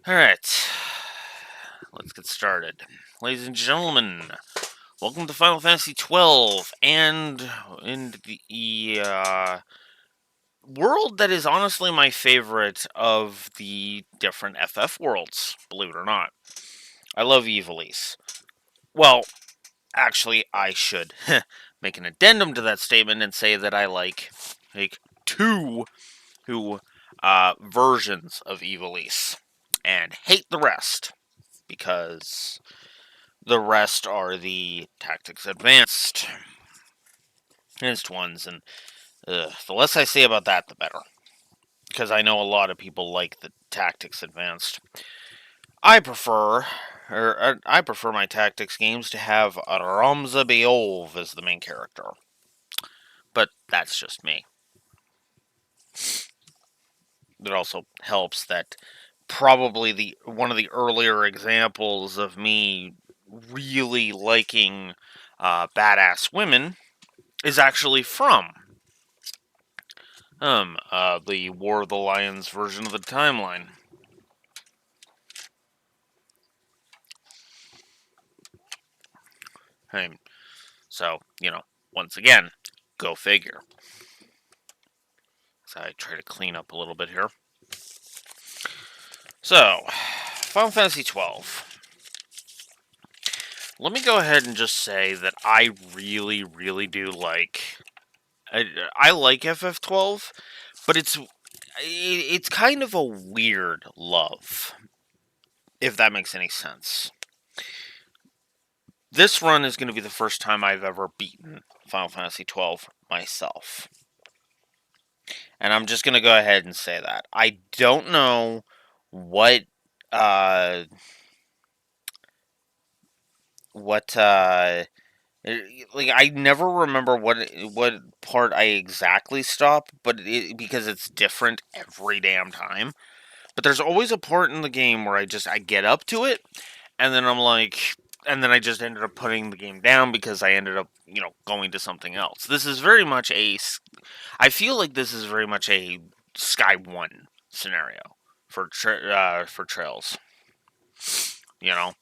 Alright, let's get started. Ladies and gentlemen, welcome to Final Fantasy XII, and in the world that is honestly my favorite of the different FF worlds, believe it or not. I love Ivalice. Well, actually, I should make an addendum to that statement and say that I like two versions of Ivalice, and hate the rest, because the rest are the Tactics Advanced ones, and the less I say about that, the better. Because I know a lot of people like the Tactics Advanced. I prefer, I prefer my Tactics games to have Ramza Beov as the main character. But that's just me. It also helps that probably the one of the earlier examples of me really liking badass women is actually from the War of the Lions version of the timeline. So, once again, go figure. So I try to clean up a little bit here. So, Final Fantasy XII. Let me go ahead and just say that I really, really do like. I like FF12, but it's kind of a weird love, if that makes any sense. This run is going to be the first time I've ever beaten Final Fantasy XII myself. And I'm just going to go ahead and say that. I don't know what uh what like, I never remember what part I exactly stop, but because it's different every damn time. But there's always a part in the game where I get up to it, and then I'm like, and then I just ended up putting the game down because I ended up, going to something else. This is very much I feel like this is very much a Sky 1 scenario for Trails, you know?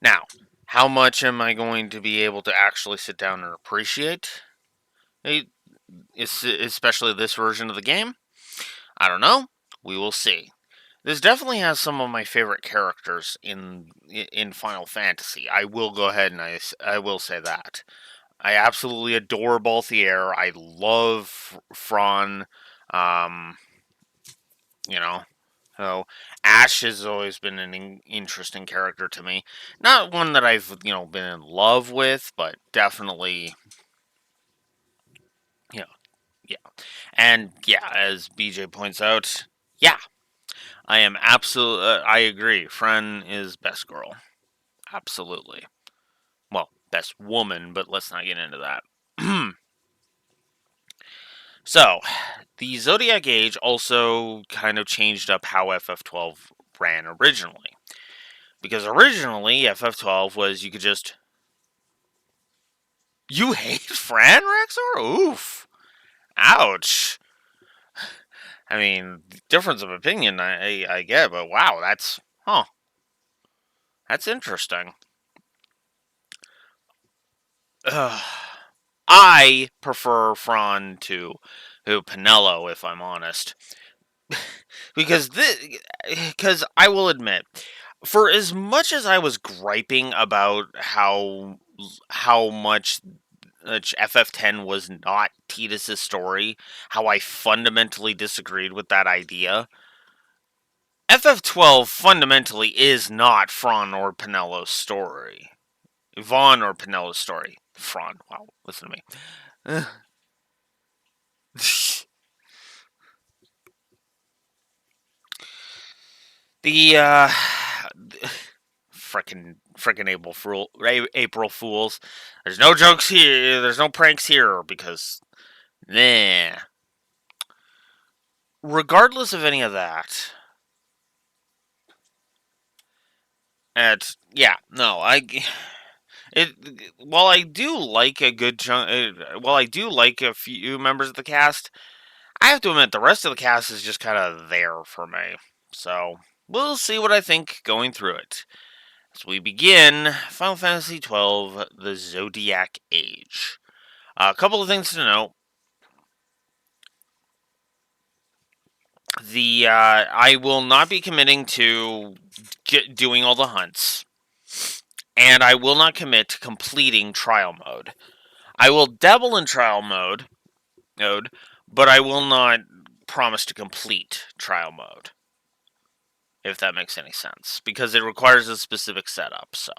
Now, how much am I going to be able to actually sit down and appreciate, especially this version of the game? I don't know. We will see. This definitely has some of my favorite characters in Final Fantasy. I will go ahead and I will say that. I absolutely adore Balthier. I love Fron. Um, you know, so Ash has always been an interesting character to me. Not one that I've been in love with, but definitely, you know, yeah. And yeah, as BJ points out, yeah, I am absolutely. I agree. Fran is best girl. Absolutely. Well, best woman, but let's not get into that. So, the Zodiac Age also kind of changed up how FF12 ran originally. Because originally, FF12 was you could just. You hate Fran, Rexor? Oof. Ouch. I mean, difference of opinion, I get, but wow, that's. Huh. That's interesting. I prefer Fran to Pinello, if I'm honest. because because I will admit, for as much as I was griping about how much FF10 was not Tidus's story, how I fundamentally disagreed with that idea, FF12 fundamentally is not Fran or Pinello's story. Vaughn or Pinello's story. Fran, wow, listen to me. The frickin' April Fools. There's no jokes here. There's no pranks here because nah. Regardless of any of that, yeah, no, it while I do like a good chunk, while I do like a few members of the cast, I have to admit, the rest of the cast is just kind of there for me. So, we'll see what I think going through it. As we begin, Final Fantasy XII, the Zodiac Age. A couple of things to note. I will not be committing to doing all the hunts. And I will not commit to completing trial mode. I will dabble in trial mode, but I will not promise to complete trial mode. If that makes any sense. Because it requires a specific setup, so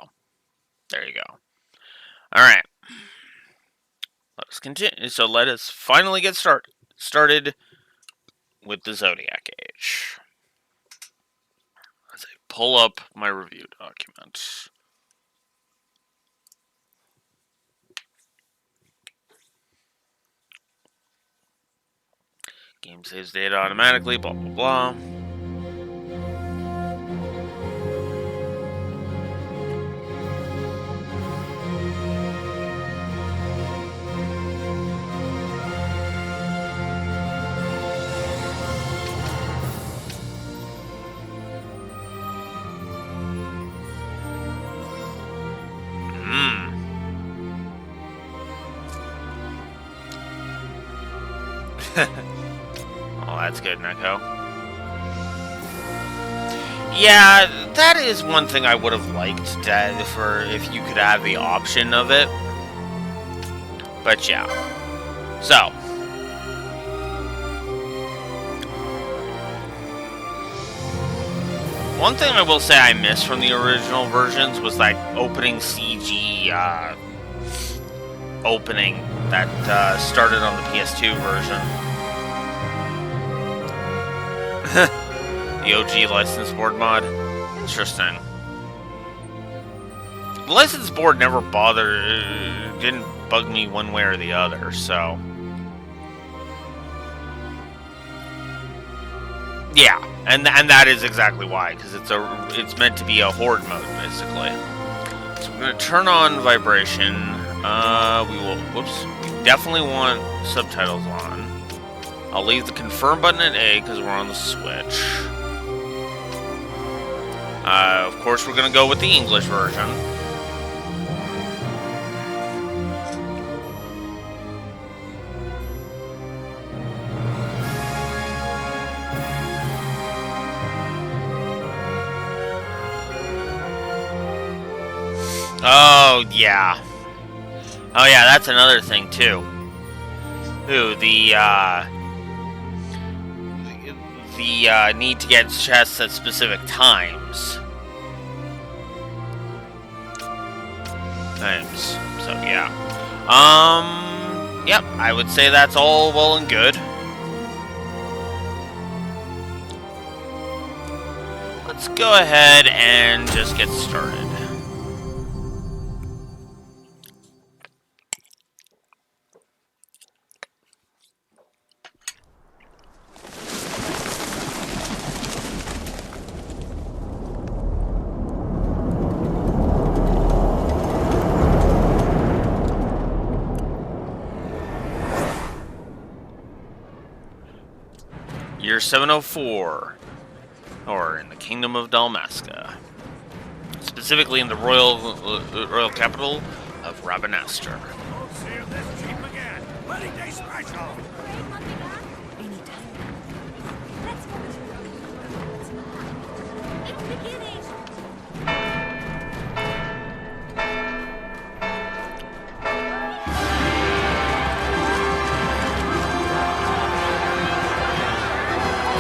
there you go. Alright. Let us continue. So let us finally get started with the Zodiac Age. As I pull up my review document. Game saves data automatically, blah blah blah. Oh, that's good, Neko. Yeah, that is one thing I would have liked for if you could have the option of it. But yeah. So. One thing I will say I missed from the original versions was that opening CG opening that started on the PS2 version. The OG license board mod. Interesting. The license board never didn't bug me one way or the other, so. Yeah, and that is exactly why, because it's meant to be a horde mode, basically. So we're gonna turn on vibration. We definitely want subtitles on. I'll leave the confirm button at A because we're on the Switch. Of course, we're gonna go with the English version. Oh, yeah. Oh, yeah, that's another thing, too. Ooh, the need to get chests at specific times. So, yeah. Yep, I would say that's all well and good. Let's go ahead and just get started. Year 704, or in the Kingdom of Dalmasca, specifically in the royal capital of Rabanastre.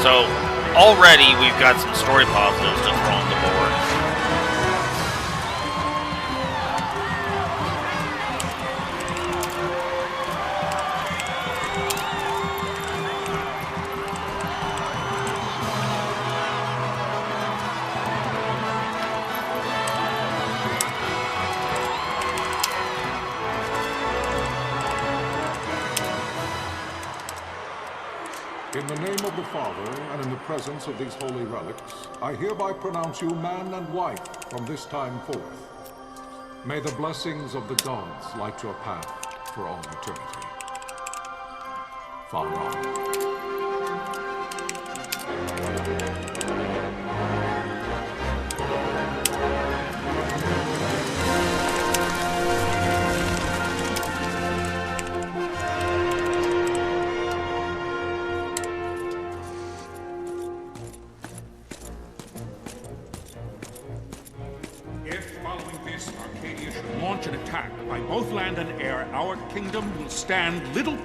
So, already we've got some story positives to throw on the board. In the name of the Father, and in the presence of these holy relics, I hereby pronounce you man and wife from this time forth. May the blessings of the gods light your path for all eternity. Far on. If, following this, Arcadia should launch an attack by both land and air, our kingdom will stand little...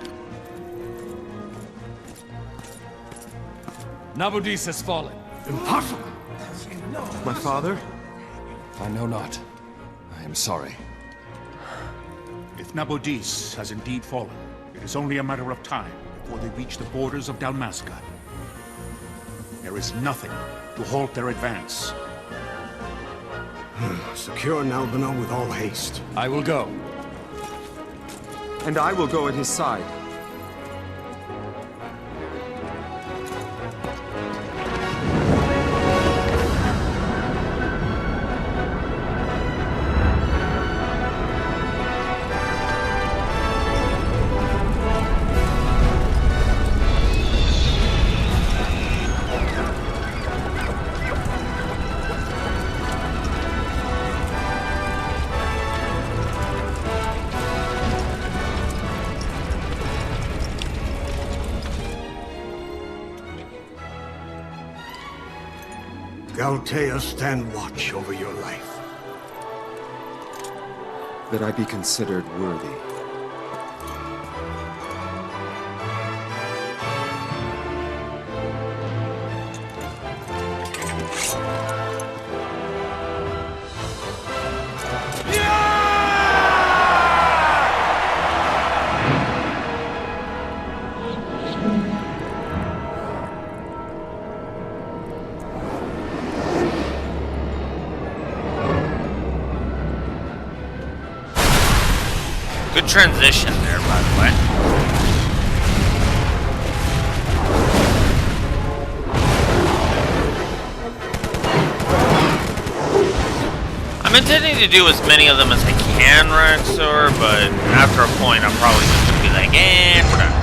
Nabudis has fallen. Impossible! My father? I know not. I am sorry. If Nabudis has indeed fallen, it is only a matter of time before they reach the borders of Dalmasca. There is nothing to halt their advance. Secure Nalbina with all haste. I will go. And I will go at his side. Galtea, stand watch over your life. That I be considered worthy. Good transition there, by the way. I'm intending to do as many of them as I can, Rexor, but after a point, I'm probably just gonna be like, whatever.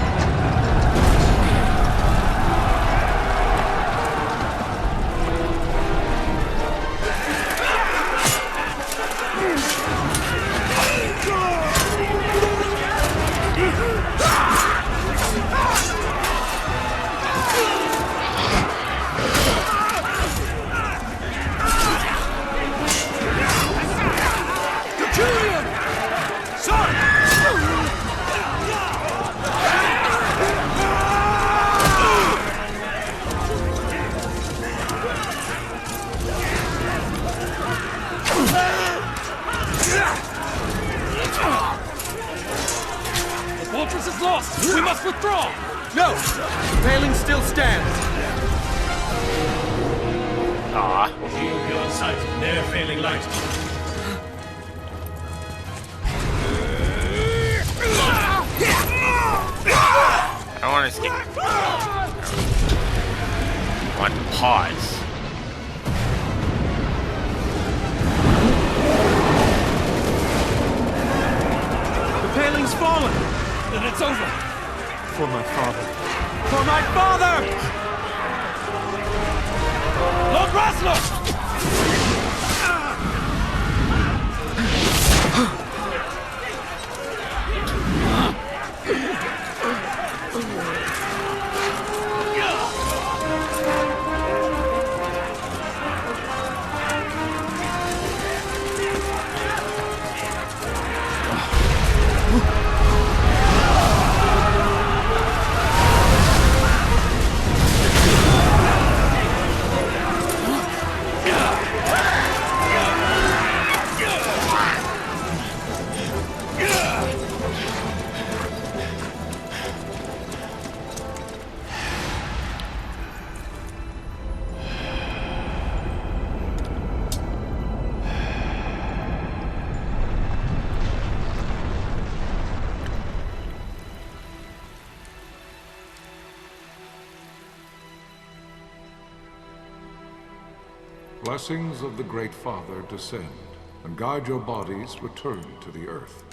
The fortress is lost! We must withdraw! No! The paling still stands! Aw. Shield your sight, ne'er failing light. I don't want to escape. I want to pause. The paling's fallen! Then it's over! For my father. For my father! Lord Rasler! Blessings of the Great Father descend, and guide your bodies return to the earth.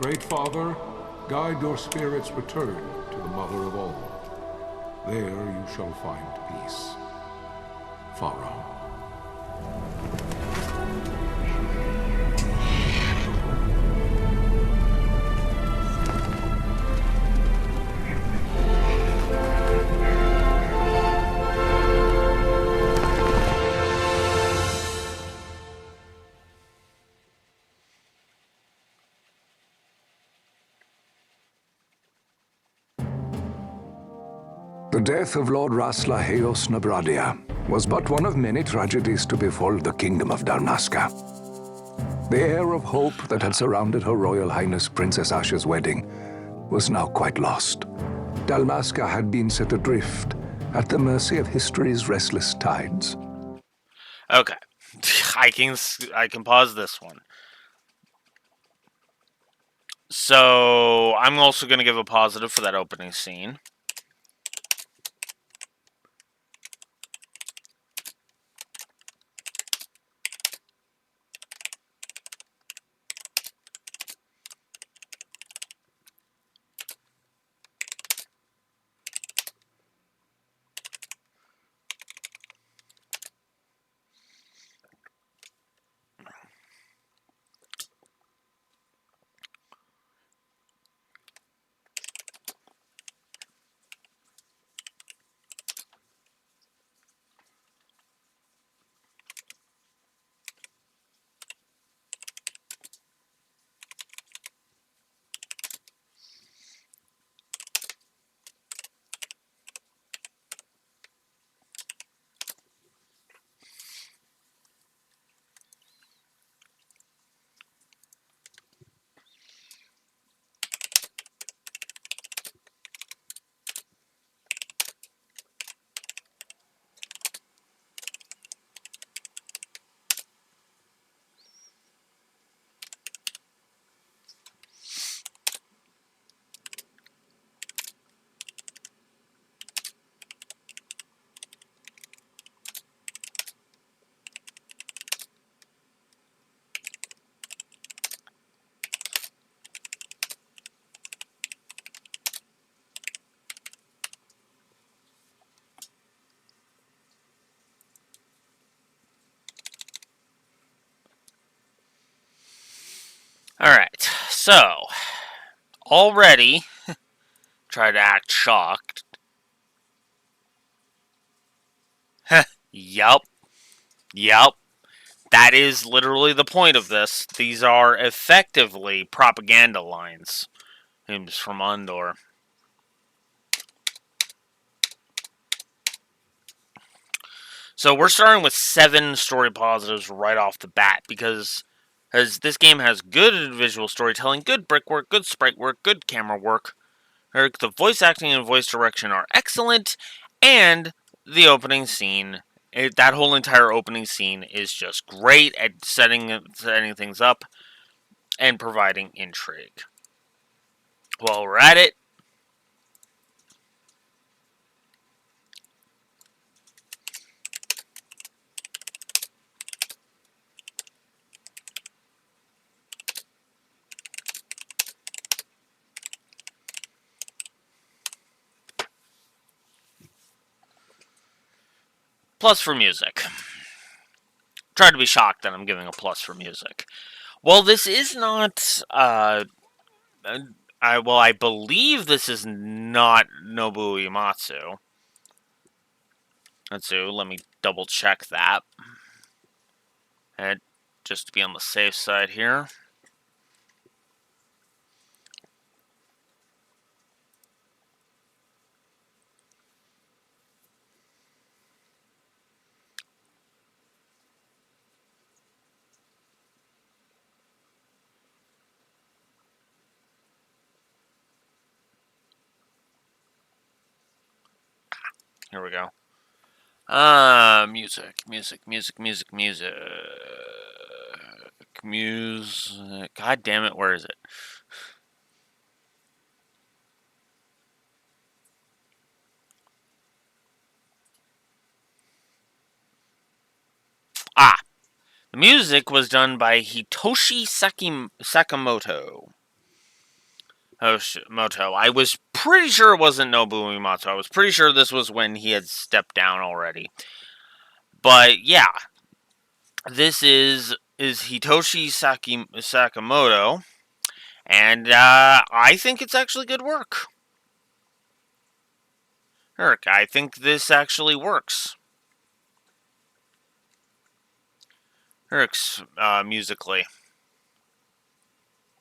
Great Father, guide your spirit's return to the Mother of All. There you shall find peace. Pharaoh. The death of Lord Raslaheos Nabradia was but one of many tragedies to befall the Kingdom of Dalmasca. The air of hope that had surrounded Her Royal Highness Princess Asha's wedding was now quite lost. Dalmasca had been set adrift at the mercy of history's restless tides. Okay. I can pause this one. So, I'm also going to give a positive for that opening scene. Alright, so, already, try to act shocked. Yup. Yup. That is literally the point of this. These are effectively propaganda lines. Hymns from Undor. So we're starting with 7 story positives right off the bat because this game has good visual storytelling, good brickwork, good sprite work, good camera work. The voice acting and voice direction are excellent, and the opening scene, that whole entire opening scene is just great at setting things up and providing intrigue. While we're at it, plus for music. Try to be shocked that I'm giving a plus for music. Well, this is not. I believe this is not Nobuo Uematsu. Let me double check that. And just to be on the safe side here. Here we go. Music. God damn it, where is it? The music was done by Hitoshi Sakamoto. Hoshimoto. I was pretty sure it wasn't Nobuo Uematsu. I was pretty sure this was when he had stepped down already. But yeah, this is Hitoshi Sakamoto, and I think it's actually good work. Eric, I think this actually works. Eric's musically.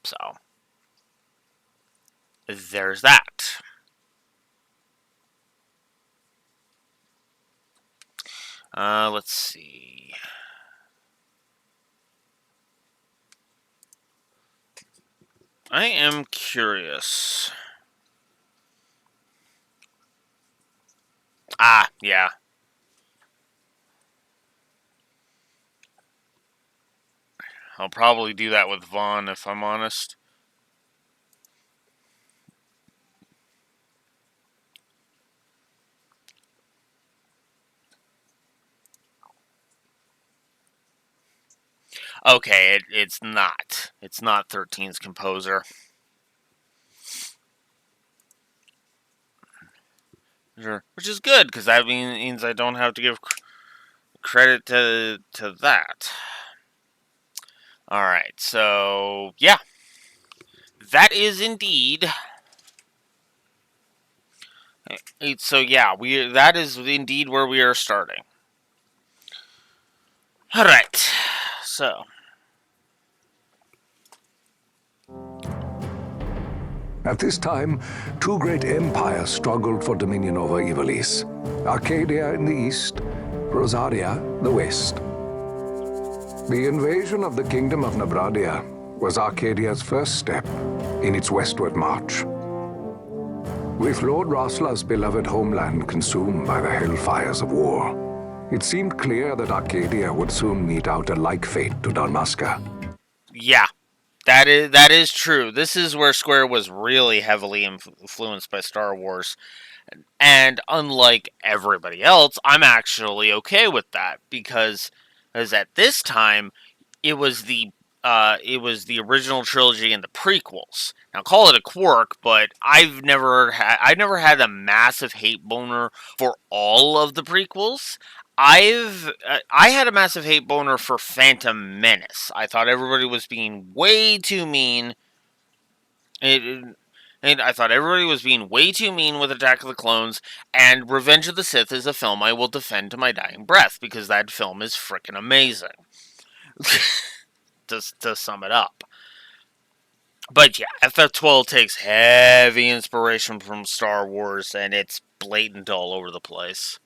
So, there's that. Let's see. I am curious. Ah, yeah. I'll probably do that with Vaughn if I'm honest. Okay, it's not. It's not 13's composer. Sure. Which is good, because that means I don't have to give credit to that. Alright, so, yeah. That is indeed... So, yeah, that is indeed where we are starting. Alright, so... At this time, two great empires struggled for dominion over Ivalice. Arcadia in the east, Rosaria the west. The invasion of the Kingdom of Nabradia was Arcadia's first step in its westward march. With Lord Rasla's beloved homeland consumed by the hellfires of war, it seemed clear that Arcadia would soon mete out a like fate to Dalmasca. Yeah. That is true. This is where Square was really heavily influenced by Star Wars. And unlike everybody else, I'm actually okay with that because as at this time it was the original trilogy and the prequels. Now call it a quirk, but I never had a massive hate boner for all of the prequels. I had a massive hate boner for Phantom Menace. I thought everybody was being way too mean. And I thought everybody was being way too mean with Attack of the Clones, and Revenge of the Sith is a film I will defend to my dying breath, because that film is frickin' amazing. to sum it up. But yeah, FF12 takes heavy inspiration from Star Wars, and it's blatant all over the place.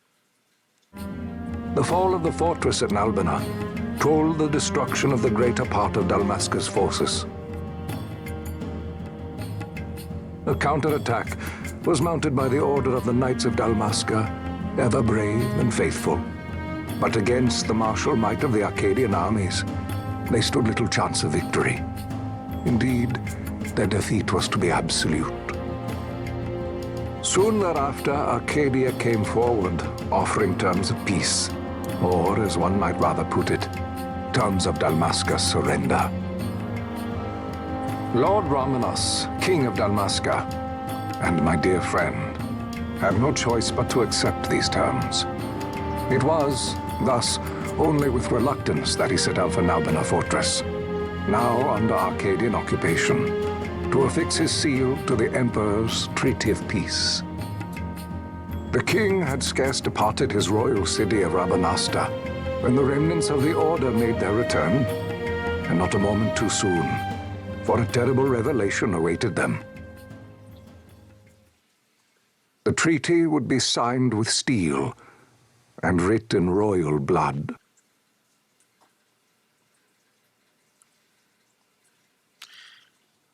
The fall of the fortress at Nalbina told the destruction of the greater part of Dalmasca's forces. A counterattack was mounted by the order of the Knights of Dalmasca, ever brave and faithful. But against the martial might of the Arcadian armies, they stood little chance of victory. Indeed, their defeat was to be absolute. Soon thereafter, Arcadia came forward, offering terms of peace, or, as one might rather put it, terms of Dalmasca's surrender. Lord Romanos, King of Dalmasca, and my dear friend, had no choice but to accept these terms. It was, thus, only with reluctance that he set out for Nalbina Fortress, now under Arcadian occupation, to affix his seal to the Emperor's Treaty of Peace. The king had scarce departed his royal city of Rabanasta when the remnants of the Order made their return, and not a moment too soon, for a terrible revelation awaited them. The treaty would be signed with steel and writ in royal blood.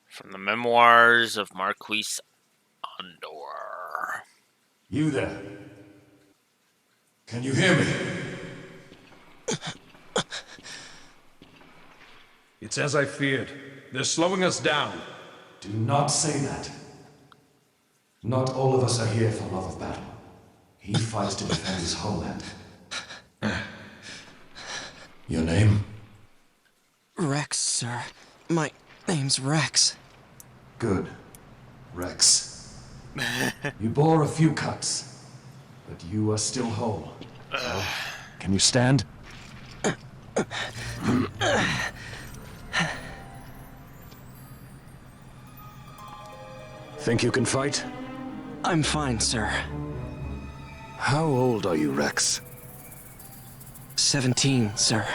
From the memoirs of Marquis Andor. You there? Can you hear me? It's as I feared. They're slowing us down. Do not say that. Not all of us are here for love of battle. He fights to defend his homeland. Your name? Rex, sir. My name's Rex. Good. Rex, you bore a few cuts, but you are still whole. So, can you stand? Think you can fight? I'm fine, sir. How old are you, Rex? 17, sir.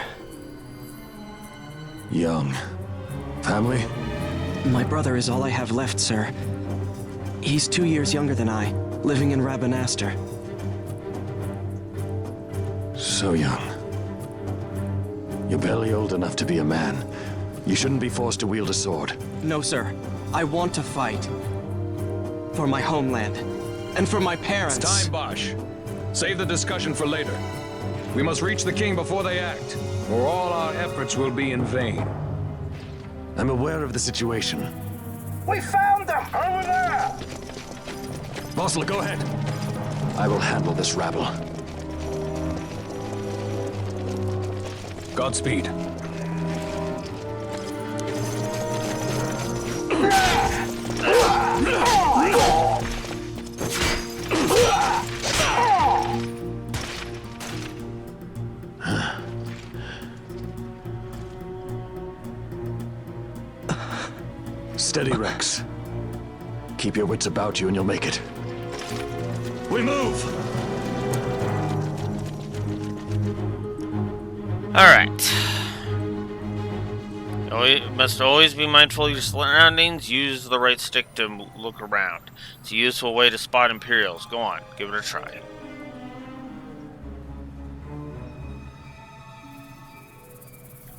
Young. Family? My brother is all I have left, sir. He's 2 years younger than I, living in Rabanastre. So young. You're barely old enough to be a man. You shouldn't be forced to wield a sword. No, sir. I want to fight. For my homeland. And for my parents. It's time, Bosch. Save the discussion for later. We must reach the king before they act, or all our efforts will be in vain. I'm aware of the situation. We found them! Over there! Bosler, go ahead. I will handle this rabble. Godspeed. Steady, Rex. Keep your wits about you and you'll make it. We move! Alright. You must always be mindful of your surroundings. Use the right stick to look around. It's a useful way to spot Imperials. Go on, give it a try.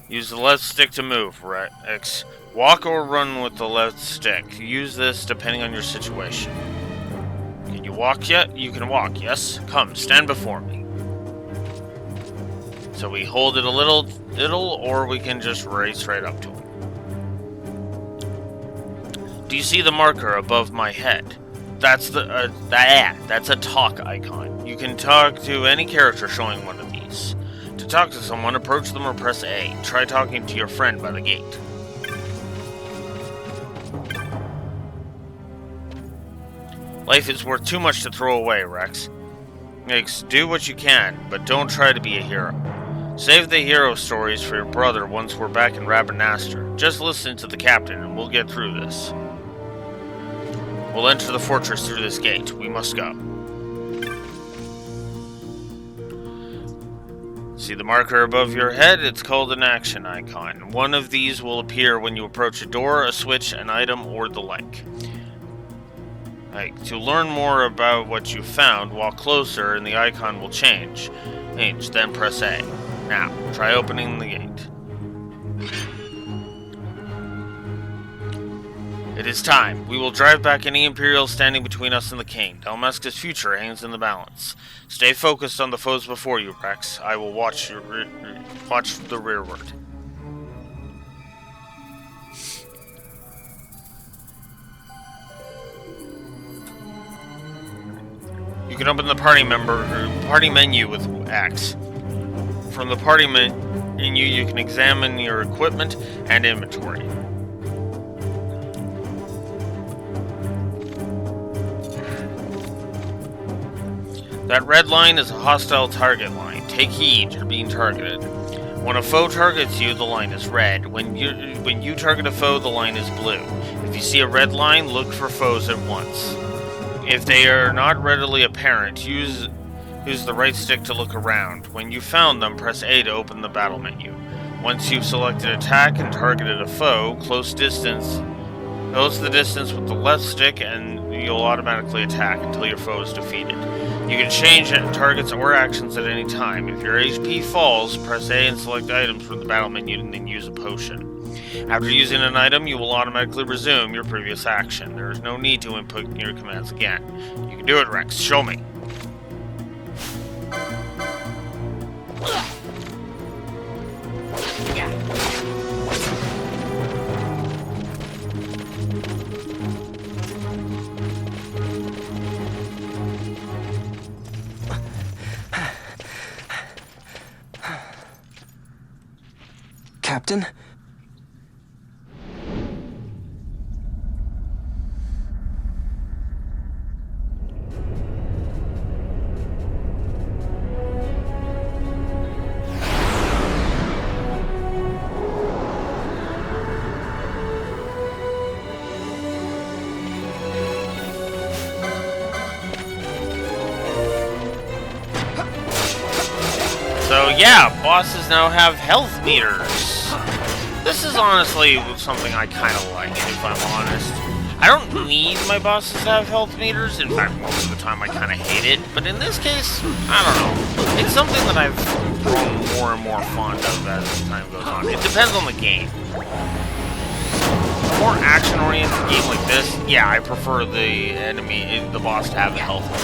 Use the left stick to move, Rex. Walk or run with the left stick. Use this depending on your situation. Can you walk yet? You can walk, yes? Come, stand before me. So we hold it a little, or we can just race right up to him. Do you see the marker above my head? That's that's a talk icon. You can talk to any character showing one of these. To talk to someone, approach them or press A. Try talking to your friend by the gate. Life is worth too much to throw away, Rex. Do what you can, but don't try to be a hero. Save the hero stories for your brother once we're back in Rabanastre. Just listen to the captain and we'll get through this. We'll enter the fortress through this gate. We must go. See the marker above your head? It's called an action icon. One of these will appear when you approach a door, a switch, an item, or the like. To learn more about what you found, walk closer and the icon will change. Then press A. Now, try opening the gate. It is time. We will drive back any Imperials standing between us and the king. Dalmasca's future hangs in the balance. Stay focused on the foes before you, Rex. I will watch the rearward. You can open the party menu with X. From the party menu, you can examine your equipment and inventory. That red line is a hostile target line. Take heed, you're being targeted. When a foe targets you, the line is red. When you target a foe, the line is blue. If you see a red line, look for foes at once. If they are not readily apparent, use the right stick to look around. When you found them, press A to open the battle menu. Once you've selected attack and targeted a foe, close the distance with the left stick and you'll automatically attack until your foe is defeated. You can change targets or actions at any time. If your HP falls, press A and select items from the battle menu and then use a potion. After using an item, you will automatically resume your previous action. There is no need to input your commands again. You can do it, Rex. Show me. Captain? yeah, bosses now have health meters. This is honestly something I kind of like, if I'm honest. I don't need my bosses to have health meters. In fact, most of the time I kind of hate it. But in this case, I don't know. It's something that I've grown more and more fond of as time goes on. It depends on the game. A more action-oriented game like this, yeah, I prefer the boss to have a health bar.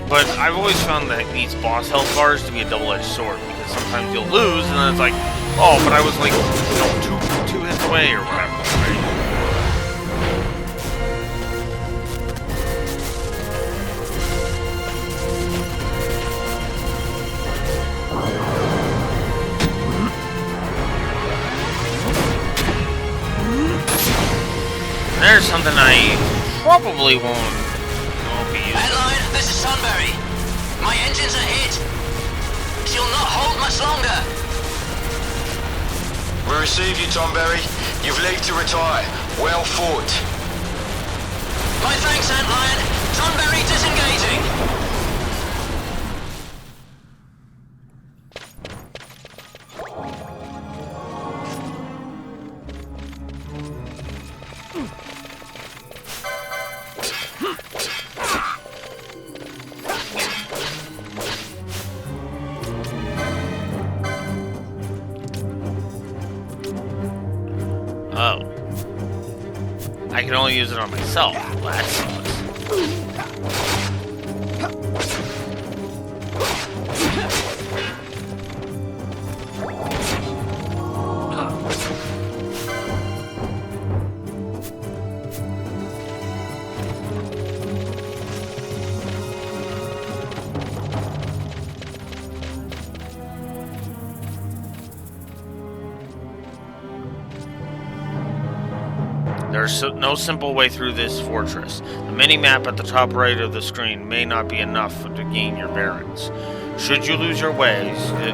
But I've always found that these boss health bars to be a double-edged sword, because sometimes you'll lose, and then it's like, oh, but I was like, you know, two hits away or whatever, right? There's something I probably won't be using. Headline, this is Sunbury. My engines are hit. She'll not hold much longer. We receive you, Tonberry. You've leave to retire. Well fought. My thanks, Antlion. Sunbury disengaging. Oh. I can only use it on myself. That sucks. There's no simple way through this fortress. The mini-map at the top right of the screen may not be enough to gain your bearings. Should you lose your way,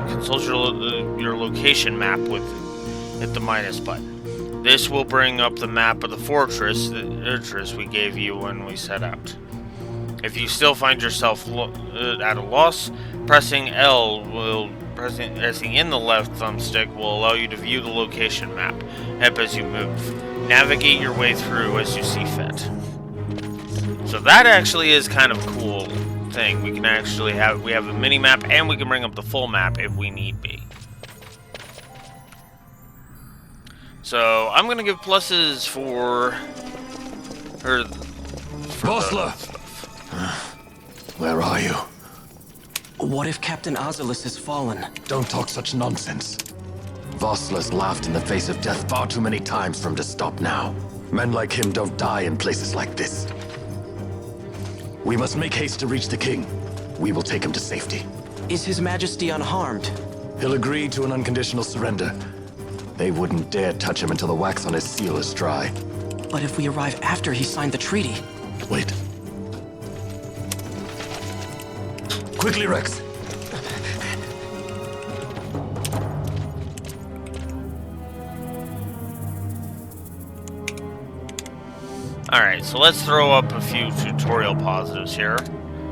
consult your location map with hit the minus button. This will bring up the map of the fortress we gave you when we set out. If you still find yourself at a loss, pressing in the left thumbstick will allow you to view the location map as you move. Navigate your way through as you see fit. So that actually is kind of a cool thing. We can actually have a mini map, and we can bring up the full map if we need be. So I'm gonna give pluses for her. Vossler! Where are you? What if Captain Oculus has fallen? Don't talk such nonsense. Vossler's laughed in the face of death far too many times for him to stop now. Men like him don't die in places like this. We must make haste to reach the king. We will take him to safety. Is His Majesty unharmed? He'll agree to an unconditional surrender. They wouldn't dare touch him until the wax on his seal is dry. But if we arrive after he signed the treaty... Wait. Quickly, Rex! Alright, so let's throw up a few tutorial positives here.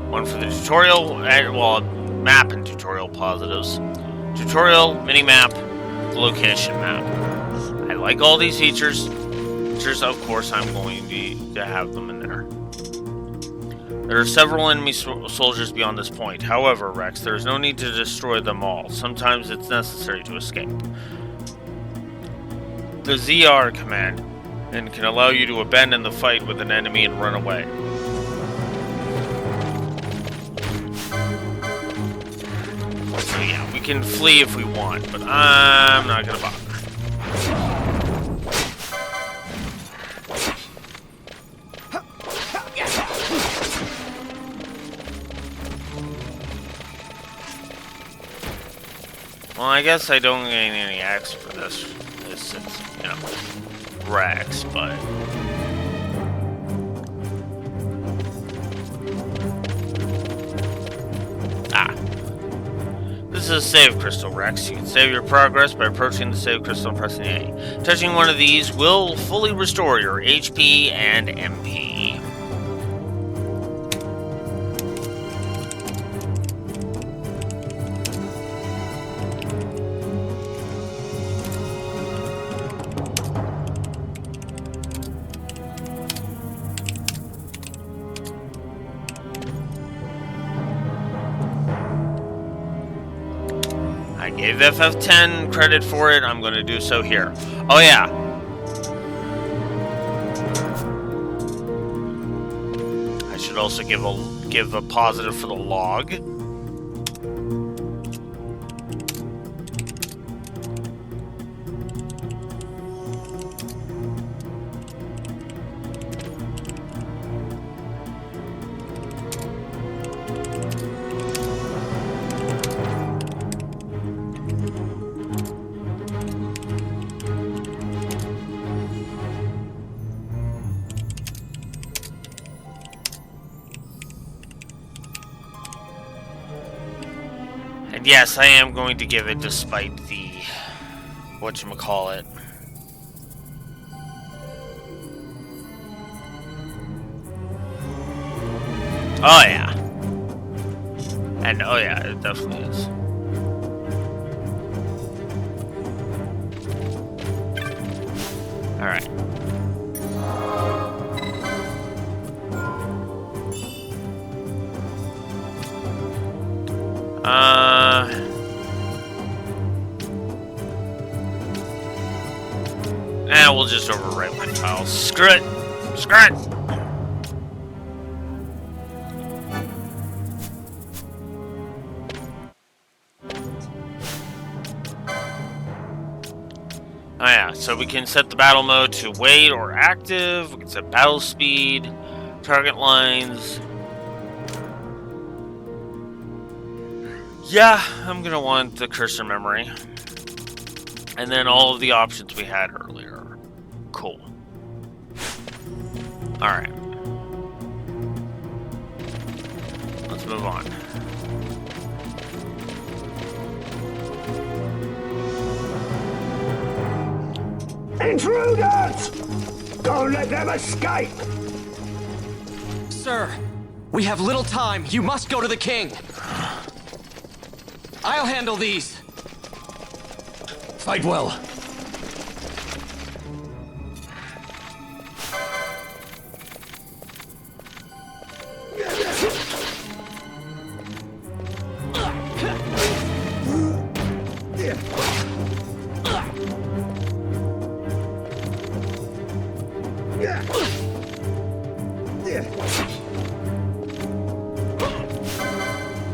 One for the tutorial, well, map and tutorial positives. Tutorial, mini-map, location map. I like all these features. Of course, I'm going to have them in there. There are several enemy soldiers beyond this point. However, Rex, there is no need to destroy them all. Sometimes it's necessary to escape. The ZR command and can allow you to abandon the fight with an enemy and run away. So yeah, we can flee if we want, but I'm not gonna bother. Well, I guess I don't gain any X for this. It's, you know, Rex, but... This is a save crystal, Rex. You can save your progress by approaching the save crystal and pressing A. Touching one of these will fully restore your HP and MP. gave FF10 credit for it. I'm going to do so here. Oh yeah. I should also give a positive for the log. And yes, I am going to give it despite the whatchamacallit. Oh yeah. And oh yeah, it definitely is. Alright. We'll just overwrite my files. Screw it! Screw it! Oh yeah, so we can set the battle mode to wait or active. We can set battle speed, target lines. Yeah, I'm gonna want the cursor memory. And then all of the options we had earlier. Cool. Alright. Let's move on. Intruders! Don't let them escape! Sir, we have little time. You must go to the king. I'll handle these. Fight well.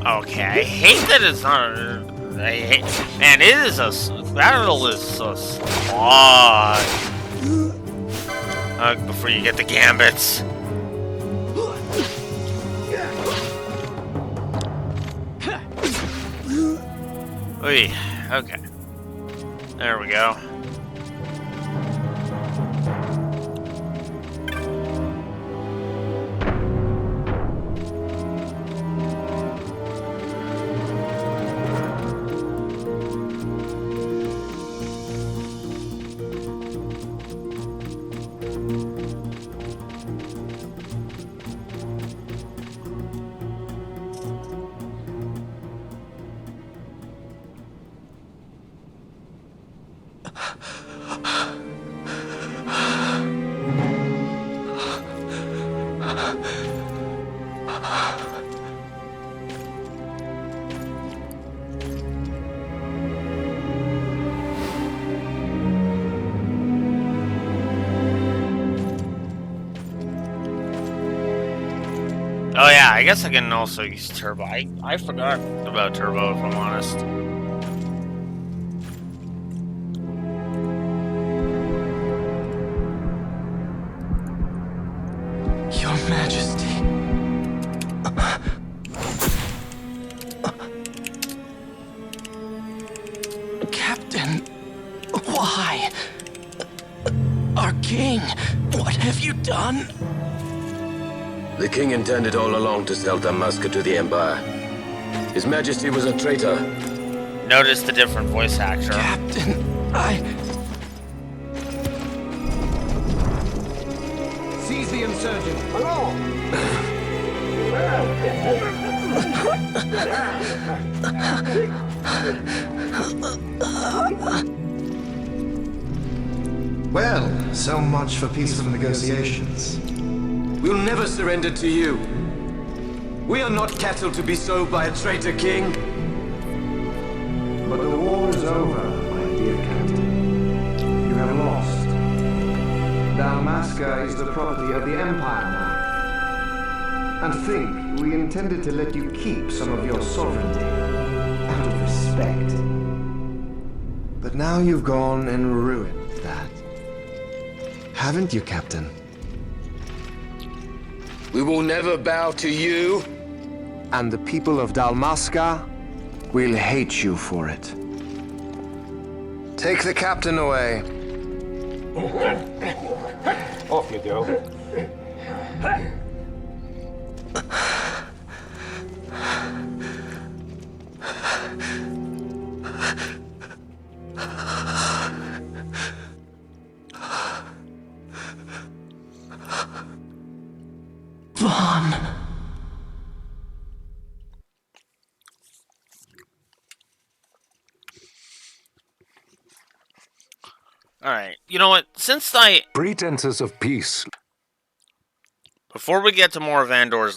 Okay, I hate that it's not. I hate, man. It is a battle is a slog. Before you get the gambits. Oy, okay. There we go. Oh yeah, I guess I can also use turbo. I forgot about turbo, if I'm honest. Your Majesty. Captain, why? Our king, what have you done? The king intended all along to sell Damaska to the Empire. His Majesty was a traitor. Notice the different voice actor. Captain, Seize the insurgent! Along! Well, so much for peaceful negotiations. We'll never surrender to you. We are not cattle to be sold by a traitor king. but the war is over, my dear Captain. You have lost. Dalmasca is the property of the Empire now. And think, we intended to let you keep some of your sovereignty, out of respect. But now you've gone and ruined that. Haven't you, Captain? We will never bow to you. And the people of Dalmasca will hate you for it. Take the captain away. Off you go. Vaughn. Alright, you know what? Since I... Pretenses of peace. Before we get to more of Andor's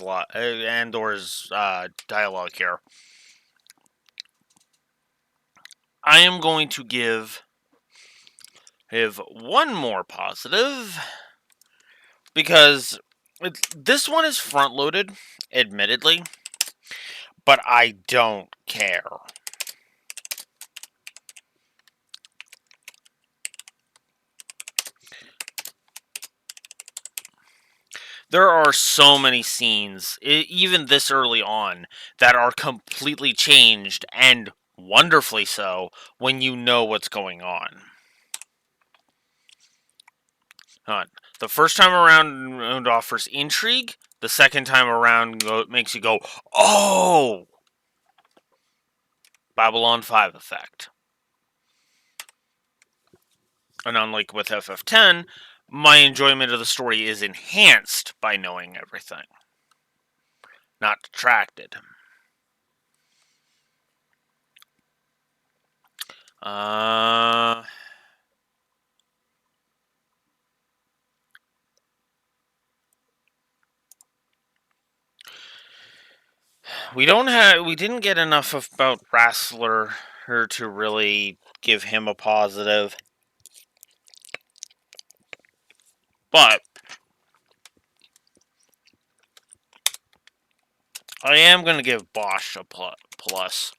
dialogue here, I am going to give one more positive, because this one is front-loaded, admittedly, but I don't care. There are so many scenes, even this early on, that are completely changed, and wonderfully so, when you know what's going on. The first time around offers intrigue, the second time around makes you go, oh! Babylon 5 effect. And unlike with FF10, my enjoyment of the story is enhanced by knowing everything, not detracted. We didn't get enough about Wrestler to really give him a positive. But I am going to give Bosch a plus.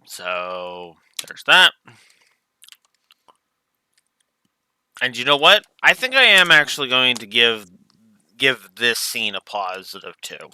So there's that. And you know what? I think I am actually going to give this scene a positive too.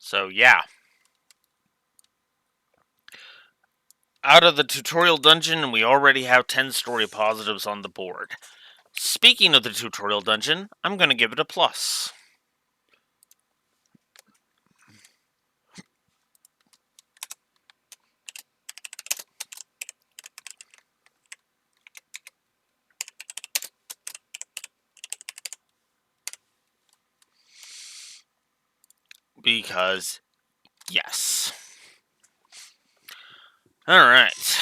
So yeah. Out of the tutorial dungeon, we already have 10 story positives on the board. Speaking of the tutorial dungeon, I'm going to give it a plus. Because, yes. Alright.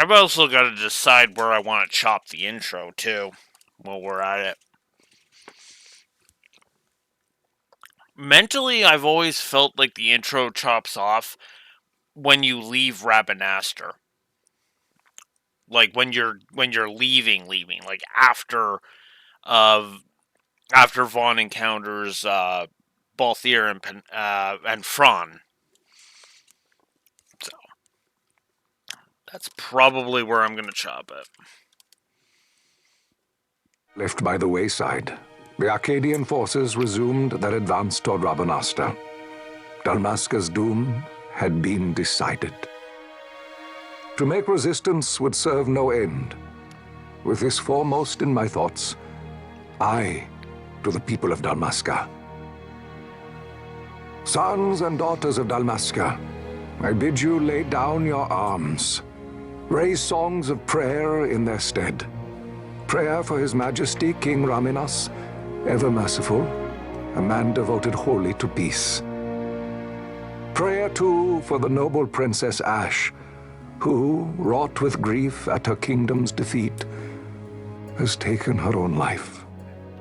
I've also got to decide where I want to chop the intro, too, while we're at it. Mentally, I've always felt like the intro chops off when you leave Rabanastre. Like, when you're leaving, like, after Vaughn encounters, Balthier and Fran. So, that's probably where I'm going to chop it. Left by the wayside, the Arcadian forces resumed their advance toward Rabanastre. Dalmasca's doom had been decided. To make resistance would serve no end. With this foremost in my thoughts, I, to the people of Dalmasca. Sons and daughters of Dalmasca, I bid you lay down your arms. Raise songs of prayer in their stead. Prayer for His Majesty King Raminas, ever merciful, a man devoted wholly to peace. Prayer, too, for the noble Princess Ashe, who, wrought with grief at her kingdom's defeat, has taken her own life.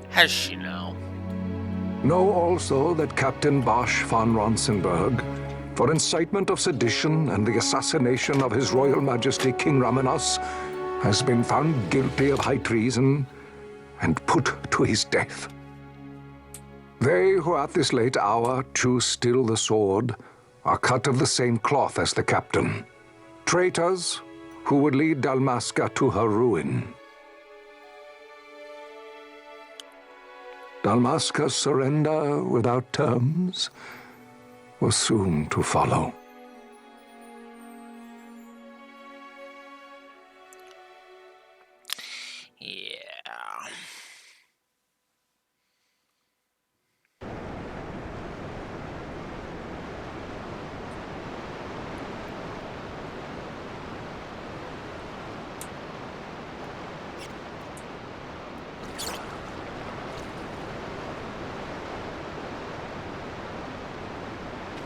Has she now? Know also that Captain Bosch von Ronsenberg, for incitement of sedition and the assassination of His Royal Majesty King Raminas, has been found guilty of high treason and put to his death. They who at this late hour choose still the sword are cut of the same cloth as the captain. Traitors who would lead Dalmasca to her ruin. Dalmasca's surrender without terms was soon to follow. Yeah.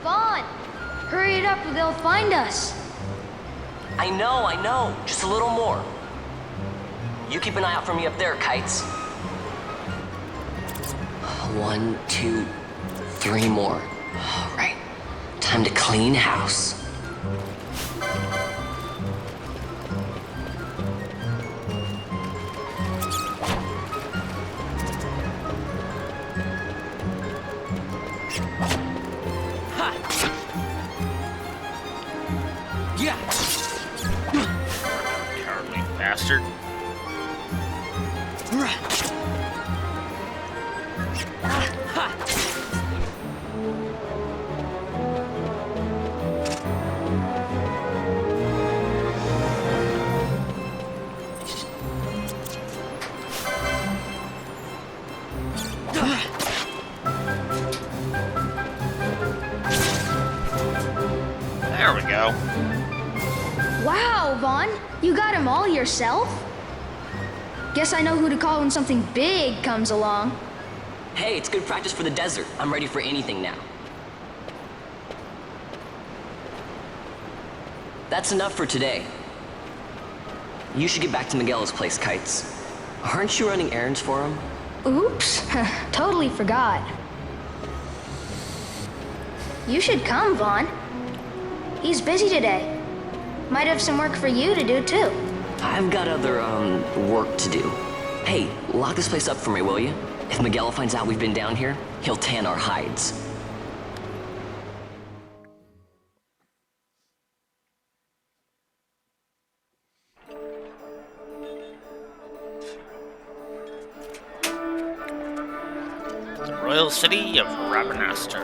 Vaughn! Hurry it up or they'll find us. I know. Just a little more. You keep an eye out for me up there, Kites. 1, 2, 3 more. All right. Time to clean house. Cowardly bastard. There we go. Wow, Vaughn! You got him all yourself? Guess I know who to call when something big comes along. Hey, it's good practice for the desert. I'm ready for anything now. That's enough for today. You should get back to Miguel's place, Kites. Aren't you running errands for him? Oops, totally forgot. You should come, Vaughn. He's busy today. Might have some work for you to do, too. I've got other, work to do. Hey, lock this place up for me, will you? If Miguel finds out we've been down here, he'll tan our hides. The royal city of Rabanastre.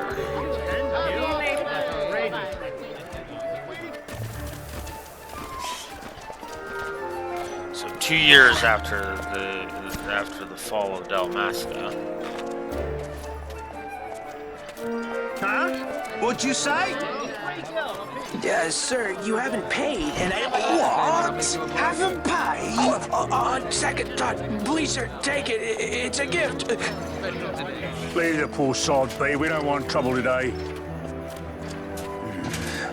So 2 years after the fall of Dalmasca. Huh? What'd you say? Sir, you haven't paid, and I... What? Haven't paid? On second thought, please, sir, take it. It's a gift. Leave the poor sod be. We don't want trouble today.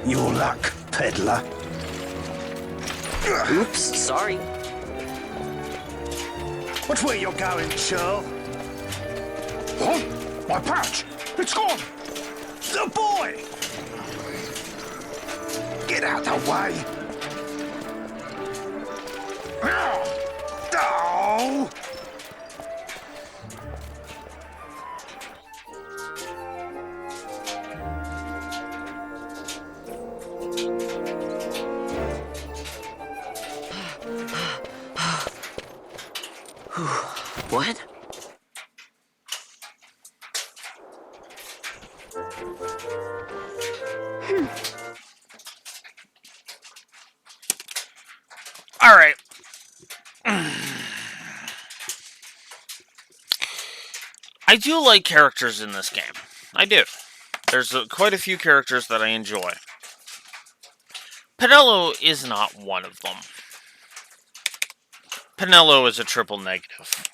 Your luck, peddler. Oops, sorry. Which way you going, Churl? What? My patch! It's gone! The boy! Get out of the way! Oh! What? All right. I do like characters in this game. I do. There's quite a few characters that I enjoy. Penelo is not one of them. Penelo is a triple negative.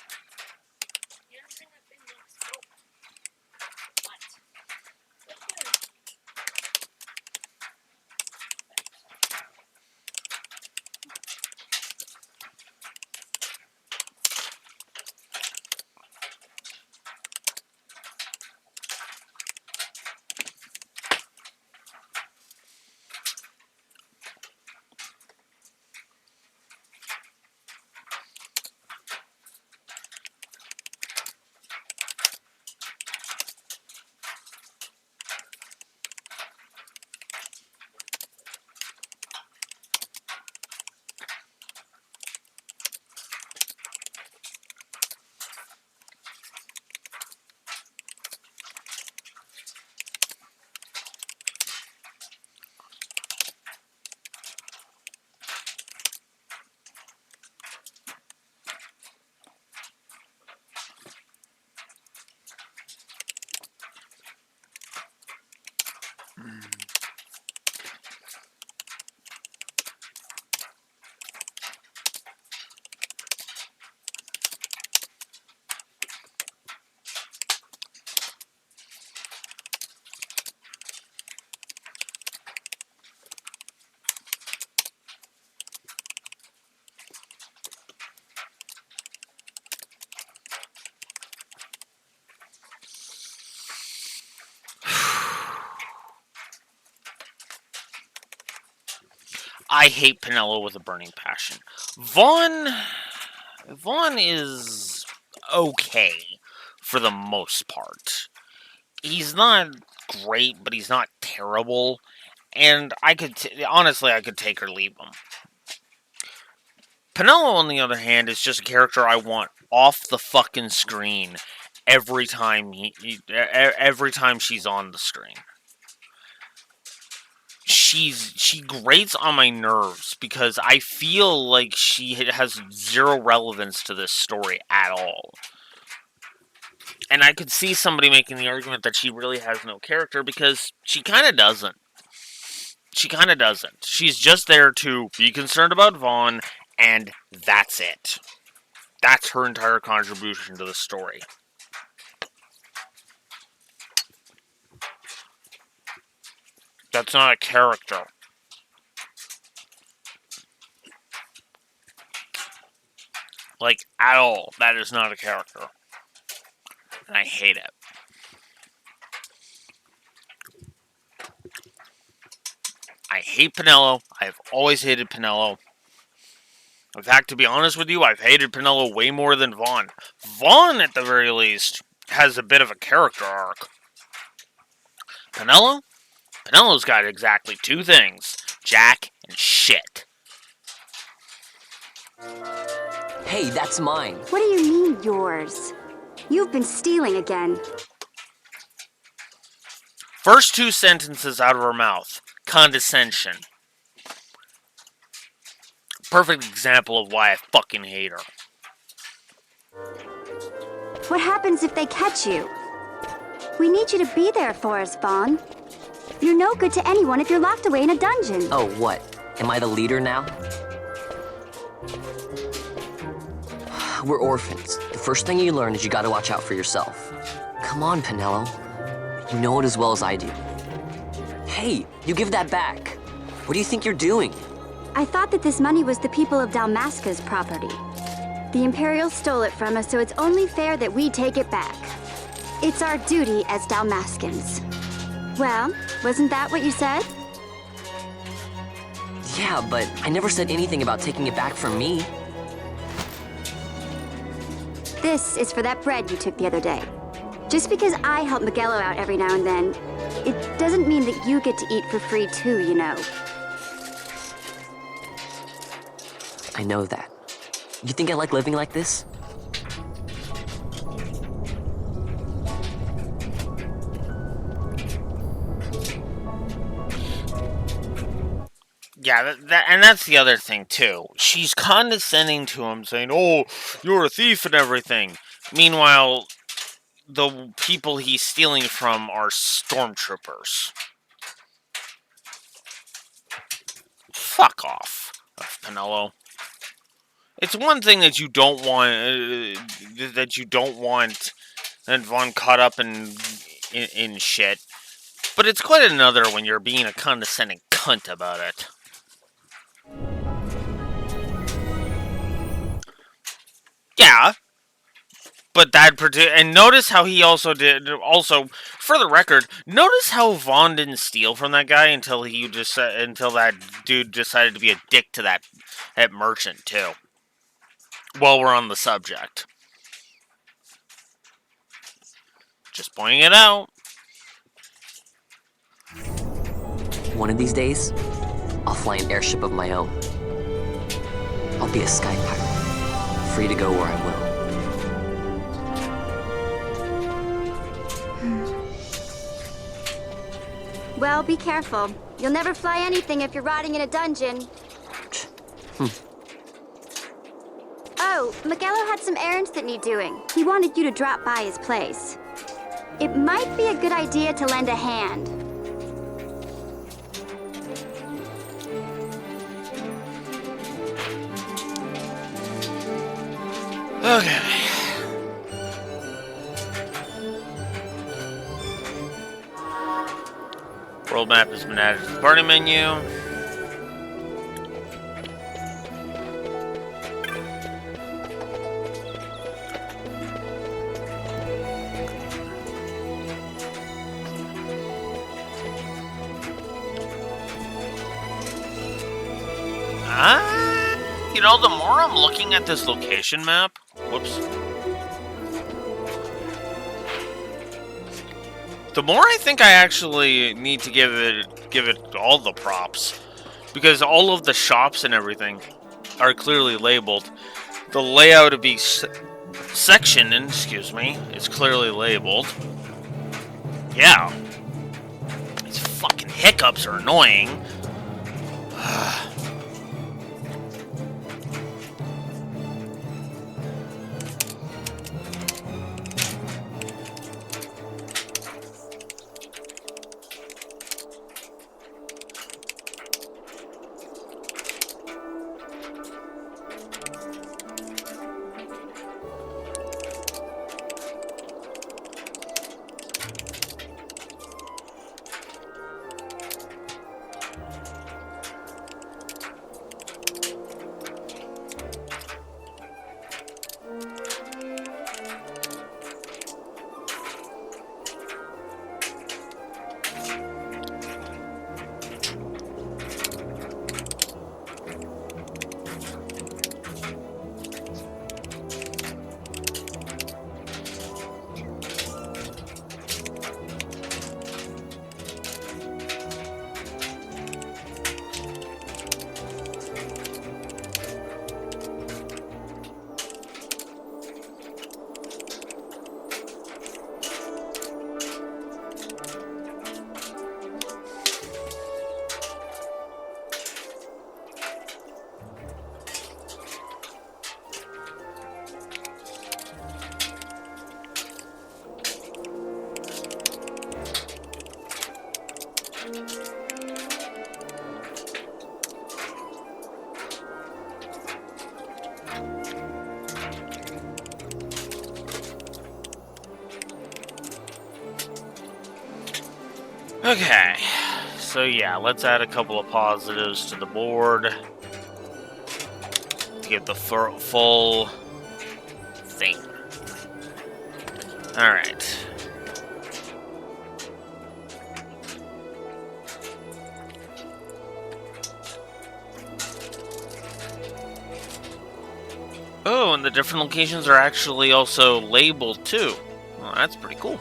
I hate Penelo with a burning passion. Vaughn is okay for the most part. He's not great, but he's not terrible. And honestly, I could take or leave him. Penelo, on the other hand, is just a character I want off the fucking screen every time every time she's on the screen. She grates on my nerves because I feel like she has zero relevance to this story at all. And I could see somebody making the argument that she really has no character because she kind of doesn't. She kind of doesn't. She's just there to be concerned about Vaughn, and that's it. That's her entire contribution to the story. That's not a character. Like, at all. That is not a character. And I hate it. I hate Penelo. I've always hated Penelo. In fact, to be honest with you, I've hated Penelo way more than Vaughn. Vaughn, at the very least, has a bit of a character arc. Penelo's got exactly two things. Jack and shit. Hey, that's mine. What do you mean, yours? You've been stealing again. First two sentences out of her mouth. Condescension. Perfect example of why I fucking hate her. What happens if they catch you? We need you to be there for us, Vaughn. You're no good to anyone if you're locked away in a dungeon. Oh, what? Am I the leader now? We're orphans. The first thing you learn is you gotta watch out for yourself. Come on, Penelo. You know it as well as I do. Hey, you give that back. What do you think you're doing? I thought that this money was the people of Dalmasca's property. The Imperials stole it from us, so it's only fair that we take it back. It's our duty as Dalmascans. Well, wasn't that what you said? Yeah, but I never said anything about taking it back from me. This is for that bread you took the other day. Just because I help Miguelo out every now and then, it doesn't mean that you get to eat for free too, you know. I know that. You think I like living like this? Yeah, and that's the other thing, too. She's condescending to him, saying, "Oh, you're a thief and everything." Meanwhile, the people he's stealing from are stormtroopers. Fuck off, Pinello. It's one thing that you don't want, and Vaughn caught up in shit, but it's quite another when you're being a condescending cunt about it. Yeah, but and notice how he also did. Also, for the record, notice how Vaughn didn't steal from that guy until until that dude decided to be a dick to that merchant too. While we're on the subject, just pointing it out. One of these days, I'll fly an airship of my own. I'll be a sky pirate, free to go where I will. Well, be careful. You'll never fly anything if you're rotting in a dungeon. Oh, Miguelo had some errands that need doing. He wanted you to drop by his place. It might be a good idea to lend a hand. Okay. World map has been added to the party menu. You know, the more I'm looking at this location map, whoops. The more I think I actually need to give it all the props, because all of the shops and everything are clearly labeled. The layout of each section, excuse me, is clearly labeled. Yeah, these fucking hiccups are annoying. Okay, so yeah, let's add a couple of positives to the board. to get the full thing. Alright. Oh, and the different locations are actually also labeled too. Well, that's pretty cool.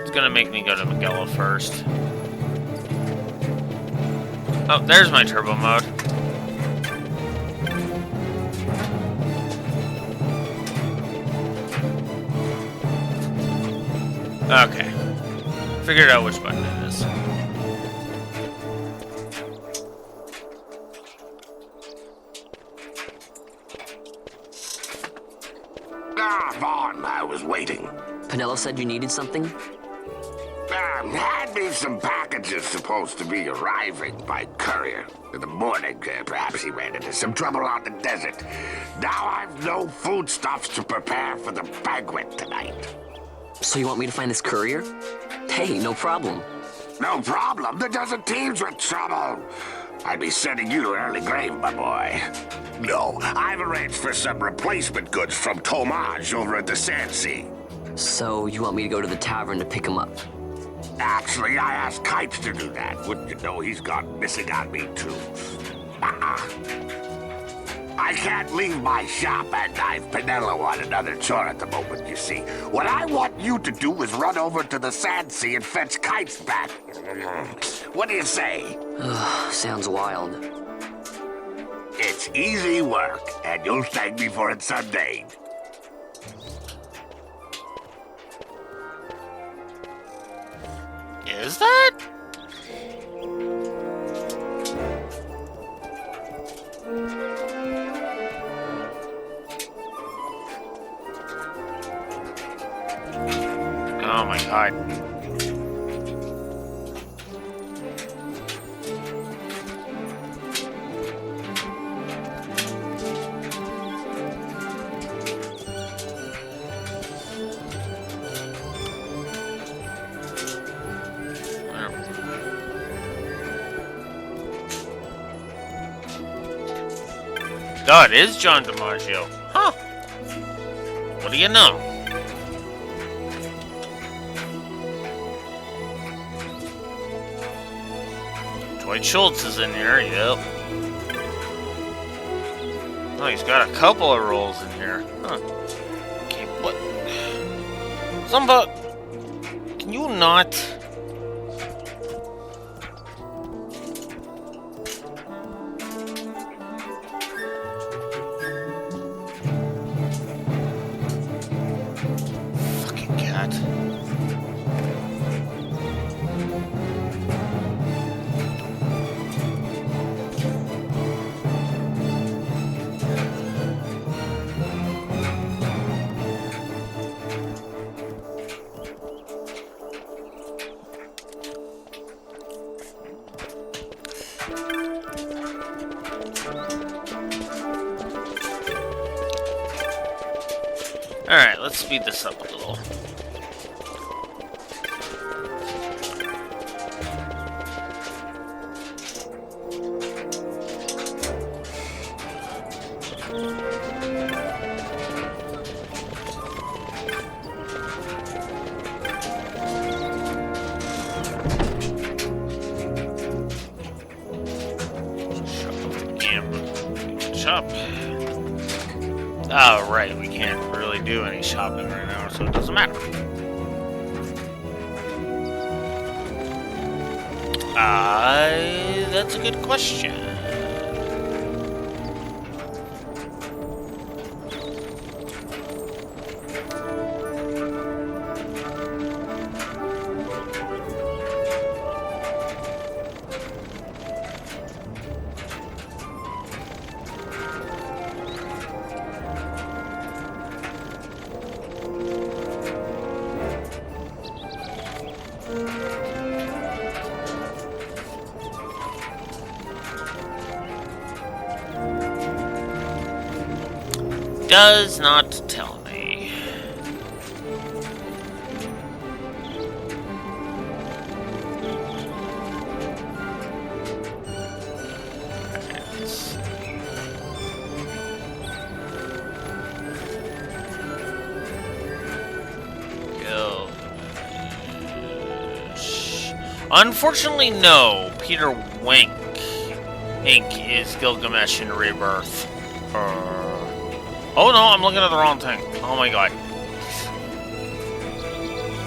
It's gonna make me go to Magella first. Oh, there's my turbo mode. Okay. Figured out which button it is. Vaughn, I was waiting. Penelo said you needed something? Had me some packages supposed to be arriving by courier. In the morning, perhaps he ran into some trouble on the desert. Now I've no foodstuffs to prepare for the banquet tonight. So you want me to find this courier? Hey, no problem. No problem? The desert teems with trouble. I'd be sending you to an early grave, my boy. No, I've arranged for some replacement goods from Tomage over at the Sand Sea. So you want me to go to the tavern to pick him up? Actually, I asked Kites to do that. Wouldn't you know he's gone missing on me, too? I can't leave my shop, and I've Penelo on another chore at the moment, you see. What I want you to do is run over to the Sand Sea and fetch Kites back. What do you say? Sounds wild. It's easy work, and you'll thank me for it someday. Is that? Oh my god. Oh, it is John DiMaggio. Huh. What do you know? Dwight Schultz is in here, yep. Oh, he's got a couple of roles in here. Huh. Okay, what? Can you not... Alright, let's speed this up a little. Shop. Oh, right, we can't really do any shopping right now, so it doesn't matter. That's a good question. does not tell me. Unfortunately, no. Peter Wink Inc. is Gilgamesh in Rebirth. Oh no, I'm looking at the wrong thing. Oh my god.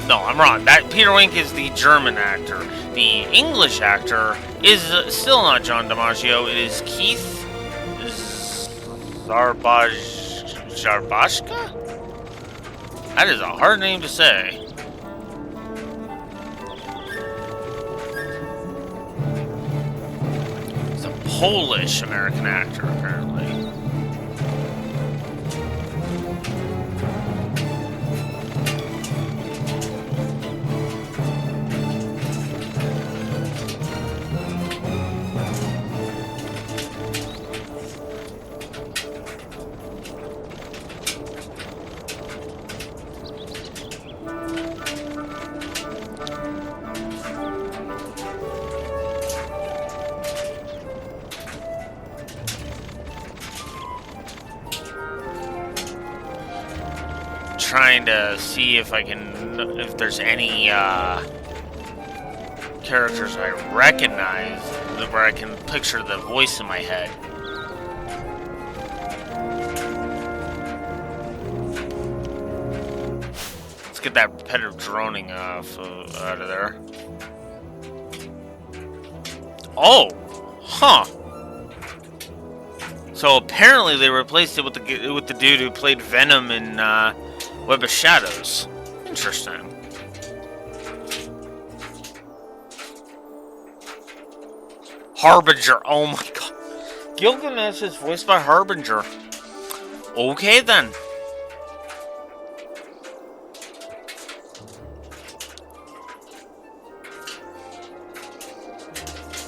No, I'm wrong. That Peter Wink is the German actor. The English actor is still not John DiMaggio. It is Keith Zarbashka? That is a hard name to say. He's a Polish American actor, apparently. Trying to see if I can, if there's any characters I recognize where I can picture the voice in my head. Let's get that repetitive droning out of there. Oh, huh. So apparently they replaced it with the dude who played Venom in Web of Shadows. Interesting. Harbinger. Oh my god. Gilgamesh is voiced by Harbinger. Okay then.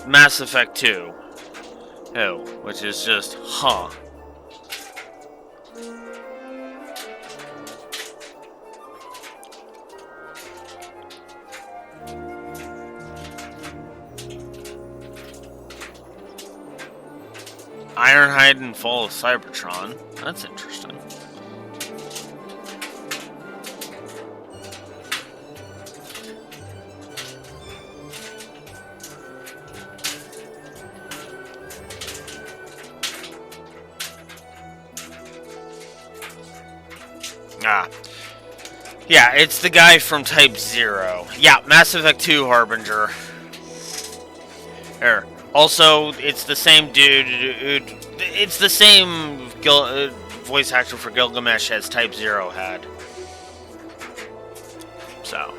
Mass Effect 2. Oh, which is just, huh. Ironhide and Fall of Cybertron. That's interesting. Ah. Yeah, it's the guy from Type 0. Yeah, Mass Effect 2 Harbinger. There. Also, it's the same dude. It's the same voice actor for Gilgamesh as Type 0 had. So.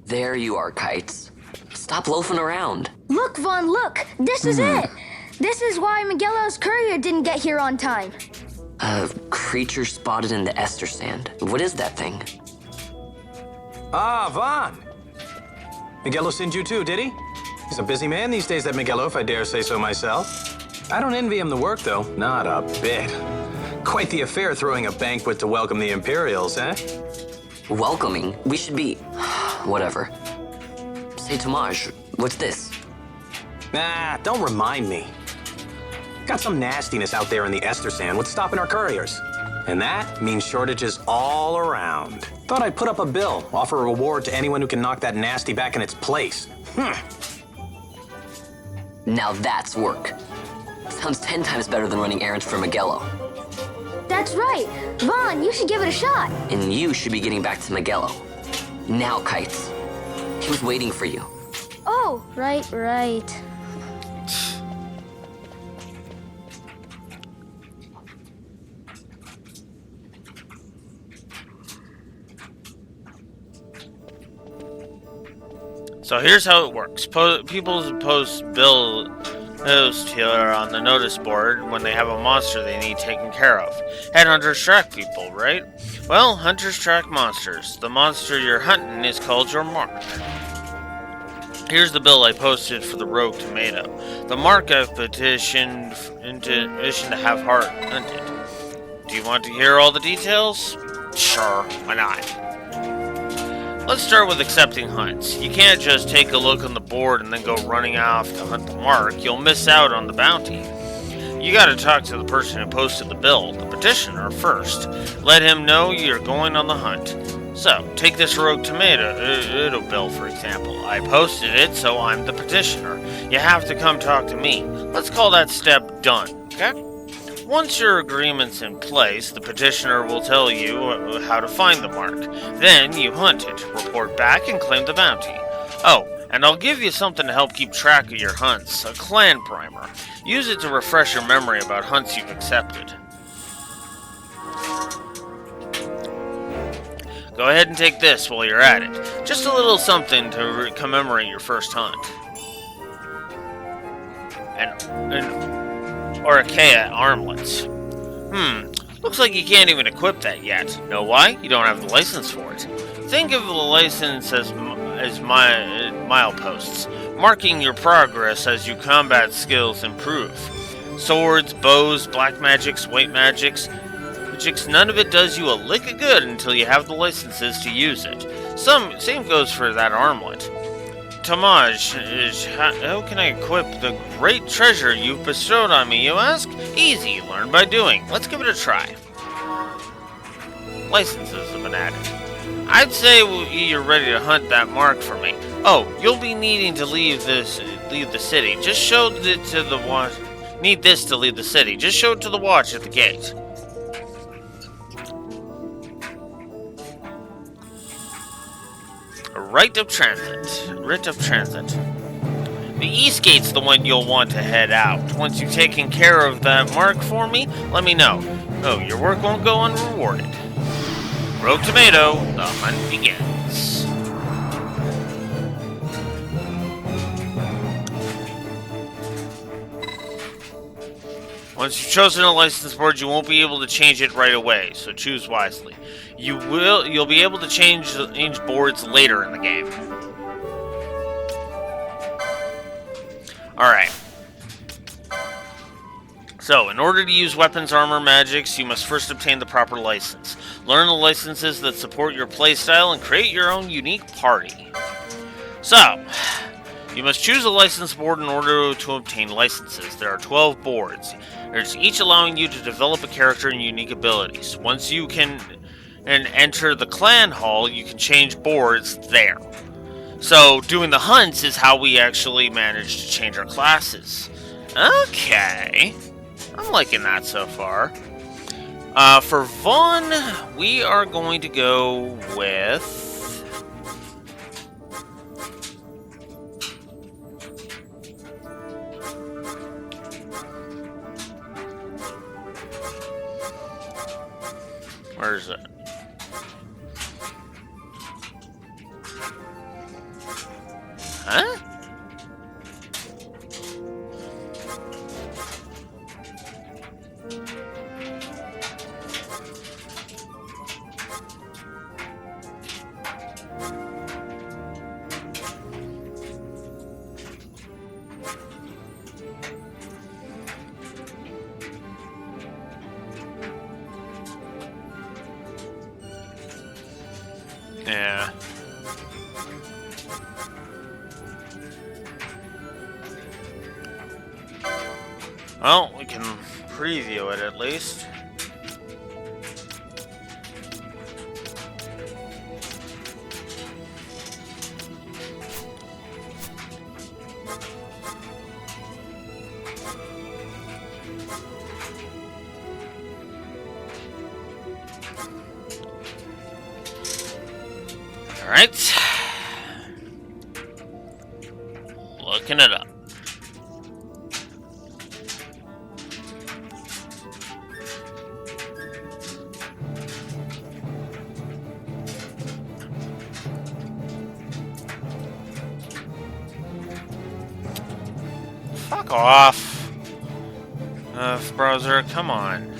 There you are, Kites. Stop loafing around. Look, Vaughn, look! This is it! This is why Miguelo's courier didn't get here on time. A creature spotted in the Ester Sand. What is that thing? Ah, Vaughn! Miguelo sent you too, did he? He's a busy man these days, that Miguelo, if I dare say so myself. I don't envy him the work, though. Not a bit. Quite the affair throwing a banquet to welcome the Imperials, eh? Welcoming? We should be... whatever. Say, Tomaj, what's this? Nah, don't remind me. Got some nastiness out there in the Ester Sand. What's stopping our couriers? And that means shortages all around. Thought I'd put up a bill, offer a reward to anyone who can knock that nasty back in its place. Now that's work. Sounds 10 times better than running errands for Miguelo. That's right. Vaughn, you should give it a shot. And you should be getting back to Miguelo. Now, Kites. He was waiting for you. Oh, right. So here's how it works. People post bills here on the notice board when they have a monster they need taken care of. Headhunters track people, right? Well, hunters track monsters. The monster you're hunting is called your mark. Here's the bill I posted for the rogue tomato. The mark I've petitioned to have heart hunted. Do you want to hear all the details? Sure, why not? Let's start with accepting hunts. You can't just take a look on the board and then go running off to hunt the mark. You'll miss out on the bounty. You gotta talk to the person who posted the bill, the petitioner, first. Let him know you're going on the hunt. So, take this rogue tomato bill, for example. I posted it, so I'm the petitioner. You have to come talk to me. Let's call that step done, okay? Once your agreement's in place, the petitioner will tell you how to find the mark. Then you hunt it, report back, and claim the bounty. Oh, and I'll give you something to help keep track of your hunts, a clan primer. Use it to refresh your memory about hunts you've accepted. Go ahead and take this while you're at it. Just a little something to commemorate your first hunt. Or Achaea armlets. Looks like you can't even equip that yet. Know why? You don't have the license for it. Think of the license as mileposts, marking your progress as your combat skills improve. Swords, bows, black magics, white magics, none of it does you a lick of good until you have the licenses to use it. Same goes for that armlet. Tamaj, how can I equip the great treasure you've bestowed on me, you ask? Easy, learn by doing. Let's give it a try. Licenses have been added. I'd say you're ready to hunt that mark for me. Oh, you'll be needing to leave the city. Just show it to the watch. Need this to leave the city. Just show it to the watch at the gate. Rite of transit. The east gate's the one you'll want to head out. Once you've taken care of that mark for me, let me know. Oh, your work won't go unrewarded. Rogue Tomato, the hunt begins. Once you've chosen a license board, you won't be able to change it right away, so choose wisely. You'll be able to change boards later in the game. Alright. So, in order to use weapons, armor, magics, you must first obtain the proper license. Learn the licenses that support your playstyle and create your own unique party. So, you must choose a license board in order to obtain licenses. There are 12 boards, each allowing you to develop a character and unique abilities. Once you can enter the clan hall, you can change boards there. So, doing the hunts is how we actually manage to change our classes. Okay. I'm liking that so far. For Vaughn, we are going to go with... Where is it? Huh? Yeah. Well, we can preview it at least. Alright. Looking it up. Fuck off. Browser, come on.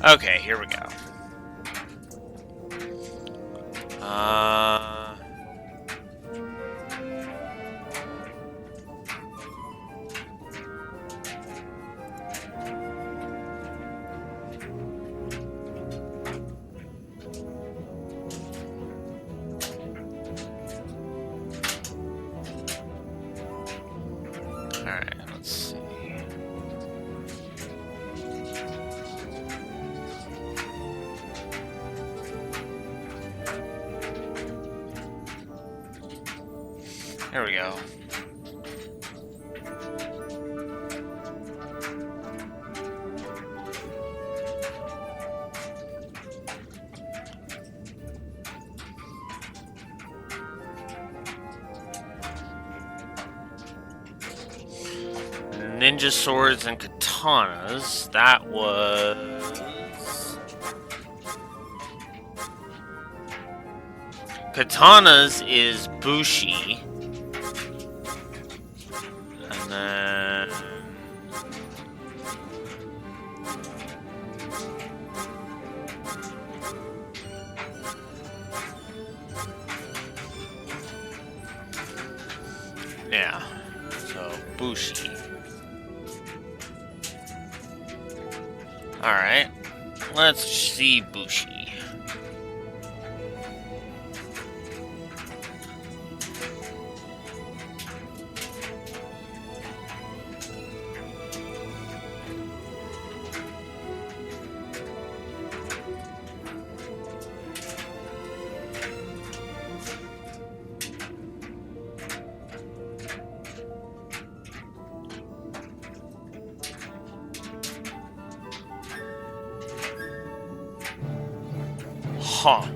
Okay, here we go. Alright, let's see. There we go. Ninja swords and katanas. That was... Katanas is Bushi. And then... yeah. So, Bushi. Alright. Let's see Bushi. Huh.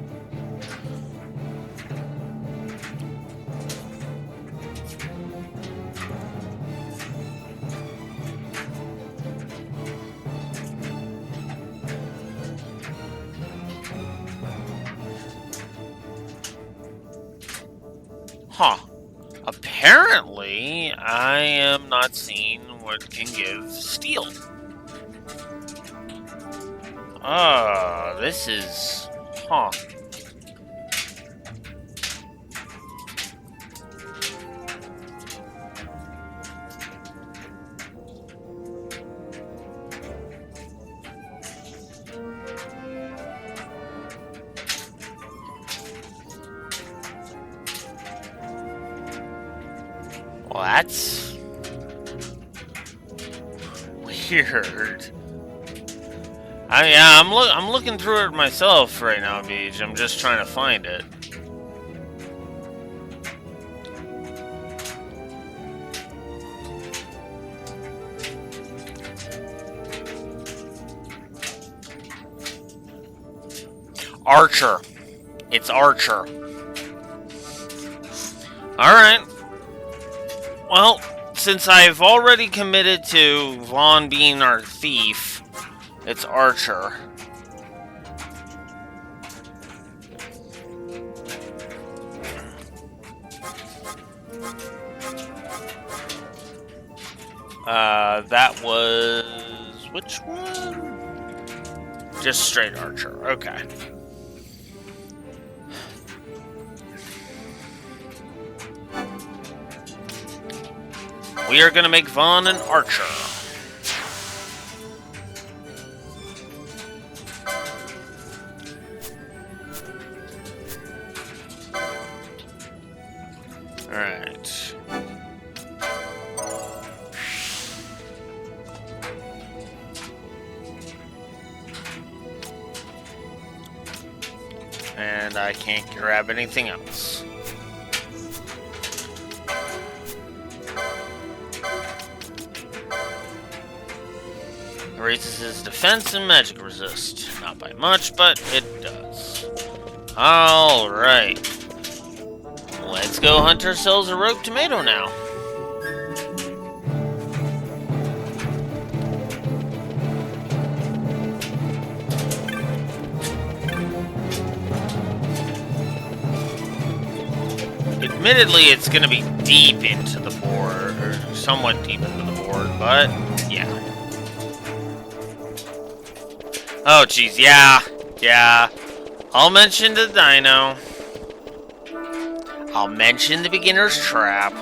Huh. Apparently, I am not seeing what can give steel. This is... huh. Well, that's weird. I'm looking through it myself right now, Beej. I'm just trying to find it. Archer. It's Archer. Alright. Well, since I've already committed to Vaughn being our thief, it's Archer. That was... which one? Just straight Archer. Okay. We are gonna make Vaughn an Archer. Alright. And I can't grab anything else. Raises his defense and magic resist. Not by much, but it Alright. Let's go hunt ourselves a rogue tomato now. Admittedly, it's going to be deep into the board, or somewhat deep into the board, but yeah. Oh, jeez, yeah. I'll mention the dino. I'll mention the beginner's trap.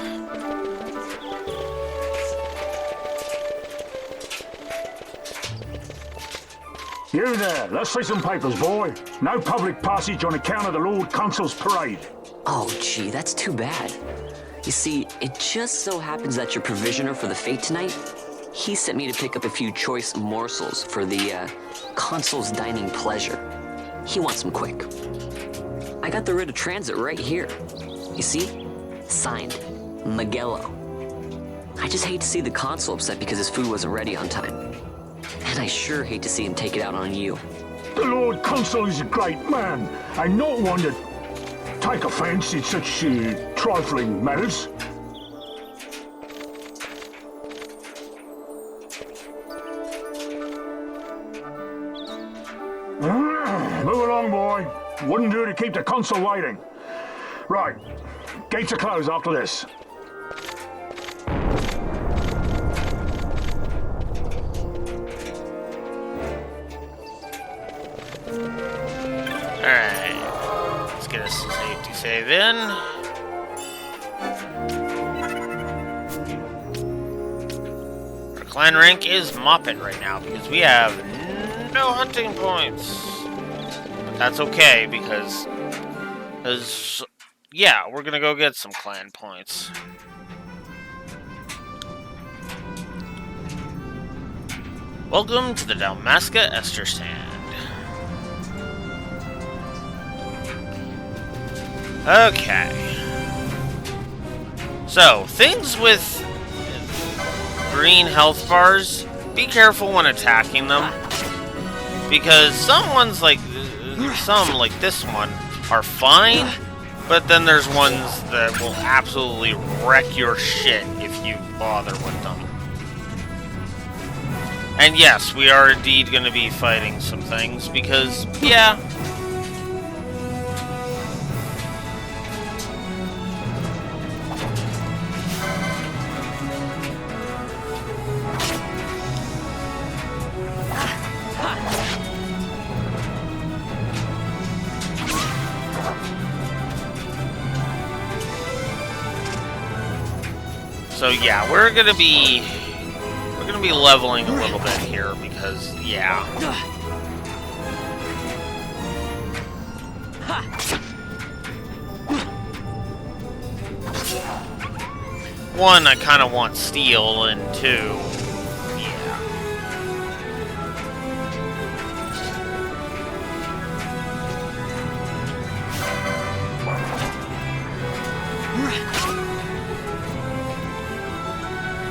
You there, let's see some papers, boy. No public passage on account of the Lord Consul's parade. Oh, gee, that's too bad. You see, it just so happens that your provisioner for the fete tonight, he sent me to pick up a few choice morsels for the, Consul's dining pleasure. He wants them quick. I got the writ of transit right here. You see? Signed, Magello. I just hate to see the Consul upset because his food wasn't ready on time. And I sure hate to see him take it out on you. The Lord Consul is a great man, and not one to take offense in such trifling matters. Move along, boy. Wouldn't do to keep the Consul waiting. Right. Gates are closed after this. Alright. Let's get us a safety save in. Our clan rank is Moppet right now because we have no hunting points. But that's okay because yeah, we're gonna go get some clan points. Welcome to the Dalmasca Ester Sand. Okay. So, things with green health bars, be careful when attacking them. Because some ones like this one are fine, but then there's ones that will absolutely wreck your shit if you bother with them. And yes, we are indeed going to be fighting some things because, yeah. So yeah, we're gonna be leveling a little bit here because yeah. One, I kind of want steel, and two,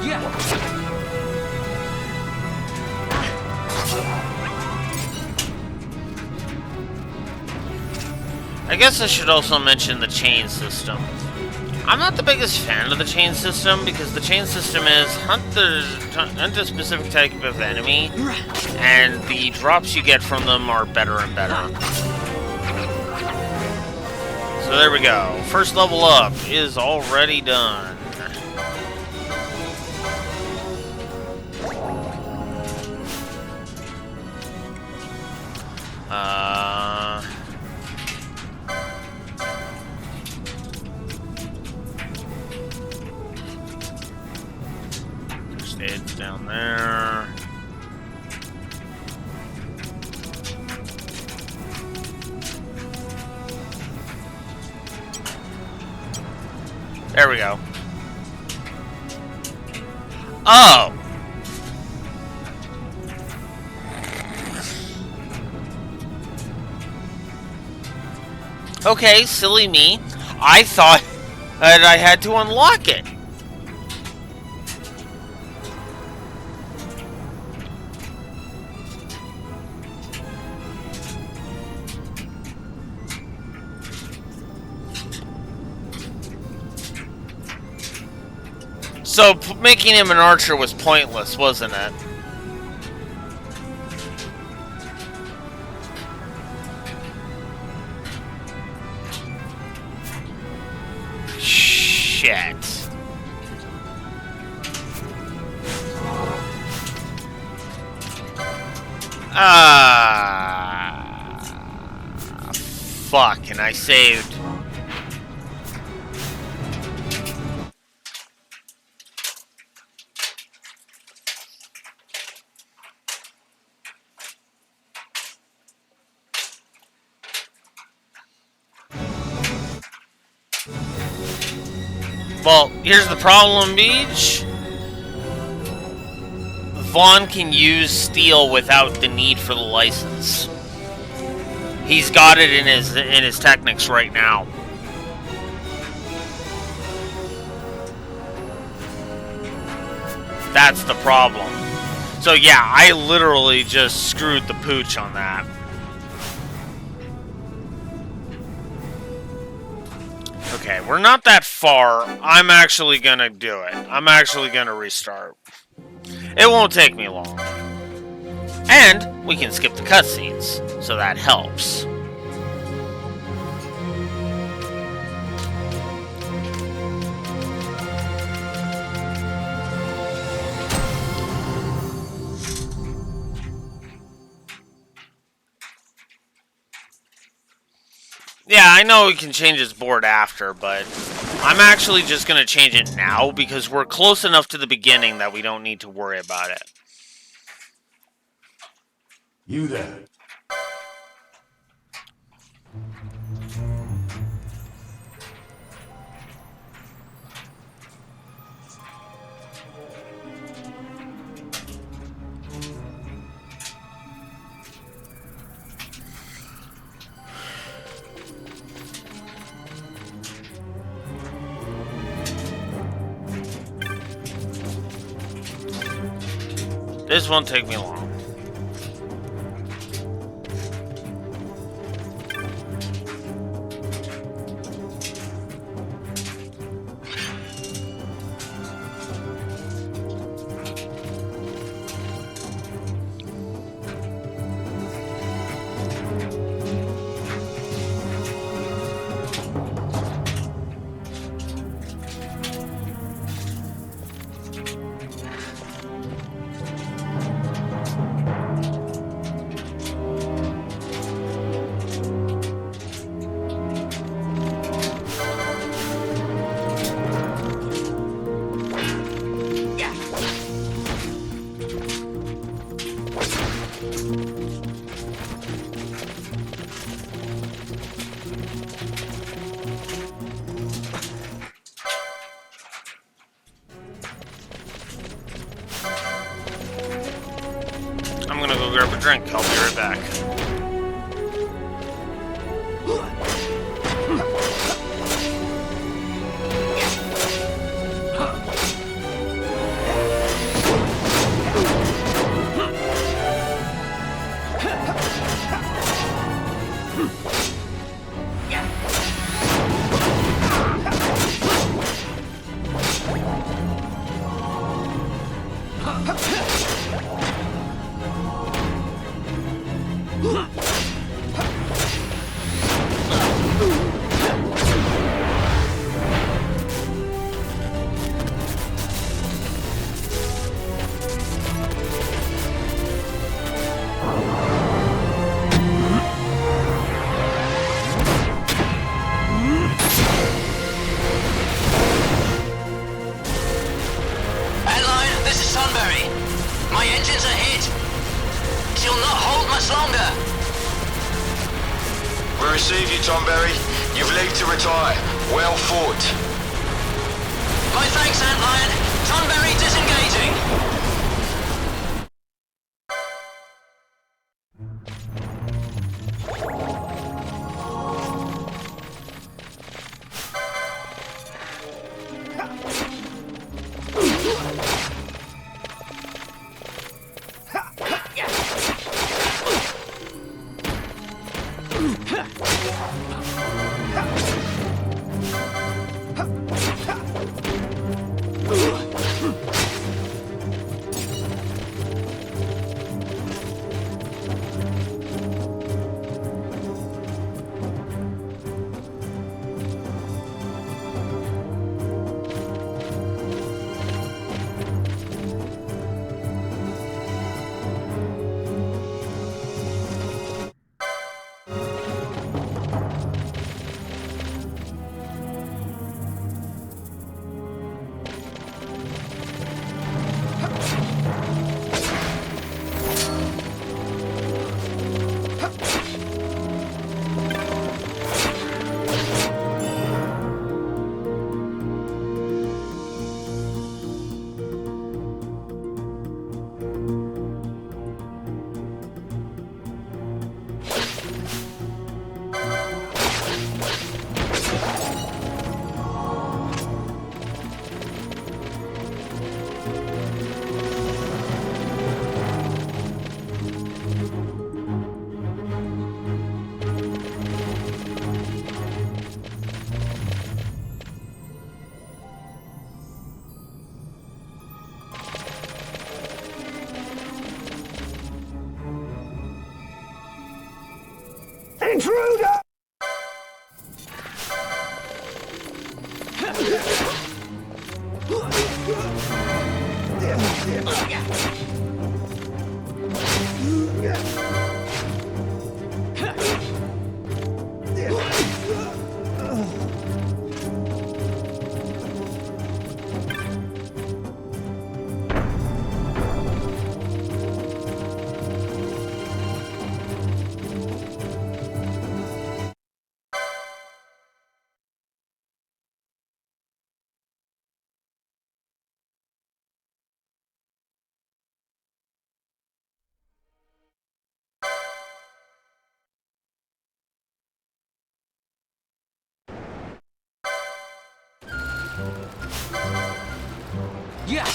yeah. I guess I should also mention the chain system. I'm not the biggest fan of the chain system because the chain system is hunt a specific type of enemy, and the drops you get from them are better and better. So there we go. First level up is already done. It's down there. There we go. Oh! Okay, silly me. I thought that I had to unlock it. So, making him an archer was pointless, wasn't it? Shit. Fuck, and I saved. Well, here's the problem, Beach. Vaughn can use steel without the need for the license. He's got it in his techniques right now. That's the problem. So yeah, I literally just screwed the pooch on that. Okay, we're not that far. I'm actually gonna do it. I'm actually gonna restart. It won't take me long. And we can skip the cutscenes, so that helps. Yeah, I know we can change his board after, but I'm actually just going to change it now because we're close enough to the beginning that we don't need to worry about it. You there. This won't take me long. I'm gonna go grab a drink. I'll be right back. My engines are hit. She'll not hold much longer. We receive you, Tomberry. You've leave to retire. Well fought. My thanks, Antlion. Tonberry disengaging. Intruder! Yeah.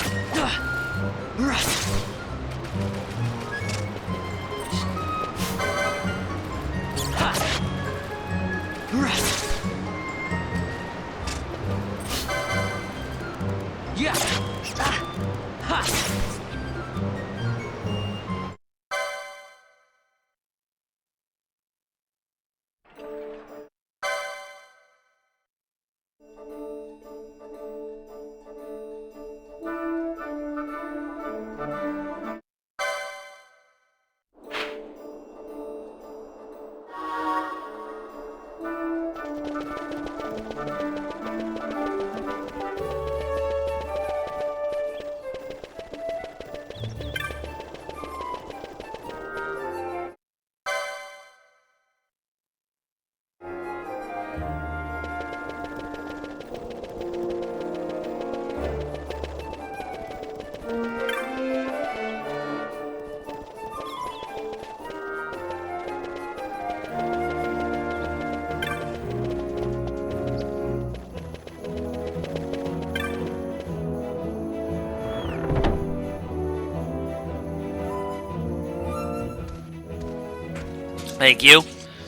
Yeah. Thank you.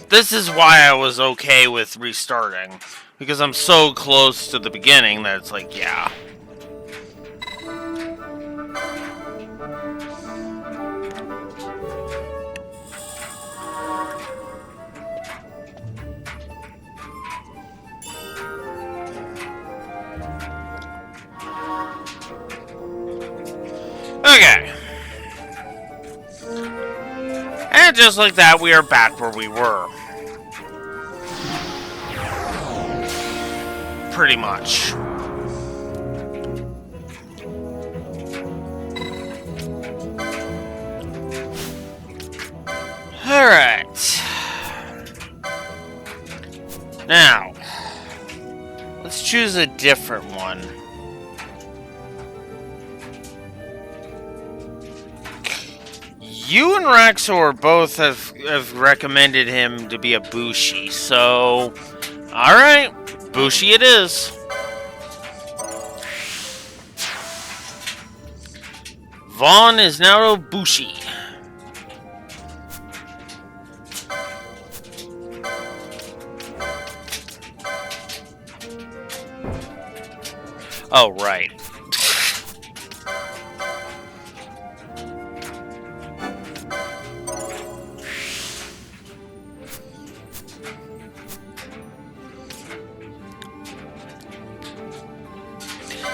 This is why I was okay with restarting. Because I'm so close to the beginning that it's like, yeah. Okay. And just like that, we are back where we were. Pretty much. Alright. Now, let's choose a different one. You and Raxor both have recommended him to be a Bushi, so... Alright, Bushi it is. Vaughn is now a Bushi. Oh, right.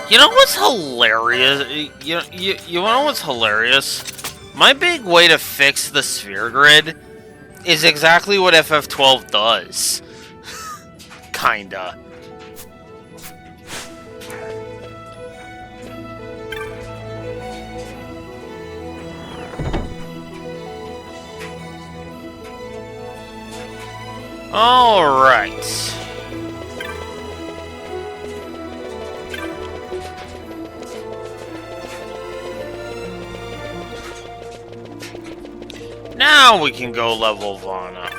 You know what's hilarious? You know what's hilarious? My big way to fix the sphere grid is exactly what FF12 does. Kinda. Alright. Now we can go level Vaughn up.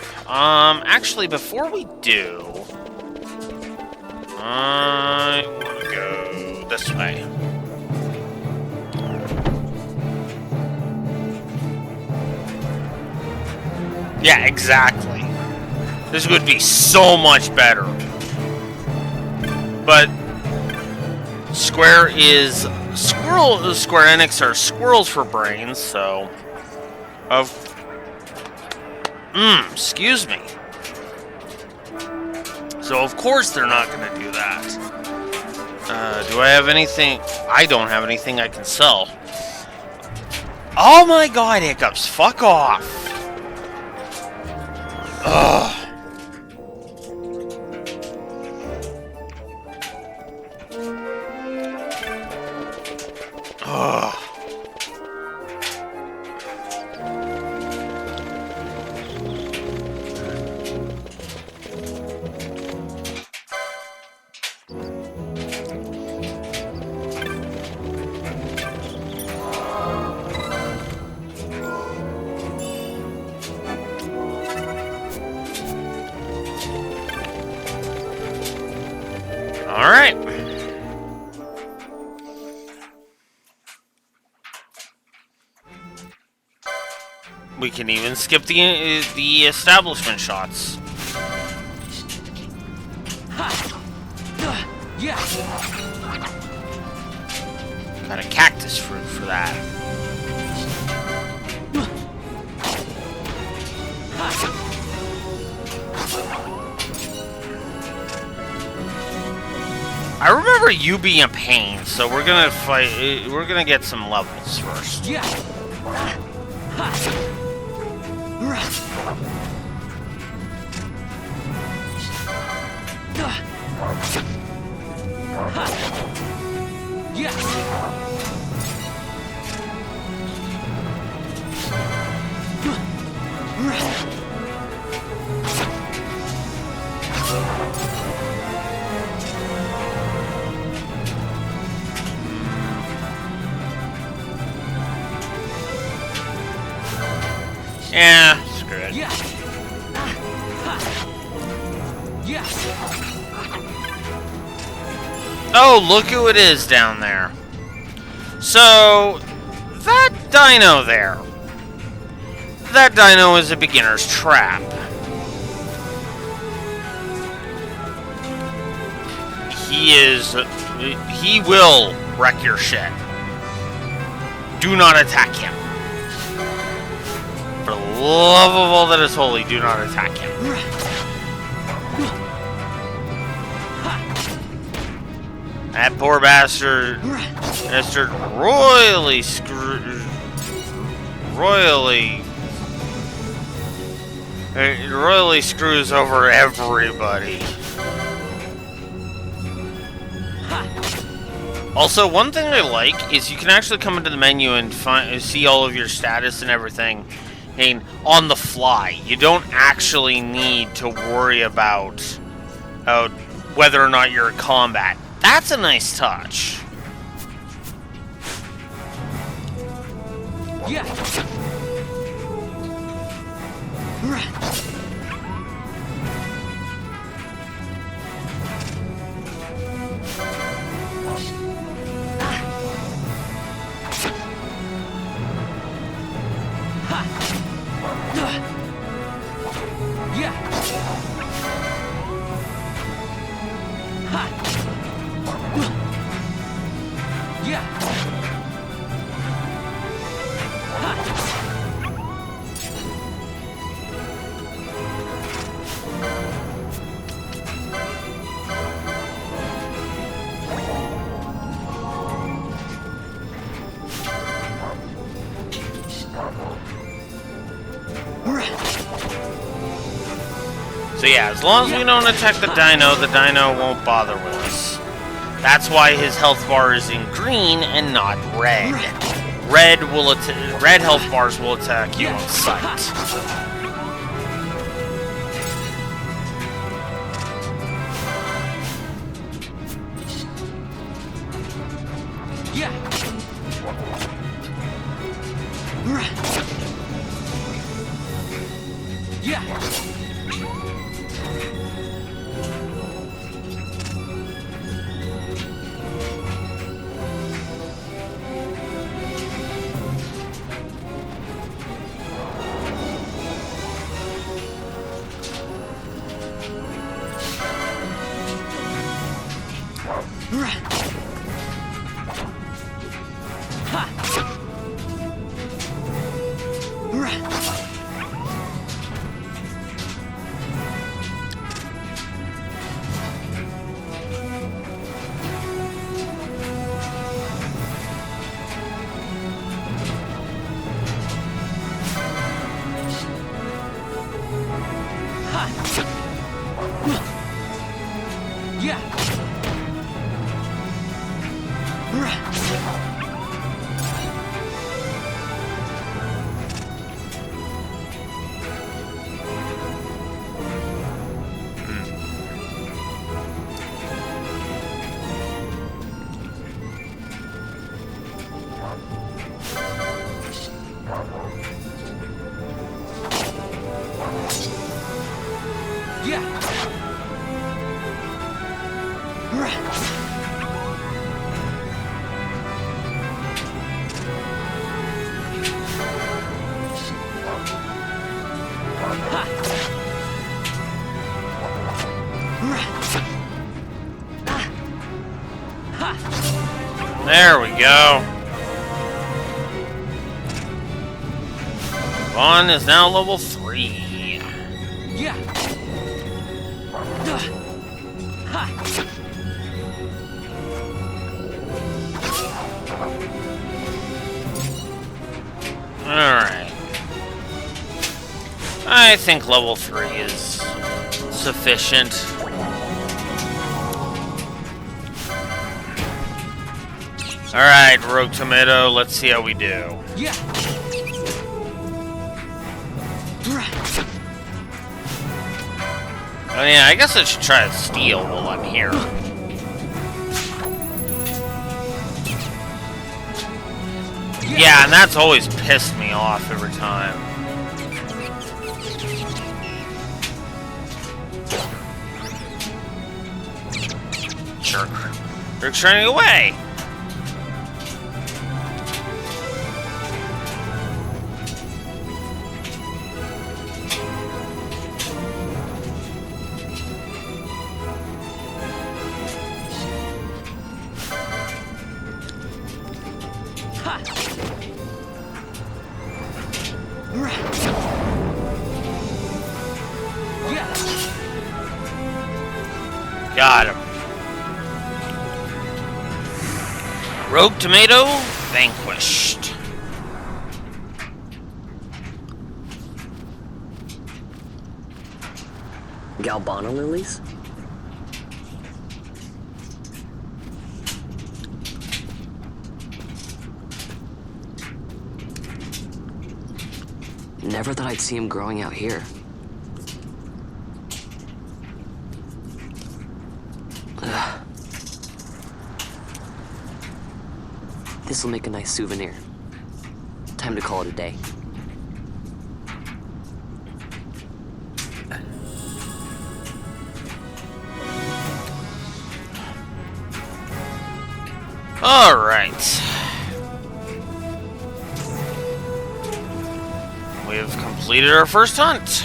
Actually, before we do, I want to go this way. Yeah, exactly. This would be so much better. But Square Enix are squirrels for brains, so excuse me. So of course they're not going to do that. Do I have anything? I don't have anything I can sell. Oh my god, Hiccups, fuck off. Ugh. Ugh. Alright. We can even skip the establishment shots. Got a cactus fruit for that. I remember you being a pain, so we're gonna fight. We're gonna get some levels first. Yeah. Yeah, screw it. Oh, look who it is down there. So, that dino there. That dino is a beginner's trap. He will wreck your shit. Do not attack him. For the love of all that is holy, do not attack him. That poor bastard royally screws over everybody. Also, one thing I like is you can actually come into the menu and see all of your status and everything on the fly. You don't actually need to worry about whether or not you're in combat. That's a nice touch. Yeah. So yeah, as long as we don't attack the dino won't bother with us. That's why his health bar is in green and not red. Red health bars will attack you on sight. There we go. Vaughn is now level 3. Yeah. Alright. I think level 3 is sufficient. Alright, Rogue Tomato, let's see how we do. Yeah. Oh yeah, I guess I should try to steal while I'm here. Yeah, and that's always pissed me off every time. Jerk. Jerk's running away! Got him. Rogue Tomato vanquished. Galbana lilies? Never thought I'd see him growing out here. This'll make a nice souvenir. Time to call it a day. All right. We have completed our first hunt.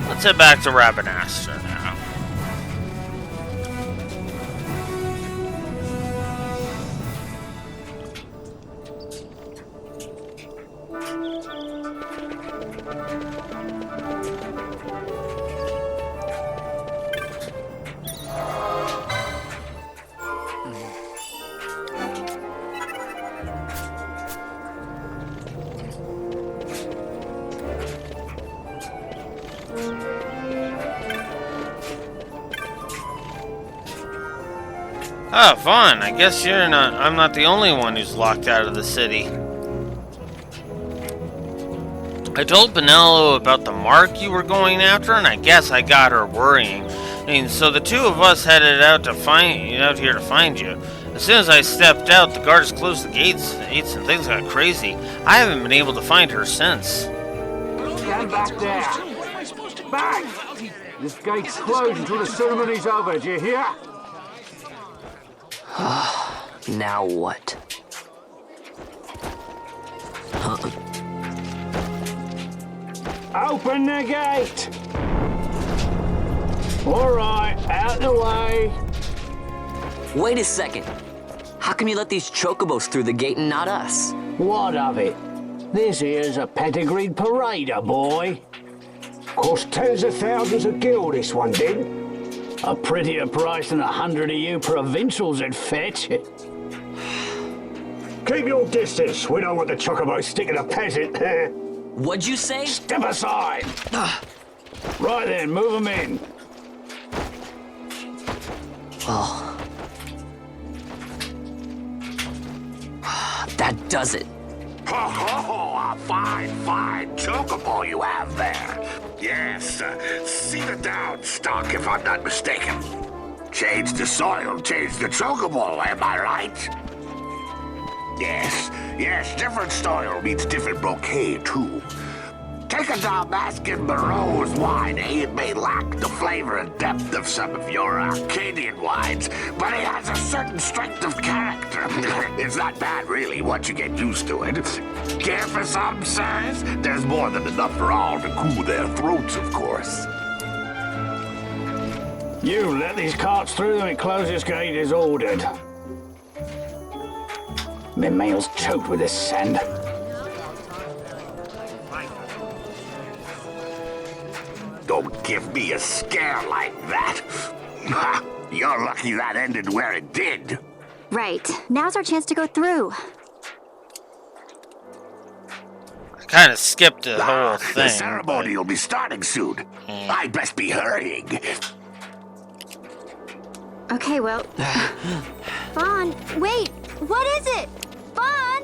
Let's head back to Rabanastre now. Ah, Vaughn, I guess I'm not the only one who's locked out of the city. I told Penelo about the mark you were going after, and I guess I got her worrying. I mean, so the two of us headed out here to find you. As soon as I stepped out, the guards closed the gates, and things got crazy. I haven't been able to find her since. Stand back there. Back! This gate's closed until the ceremony's over, do you hear? Now what? Open the gate! Alright, out the way. Wait a second. How come you let these chocobos through the gate and not us? What of it? This here's a pedigreed parader, boy. Cost tens of thousands of gil, this one did. A prettier price than 100 of you provincials would fetch. Keep your distance. We don't want the chocobo sticking a peasant. What'd you say? Step aside. Right then, move them in. Oh. That does it. A fine chocobo you have there. Yes, cedar down stock if I'm not mistaken. Change the soil, change the chocobo, am I right? Yes, different soil means different bouquet too. Take a Dalmascan Barrow's wine, It may lack the flavor and depth of some of your Arcadian wines, but it has a certain strength of character. It's not bad, really, once you get used to it. Care for some, sirs? There's more than enough for all to cool their throats, of course. You let these carts through and closest gate is ordered. My mail's choked with this sand. Don't give me a scare like that. You're lucky that ended where it did. Right. Now's our chance to go through. I kind of skipped the whole thing. The ceremony will be starting soon. I'd best be hurrying. Okay, well... Vaughn, wait! What is it? Vaughn!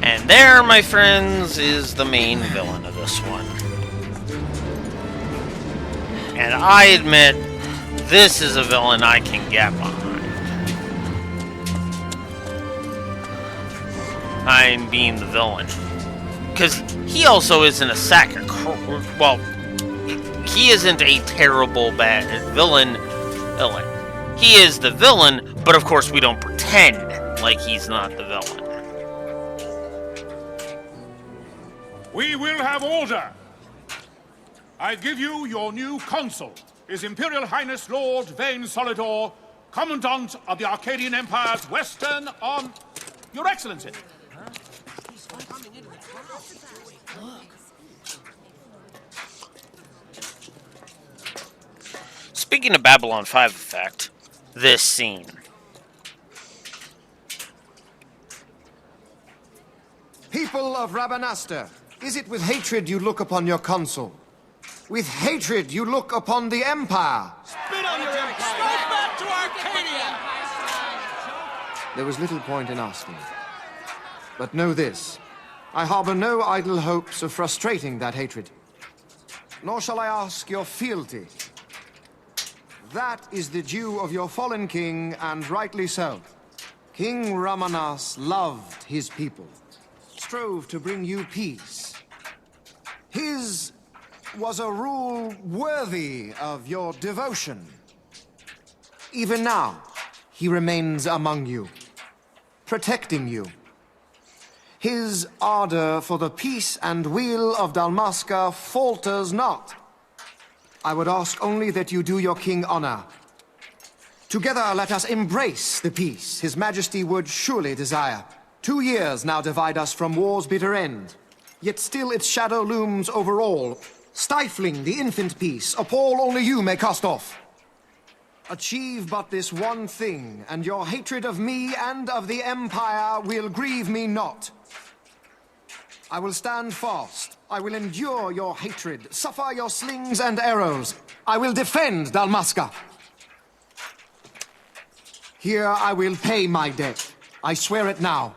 And there, my friends, is the main villain of this one. And I admit, this is a villain I can get behind. I'm being the villain. Because he also isn't a sack of... Well, he isn't a terrible bad villain. He is the villain, but of course we don't pretend like he's not the villain. We will have order. I give you your new consul, His Imperial Highness Lord Vane Solidor, Commandant of the Arcadian Empire's Western on... Your Excellency. Speaking of Babylon 5 effect, this scene. People of Rabanastre, is it with hatred you look upon your consul? With hatred you look upon the Empire? Spit on your empire! Strike back to Arcadia! There was little point in asking. But know this, I harbor no idle hopes of frustrating that hatred. Nor shall I ask your fealty. That is the due of your fallen king, and rightly so. King Ramanas loved his people, strove to bring you peace. His was a rule worthy of your devotion. Even now, he remains among you, protecting you. His ardor for the peace and weal of Dalmasca falters not. I would ask only that you do your king honor. Together let us embrace the peace His Majesty would surely desire. 2 years now divide us from war's bitter end, yet still its shadow looms over all, stifling the infant peace a pall only you may cast off. Achieve but this one thing, and your hatred of me and of the Empire will grieve me not. I will stand fast. I will endure your hatred, suffer your slings and arrows. I will defend Dalmasca. Here I will pay my debt. I swear it now.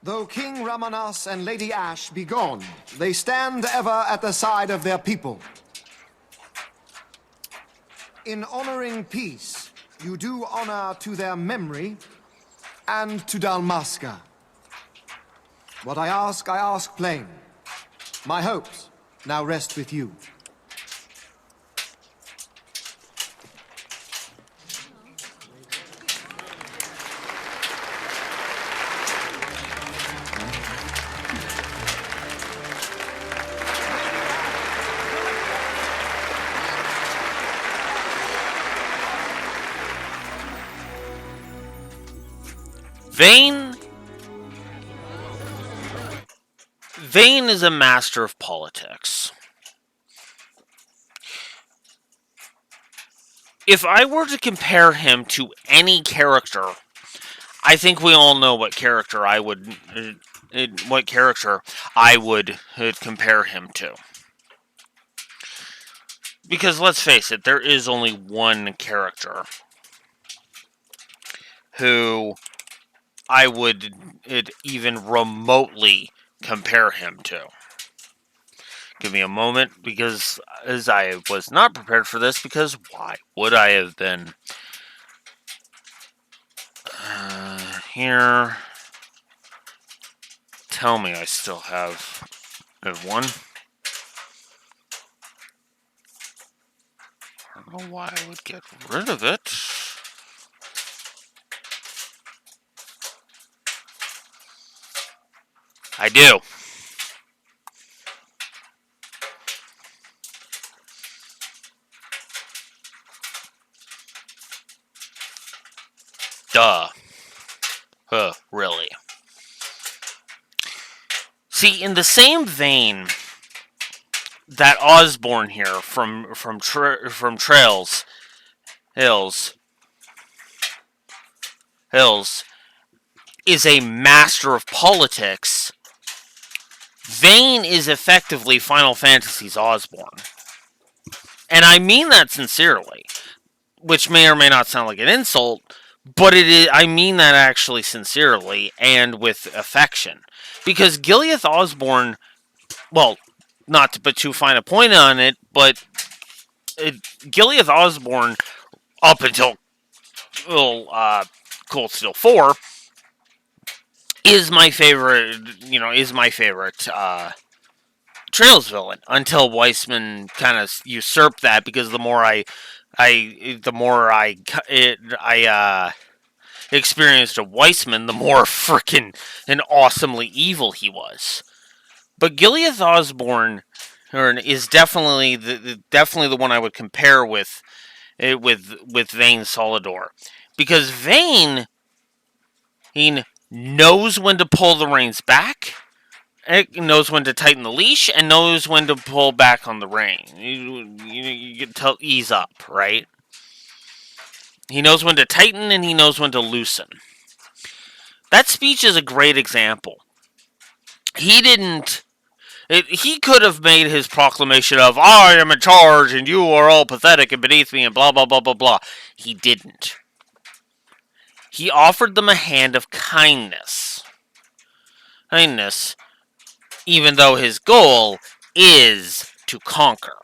Though King Ramanas and Lady Ash be gone, they stand ever at the side of their people. In honoring peace, you do honor to their memory and to Dalmasca. What I ask plain. My hopes now rest with you. Vane is a master of politics. if I were to compare him to any character, I think we all know what character I would compare him to. Because let's face it, there is only one character who I would even remotely compare him to. Give me a moment, because as I was not prepared for this, because why would I have been? Here. Tell me I still have one. I don't know why I would get rid of it. I do. Duh. Really. See, in the same vein that Osborne here from Trails Hills is a master of politics, Vane is effectively Final Fantasy's Osborne. And I mean that sincerely, which may or may not sound like an insult, but it is, I mean that actually sincerely and with affection. Because Gileath Osborne, well, not to put too fine a point on it, but Gileath Osborne, up until Cold Steel 4, is my favorite, Trails villain, until Weissman kind of usurped that, because the more I experienced a Weissman, the more frickin' and awesomely evil he was. But Gileath Osborne is definitely the one I would compare with Vane Solidor, because Vane, he knows when to pull the reins back, knows when to tighten the leash, and knows when to pull back on the rein. You can tell, ease up, right? He knows when to tighten, and he knows when to loosen. That speech is a great example. He could have made his proclamation of, I am in charge, and you are all pathetic and beneath me, and blah, blah, blah, blah, blah. He didn't. He offered them a hand of kindness. Even though his goal is to conquer.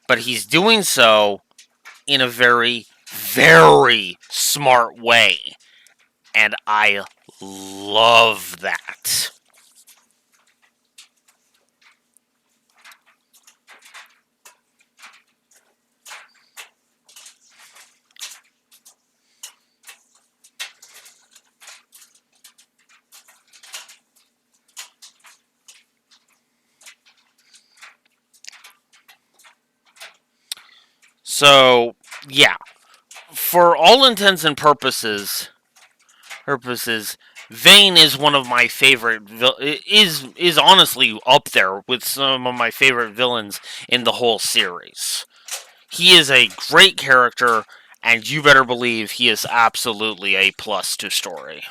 But he's doing so in a very, very smart way. And I love that. So, yeah. For all intents and purposes, Vane is one of my favorite, is honestly up there with some of my favorite villains in the whole series. He is a great character, and you better believe he is absolutely a plus to story.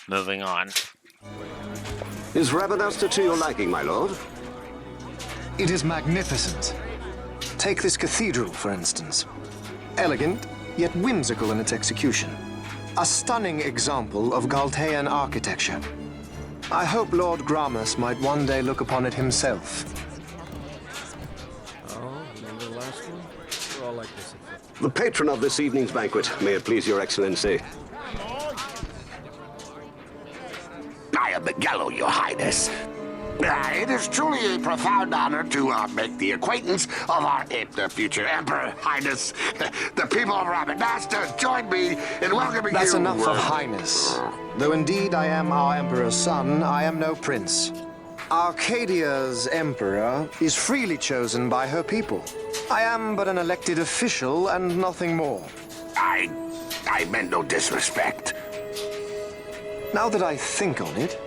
Moving on. Is Rabanasta to your liking, my lord? It is magnificent. Take this cathedral, for instance. Elegant, yet whimsical in its execution. A stunning example of Galtean architecture. I hope Lord Gramus might one day look upon it himself. Oh, remember the last one? We're all like this. The patron of this evening's banquet, may it please your excellency. I am Miguel, your highness. It is truly a profound honor to make the acquaintance of our future Emperor, Highness. The people of Rabanasta join me in welcoming That's you. enough of Highness. Though indeed I am our Emperor's son, I am no prince. Arcadia's Emperor is freely chosen by her people. I am but an elected official and nothing more. I meant no disrespect. Now that I think on it,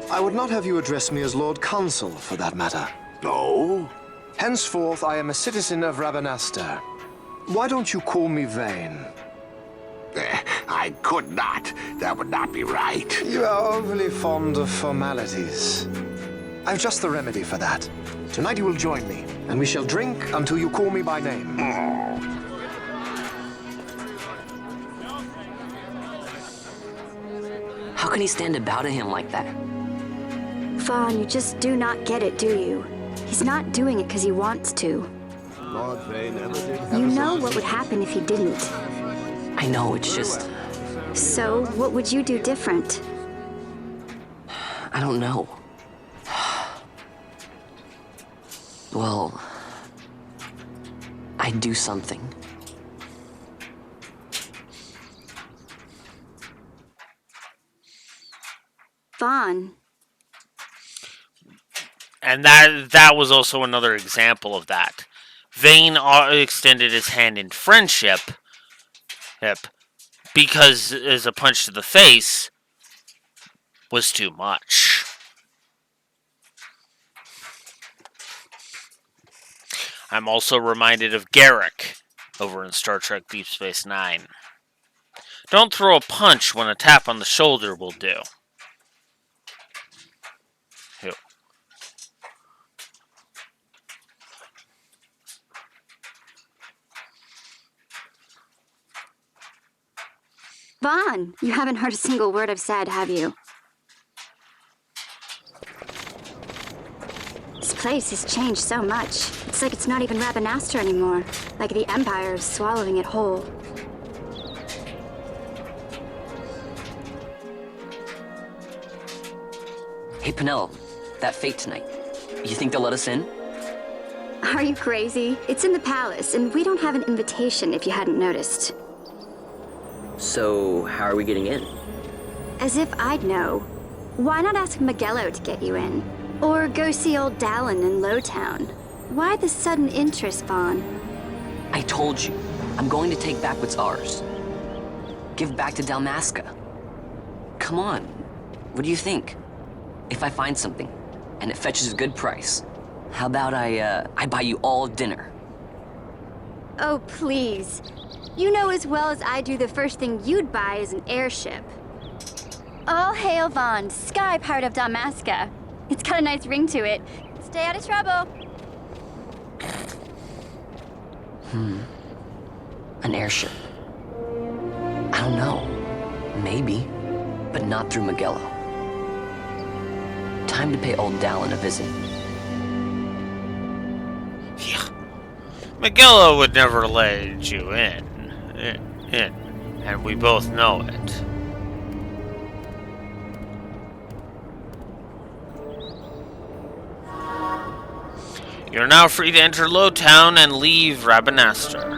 I would not have you address me as Lord Consul, for that matter. No? Henceforth, I am a citizen of Rabanasta. Why don't you call me Vane? I could not. That would not be right. You are overly fond of formalities. I've just the remedy for that. Tonight you will join me, and we shall drink until you call me by name. How can he stand about to him like that? Vaughn, you just do not get it, do you? He's not doing it because he wants to. Lord Vane never did have You know what would happen if he didn't. I know, it's just... So, what would you do different? I don't know. Well... I'd do something. Vaughn. And that was also another example of that. Vane extended his hand in friendship, because as a punch to the face was too much. I'm also reminded of Garrick over in Star Trek Deep Space Nine. Don't throw a punch when a tap on the shoulder will do. Who? Vaughn, you haven't heard a single word I've said, have you? This place has changed so much. It's like it's not even Rabanasta anymore. Like the Empire is swallowing it whole. Hey, Penel, that fate tonight. You think they'll let us in? Are you crazy? It's in the palace, and we don't have an invitation if you hadn't noticed. So, how are we getting in? As if I'd know. Why not ask Magello to get you in? Or go see old Dallin in Lowtown? Why the sudden interest, Vaughn? I told you, I'm going to take back what's ours. Give back to Dalmasca. Come on, what do you think? If I find something, and it fetches a good price, how about I buy you all dinner? Oh, please. You know as well as I do the first thing you'd buy is an airship. All hail Vaughn, sky part of Dalmasca. It's got a nice ring to it. Stay out of trouble. An airship. I don't know. Maybe, but not through Magello. Time to pay old Dallin a visit. Yeah. Magello would never let you in, and we both know it. You're now free to enter Lowtown and leave Rabanasta.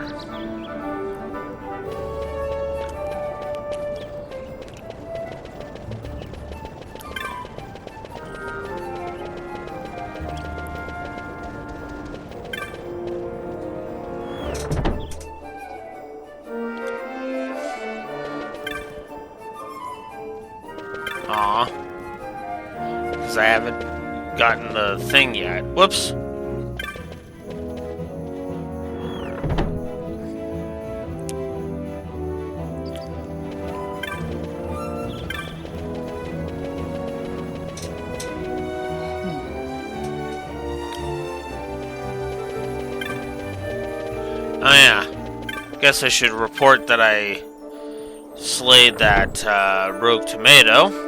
Aw. Because I haven't gotten the thing yet. Whoops. Oh yeah. Guess I should report that I slayed that rogue tomato.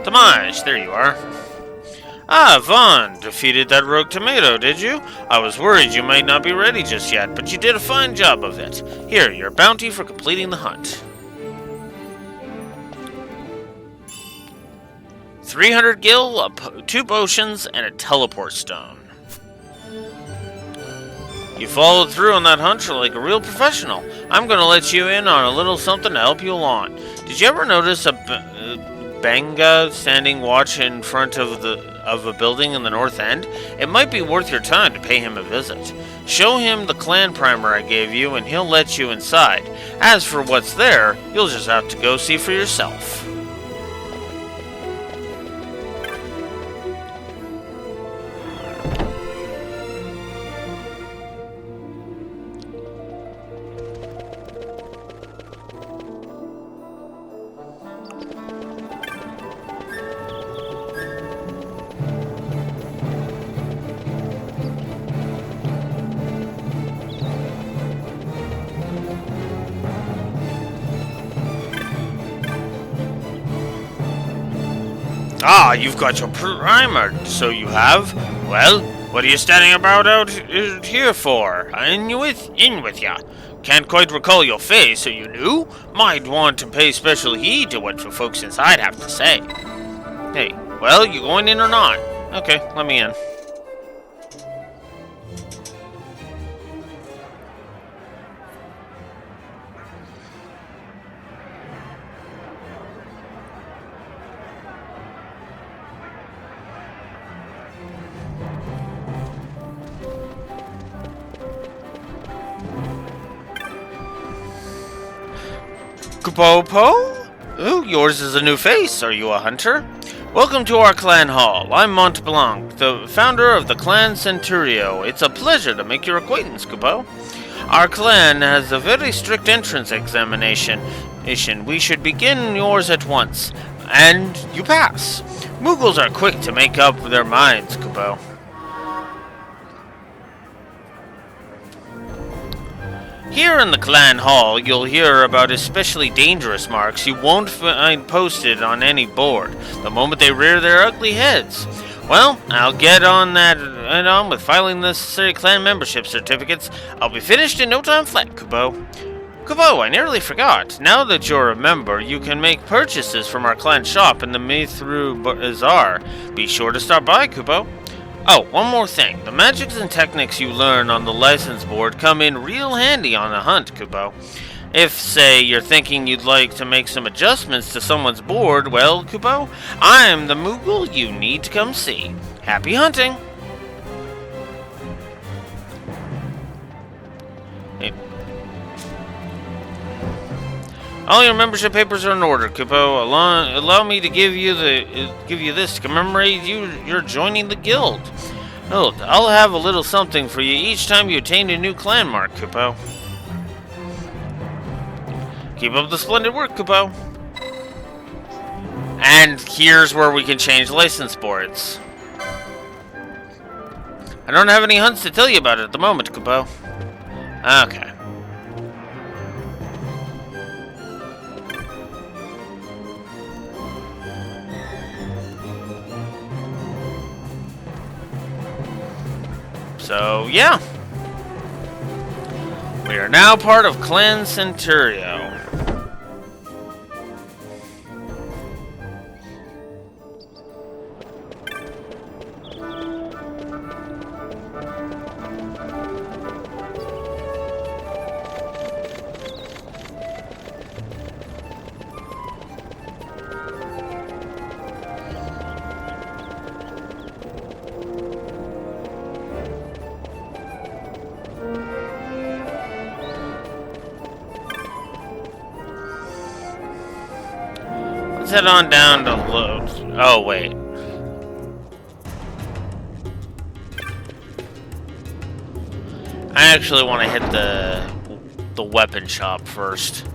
Come on! there you are. Ah, Vaughn, defeated that rogue tomato, did you? I was worried you might not be ready just yet, but you did a fine job of it. Here, your bounty for completing the hunt. 300 gil, 2 potions, and a teleport stone. You followed through on that hunch like a real professional. I'm gonna let you in on a little something to help you along. Did you ever notice a Banga standing watch in front of a building in the north end? It might be worth your time to pay him a visit. Show him the clan primer I gave you and he'll let you inside. As for what's there, you'll just have to go see for yourself. Ah, you've got your primer, so you have. Well, what are you standing about out here for? In with ya. Can't quite recall your face, are you new? Might want to pay special heed to what the folks inside have to say. Hey, well, you going in or not? Okay, let me in. Kupopo? Ooh, yours is a new face. Are you a hunter? Welcome to our clan hall. I'm Mont Blanc, the founder of the clan Centurio. It's a pleasure to make your acquaintance, Kupo. Our clan has a very strict entrance examination. We should begin yours at once. And you pass. Muggles are quick to make up their minds, Kupo. Here in the clan hall, you'll hear about especially dangerous marks you won't find posted on any board the moment they rear their ugly heads. Well, I'll get on with filing the necessary clan membership certificates. I'll be finished in no time flat, Kupo. Kupo, I nearly forgot. Now that you're a member, you can make purchases from our clan shop in the Mithru Bazaar. Be sure to stop by, Kupo. Oh, one more thing. The magics and techniques you learn on the license board come in real handy on a hunt, Kupo. If, say, you're thinking you'd like to make some adjustments to someone's board, well, Kupo, I'm the Moogle you need to come see. Happy hunting! All your membership papers are in order, Kupo. Allow me to give you this to commemorate you're joining the guild. Oh, I'll have a little something for you each time you attain a new clan mark, Kupo. Keep up the splendid work, Kupo. And here's where we can change license boards. I don't have any hunts to tell you about at the moment, Kupo. Okay. So, yeah. We are now part of Clan Centurio. Let's head on down to load. Oh, wait. I actually want to hit the weapon shop first.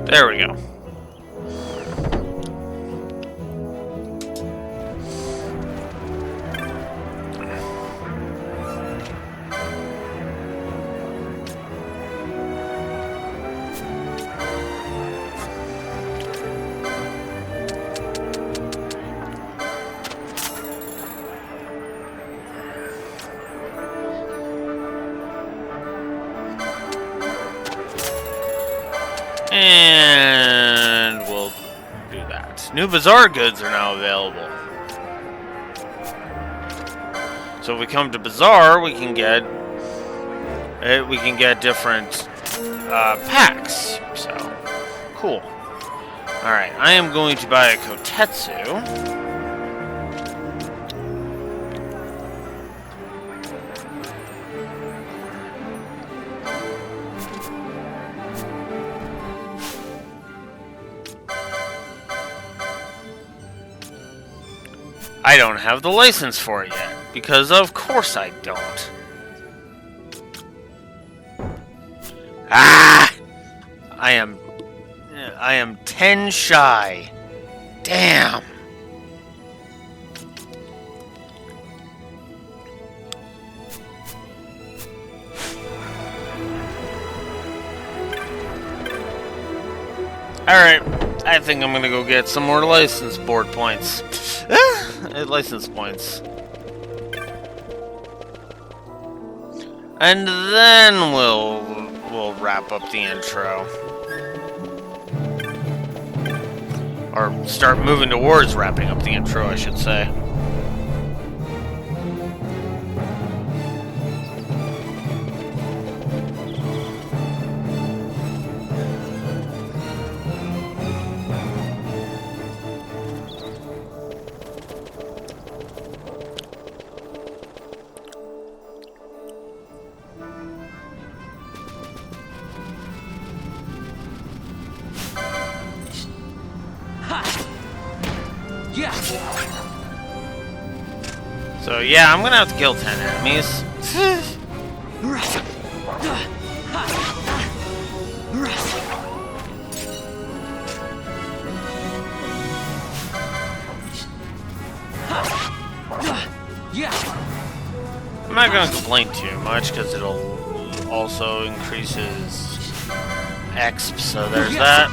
There we go. And we'll do that. New Bazaar goods are now available. So if we come to Bazaar, we can get different packs. So cool. All right, I am going to buy a Kotetsu. I don't have the license for it yet, because of course I don't. Ah! I am 10 shy. Damn. Alright, I think I'm gonna go get some more license board points. License points. And then we'll wrap up the intro. Or start moving towards wrapping up the intro, I should say. So yeah, I'm gonna have to kill 10 enemies. I'm not gonna complain too much because it'll also increases exp, so there's that.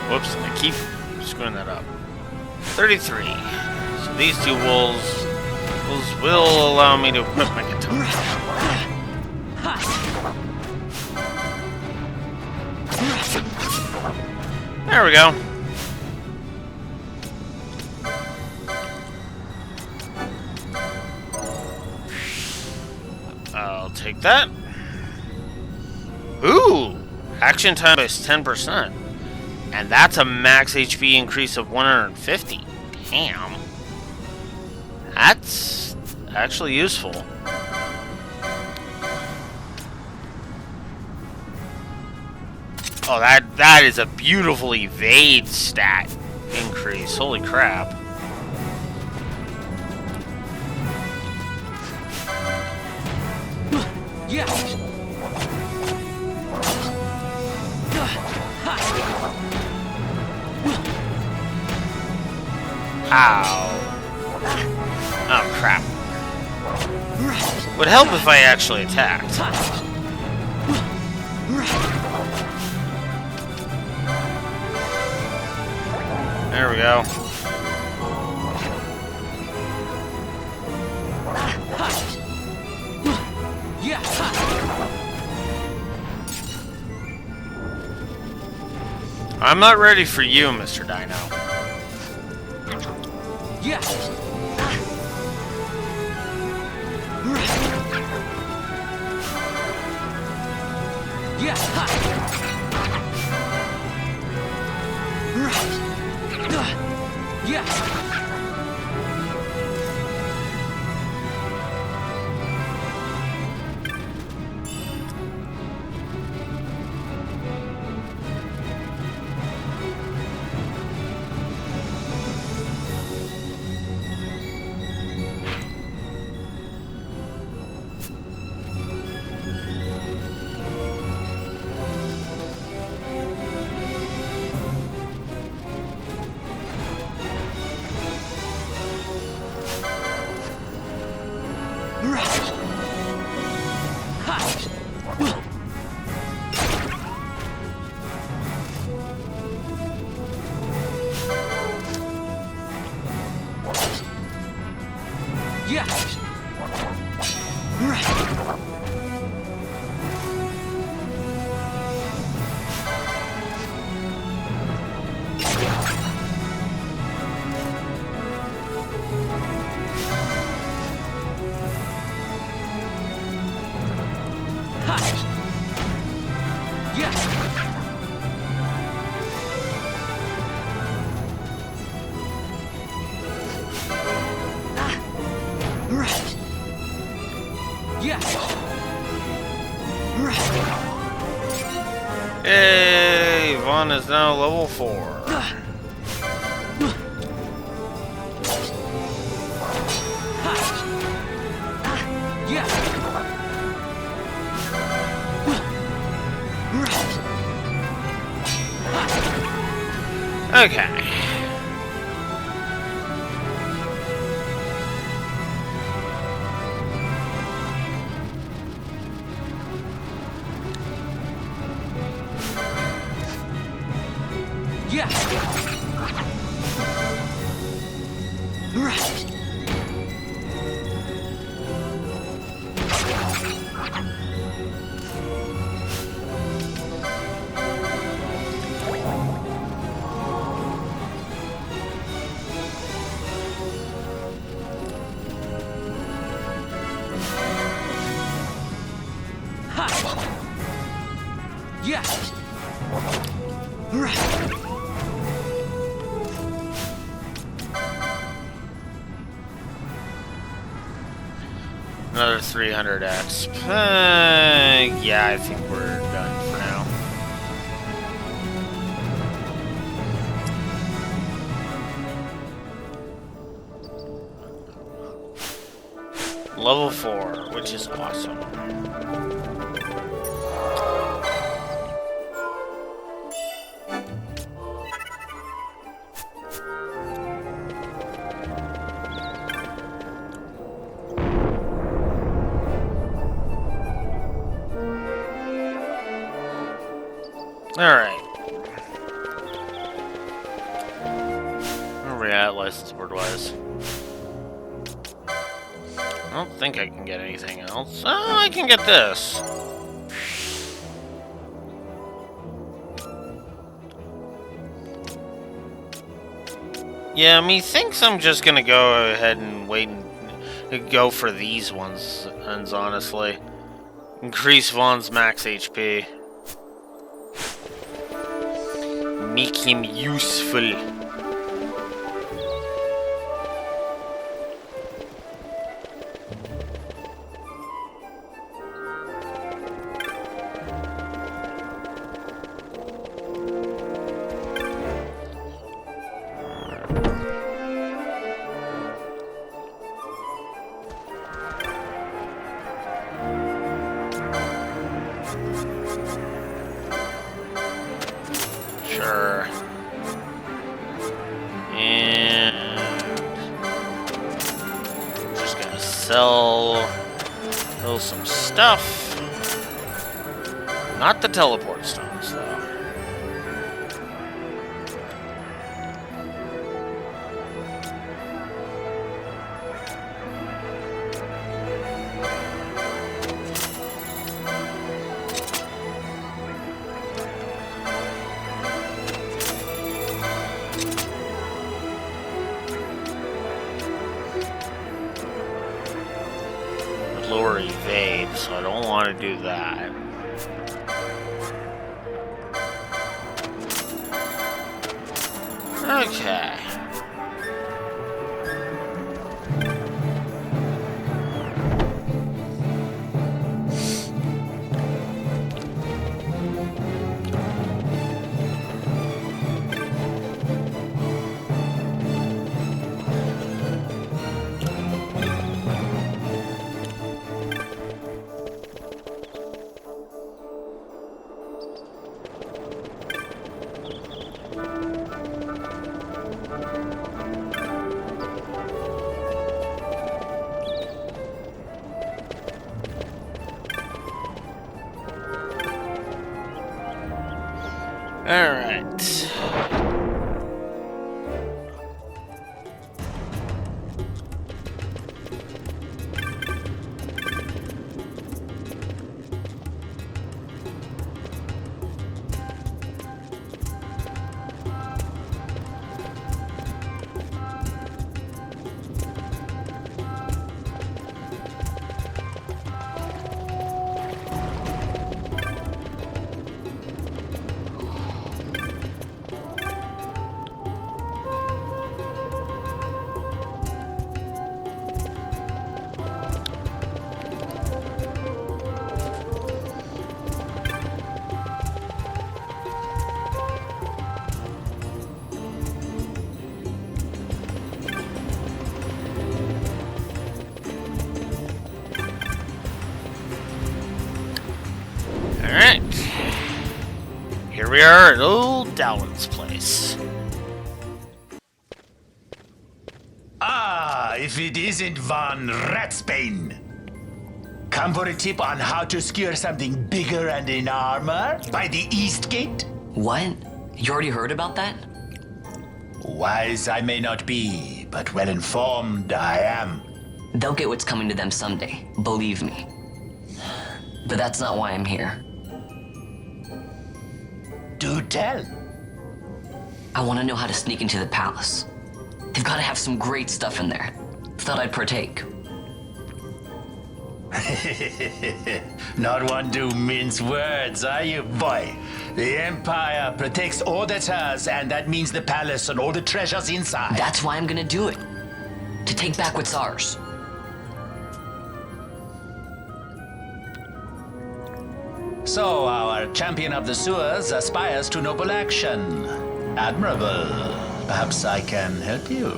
Whoops, I keep screwing that up. 33. So these two wolves will allow me to equip my guitar. There we go. I'll take that. Ooh! Action time is 10%. And that's a max HP increase of 150. Damn. That's actually useful. Oh, that is a beautiful evade stat increase. Holy crap. Ow. Oh, crap. Would help if I actually attacked. There we go. I'm not ready for you, Mr. Dino. Yeah. Yeah. Yeah. Yay! Vaughn is now level 4. Okay. Another 300 XP. Yeah, I think we're done for now. Level 4, which is awesome. Alright. Where are we at license board wise? I don't think I can get anything else. Oh, I can get this. Yeah, methinks I'm just gonna go ahead and wait and go for these ones, honestly. Increase Vaughn's max HP. Make him useful. Sure. And just gonna sell some stuff. Not the teleport stones, though. I don't want to do that. Okay. Alright. Alright. Here we are at old Dowlin's place. Ah, if it isn't Von Ratsbane. Come for a tip on how to secure something bigger and in armor by the East Gate? What? You already heard about that? Wise I may not be, but well informed I am. They'll get what's coming to them someday, believe me. But that's not why I'm here. Do tell. I want to know how to sneak into the palace. They've got to have some great stuff in there. Thought I'd partake. Not one to mince words, are you, boy? The Empire protects all that's hers, and that means the palace and all the treasures inside. That's why I'm gonna do it. To take back what's ours. So, our champion of the sewers aspires to noble action. Admirable. Perhaps I can help you.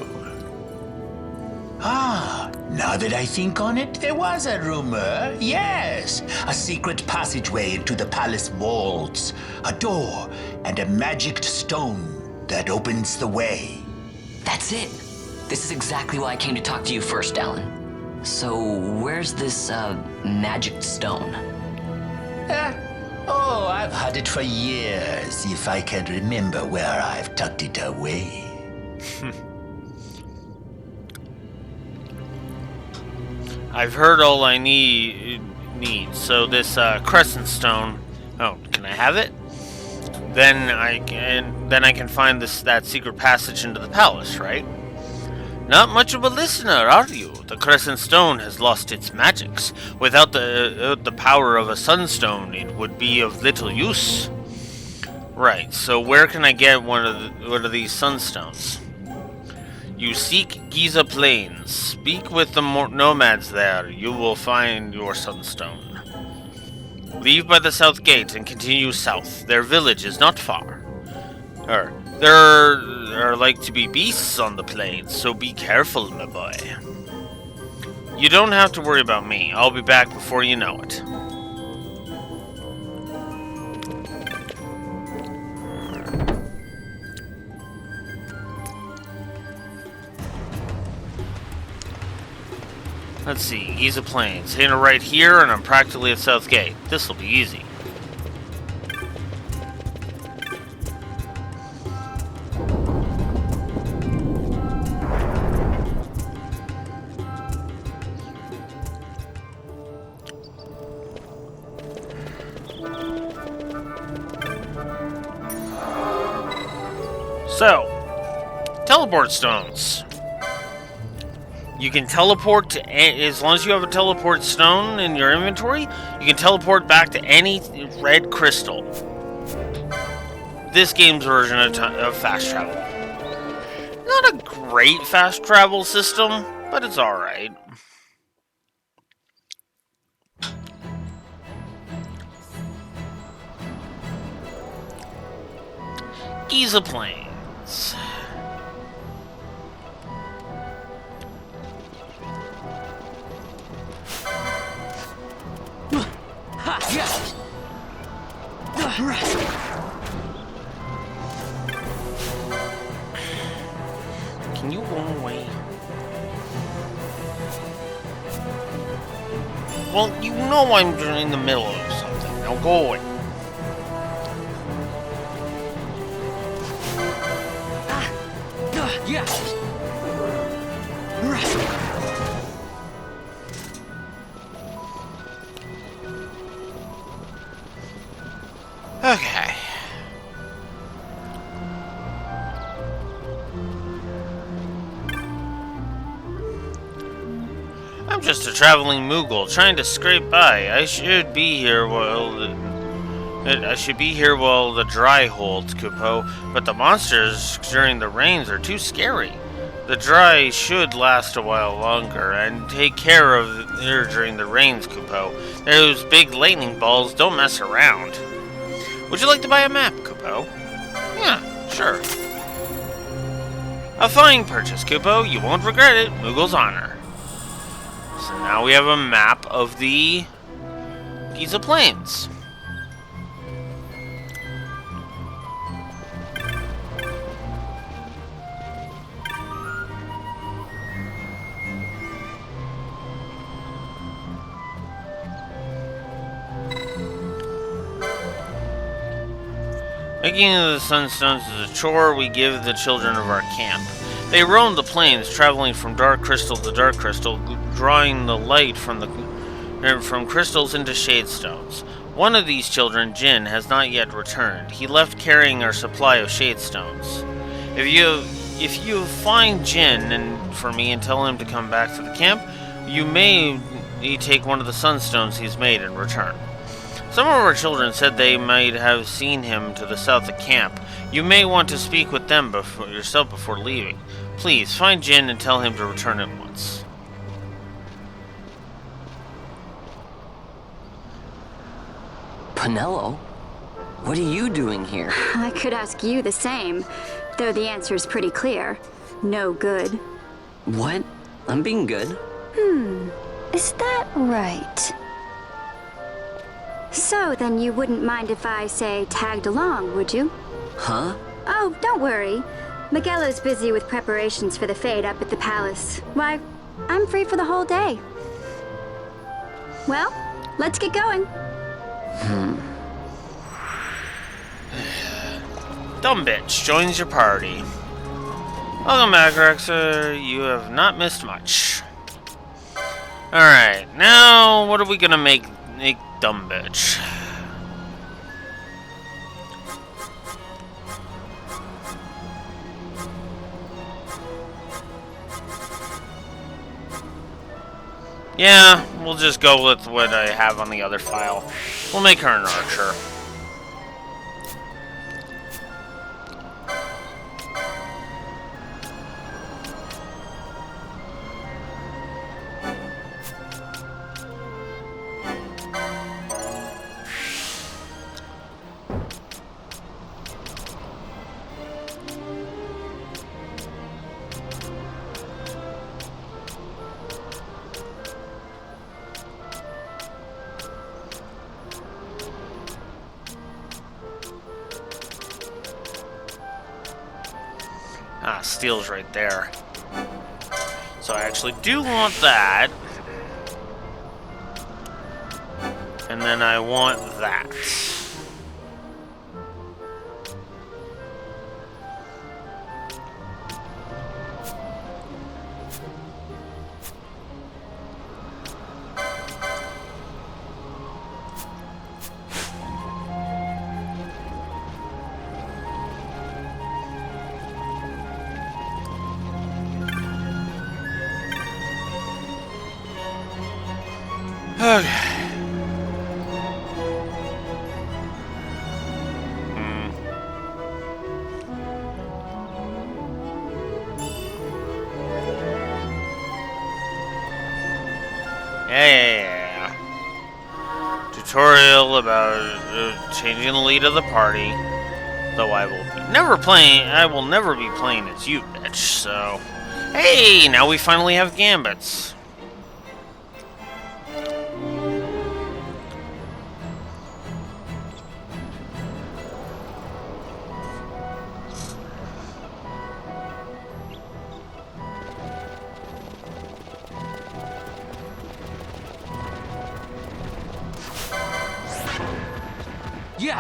Ah, now that I think on it, there was a rumor. Yes, a secret passageway into the palace vaults, a door, and a magic stone that opens the way. That's it. This is exactly why I came to talk to you first, Alan. So, where's this, magic stone? Oh, I've had it for years, if I can remember where I've tucked it away. I've heard all I need. So this crescent stone. Oh, can I have it? Then I can find that secret passage into the palace, right? Not much of a listener, are you? The crescent stone has lost its magics. Without the power of a sunstone, it would be of little use. Right. So where can I get one of these sunstones? You seek Giza Plains. Speak with the nomads there. You will find your sunstone. Leave by the south gate and continue south. Their village is not far. There are like to be beasts on the plains, so be careful, my boy. You don't have to worry about me. I'll be back before you know it. Let's see, Giza Plains. Hit it right here, and I'm practically at South Gate. This'll be easy. So, teleport stones. You can teleport to, as long as you have a teleport stone in your inventory, you can teleport back to any red crystal. This game's version of fast travel. Not a great fast travel system, but it's alright. XII Plains. Can you go away? Well, you know I'm in the middle of something. Now go away. Okay. I'm just a traveling Moogle trying to scrape by. I should be here while the dry holds, Kupo, but the monsters during the rains are too scary. The dry should last a while longer, and take care of her during the rains, Kupo. Those big lightning balls don't mess around. Would you like to buy a map, Kupo? Yeah, sure. A fine purchase, Kupo. You won't regret it. Moogle's honor. So now we have a map of the XII Plains. Making the sunstones is a chore we give the children of our camp. They roam the plains, traveling from dark crystal to dark crystal, drawing the light from crystals into shade stones. One of these children, Jin, has not yet returned. He left carrying our supply of shade stones. If you find Jin for me and tell him to come back to the camp, you may take one of the sunstones he's made in return. Some of our children said they might have seen him to the south of camp. You may want to speak with them yourself before leaving. Please, find Jin and tell him to return at once. Penelo? What are you doing here? I could ask you the same, though the answer's pretty clear. No good. What? I'm being good. Is that right? So, then you wouldn't mind if I, say, tagged along, would you? Huh? Oh, don't worry. Miguelo's busy with preparations for the fete up at the palace. Why, I'm free for the whole day. Well, let's get going. Dumb bitch joins your party. Welcome back, Rexer. You have not missed much. Alright, now what are we gonna make dumb bitch? Yeah, we'll just go with what I have on the other file. We'll make her an archer. Steel's right there. So I actually do want that. And then I want that. Okay. Yeah. Tutorial about changing the lead of the party. Though I will never be playing as you, bitch, so... Hey, now we finally have gambits. Yeah.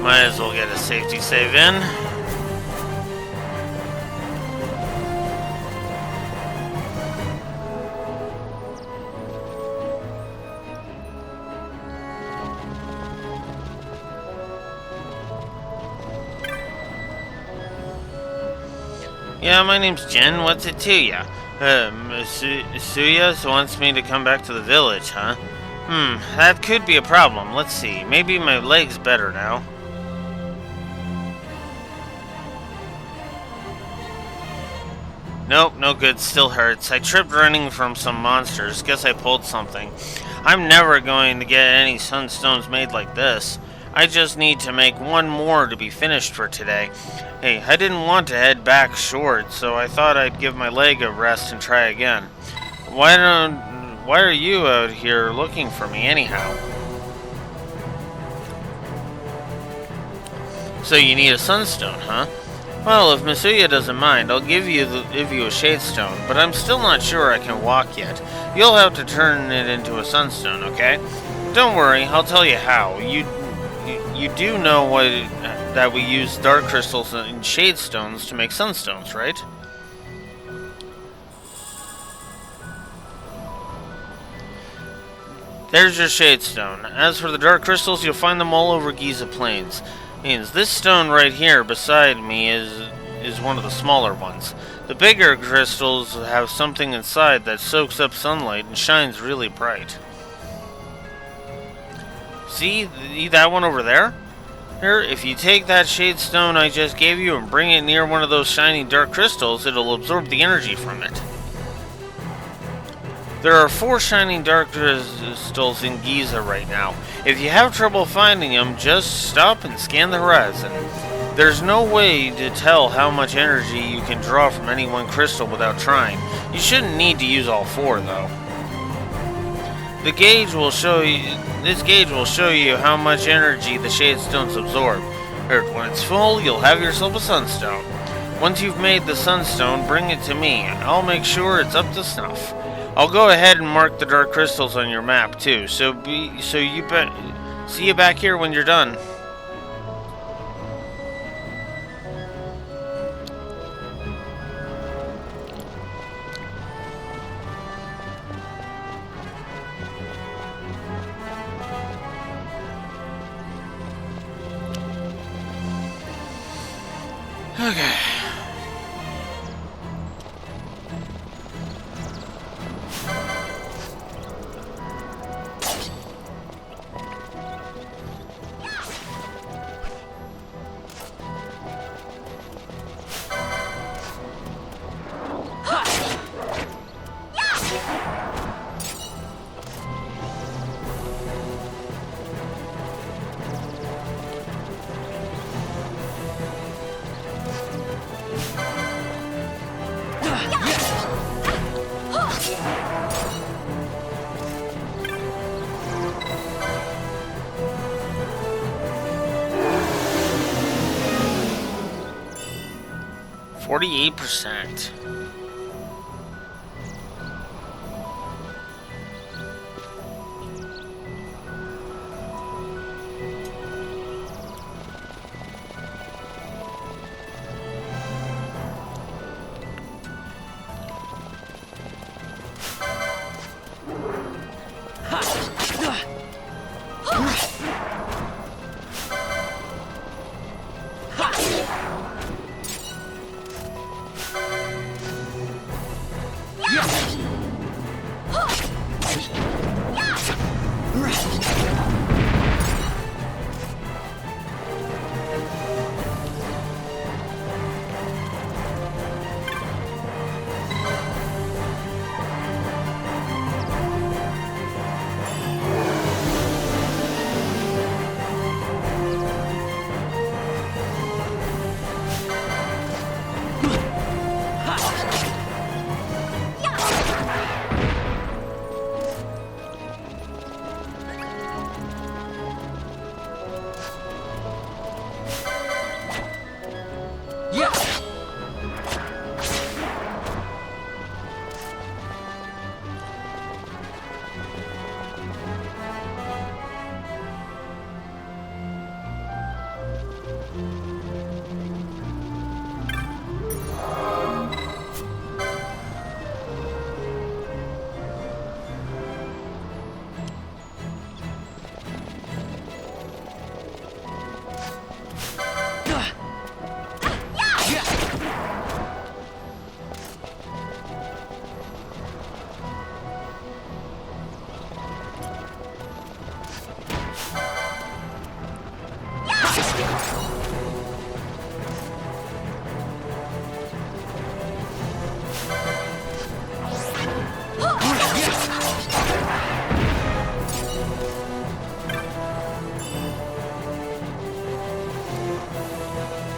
Might as well get a safety save in. Yeah, my name's Jen. What's it to ya? Suya wants me to come back to the village, huh? That could be a problem. Let's see. Maybe my leg's better now. Nope, no good. Still hurts. I tripped running from some monsters. Guess I pulled something. I'm never going to get any sunstones made like this. I just need to make one more to be finished for today. Hey, I didn't want to head back short, so I thought I'd give my leg a rest and try again. Why are you out here looking for me anyhow? So you need a sunstone, huh? Well, if Masuya doesn't mind, I'll give you a shade stone, but I'm still not sure I can walk yet. You'll have to turn it into a sunstone, okay? Don't worry, I'll tell you how. You do know that we use dark crystals and shade stones to make sunstones, right? There's your shade stone. As for the dark crystals, you'll find them all over Giza Plains. This stone right here beside me is one of the smaller ones. The bigger crystals have something inside that soaks up sunlight and shines really bright. See that one over there? Here, if you take that shade stone I just gave you and bring it near one of those shiny dark crystals, it'll absorb the energy from it. There are 4 shining dark crystals in Giza right now. If you have trouble finding them, just stop and scan the horizon. There's no way to tell how much energy you can draw from any one crystal without trying. You shouldn't need to use all 4, though. This gauge will show you how much energy the shade stones absorb. When it's full, you'll have yourself a sunstone. Once you've made the sunstone, bring it to me. I'll make sure it's up to snuff. I'll go ahead and mark the dark crystals on your map too. See you back here when you're done. Okay. 48%.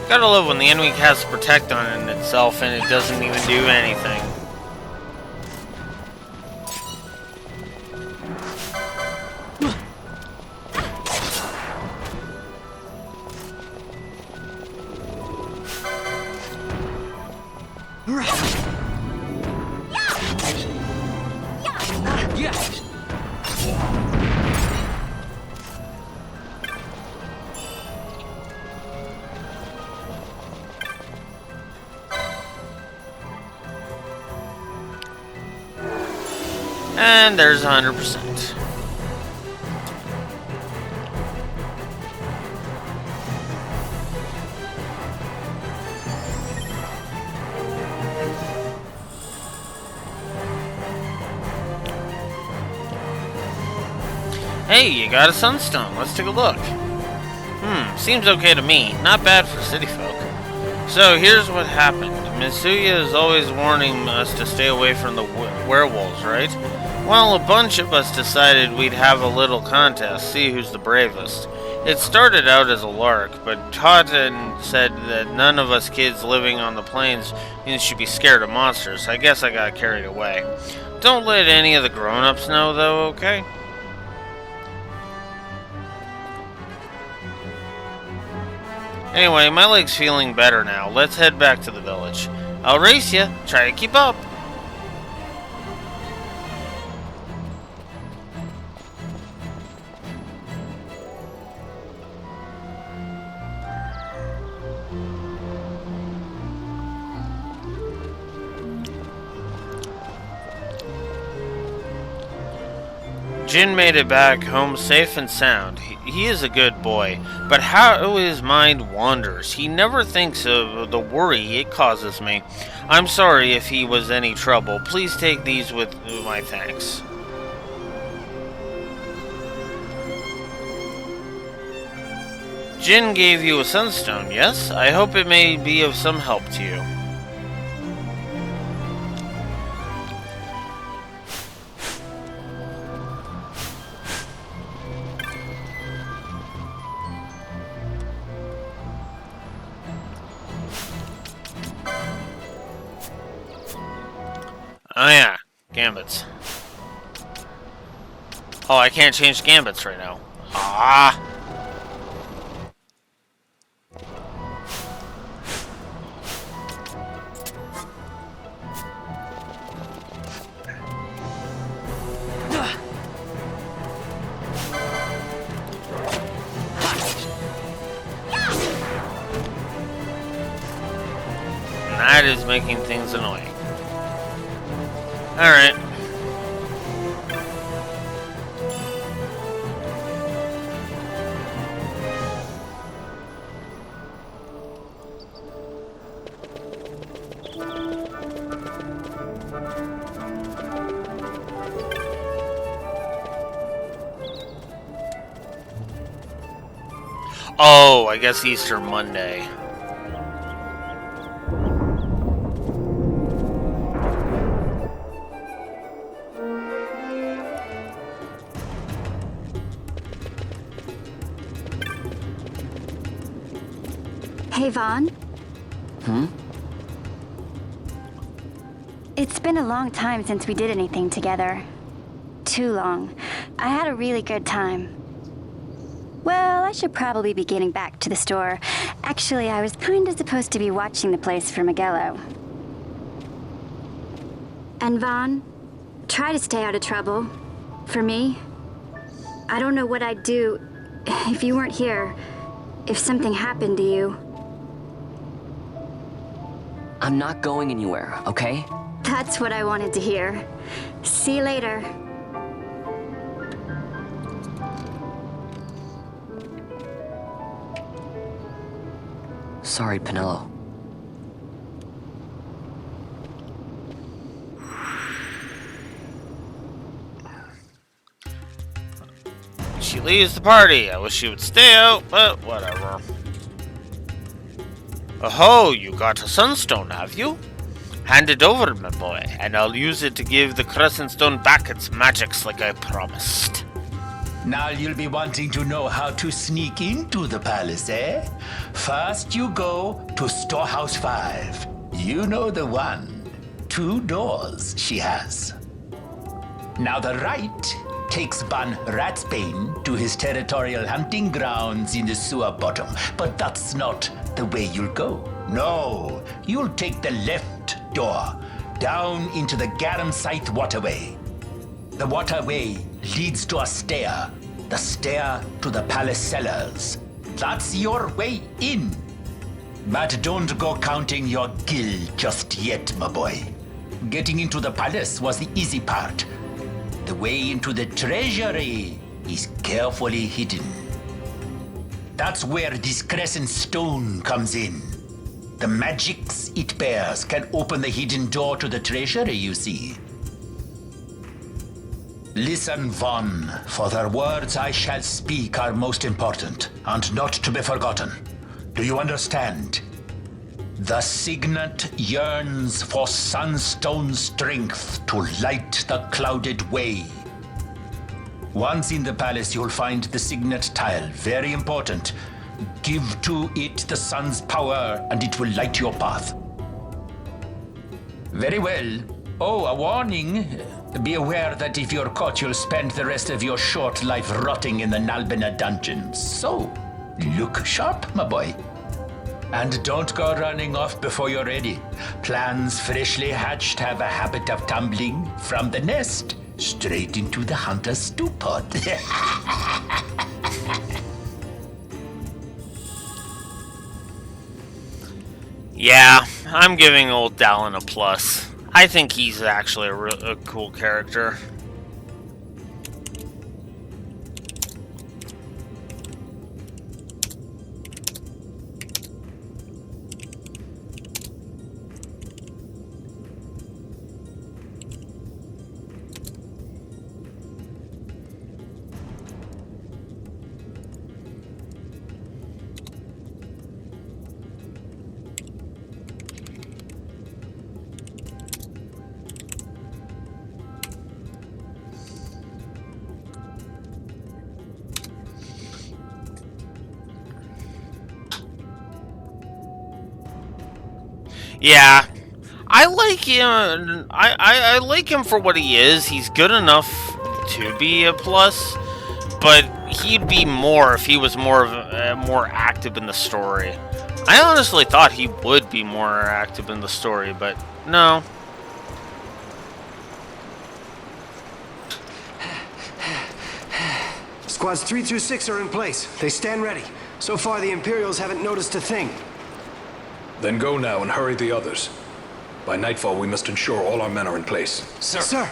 Gotta love when the enemy casts Protect on it itself and it doesn't even do anything. And there's 100%. Hey, you got a sunstone. Let's take a look. Seems okay to me. Not bad for city folk. So here's what happened. Mitsuya is always warning us to stay away from the werewolves, right? Well, a bunch of us decided we'd have a little contest, see who's the bravest. It started out as a lark, but Totten said that none of us kids living on the plains should be scared of monsters. I guess I got carried away. Don't let any of the grown-ups know, though, okay? Anyway, my leg's feeling better now. Let's head back to the village. I'll race ya. Try to keep up. Jin made it back home safe and sound. He is a good boy, but how his mind wanders. He never thinks of the worry it causes me. I'm sorry if he was any trouble. Please take these with my thanks. Jin gave you a sunstone, yes? I hope it may be of some help to you. Oh yeah, gambits. Oh, I can't change gambits right now. Ah! is making things annoying. Alright. Oh, I guess Easter Monday. Hey, Vaughn. It's been a long time since we did anything together. Too long. I had a really good time. Well, I should probably be getting back to the store. Actually, I was kinda supposed to be watching the place for Miguelo. And Vaughn, try to stay out of trouble. For me. I don't know what I'd do if you weren't here. If something happened to you. I'm not going anywhere, okay? That's what I wanted to hear. See you later. Sorry, Penelo. She leaves the party. I wish she would stay out, but whatever. Oh, you got a sunstone, have you? Hand it over, my boy, and I'll use it to give the Crescent Stone back its magics like I promised. Now you'll be wanting to know how to sneak into the palace, eh? First you go to Storehouse 5. You know the one. 2 doors she has. Now the right takes Ban Ratsbane to his territorial hunting grounds in the sewer bottom. But that's not the way you'll go. No, you'll take the left door down into the Garum Scythe waterway. The waterway leads to a stair. The stair to the palace cellars. That's your way in. But don't go counting your gil just yet, my boy. Getting into the palace was the easy part. The way into the treasury is carefully hidden. That's where this Crescent Stone comes in. The magics it bears can open the hidden door to the treasury, you see. Listen, Vaughn, for the words I shall speak are most important, and not to be forgotten. Do you understand? The Signet yearns for sunstone strength to light the clouded way. Once in the palace, you'll find the Signet tile. Very important. Give to it the sun's power, and it will light your path. Very well. Oh, a warning. Be aware that if you're caught, you'll spend the rest of your short life rotting in the Nalbina dungeons. So, look sharp, my boy. And don't go running off before you're ready. Plans freshly hatched have a habit of tumbling from the nest straight into the hunter's stew pot. Yeah, I'm giving old Dallin a plus. I think he's actually a cool character. Yeah, I like him. I like him for what he is. He's good enough to be a plus, but he'd be more if he was more active in the story. I honestly thought he would be more active in the story, but no. Squads 3 through 6 are in place. They stand ready. So far, the Imperials haven't noticed a thing. Then go now and hurry the others. By nightfall, we must ensure all our men are in place. Sir. Sir.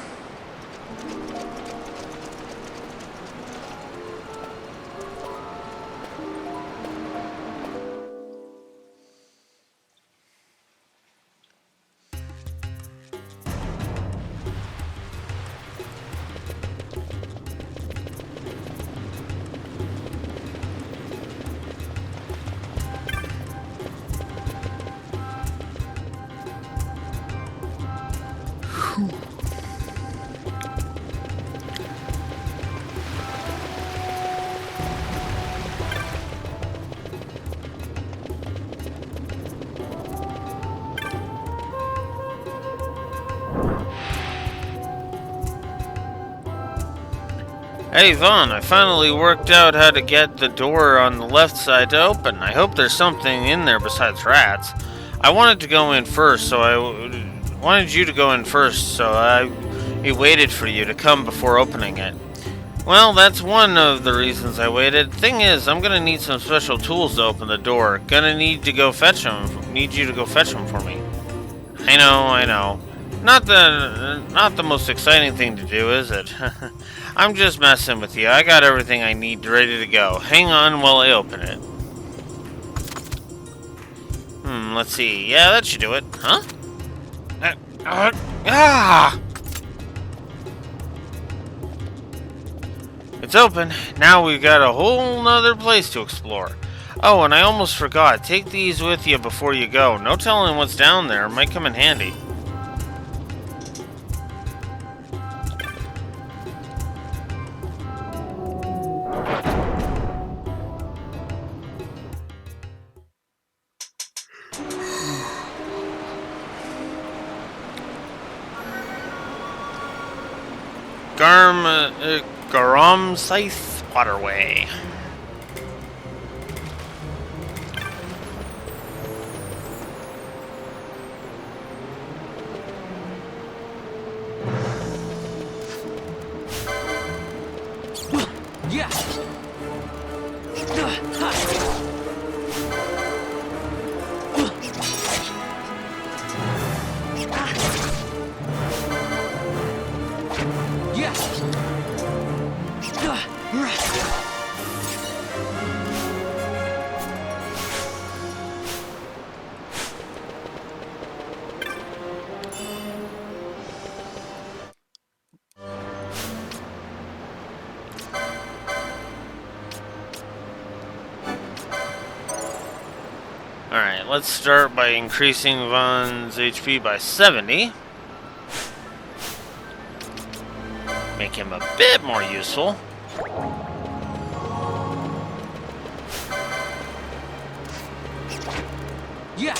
Hey Vaughn, I finally worked out how to get the door on the left side to open. I hope there's something in there besides rats. I wanted to go in first, so I wanted you to go in first, so I waited for you to come before opening it. Well, that's one of the reasons I waited. Thing is, I'm gonna need some special tools to open the door. Gonna need to go fetch them. Need you to go fetch them for me. I know. Not the most exciting thing to do, is it? I'm just messing with you. I got everything I need ready to go. Hang on while I open it. Let's see. Yeah, that should do it. Huh? It's open. Now we've got a whole nother place to explore. Oh, and I almost forgot. Take these with you before you go. No telling what's down there. Might come in handy. Garam Scythe Waterway. Yeah. Alright, let's start by increasing Vaughn's HP by 70. Make him a bit more useful. Yeah.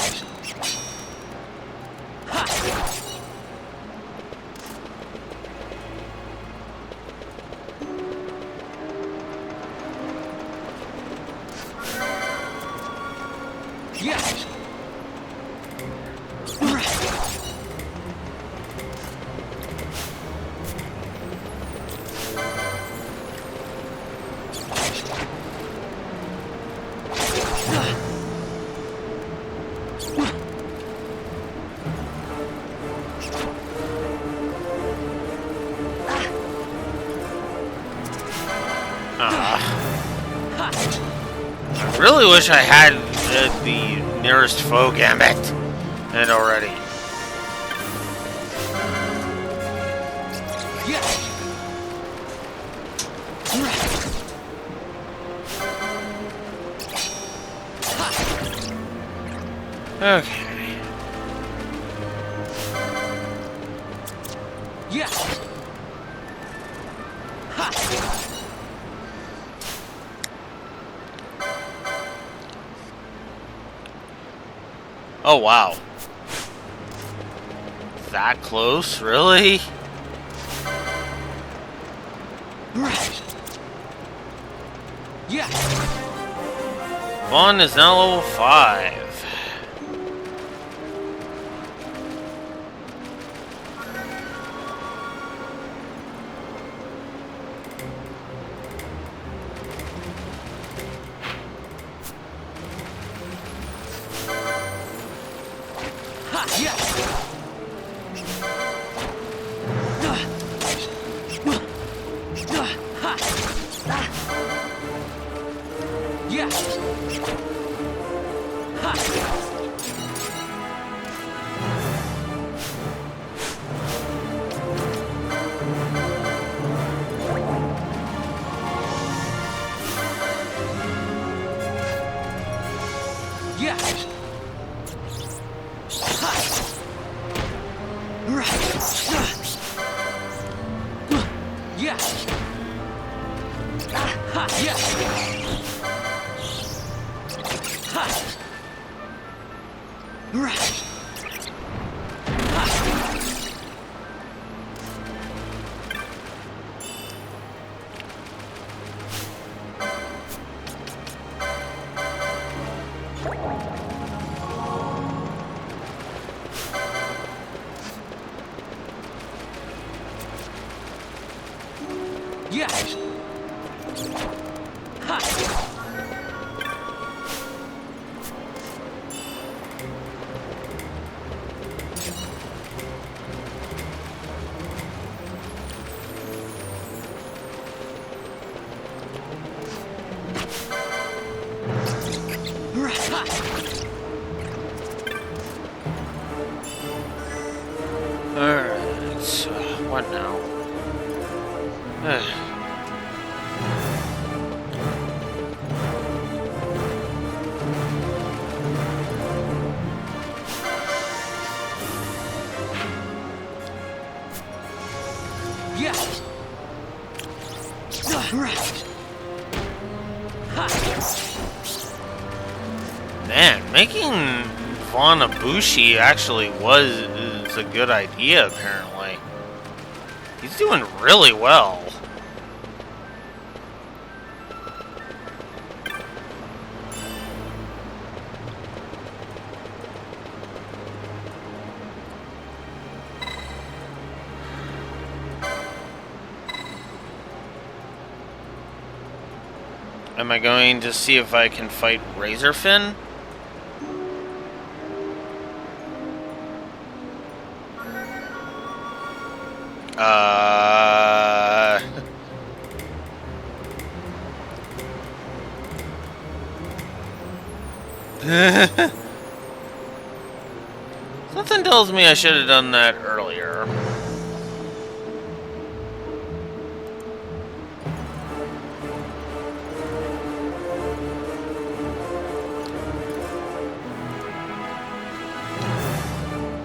I really wish I had the nearest foe gambit in it already. Okay. Yeah. Oh wow. That close, really? Yeah. Vaughn is now level 5. Alright, so what now? Man, making Vaughn a Bushi actually is a good idea, apparently. He's doing really well. Am I going to see if I can fight Razorfin? Something tells me I should have done that earlier.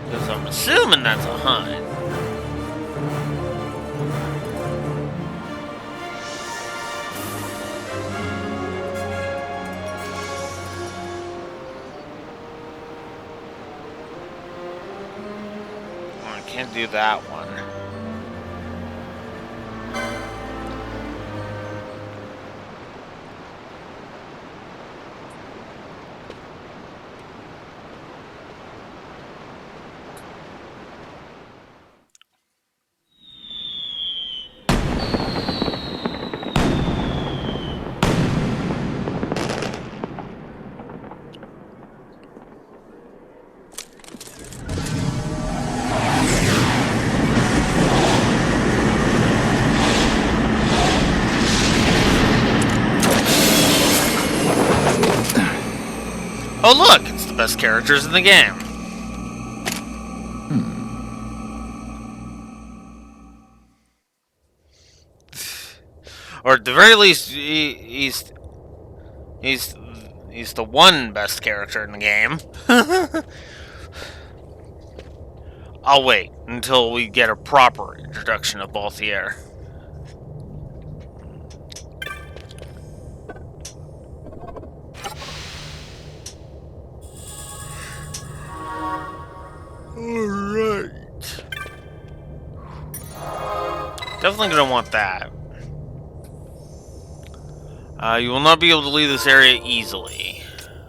Because I'm assuming that's a hunt. Can't do that one. Oh look, it's the best characters in the game. Or at the very least, he's the one best character in the game. I'll wait until we get a proper introduction of Balthier. Alright. Definitely gonna want that. You will not be able to leave this area easily.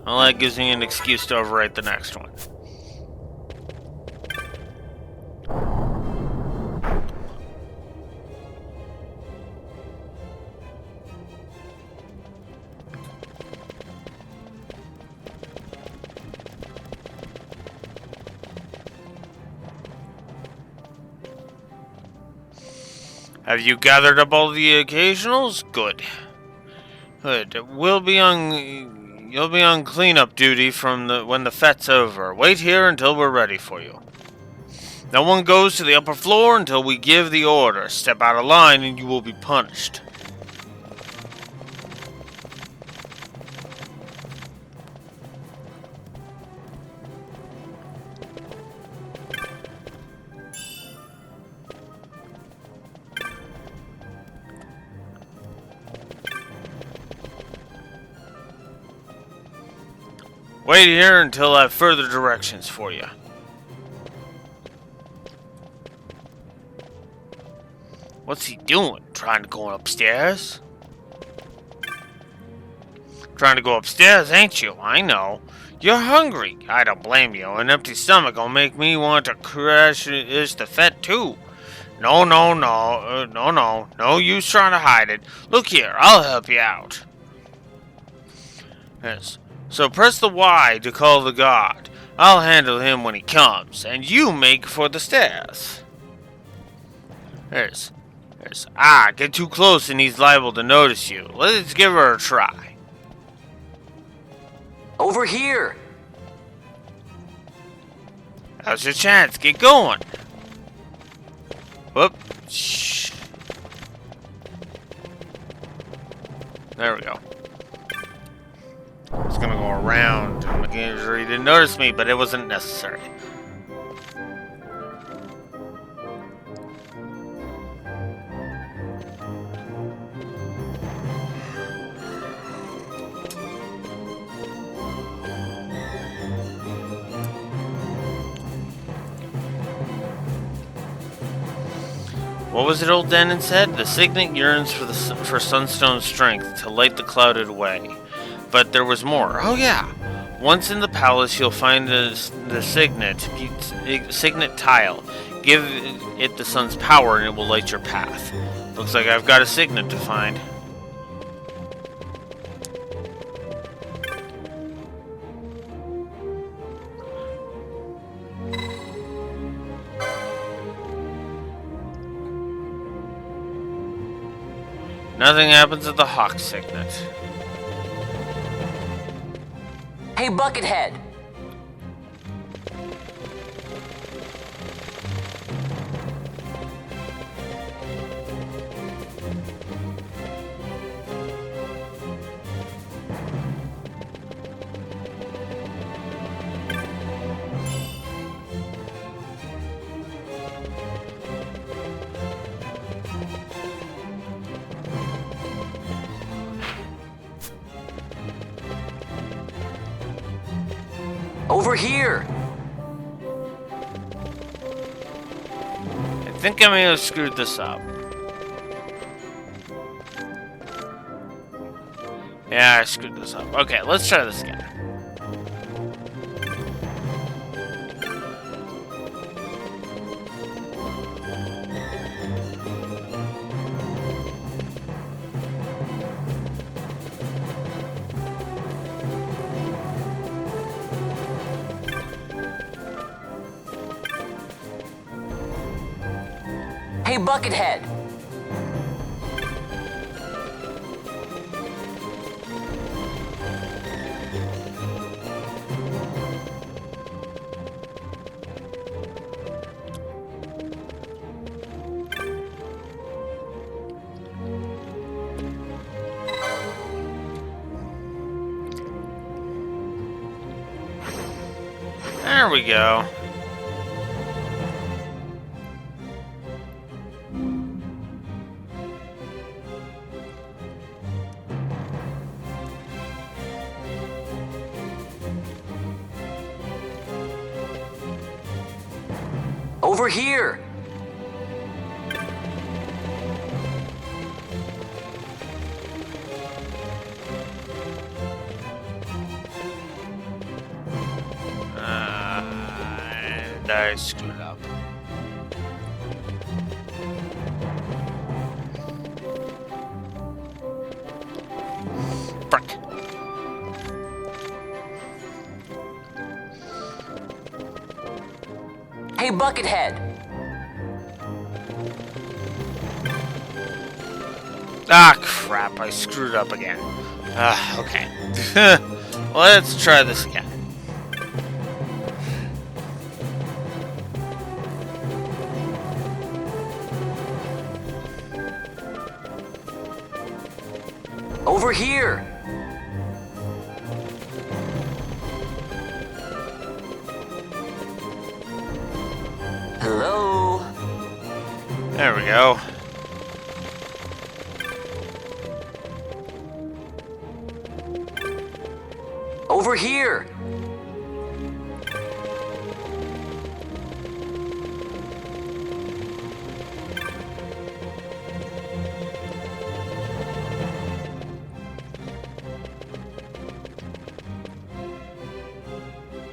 Well, that gives me an excuse to overwrite the next one. Have you gathered up all the occasionals? Good. Good. You'll be on cleanup duty from when the fete's over. Wait here until we're ready for you. No one goes to the upper floor until we give the order. Step out of line and you will be punished. Wait here until I have further directions for you. What's he doing? Trying to go upstairs? Trying to go upstairs, ain't you? I know. You're hungry. I don't blame you. An empty stomach will make me want to crash the fet too. No, no, no. No. No use trying to hide it. Look here, I'll help you out. Yes. So press the Y to call the guard. I'll handle him when he comes, and you make for the stairs. Yes. Get too close and he's liable to notice you. Let's give her a try. Over here! How's your chance? Get going. Whoop. Shh. There we go. I was gonna go around, making sure he didn't notice me, but it wasn't necessary. What was it old Denon said? The signet yearns for Sunstone's strength to light the clouded way. But there was more. Oh yeah. Once in the palace, you'll find the signet tile. Give it the sun's power and it will light your path. Looks like I've got a signet to find. Nothing happens at the Hawk signet. Hey, Buckethead! Over here! I think I may have screwed this up. Yeah, I screwed this up. Okay, let's try this again. Hey, Buckethead! There we go. Over here! And I screwed up. Frick. Hey, Buckethead! Ah, crap, I screwed up again. Okay. Let's try this again. Over here! Hello? There we go. Over here!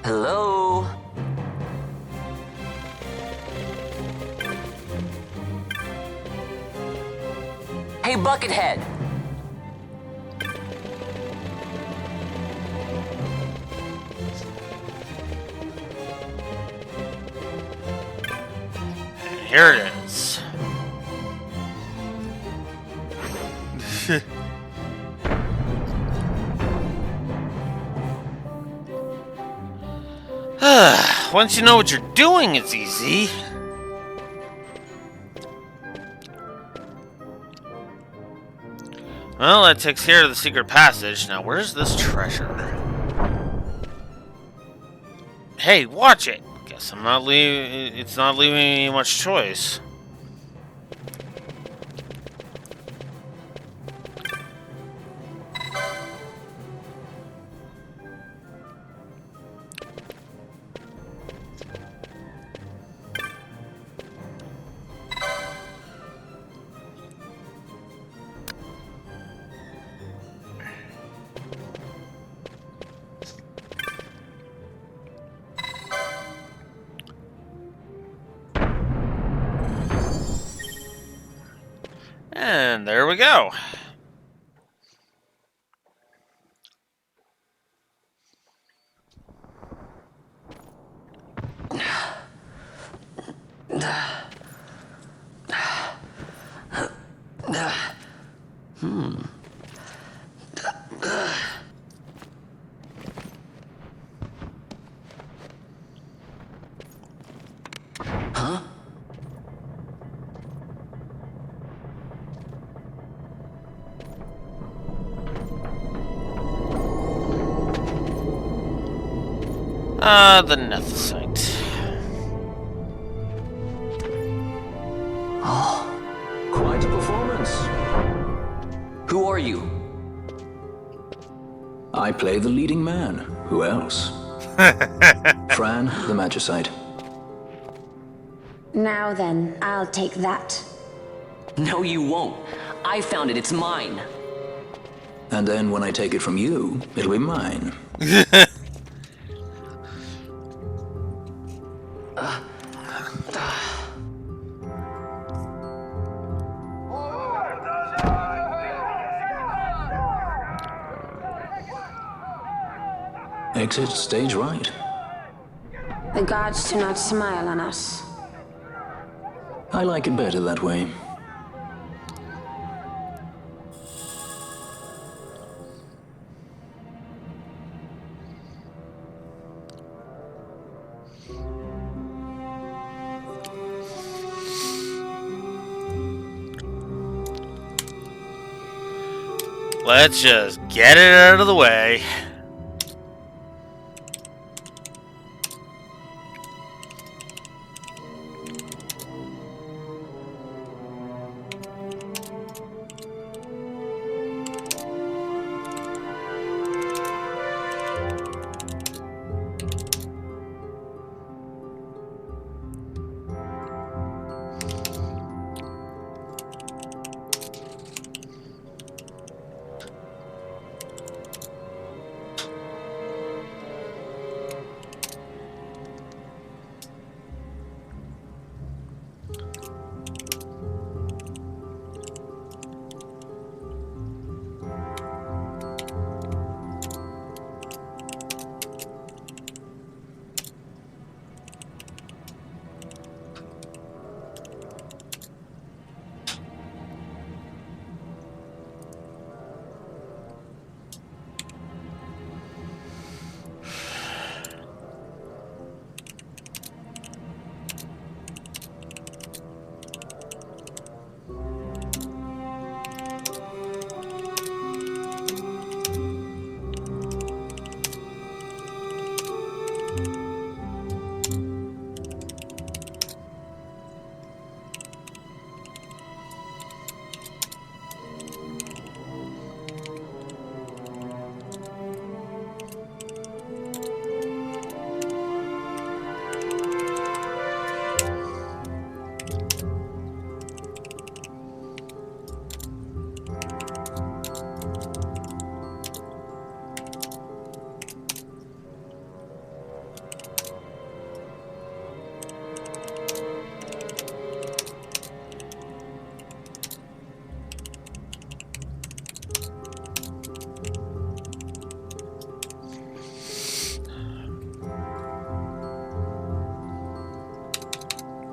Hello? Hey, Buckethead! Here it is. Once you know what you're doing, it's easy. Well, that takes care of the secret passage. Now, where's this treasure? Hey, watch it! Guess I'm not leaving. It's not leaving me much choice. And there we go. Huh? The Nethicite. Oh. Quite a performance. Who are you? I play the leading man. Who else? Fran, the Magicite. Now then, I'll take that. No, you won't. I found it. It's mine. And then when I take it from you, it'll be mine. Exit stage right. The gods do not smile on us. I like it better that way. Let's just get it out of the way.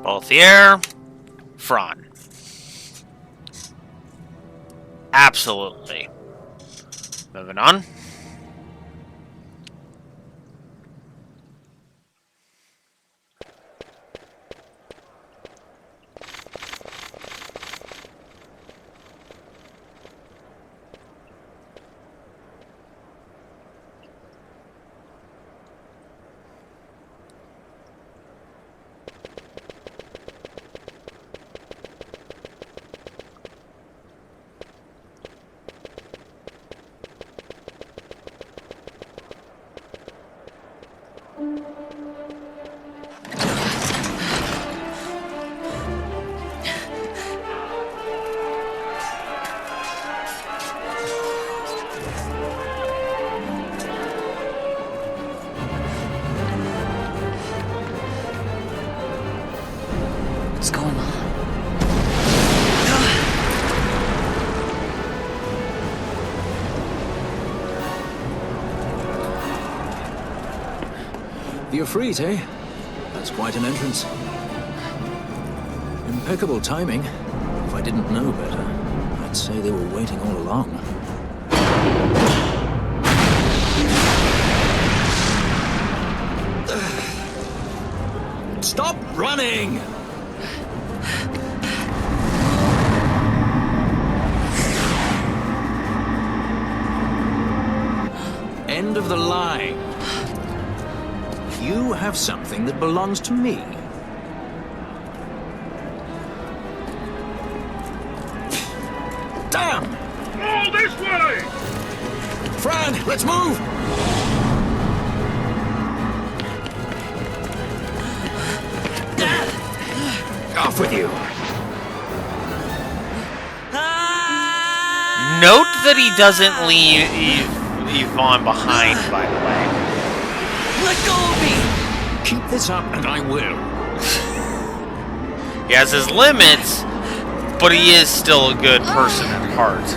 Balthier, Fran. Absolutely. Moving on. What's going on? The Ifrit, eh? That's quite an entrance. Impeccable timing. If I didn't know better, I'd say they were waiting all along. Stop running! End of the line. You have something that belongs to me. Damn! All this way! Fran, let's move! Off with you. Note that he doesn't leave Yvonne behind, by the way. Let go of me! Keep this up and I will. He has his limits, but he is still a good person at heart.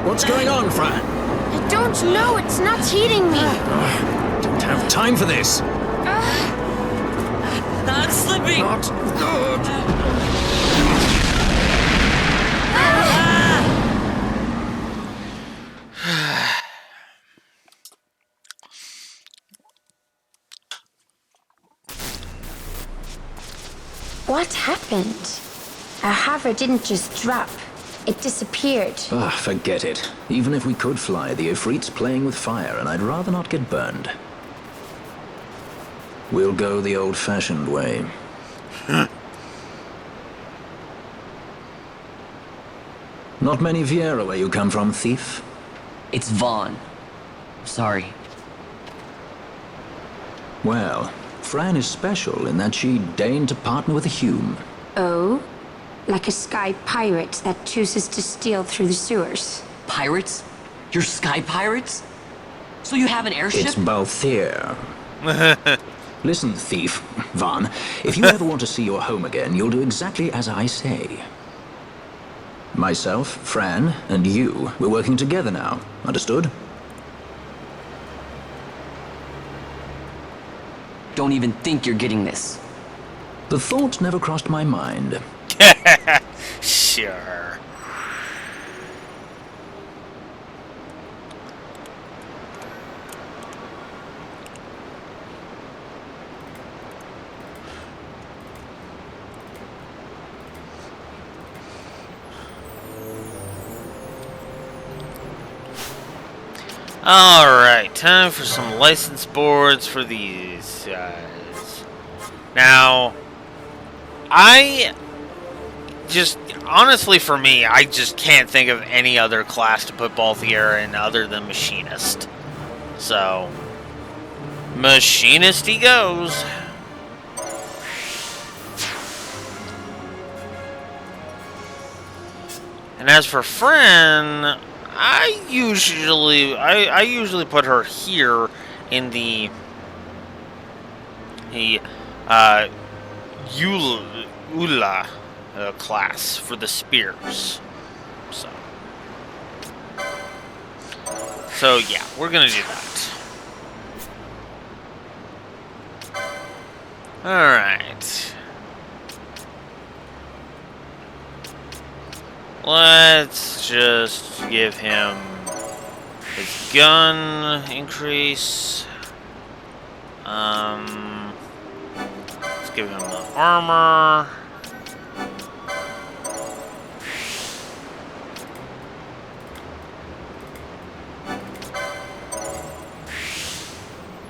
What's going on, Fran? I don't know. It's not heating me. Don't have time for this. I'm slipping. Not good. What happened? Our hover didn't just drop. It disappeared. Ah, forget it. Even if we could fly, the Ifrit's playing with fire, and I'd rather not get burned. We'll go the old-fashioned way. Not many Viera where you come from, thief? It's Vaughn. Sorry. Well, Fran is special in that she deigned to partner with a Hume. Oh? Like a sky pirate that chooses to steal through the sewers. Pirates? You're sky pirates? So you have an airship? It's Balthier. Listen, thief, Vaughn, if you ever want to see your home again, you'll do exactly as I say. Myself, Fran, and you, we're working together now. Understood? Don't even think you're getting this. The thought never crossed my mind. Sure. Alright, time for some license boards for these guys. Now, honestly for me, I just can't think of any other class to put Balthier in other than Machinist. So, Machinist he goes. And as for Fran, I usually put her here in the Ula class for the spears. So yeah, we're gonna do that. All right. Let's just give him his gun increase. Let's give him the armor.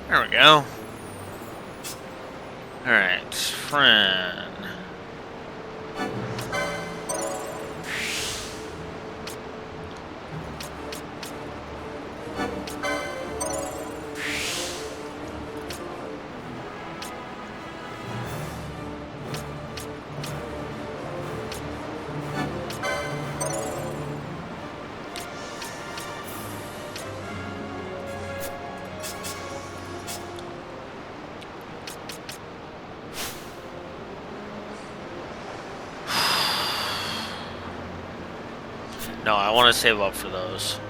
There we go. Alright, friend. No, I want to save up for those.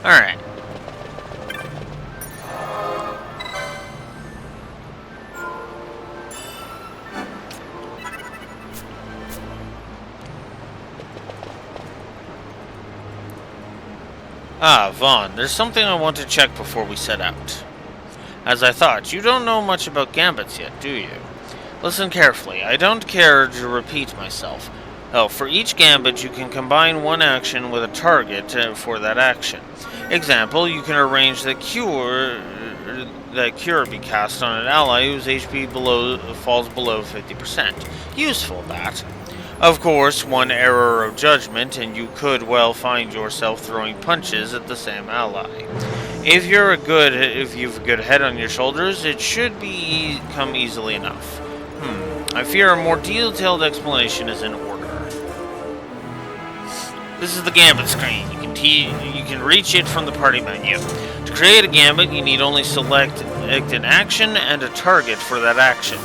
Alright. Ah, Vaughn, there's something I want to check before we set out. As I thought, you don't know much about gambits yet, do you? Listen carefully. I don't care to repeat myself. Oh, for each gambit, you can combine one action with a target for that action. Example, you can arrange that cure be cast on an ally whose HP falls below 50%. Useful, that. Of course, one error of judgment, and you could well find yourself throwing punches at the same ally. If you've a good head on your shoulders, it should come easily enough. I fear a more detailed explanation is in order. This is the gambit screen. You can reach it from the party menu. To create a gambit, you need only select an action and a target for that action.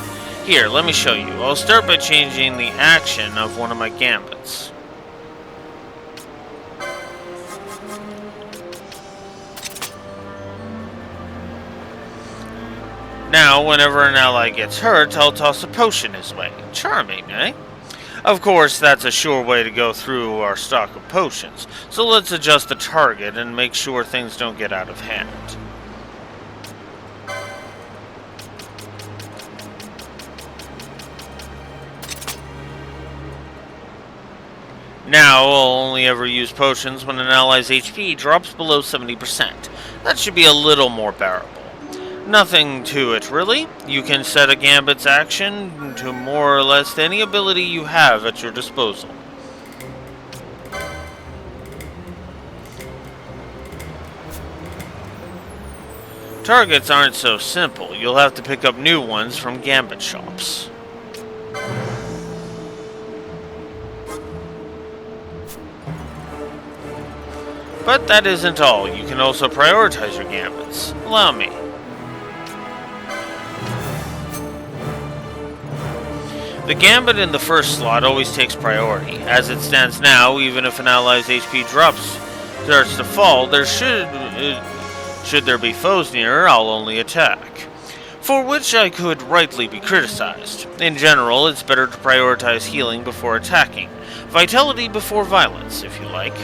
Here, let me show you. I'll start by changing the action of one of my gambits. Now, whenever an ally gets hurt, I'll toss a potion his way. Charming, eh? Of course, that's a sure way to go through our stock of potions, so let's adjust the target and make sure things don't get out of hand. Now, I'll only ever use potions when an ally's HP drops below 70%. That should be a little more bearable. Nothing to it, really. You can set a gambit's action to more or less any ability you have at your disposal. Targets aren't so simple. You'll have to pick up new ones from gambit shops. But that isn't all. You can also prioritize your gambits. Allow me. The gambit in the first slot always takes priority. As it stands now, even if an ally's HP starts to fall, should there be foes near, I'll only attack. For which I could rightly be criticized. In general, it's better to prioritize healing before attacking. Vitality before violence, if you like.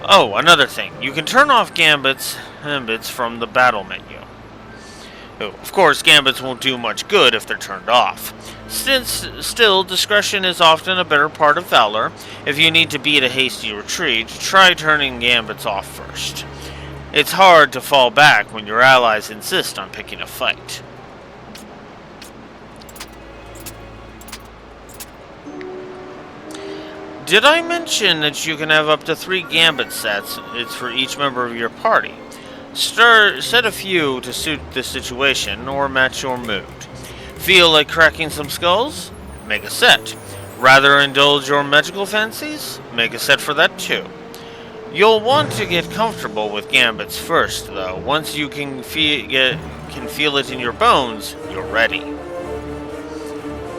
Oh, another thing. You can turn off gambits from the battle menu. Of course, gambits won't do much good if they're turned off. Still, discretion is often a better part of valor. If you need to beat a hasty retreat, try turning gambits off first. It's hard to fall back when your allies insist on picking a fight. Did I mention that you can have up to 3 gambit sets? It's for each member of your party. Set a few to suit the situation or match your mood. Feel like cracking some skulls? Make a set. Rather indulge your magical fancies? Make a set for that too. You'll want to get comfortable with gambits first, though. Once you can feel it in your bones, you're ready.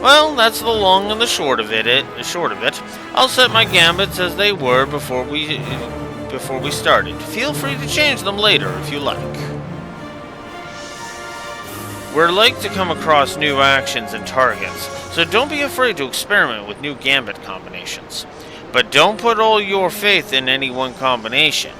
Well, that's the long and the short of it. I'll set my gambits as they were before we started. Feel free to change them later if you like. We're like to come across new actions and targets, so don't be afraid to experiment with new gambit combinations. But don't put all your faith in any one combination.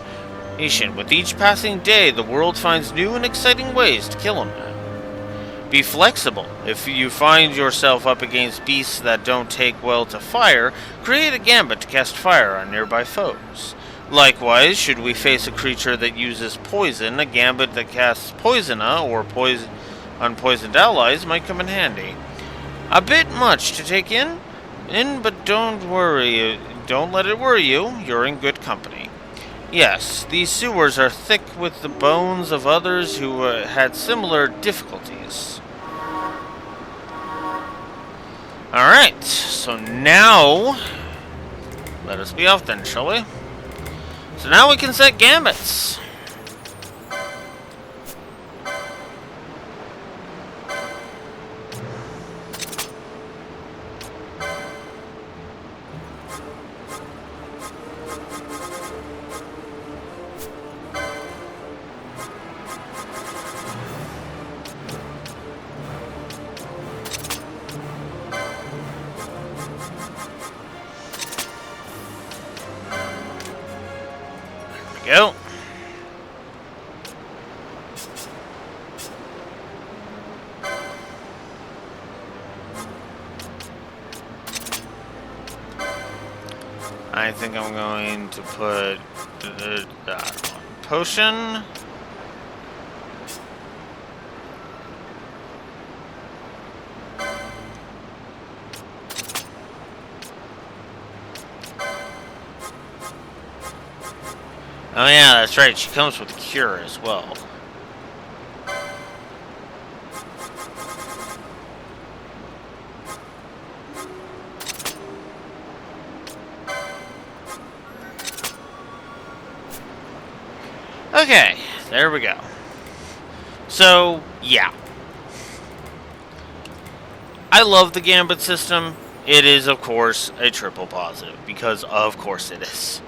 With each passing day, the world finds new and exciting ways to kill a man. Be flexible. If you find yourself up against beasts that don't take well to fire, create a gambit to cast fire on nearby foes. Likewise, should we face a creature that uses poison, a gambit that casts Poisona or unpoisoned allies might come in handy. A bit much to take in, but don't worry. Don't let it worry you. You're in good company. Yes, these sewers are thick with the bones of others who had similar difficulties. Alright, so now, let us be off then, shall we? So now we can set gambits. Go. I think I'm going to put that one. Potion. Oh yeah, that's right. She comes with a cure as well. Okay, there we go. So, yeah. I love the Gambit system. It is, of course, a triple positive, because of course it is.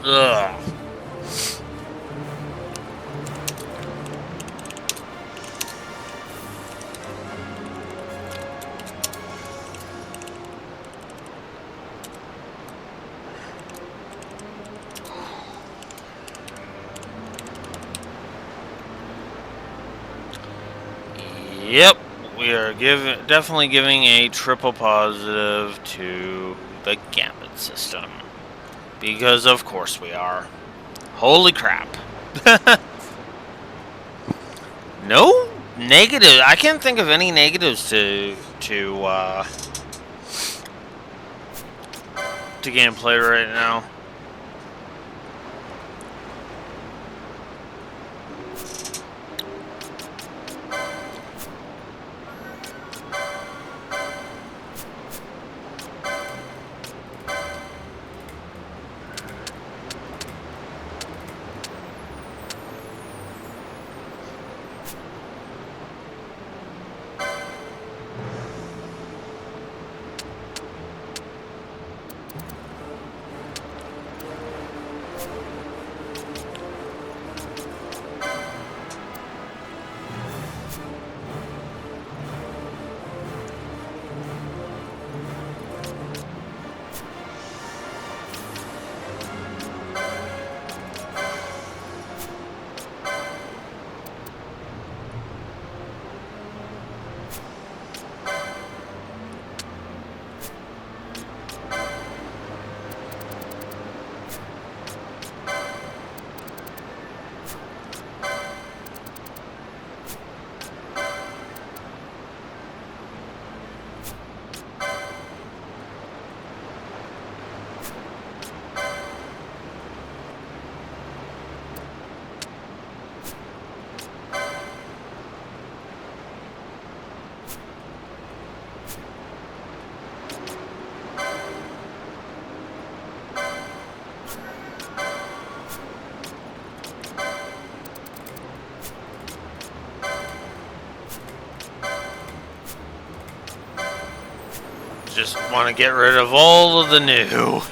Ugh. Yep, we are definitely giving a triple positive to the Gambit system. Because of course we are. Holy crap. No negative. I can't think of any negatives to gameplay right now. just want to get rid of all of the new.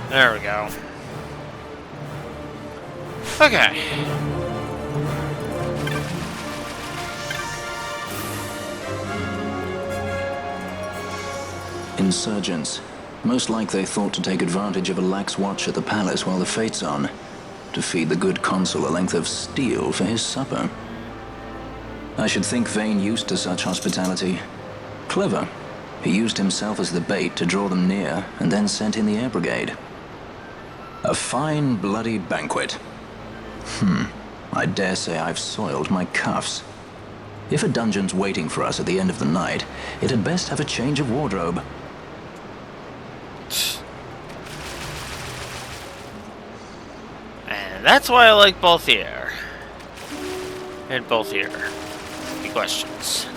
There we go. Okay. Insurgents. Most like they thought to take advantage of a lax watch at the palace while the fate's on, to feed the good consul a length of steel for his supper. I should think Vane used to such hospitality. Clever. He used himself as the bait to draw them near, and then sent in the air brigade. A fine, bloody banquet. I dare say I've soiled my cuffs. If a dungeon's waiting for us at the end of the night, it had best have a change of wardrobe. And that's why I like Balthier. And Balthier. Any questions?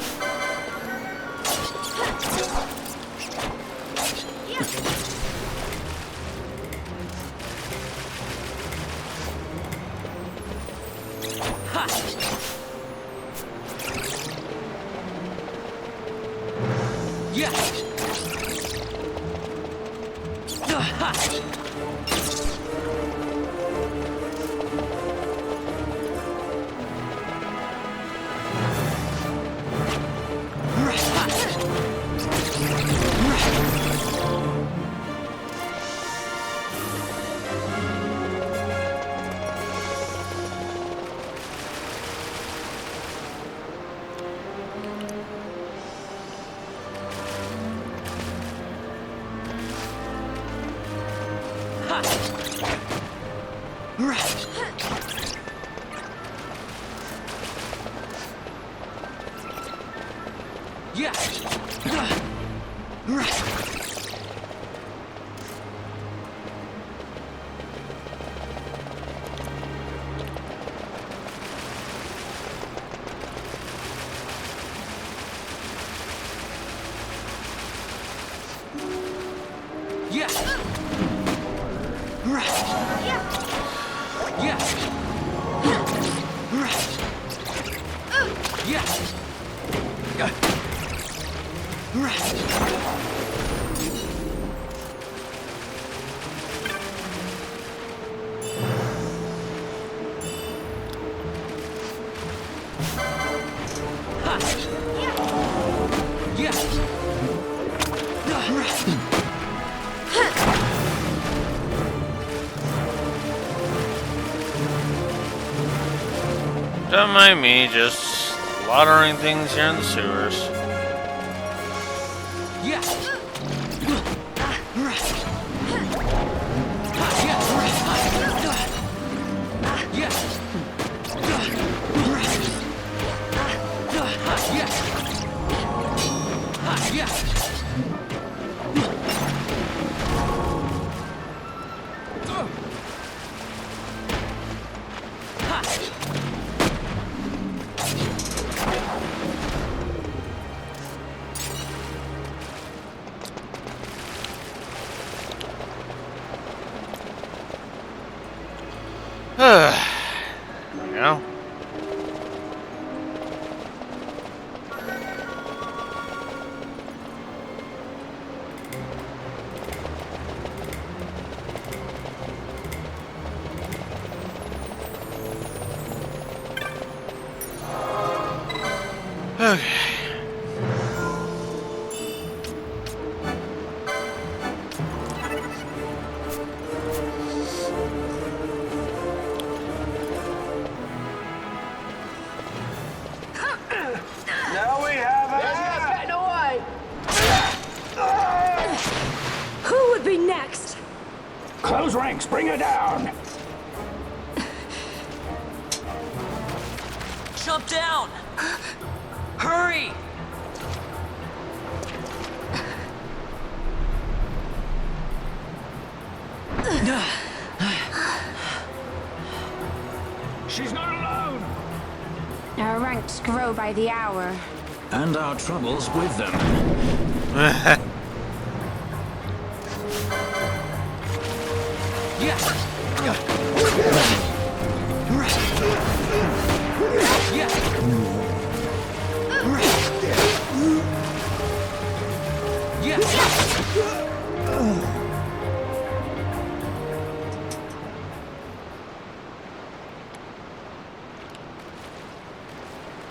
Don't mind me, just slaughtering things here in the sewers. There we go. Okay. Now we have Getting away. Who would be next? Close ranks, bring her down. Jump down! Hurry! She's not alone. Our ranks grow by the hour. And our troubles with them.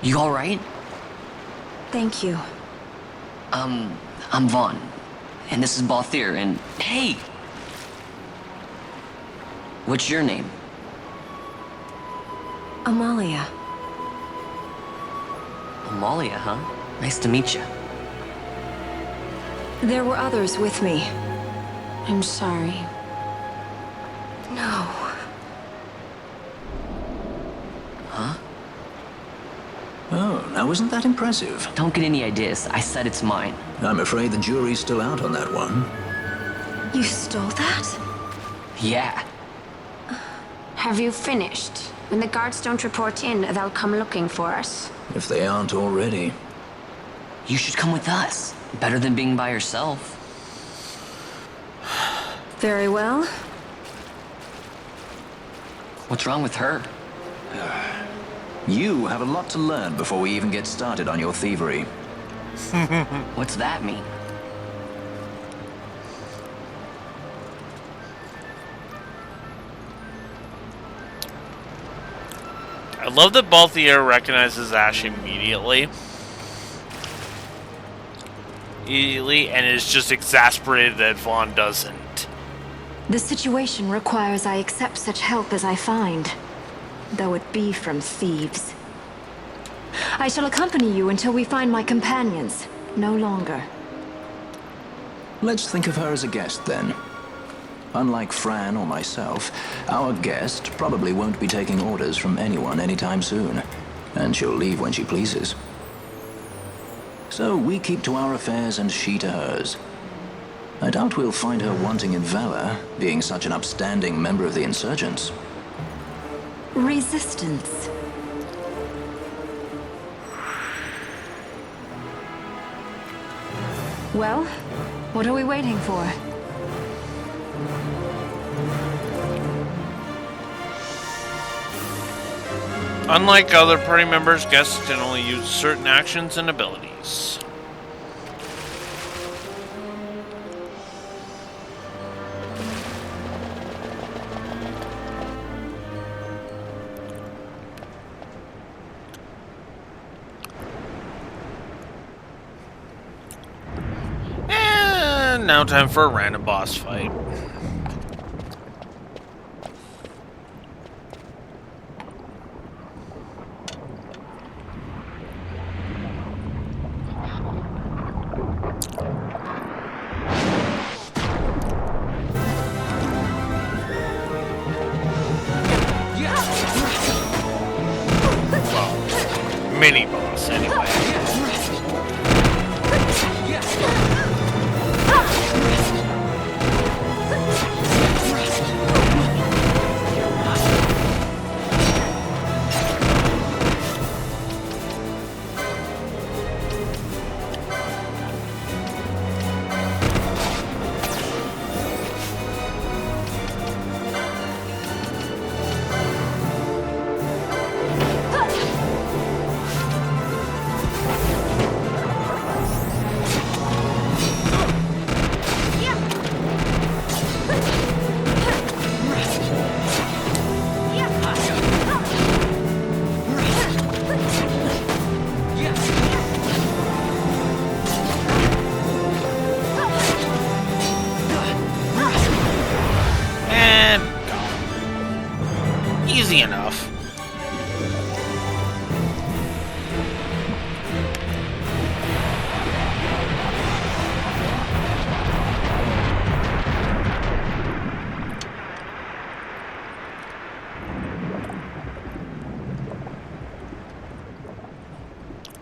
You alright? Thank you. I'm Vaughn. And this is Balthier, and hey! What's your name? Amalia. Amalia, huh? Nice to meet you. There were others with me. I'm sorry. No. Huh? Oh, now isn't that impressive? Don't get any ideas. I said it's mine. I'm afraid the jury's still out on that one. You stole that? Yeah. Have you finished? When the guards don't report in, they'll come looking for us. If they aren't already. You should come with us. Better than being by yourself. Very well. What's wrong with her? You have a lot to learn before we even get started on your thievery. What's that mean? I love that Balthier recognizes Ash immediately. And is just exasperated that Vaughn doesn't. The situation requires I accept such help as I find, though it be from thieves. I shall accompany you until we find my companions, no longer. Let's think of her as a guest, then. Unlike Fran or myself, our guest probably won't be taking orders from anyone anytime soon, and she'll leave when she pleases. So we keep to our affairs and she to hers. I doubt we'll find her wanting in valor, being such an upstanding member of the insurgents. Resistance. Well, what are we waiting for? Unlike other party members, guests can only use certain actions and abilities. And now time for a random boss fight. Mini boss, anyway. Easy enough.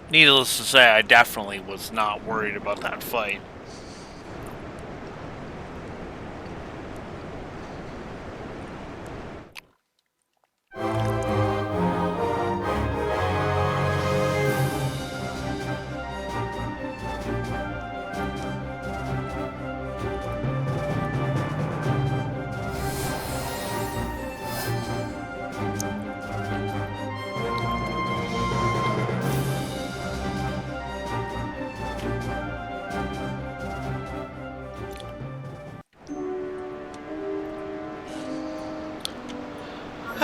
Needless to say, I definitely was not worried about that fight.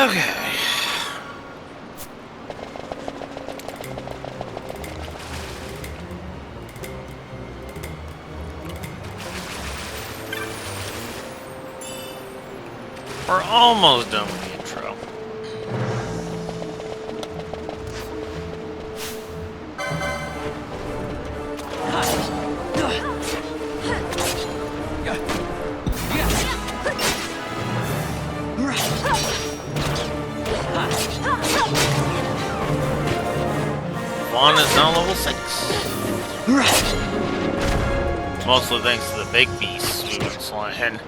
Okay. We're almost done with the intro. Vaughn is now level 6. Mostly thanks to the big beasts we've been slaying.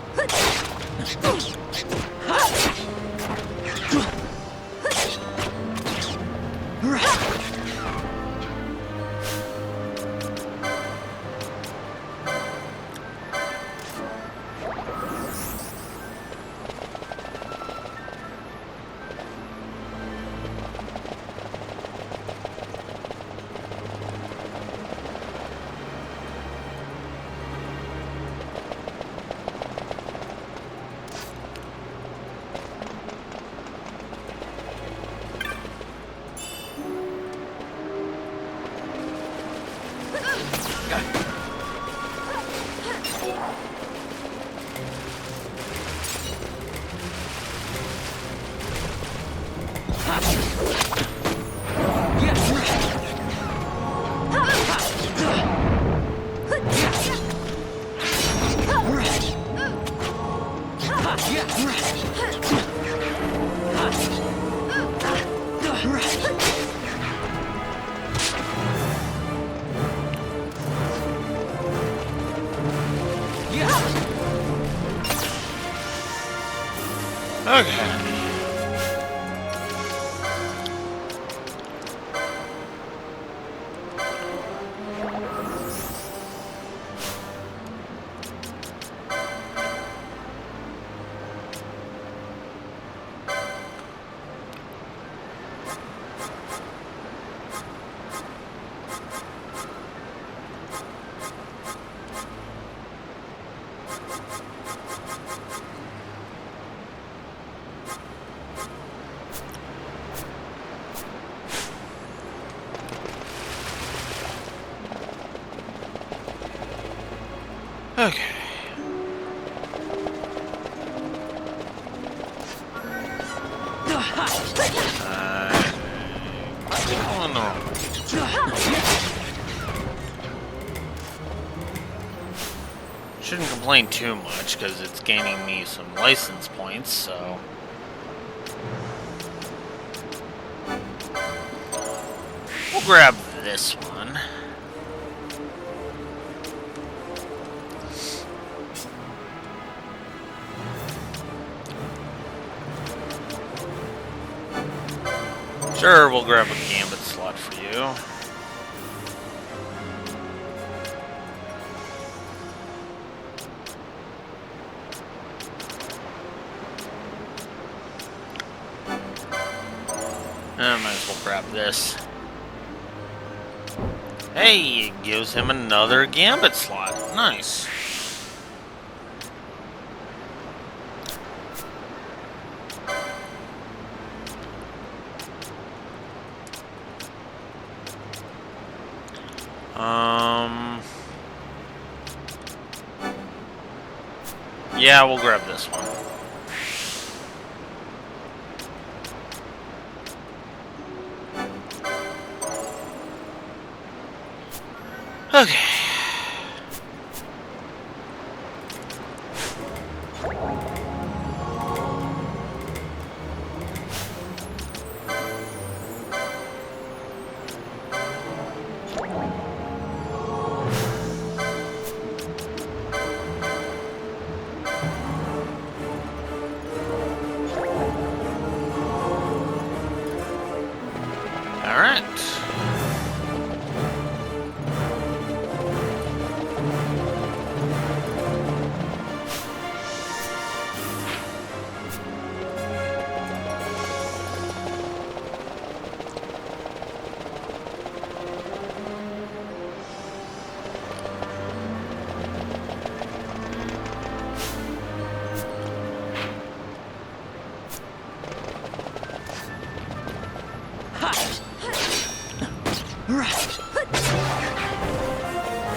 Okay. Okay. Oh no. Shouldn't complain too much because it's gaining me some license points, so. We'll grab this one. Sure, we'll grab a gambit slot for you. I might as well grab this. Hey, it gives him another gambit slot. Nice. Yeah, we'll grab this one. Okay.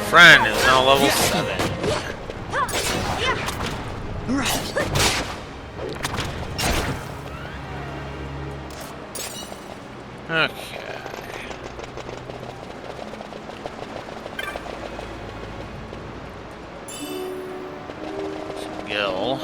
friend is now level 7. Okay. Skill.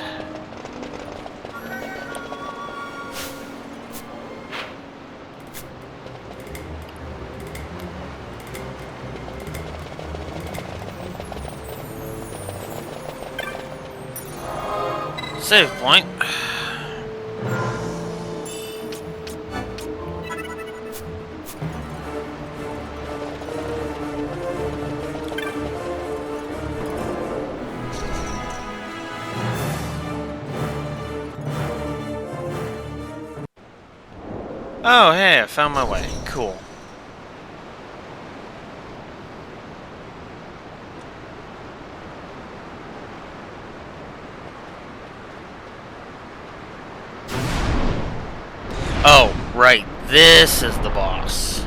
Save point. Oh, hey, I found my way. Cool. Oh, right. This is the boss.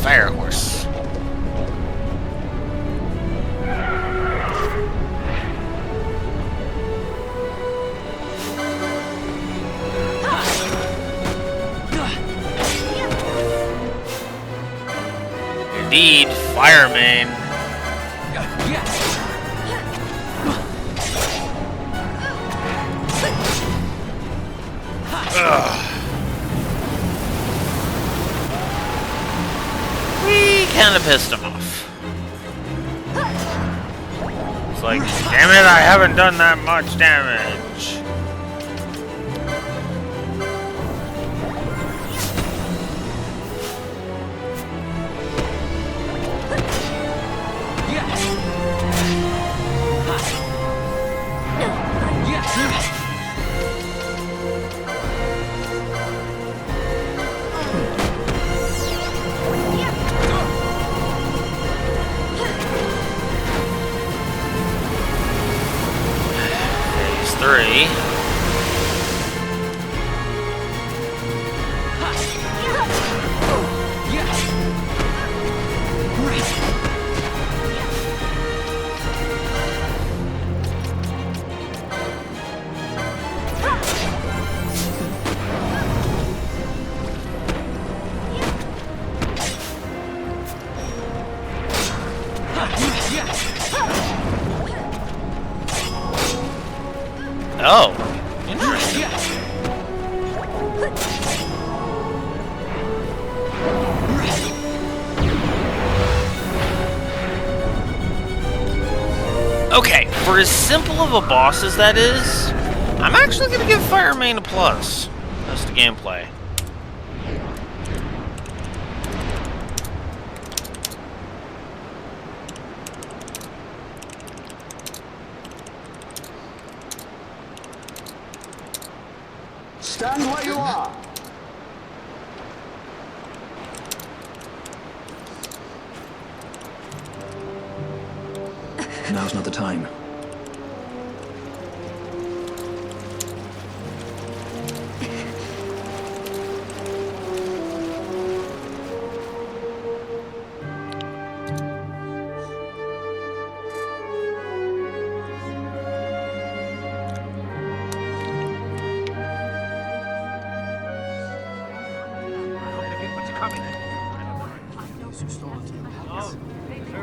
Fire horse. Indeed, fireman. We kind of pissed him off. It's like, damn it, I haven't done that much damage. Phase 3. Oh, interesting. Okay, for as simple of a boss as that is, I'm actually going to give Fireman a plus. That's the gameplay. Stand where you are. Now's not the time.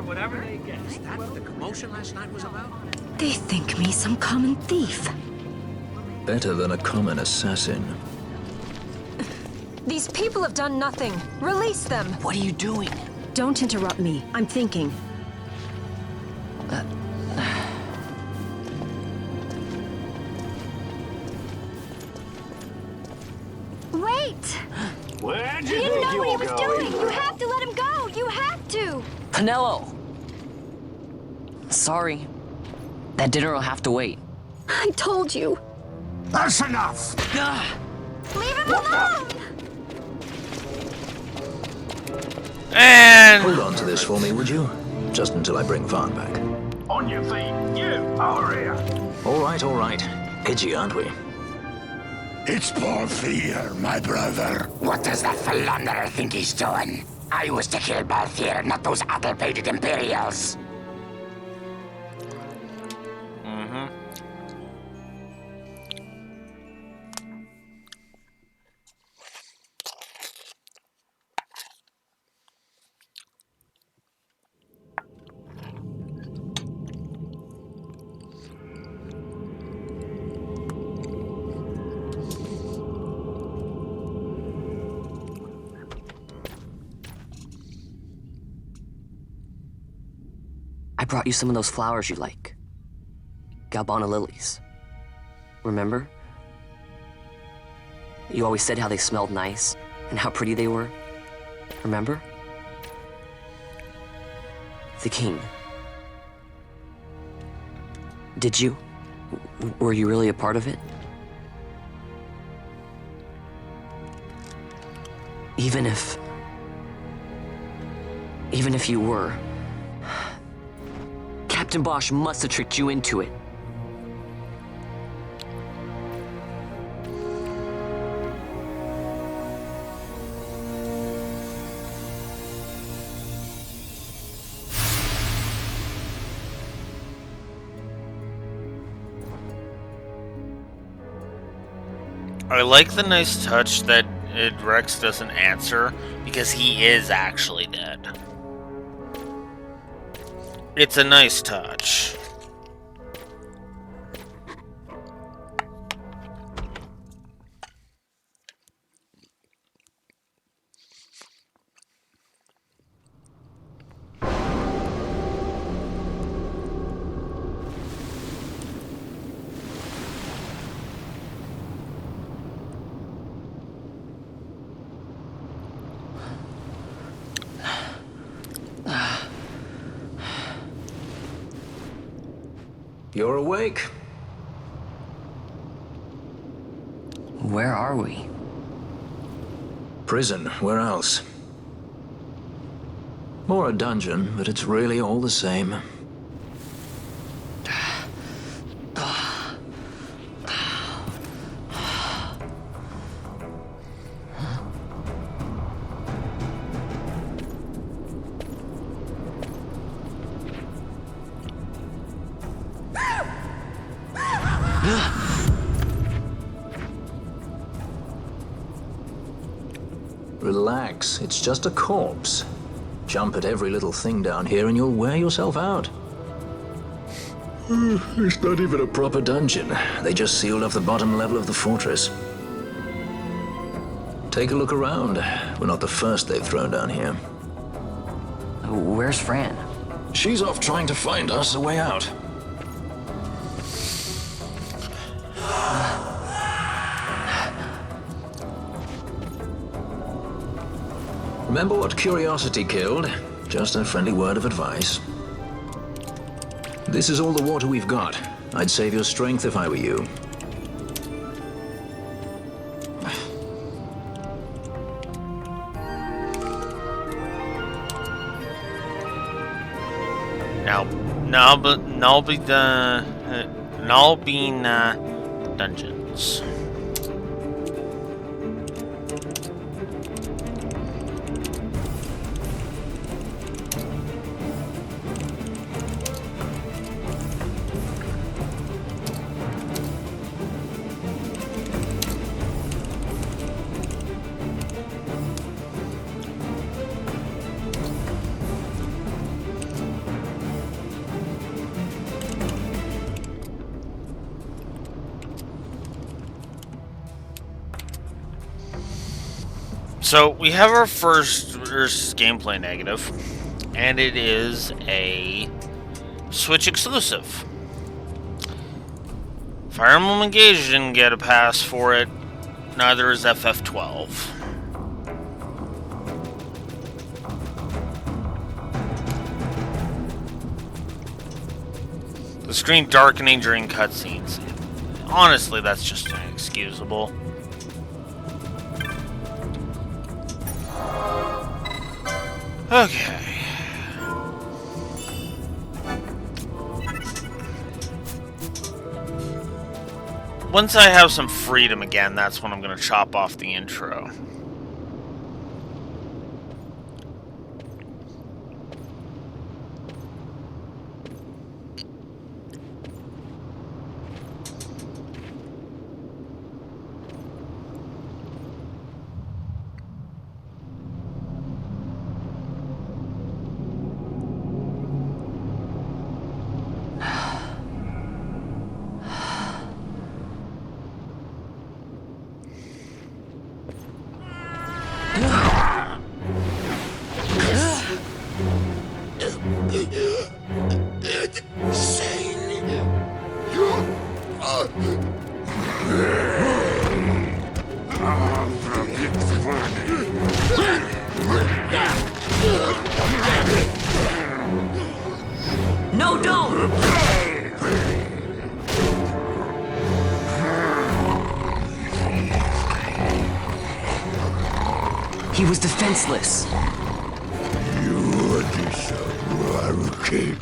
Whatever they get. Is that what the commotion last night was about? They think me some common thief. Better than a common assassin. These people have done nothing. Release them. What are you doing? Don't interrupt me. I'm thinking. Wait! Where'd He you didn't think know you what he were was going? doing! You have to let him go! You have to! Pinello! Sorry. That dinner will have to wait. I told you. That's enough! Leave him alone! And hold on to this for me, would you? Just until I bring Vaughn back. On your feet, you! Over here! All right, all right. Edgy, aren't we? It's poor fear, my brother. What does that philanderer think he's doing? I was to kill Balthier, not those addle-pated Imperials. I brought you some of those flowers you like. Galbana lilies. Remember? You always said how they smelled nice and how pretty they were. Remember? The king. Did you? Were you really a part of it? Even if you were, Captain Bosch must have tricked you into it. I like the nice touch that Rex doesn't answer because he is actually dead. It's a nice touch. You're awake. Where are we? Prison, where else? Or a dungeon, but it's really all the same. Relax, it's just a corpse. Jump at every little thing down here and you'll wear yourself out. It's not even a proper dungeon. They just sealed off the bottom level of the fortress. Take a look around. We're not the first they've thrown down here. Where's Fran? She's off trying to find us a way out. Remember what curiosity killed? Just a friendly word of advice. This is all the water we've got. I'd save your strength if I were you. Nalbine dungeons. So we have our first gameplay negative, and it is a Switch exclusive. Fire Emblem Engage didn't get a pass for it, neither is FF12. The screen darkening during cutscenes. Honestly, that's just inexcusable. Okay. Once I have some freedom again, that's when I'm going to chop off the intro. No, don't! He was defenseless. You are kid.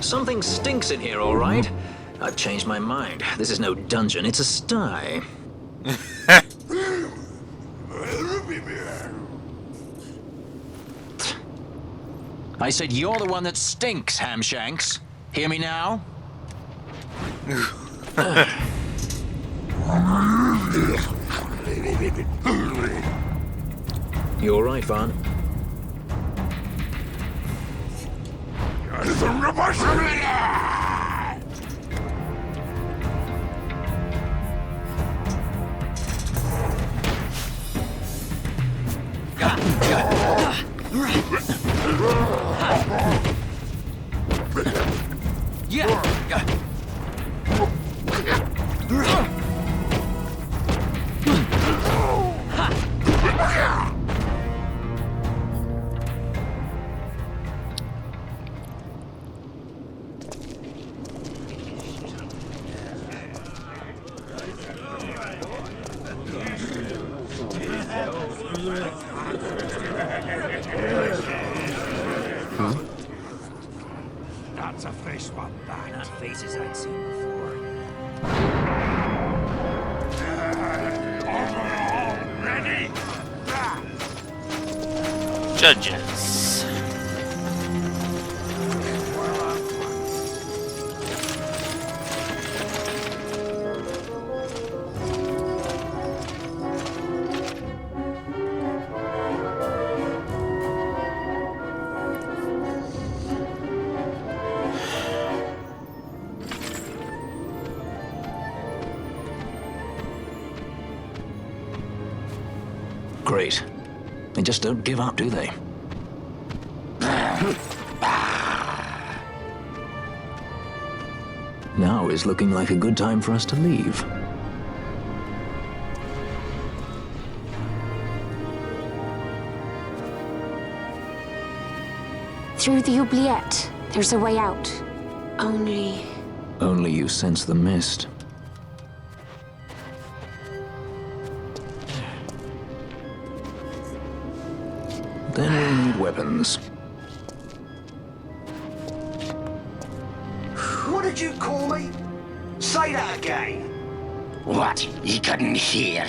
Something stinks in here, all right. I've changed my mind. This is no dungeon, it's a sty. I said you're the one that stinks, Hamshanks. Hear me now? You all right, Vaughn? That's a fresh one, Not faces I'd seen before. Ready? Judges. Great. They just don't give up, do they? Now is looking like a good time for us to leave. Through the oubliette, there's a way out. Only... Only you sense the mist. Then we'll need weapons. What did you call me? Say that again. What? You couldn't hear?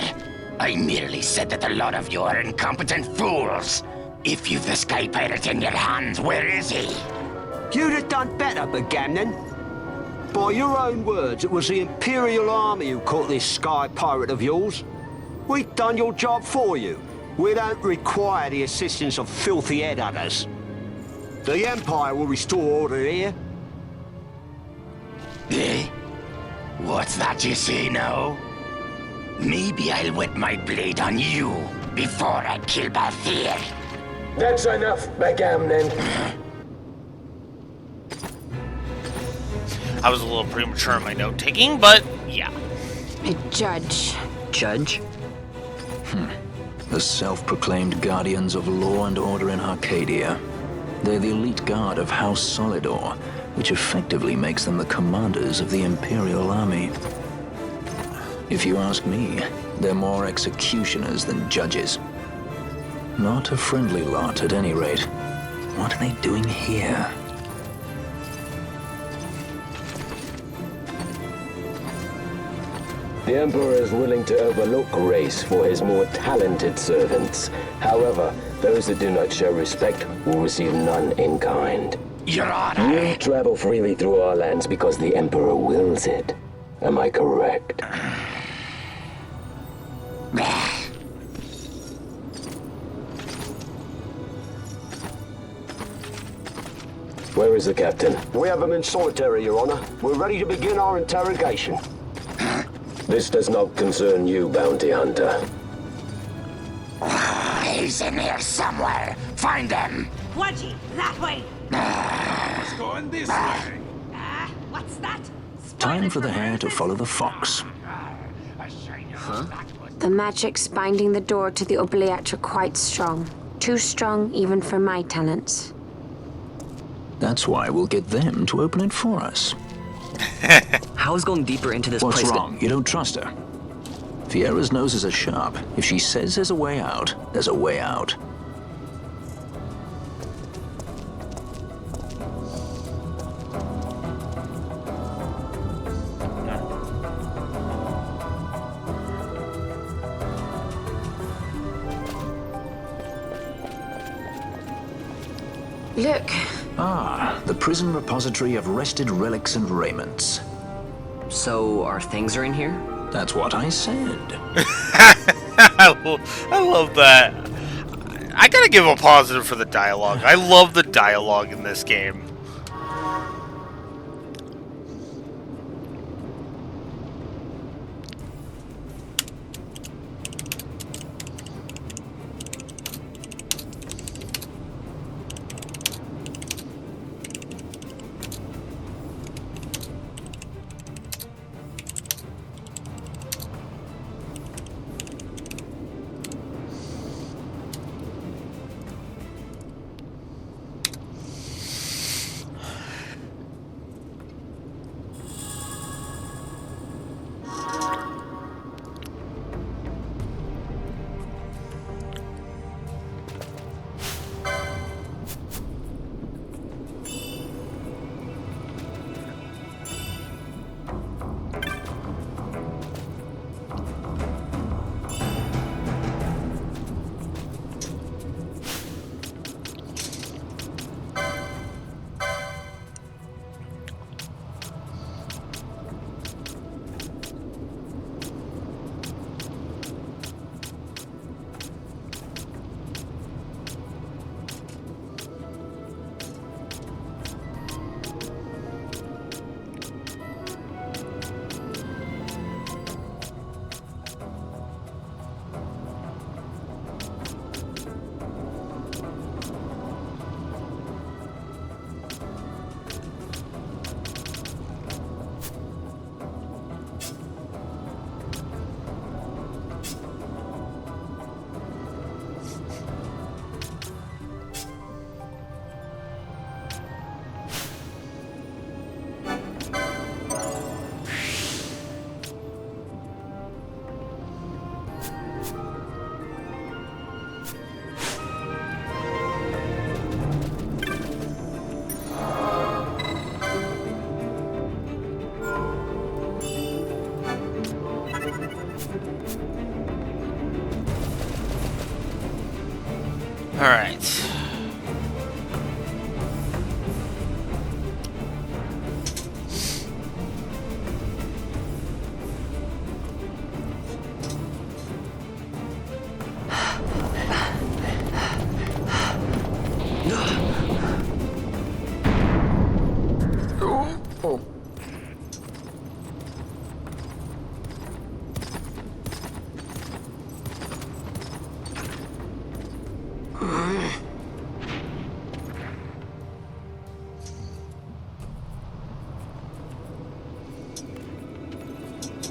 I merely said that a lot of you are incompetent fools. If you've the Sky Pirate in your hands, where is he? You'd have done better, Bagamnon. By your own words, it was the Imperial Army who caught this Sky Pirate of yours. We've done your job for you. We don't require the assistance of filthy headhunters. The Empire will restore order here. Eh? What's that you say now? Maybe I'll wet my blade on you before I kill Bathir. That's enough, backgammon. I was a little premature in my note taking, but yeah. A judge. Judge? The self-proclaimed guardians of law and order in Arcadia. They're the elite guard of House Solidor, which effectively makes them the commanders of the Imperial Army. If you ask me, they're more executioners than judges. Not a friendly lot, at any rate. What are they doing here? The Emperor is willing to overlook race for his more talented servants. However, those that do not show respect will receive none in kind. Your Honor! You travel freely through our lands because the Emperor wills it. Am I correct? Where is the captain? We have him in solitary, Your Honor. We're ready to begin our interrogation. This does not concern you, bounty hunter. He's in here somewhere. Find him. Wedgie, that way. It's going this way. What's that? Time for the hare to follow the fox. Huh? The magics binding the door to the oubliette are quite strong. Too strong even for my talents. That's why we'll get them to open it for us. How is going deeper into this place? What's wrong? You don't trust her? Fiera's noses are sharp. If she says there's a way out, there's a way out. Look. Ah, the prison repository of rested relics and raiments. So, our things are in here? That's what I said. I love that. I gotta give a positive for the dialogue. I love the dialogue in this game. Alright.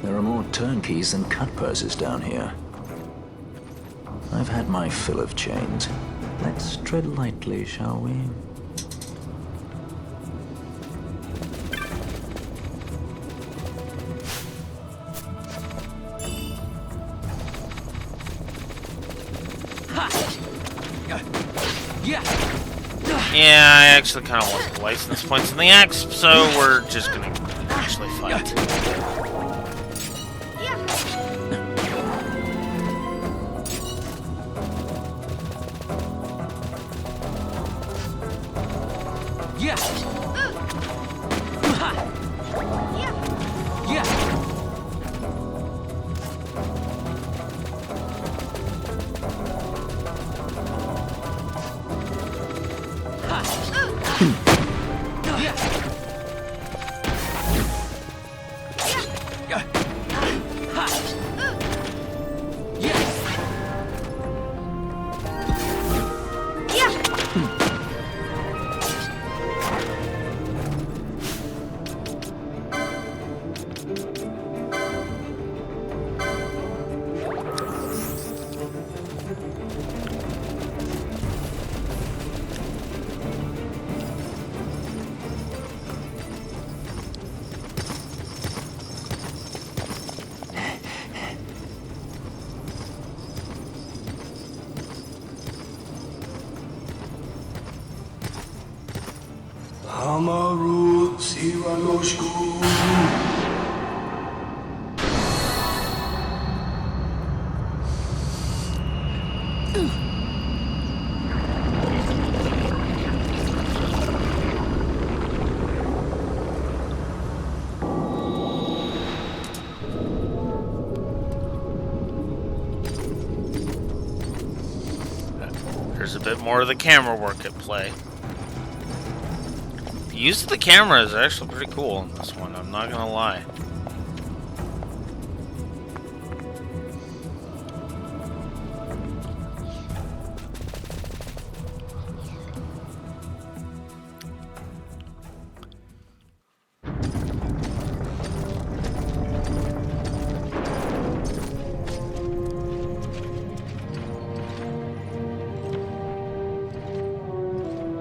There are more turnkeys than cut purses down here. I've had my fill of chains. Let's tread lightly, shall we? Yeah, I actually kind of want the license points in the axe, so we're just gonna actually fight. Amaru Siranoshku. There's a bit more of the camera work at play. The use of the camera is actually pretty cool in this one, I'm not gonna lie.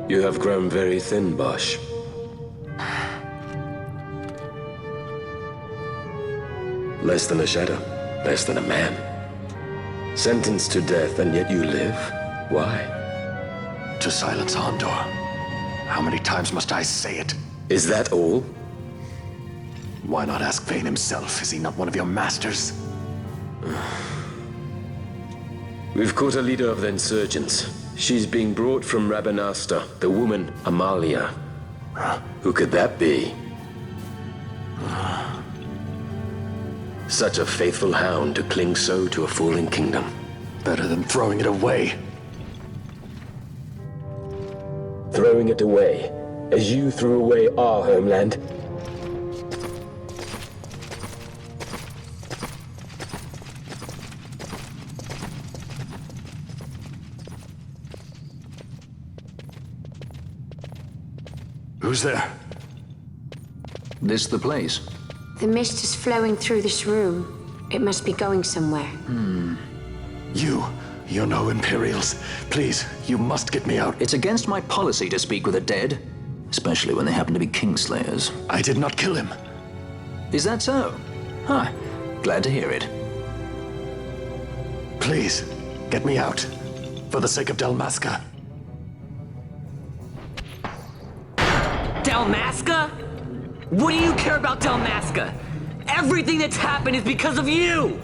You have grown very thin, Bosch. Less than a shadow, less than a man. Sentenced to death, and yet you live? Why? To silence Hondor. How many times must I say it? Is that all? Why not ask Vane himself? Is he not one of your masters? We've caught a leader of the insurgents. She's being brought from Rabanasta, the woman Amalia. Who could that be? Such a faithful hound to cling so to a fallen kingdom. Better than throwing it away. Throwing it away, as you threw away our homeland. Who's there? This the place? The mist is flowing through this room. It must be going somewhere. You're no Imperials. Please, you must get me out. It's against my policy to speak with the dead, especially when they happen to be Kingslayers. I did not kill him. Is that so? Huh. Glad to hear it. Please, get me out. For the sake of Dalmasca. Dalmasca? What do you care about Dalmasca? Everything that's happened is because of you!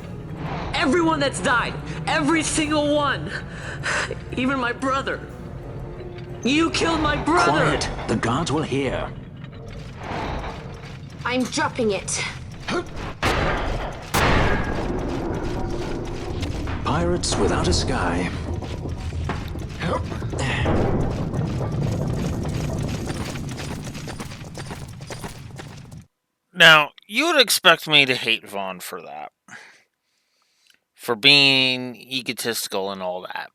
Everyone that's died, every single one. Even my brother. You killed my brother! Quiet! The guards will hear. I'm dropping it. Pirates without a sky. Now, you would expect me to hate Vaughn for that. For being egotistical and all that.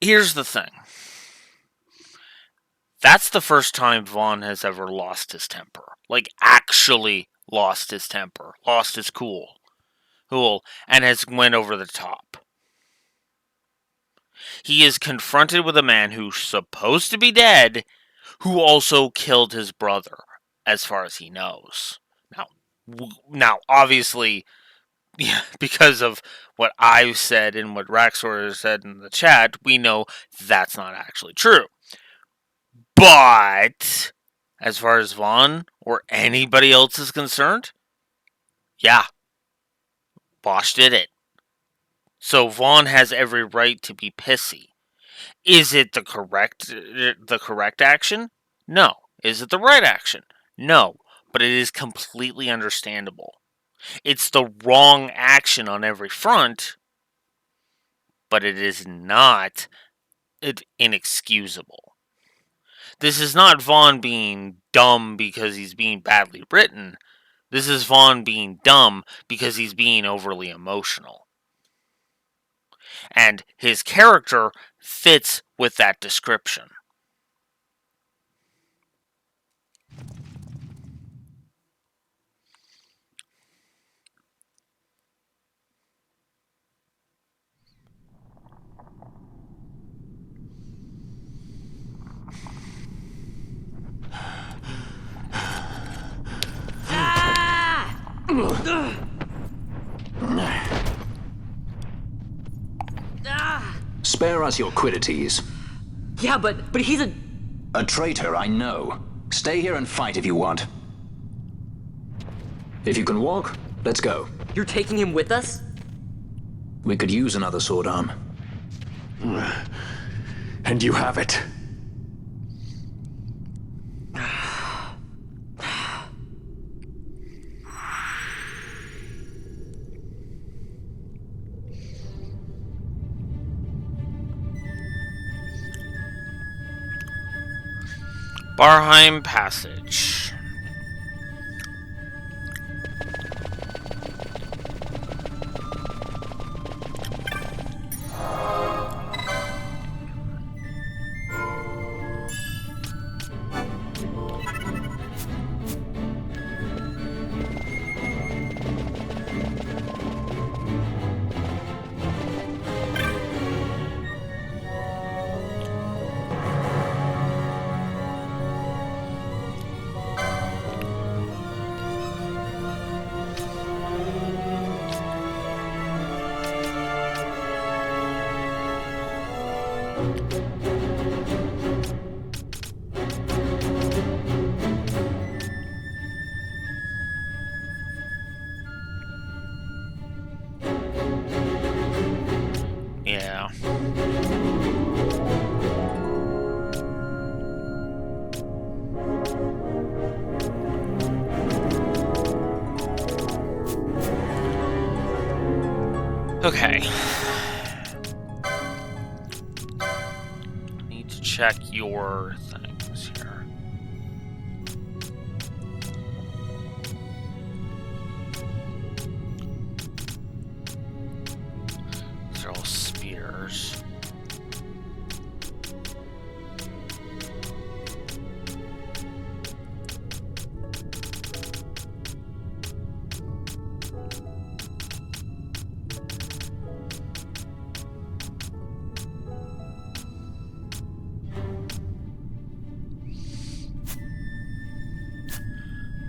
Here's the thing. That's the first time Vaughn has ever lost his temper. Like, actually lost his temper. Lost his cool. And has went over the top. He is confronted with a man who's supposed to be dead, who also killed his brother, as far as he knows. Now, obviously, yeah, because of what I've said and what Raxor said in the chat, we know that's not actually true. But as far as Vaughn or anybody else is concerned, yeah, Bosch did it. So Vaughn has every right to be pissy. Is it the correct action? No. Is it the right action? No. But it is completely understandable. It's the wrong action on every front, but it is not inexcusable. This is not Vaughn being dumb because he's being badly written. This is Vaughn being dumb because he's being overly emotional. And his character fits with that description. Spare us your quiddities. Yeah, but he's a... A traitor, I know. Stay here and fight if you want. If you can walk, let's go. You're taking him with us? We could use another sword arm. And you have it. Barheim Passage. Yeah. Okay. Need to check your things here. These are all spears.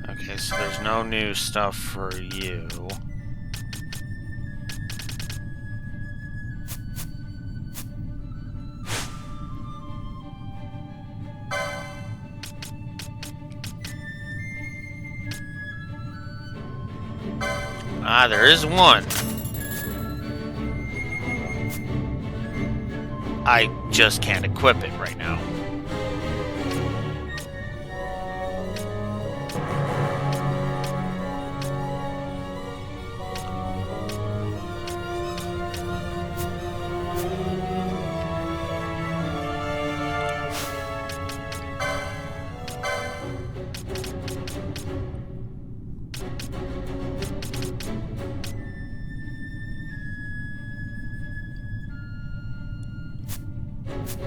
Okay, so there's no new stuff for you. Ah, there is one. I just can't equip it right now.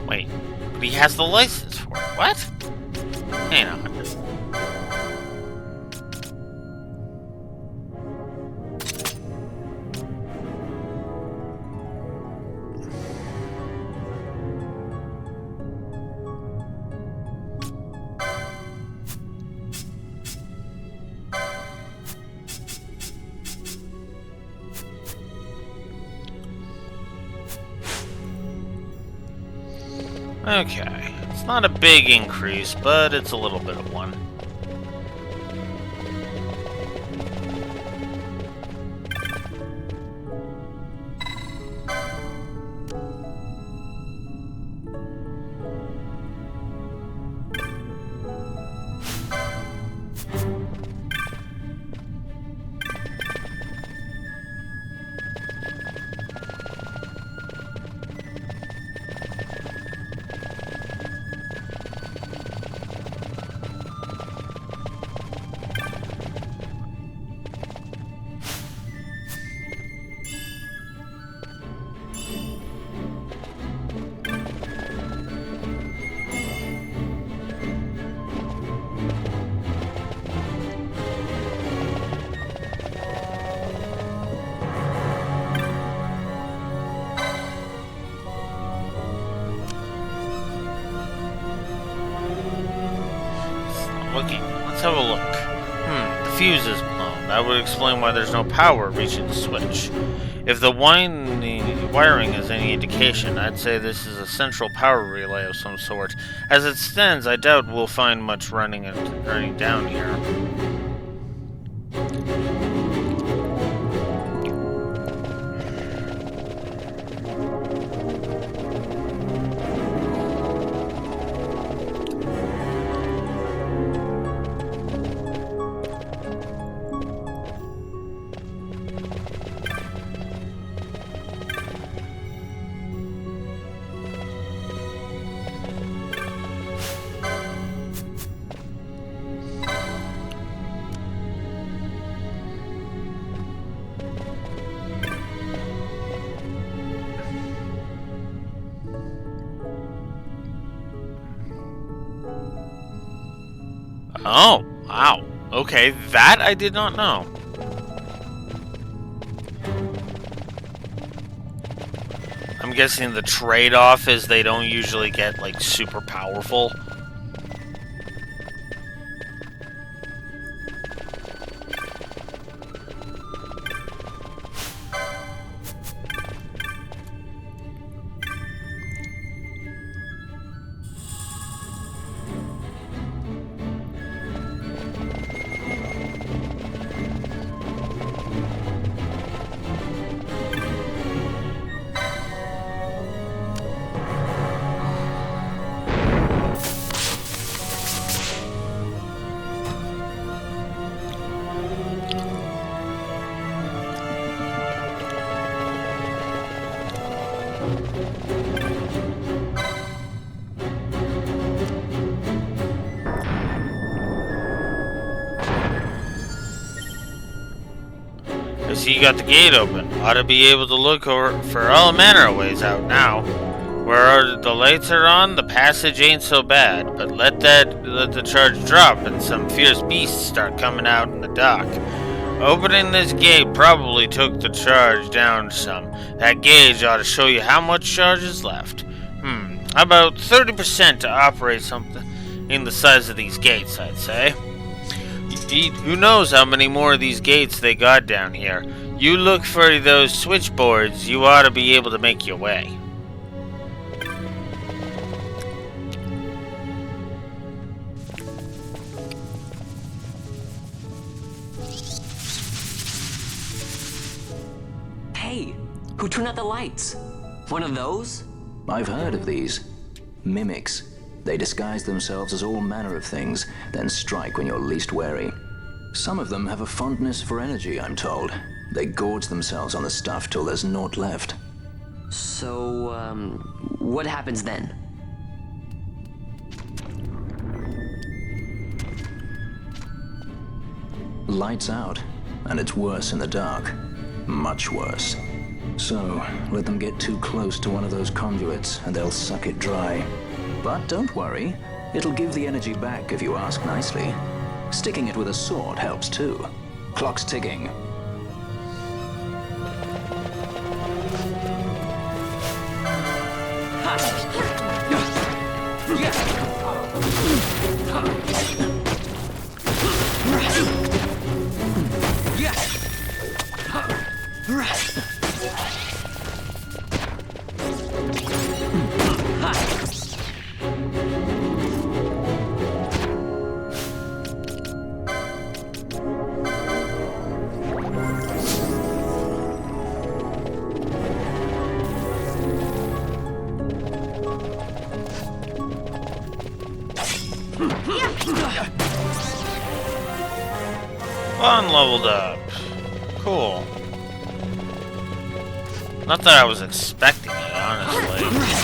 Wait, but he has the license for it. What? Hang on. Okay, it's not a big increase, but it's a little bit of one. Looking. Let's have a look. The fuse is blown. That would explain why there's no power reaching the switch. If the wiring is any indication, I'd say this is a central power relay of some sort. As it stands, I doubt we'll find much running down here. Oh, wow. Okay, that I did not know. I'm guessing the trade-off is they don't usually get, like, super powerful. I see you got the gate open. Ought to be able to look for all manner of ways out now. Where the lights are on, the passage ain't so bad, but let the charge drop and some fierce beasts start coming out in the dock. Opening this gate probably took the charge down some. That gauge ought to show you how much charge is left. About 30% to operate something in the size of these gates, I'd say. Who knows how many more of these gates they got down here. You look for those switchboards, you ought to be able to make your way. Hey, who turned out the lights? One of those? I've heard of these. Mimics. They disguise themselves as all manner of things, then strike when you're least wary. Some of them have a fondness for energy, I'm told. They gorge themselves on the stuff till there's naught left. So, what happens then? Lights out, and it's worse in the dark. Much worse. So, let them get too close to one of those conduits, and they'll suck it dry. But don't worry, It'll give the energy back if you ask nicely. Sticking it with a sword helps too. Clock's ticking. Vaughn leveled up. Cool. Not that I was expecting it, honestly.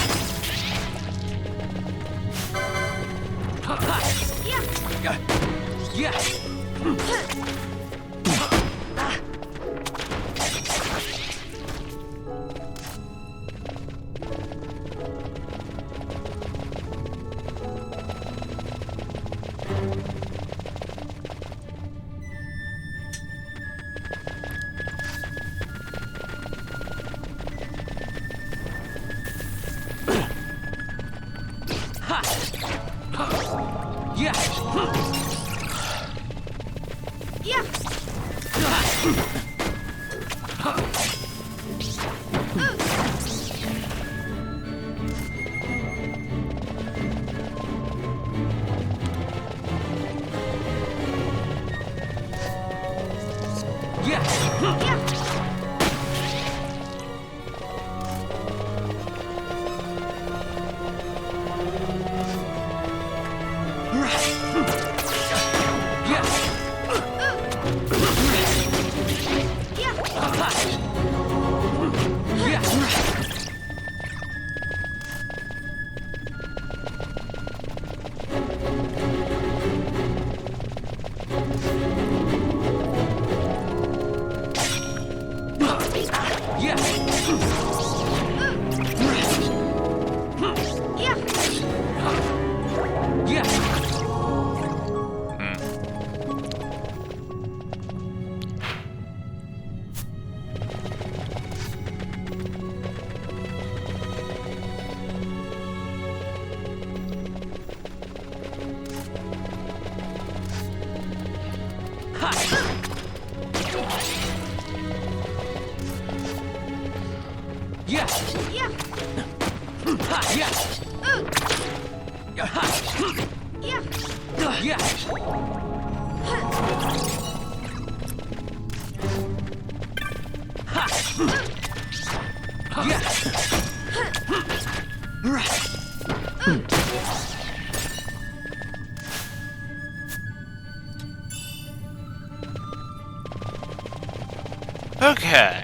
Okay.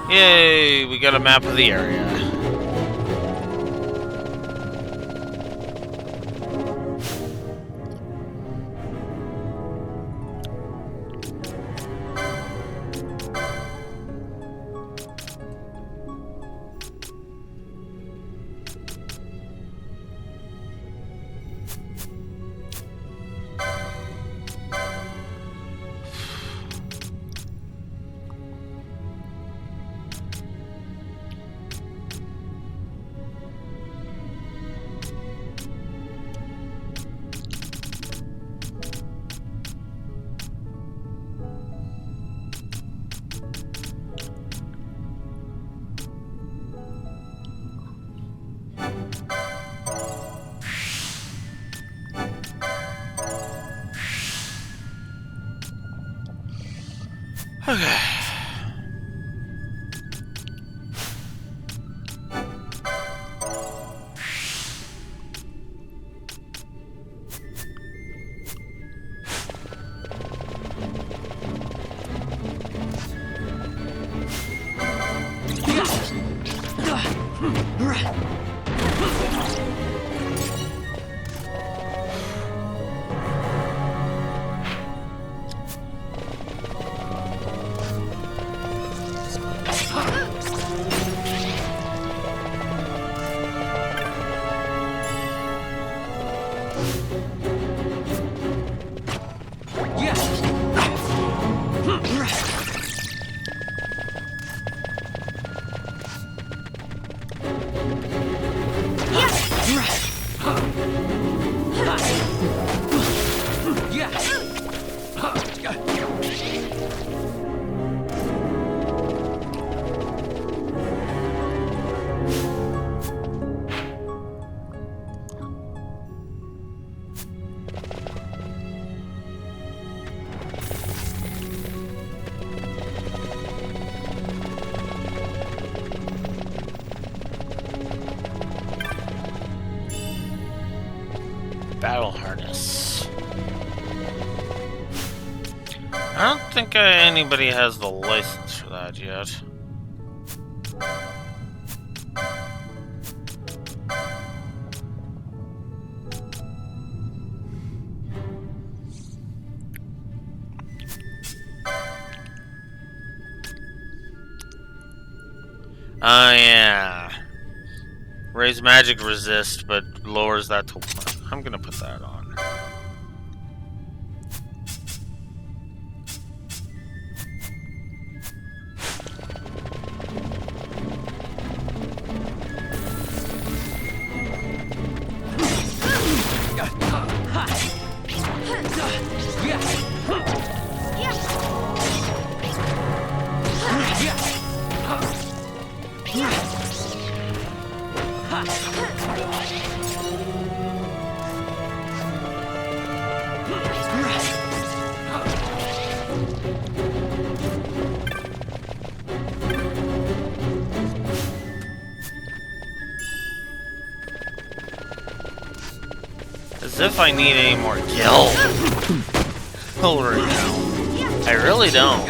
Yay, we got a map of the area. Okay. Battle harness. I don't think anybody has the license for that yet. Oh yeah. Raise magic resist, but lowers that to 1. I'm gonna put that on. As if I need any more gil right now. I really don't.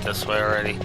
This way already.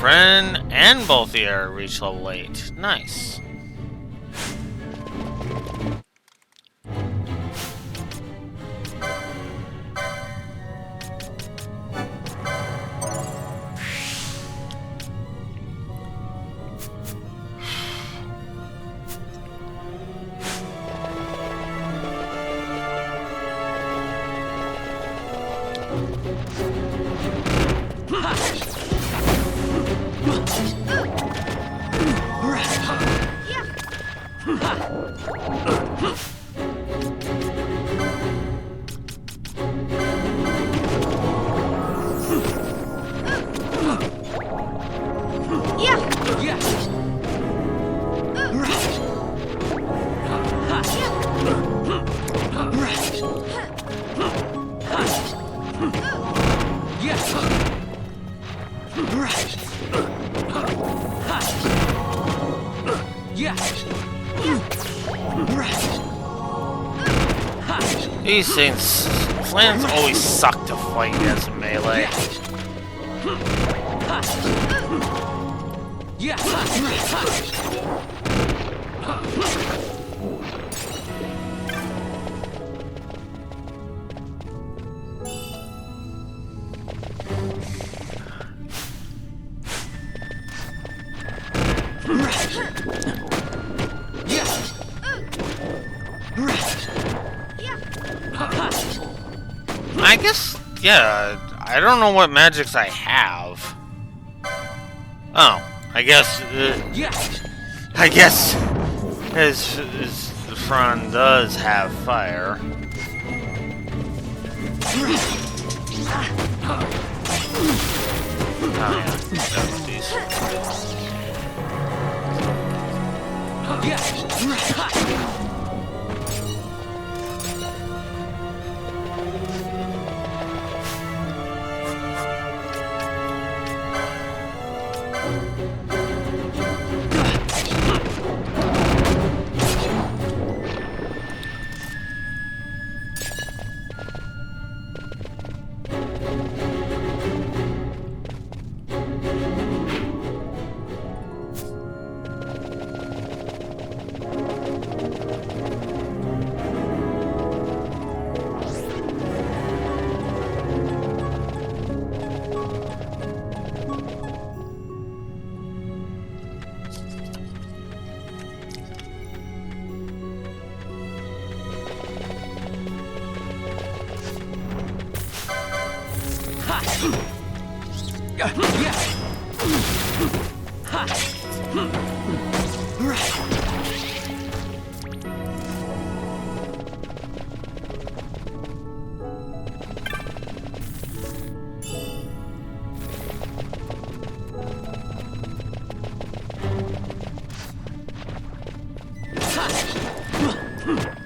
Friend and both here reach level 8. Nice. These things, Flans always suck to fight as a melee. I guess, yeah, I don't know what magics I have. Oh, I guess his Fran does have fire. Oh yeah,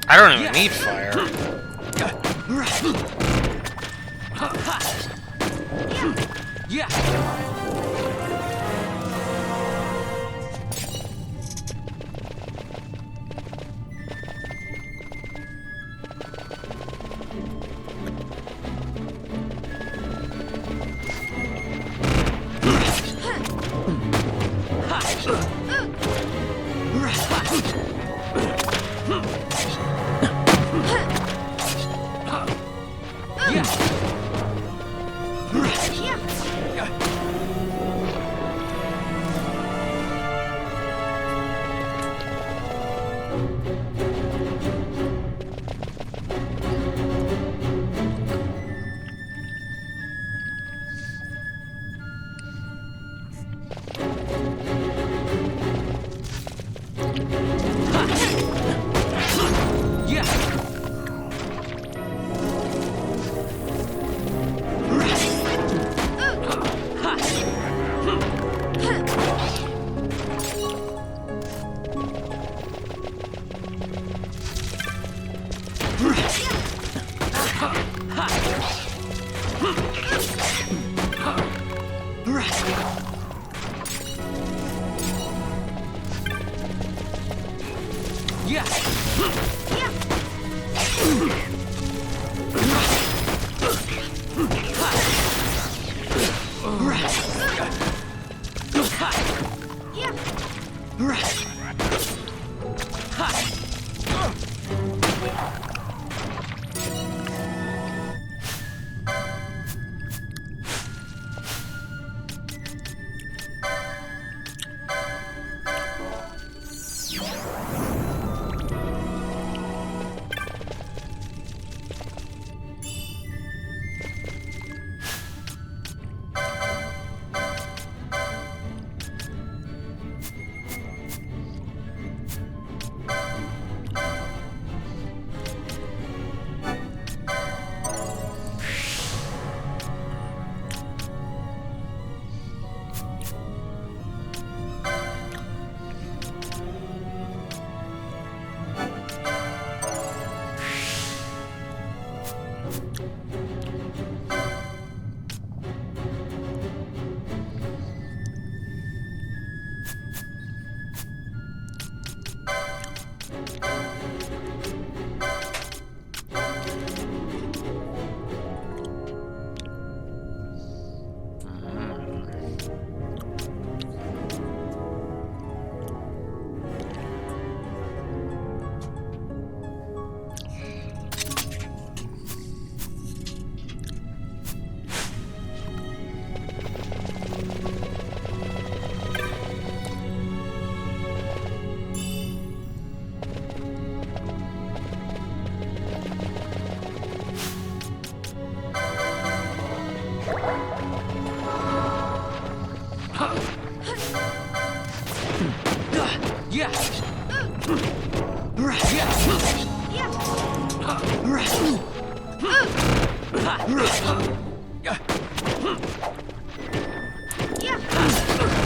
I don't even need fire.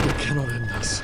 It cannot end us.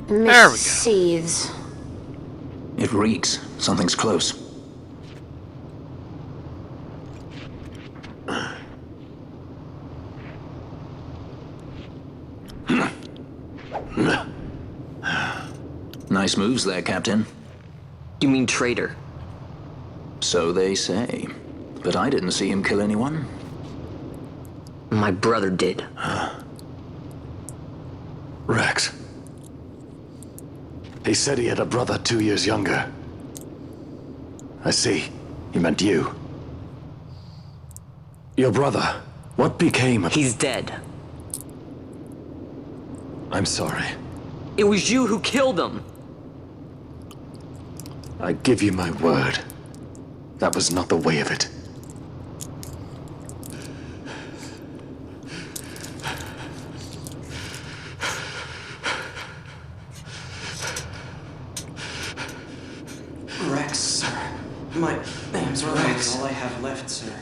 There we go. Seethes. It reeks. Something's close. Nice moves there, Captain. You mean traitor? So they say. But I didn't see him kill anyone. My brother did. Rex. He said he had a brother 2 years younger. I see. He meant you. Your brother. What became of... He's dead. I'm sorry. It was you who killed him. I give you my word. That was not the way of it. Rex, sir. My name's Rex. All I have left, sir.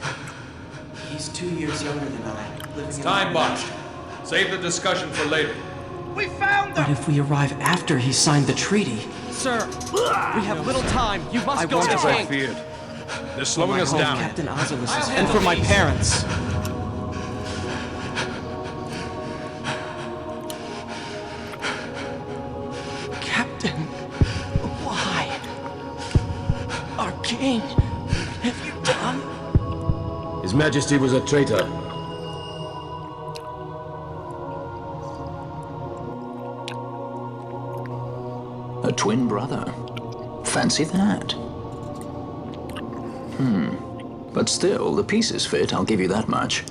He's 2 years younger than I. It's time, Bosch. Save the discussion for later. We found them! But if we arrive after he signed the treaty... Sir, we have little time. You must go to the As I king. feared. They're slowing us down. Captain Oculus and for my parents. Captain, why? Our king, have you done? His Majesty was a traitor. A twin brother. Fancy that. But still, the pieces fit, I'll give you that much.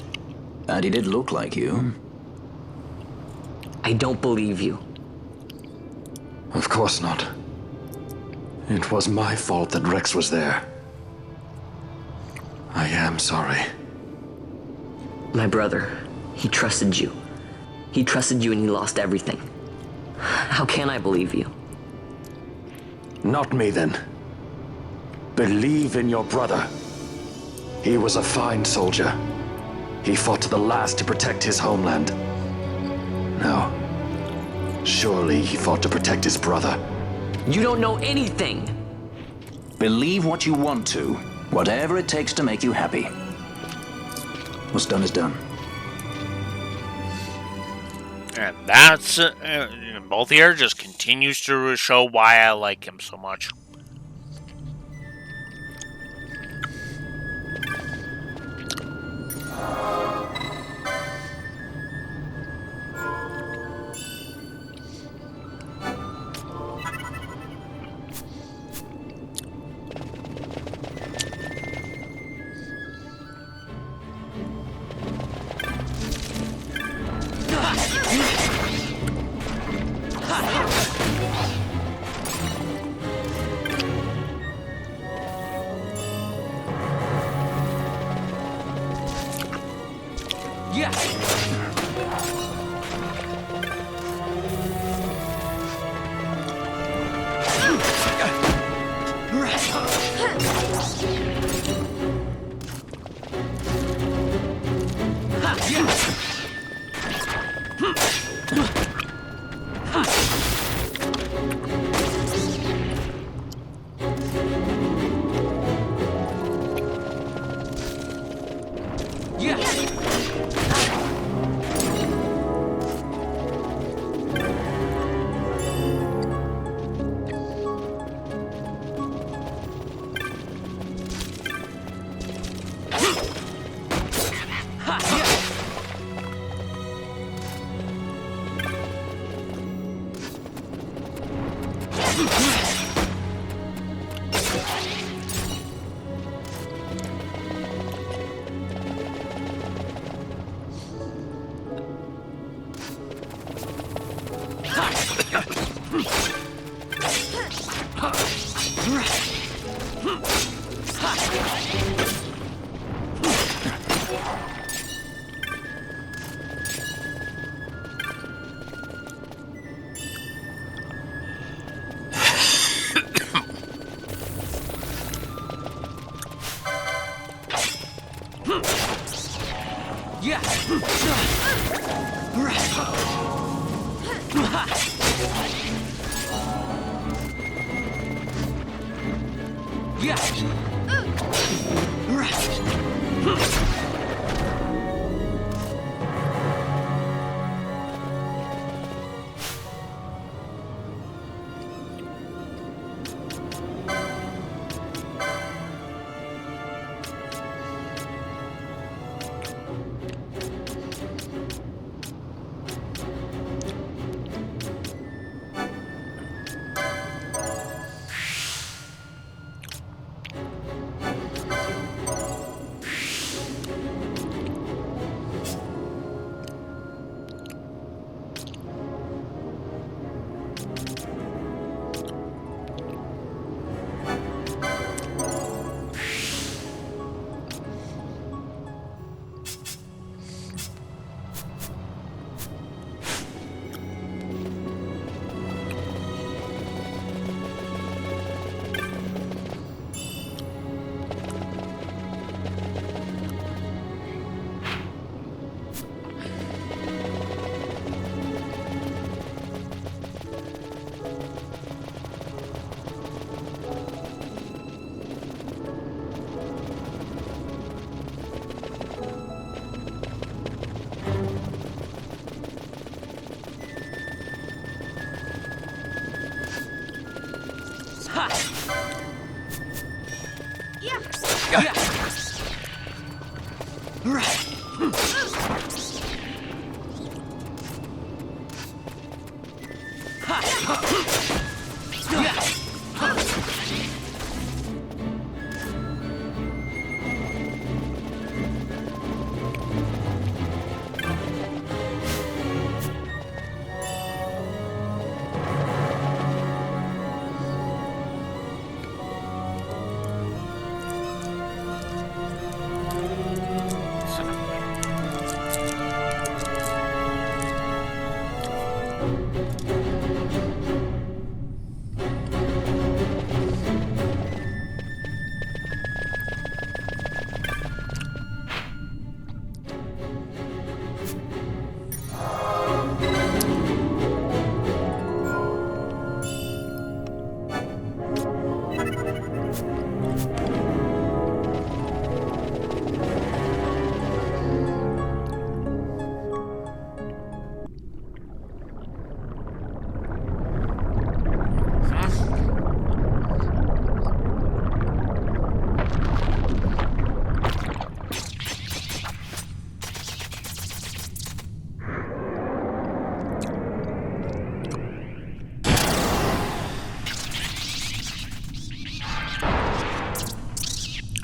And he did look like you. I don't believe you. Of course not. It was my fault that Rex was there. I am sorry. My brother, he trusted you. He trusted you and he lost everything. How can I believe you? Not me, then. Believe in your brother. He was a fine soldier. He fought to the last to protect his homeland. No. Surely he fought to protect his brother. You don't know anything! Believe what you want to. Whatever it takes to make you happy. What's done is done. And that's both here just continues to show why I like him so much.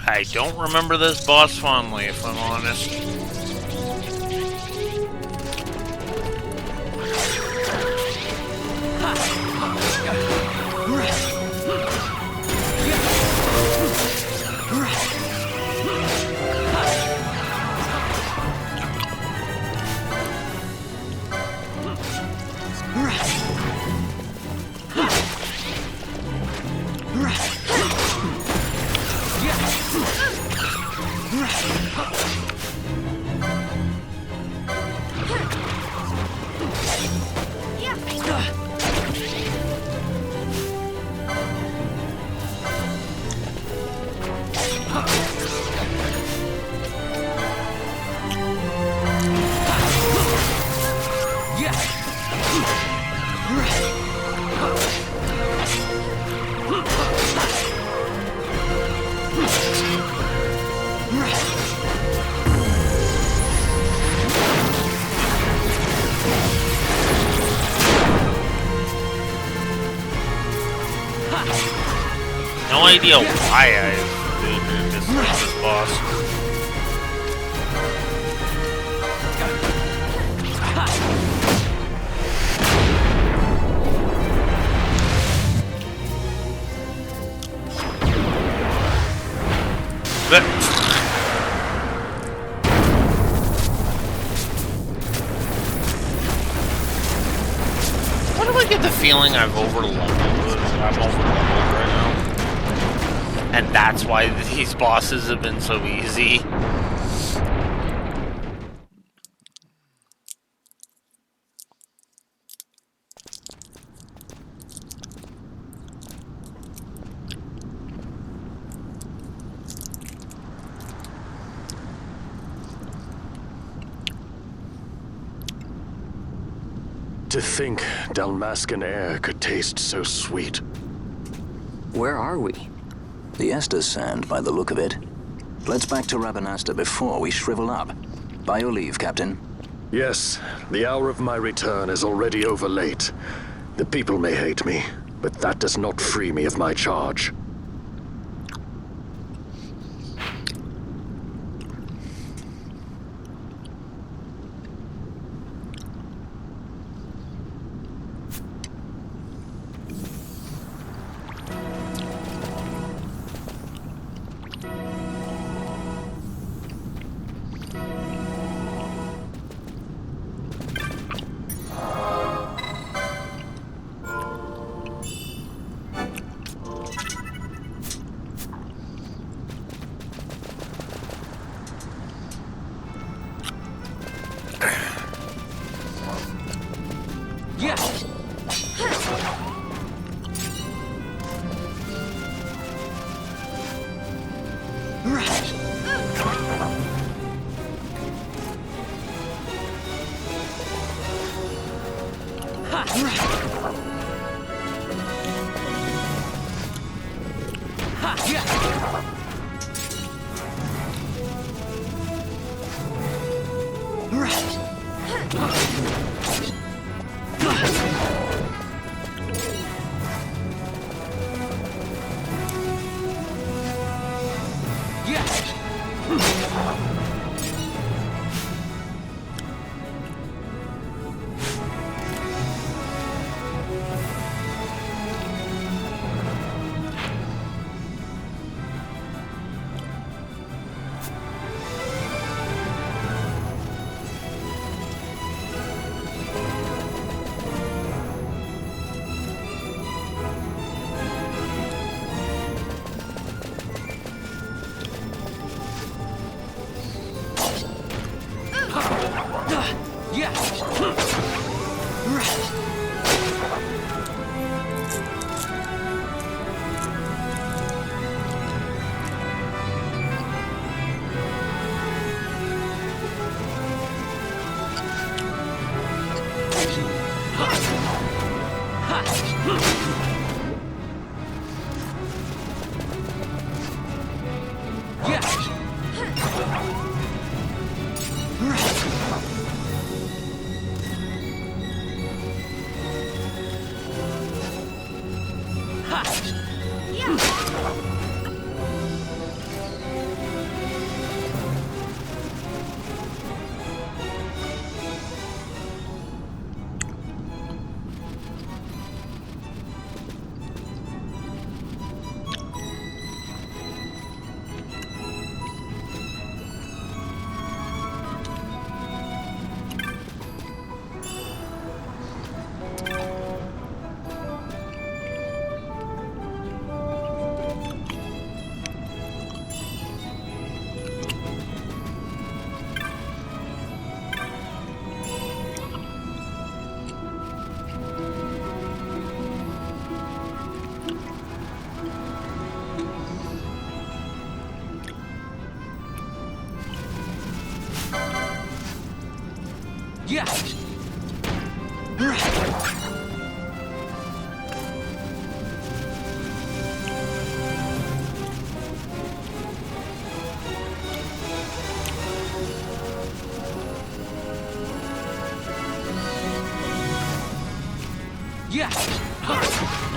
I don't remember this boss fondly, if I'm honest. No idea why I dislike this boss. But why do I get the feeling I'm overleveled right now? And that's why these bosses have been so easy. To think Dalmascan air could taste so sweet. Where are we? The Estes Sand, by the look of it. Let's back to Rabanasta before we shrivel up. By your leave, Captain. Yes, the hour of my return is already over late. The people may hate me, but that does not free me of my charge.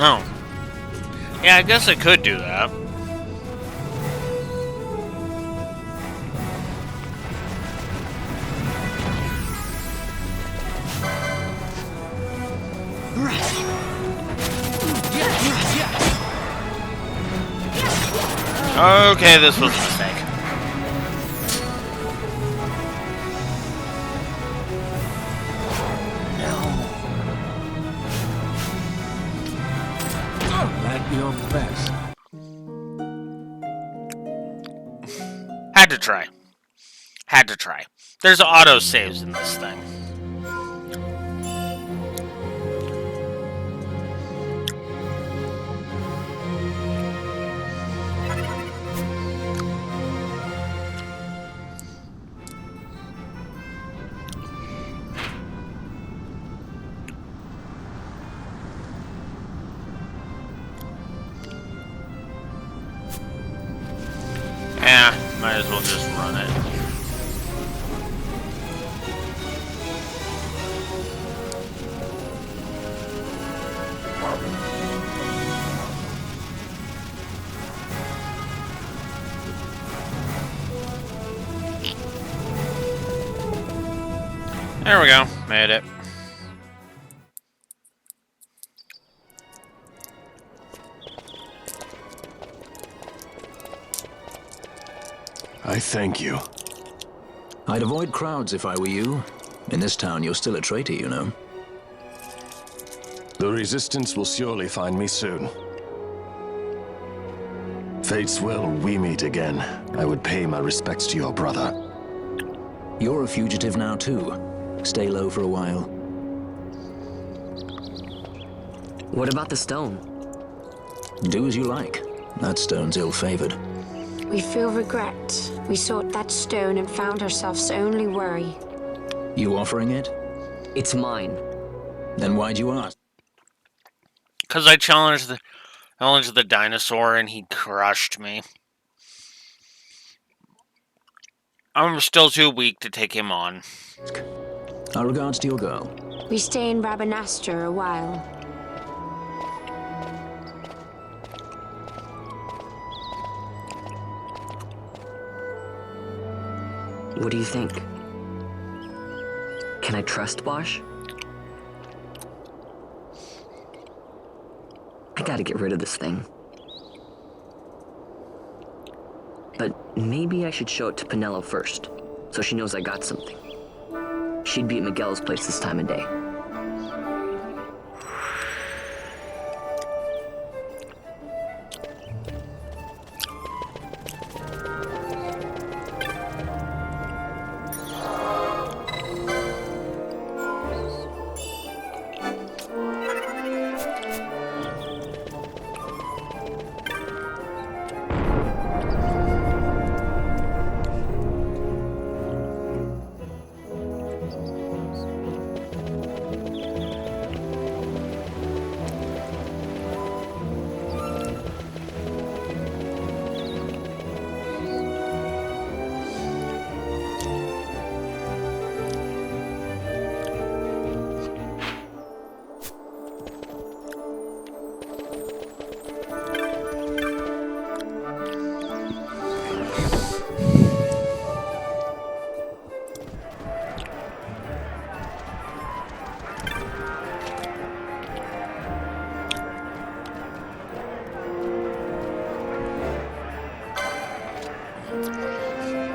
Oh. Yeah, I guess I could do that. Okay, this was a mistake. best. Had to try. Had to try. There's auto saves in this thing. Might as well just run it. There we go. Made it. I thank you. I'd avoid crowds if I were you. In this town, you're still a traitor, you know. The Resistance will surely find me soon. Fate's will, we meet again. I would pay my respects to your brother. You're a fugitive now, too. Stay low for a while. What about the stone? Do as you like. That stone's ill-favored. We feel regret. We sought that stone and found ourselves only worry. You offering it? It's mine. Then why'd you ask? Because I challenged the dinosaur and he crushed me. I'm still too weak to take him on. Our regards to your girl. We stay in Rabanastre a while. What do you think? Can I trust Bosch? I gotta get rid of this thing. But maybe I should show it to Pinello first, so she knows I got something. She'd be at Miguel's place this time of day.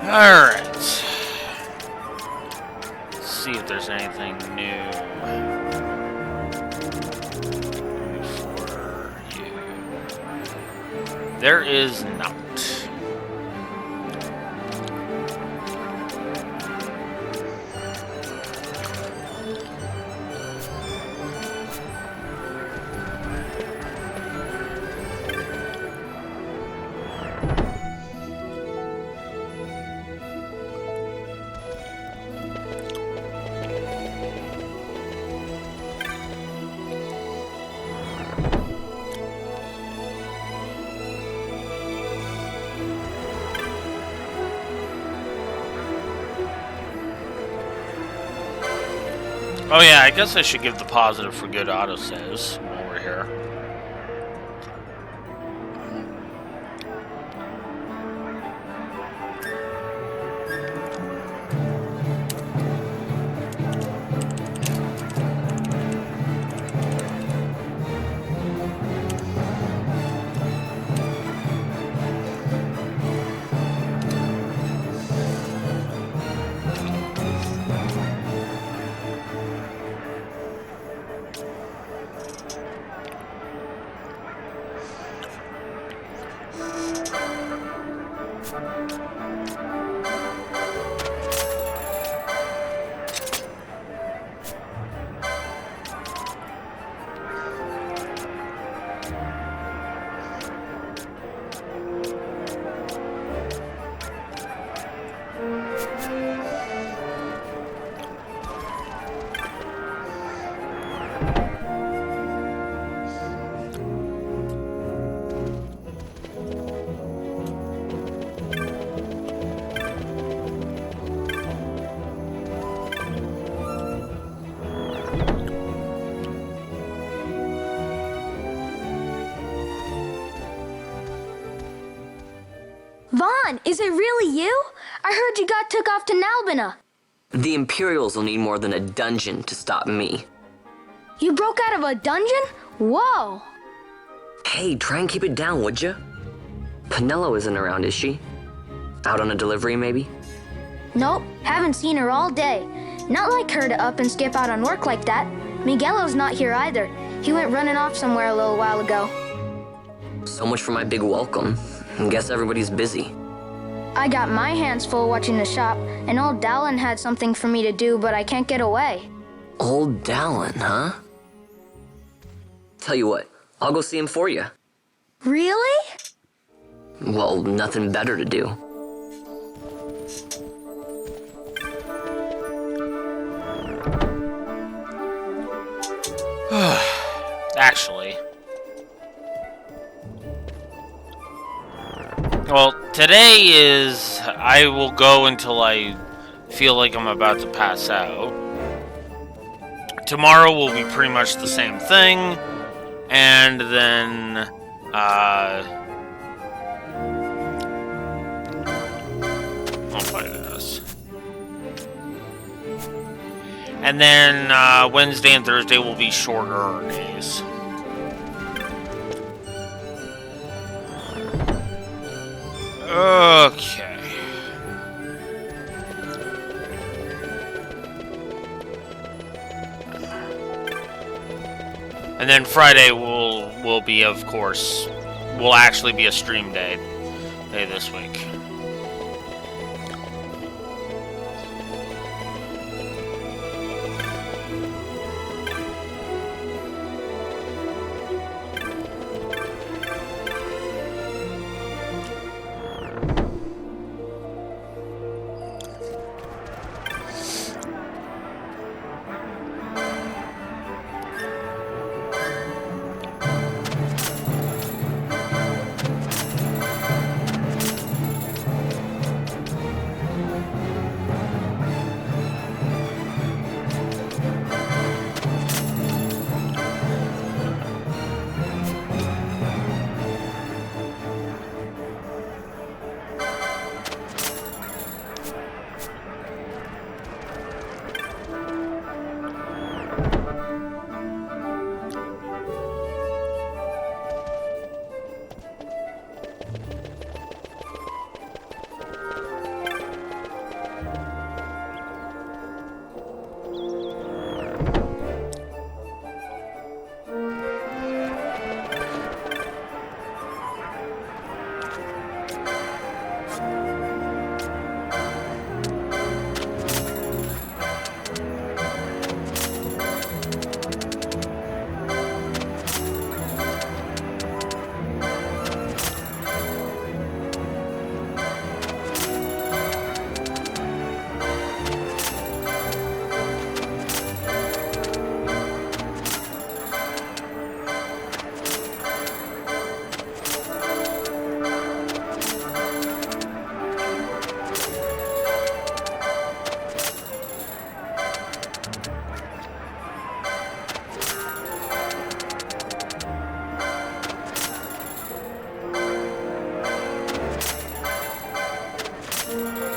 Alright. Let's see if there's anything new for you. There is not. Oh yeah, I guess I should give the positive for good autosaves while we're here. Vaughn, is it really you? I heard you got took off to Nalbina. The Imperials will need more than a dungeon to stop me. You broke out of a dungeon? Whoa! Hey, try and keep it down, would ya? Penelo isn't around, is she? Out on a delivery, maybe? Nope, haven't seen her all day. Not like her to up and skip out on work like that. Miguelo's not here either. He went running off somewhere a little while ago. So much for my big welcome. Guess everybody's busy. I got my hands full watching the shop, and old Dallin had something for me to do, but I can't get away. Old Dallin, huh? Tell you what, I'll go see him for you. Really? Well, nothing better to do. Actually. Well, today is I will go until I feel like I'm about to pass out. Tomorrow will be pretty much the same thing. And then, I'll play this. And then, Wednesday and Thursday will be shorter days. Okay. And then Friday will be, of course, will actually be a stream day this week.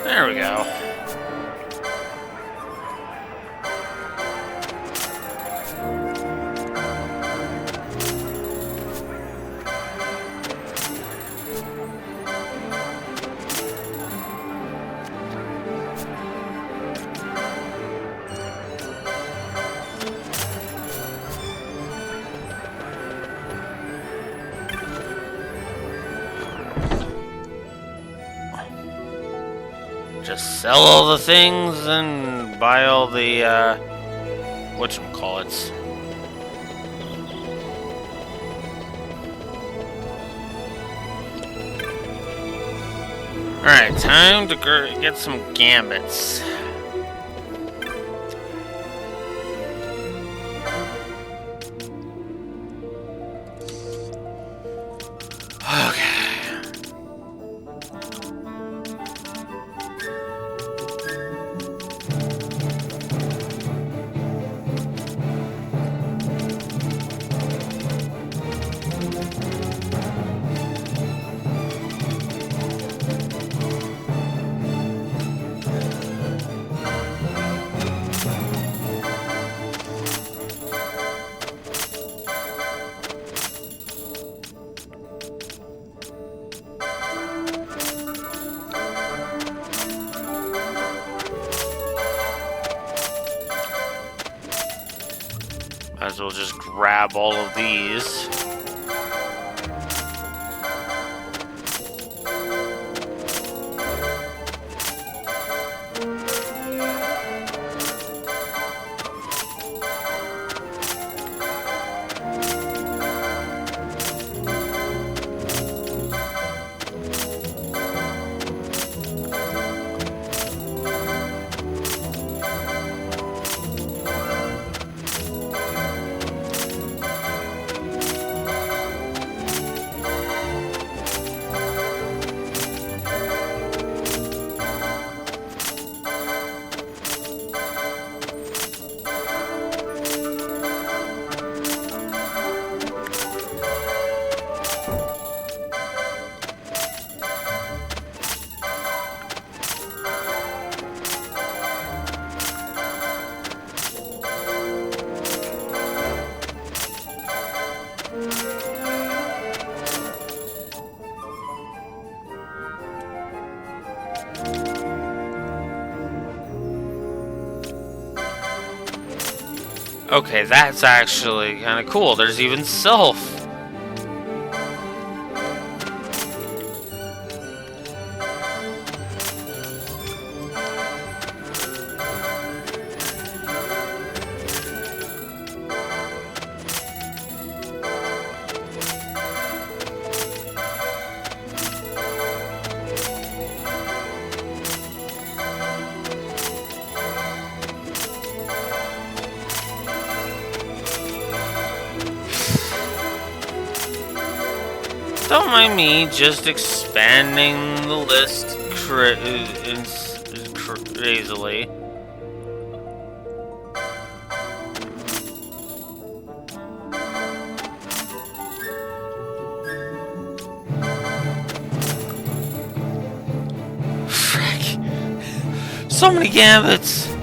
There we go. Just sell all the things and buy all the, whatchamacallits. Alright, time to get some gambits. as well just grab all of these. Okay, that's actually kind of cool. There's even Sylph. Don't mind me just expanding the list crazily. Frick. So many gambits!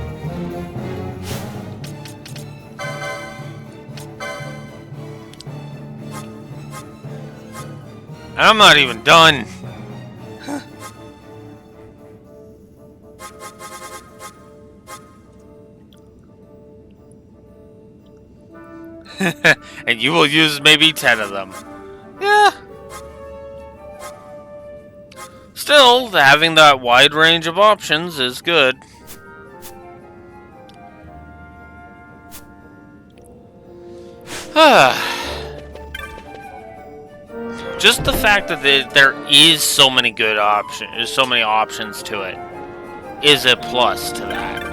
I'm not even done. And you will use maybe 10 of them. Yeah. Still, having that wide range of options is good. Just the fact that there is so many good options, so many options to it, is a plus to that.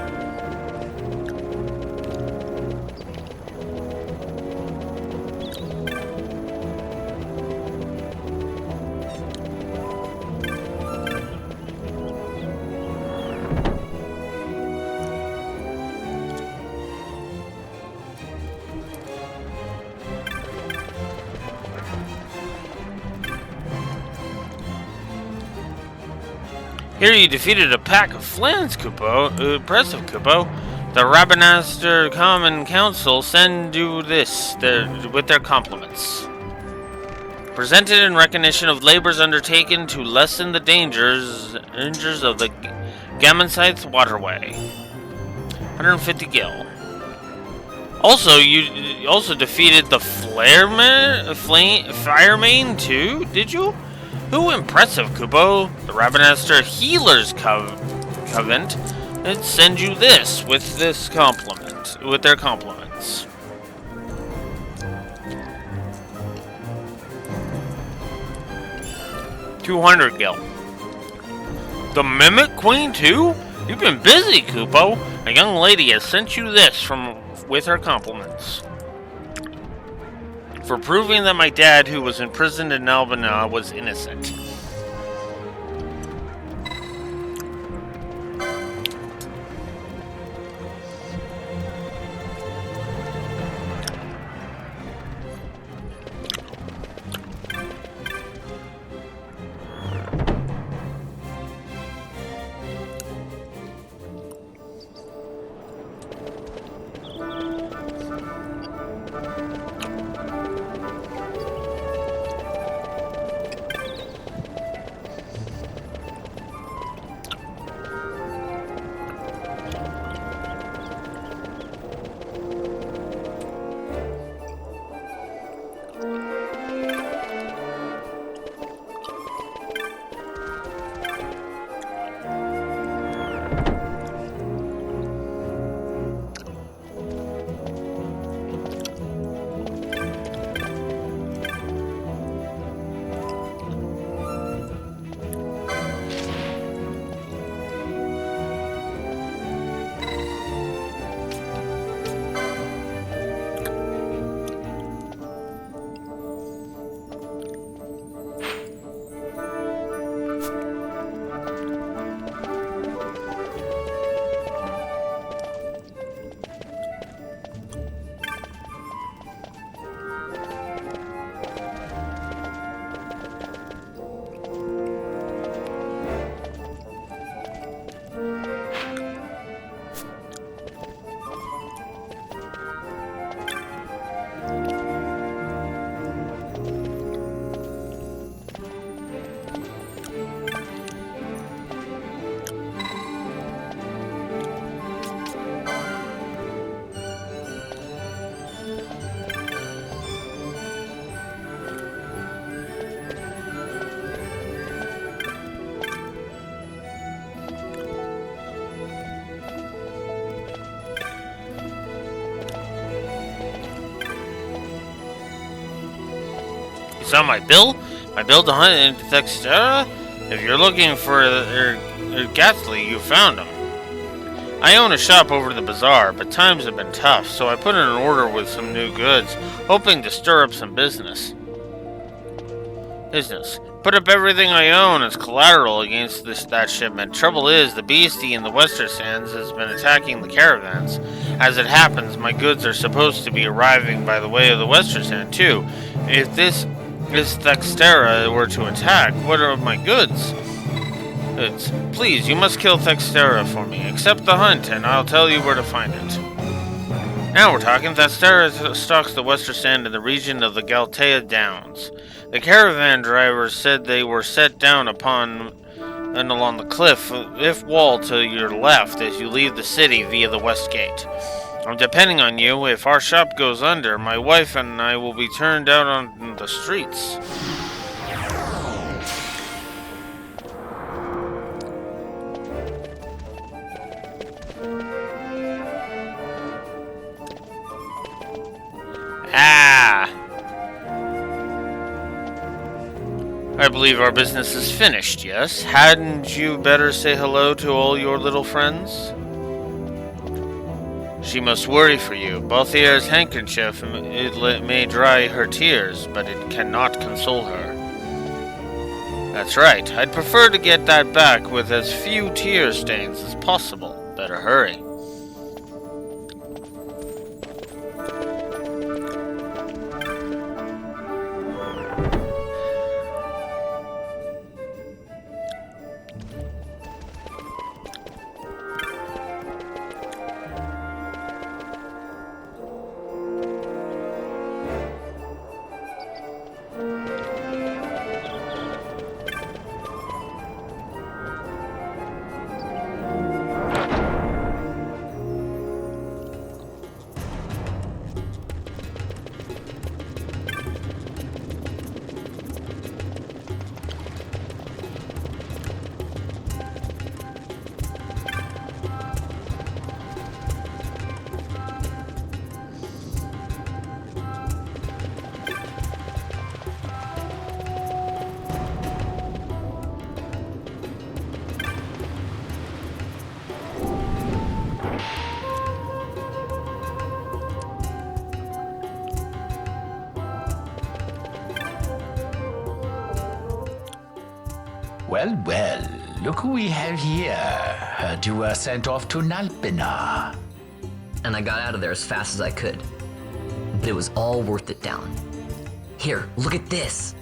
Here you defeated a pack of Flans, Kupo. Impressive, Kupo. The Rabanastre Common Council send you this with their compliments. Presented in recognition of labors undertaken to lessen the dangers of the Gammonsythe waterway. 150 gil. Also, you also defeated the Firemane too, did you? Who impressive, Kubo. The Rabanastre Healers Covenant and send you this with their compliments. $200 gil. The Mimic Queen too? You've been busy, Kupo. A young lady has sent you this with her compliments. For proving that my dad, who was imprisoned in Albina, was innocent. So my bill to hunt in Thextera? If you're looking for Gatley, you found him. I own a shop over the bazaar, but times have been tough, so I put in an order with some new goods, hoping to stir up some business. Put up everything I own as collateral against that shipment. Trouble is, the beastie in the Western Sands has been attacking the caravans. As it happens, my goods are supposed to be arriving by the way of the Western Sand, too. If this Thextera were to attack, what are my goods? Please, you must kill Thextera for me. Accept the hunt, and I'll tell you where to find it. Now we're talking. Thextera stalks the Western Sand in the region of the Galtea Downs. The caravan drivers said they were set down upon and along the cliff wall to your left as you leave the city via the west gate. I'm depending on you. If our shop goes under, my wife and I will be turned out on the streets. I believe our business is finished, yes? Hadn't you better say hello to all your little friends? She must worry for you. Balthier's handkerchief, it may dry her tears, but it cannot console her. That's right. I'd prefer to get that back with as few tear stains as possible. Better hurry. Well, look who we have here. Heard you were sent off to Nalpina. And I got out of there as fast as I could. But it was all worth it, Down. Here, look at this.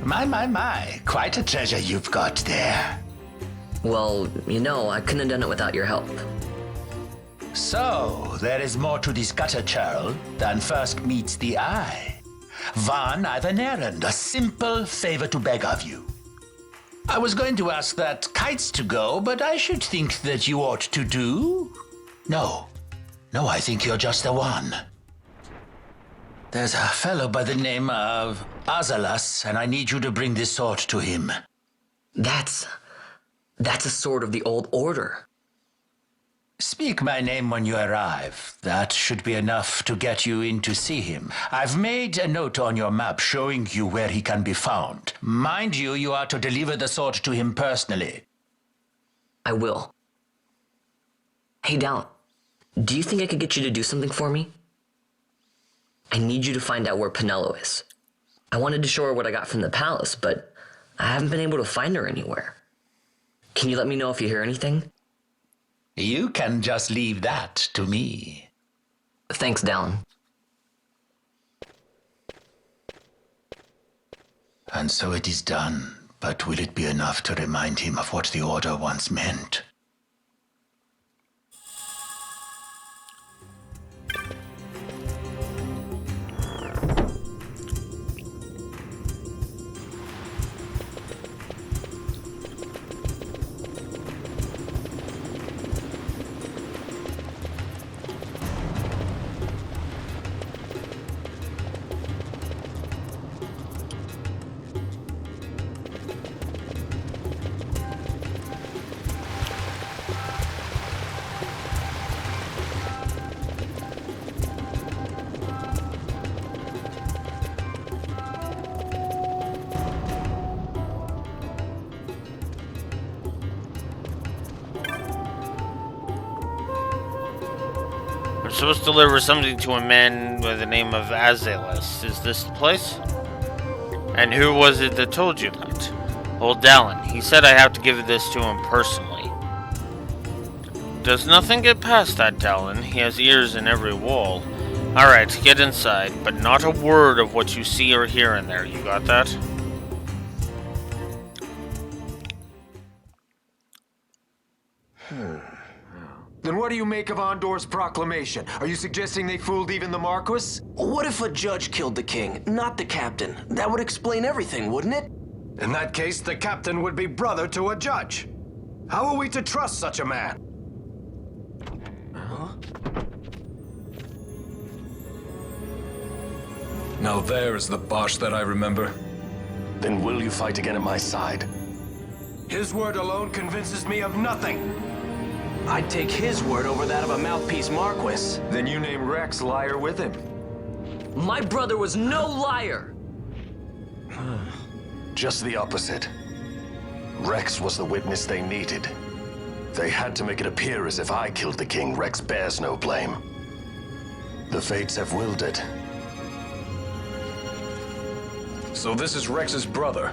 My. Quite a treasure you've got there. Well, I couldn't have done it without your help. So, there is more to this gutter churl than first meets the eye. Van, I've an errand, a simple favor to beg of you. I was going to ask that Kites to go, but I should think that you ought to do. No, I think you're just the one. There's a fellow by the name of Azalas, and I need you to bring this sword to him. That's a sword of the old order. Speak my name when you arrive. That should be enough to get you in to see him. I've made a note on your map showing you where he can be found. Mind you, you are to deliver the sword to him personally. I will. Hey, Down, do you think I could get you to do something for me? I need you to find out where Penelo is. I wanted to show her what I got from the palace, but I haven't been able to find her anywhere. Can you let me know if you hear anything? You can just leave that to me. Thanks, Down. And so it is done, but will it be enough to remind him of what the Order once meant? supposed to deliver something to a man by the name of Azelis. Is this the place? And who was it that told you that? Old Dallin. He said I have to give this to him personally. Does nothing get past that Dallin? He has ears in every wall. Alright, get inside, but not a word of what you see or hear in there. You got that? Then what do you make of Andor's proclamation? Are you suggesting they fooled even the Marquis? What if a judge killed the king, not the captain? That would explain everything, wouldn't it? In that case, the captain would be brother to a judge. How are we to trust such a man? Now there is the Bosch that I remember. Then will you fight again at my side? His word alone convinces me of nothing. I'd take his word over that of a mouthpiece Marquis. Then you name Rex liar with him. My brother was no liar! Just the opposite. Rex was the witness they needed. They had to make it appear as if I killed the king. Rex bears no blame. The fates have willed it. So this is Rex's brother.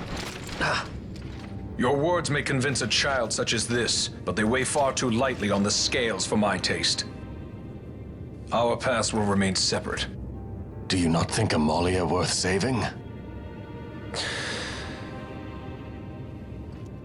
Your words may convince a child such as this, but they weigh far too lightly on the scales for my taste. Our past will remain separate. Do you not think Amalia worth saving?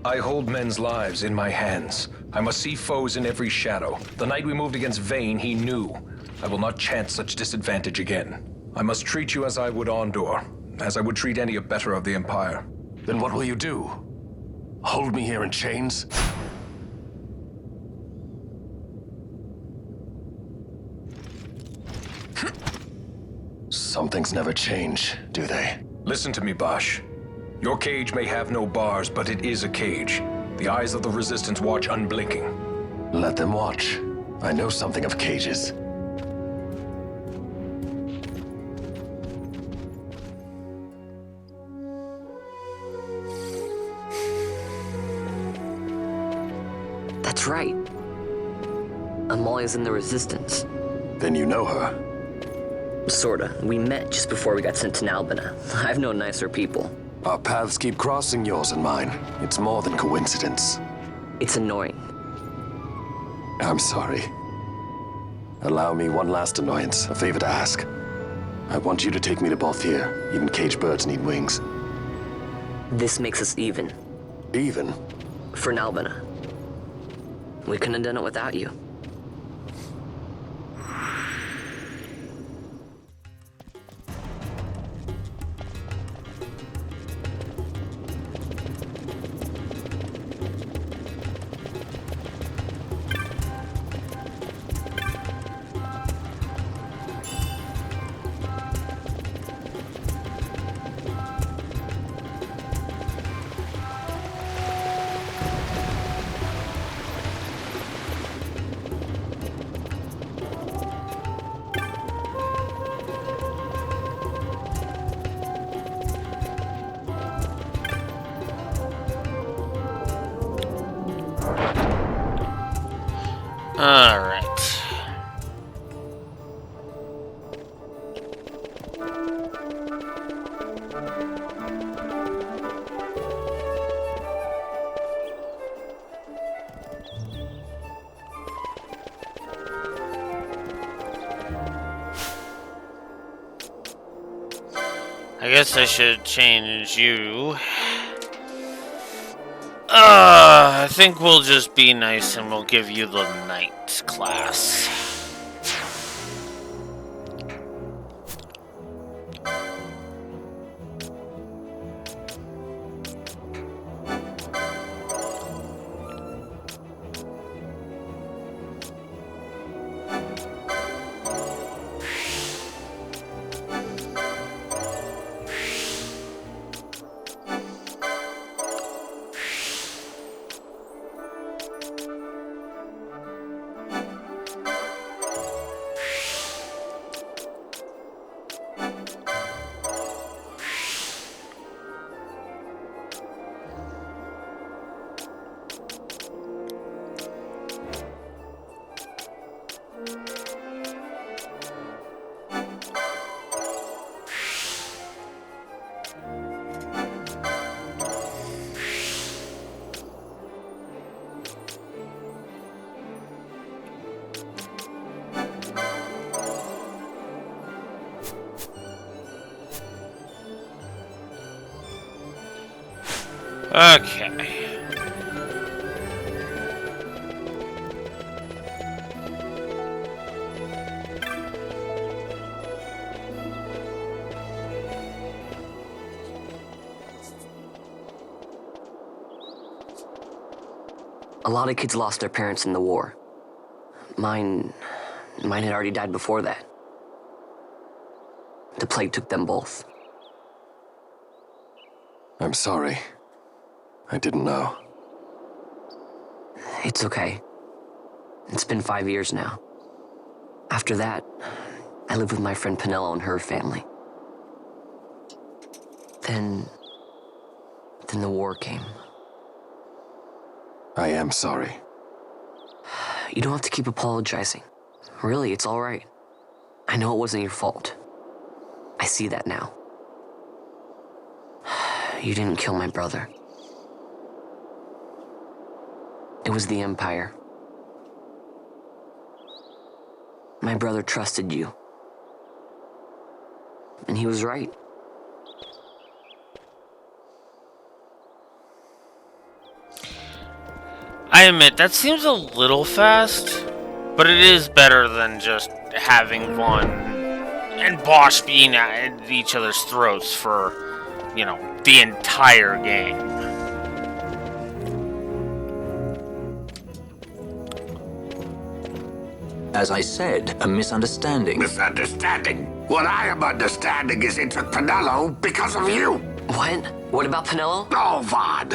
I hold men's lives in my hands. I must see foes in every shadow. The night we moved against Vayne, he knew. I will not chance such disadvantage again. I must treat you as I would Andor, as I would treat any abettor of the Empire. Then what will you do? Hold me here in chains? Some things never change, do they? Listen to me, Bosch. Your cage may have no bars, but it is a cage. The eyes of the Resistance watch unblinking. Let them watch. I know something of cages. That's right. Amalia's in the Resistance. Then you know her? Sorta. We met just before we got sent to Nalbina. I've known nicer people. Our paths keep crossing, yours and mine. It's more than coincidence. It's annoying. I'm sorry. Allow me one last annoyance, a favor to ask. I want you to take me to Balthier. Even caged birds need wings. This makes us even. Even? For Nalbina. We couldn't have done it without you. Alright. I guess I should change you. I think we'll just be nice and we'll give you the knight class. Okay. A lot of kids lost their parents in the war. Mine had already died before that. The plague took them both. I'm sorry. I didn't know. It's okay. It's been 5 years now. After that, I lived with my friend Pinello and her family. Then the war came. I am sorry. You don't have to keep apologizing. Really, it's all right. I know it wasn't your fault. I see that now. You didn't kill my brother. It was the Empire. My brother trusted you. And he was right. I admit, that seems a little fast, but it is better than just having Vaughn and Bosch being at each other's throats for, you know, the entire game. As I said, a misunderstanding. Misunderstanding? What I am understanding is it took Pinello because of you. What? What about Pinello? Oh, Vaughn.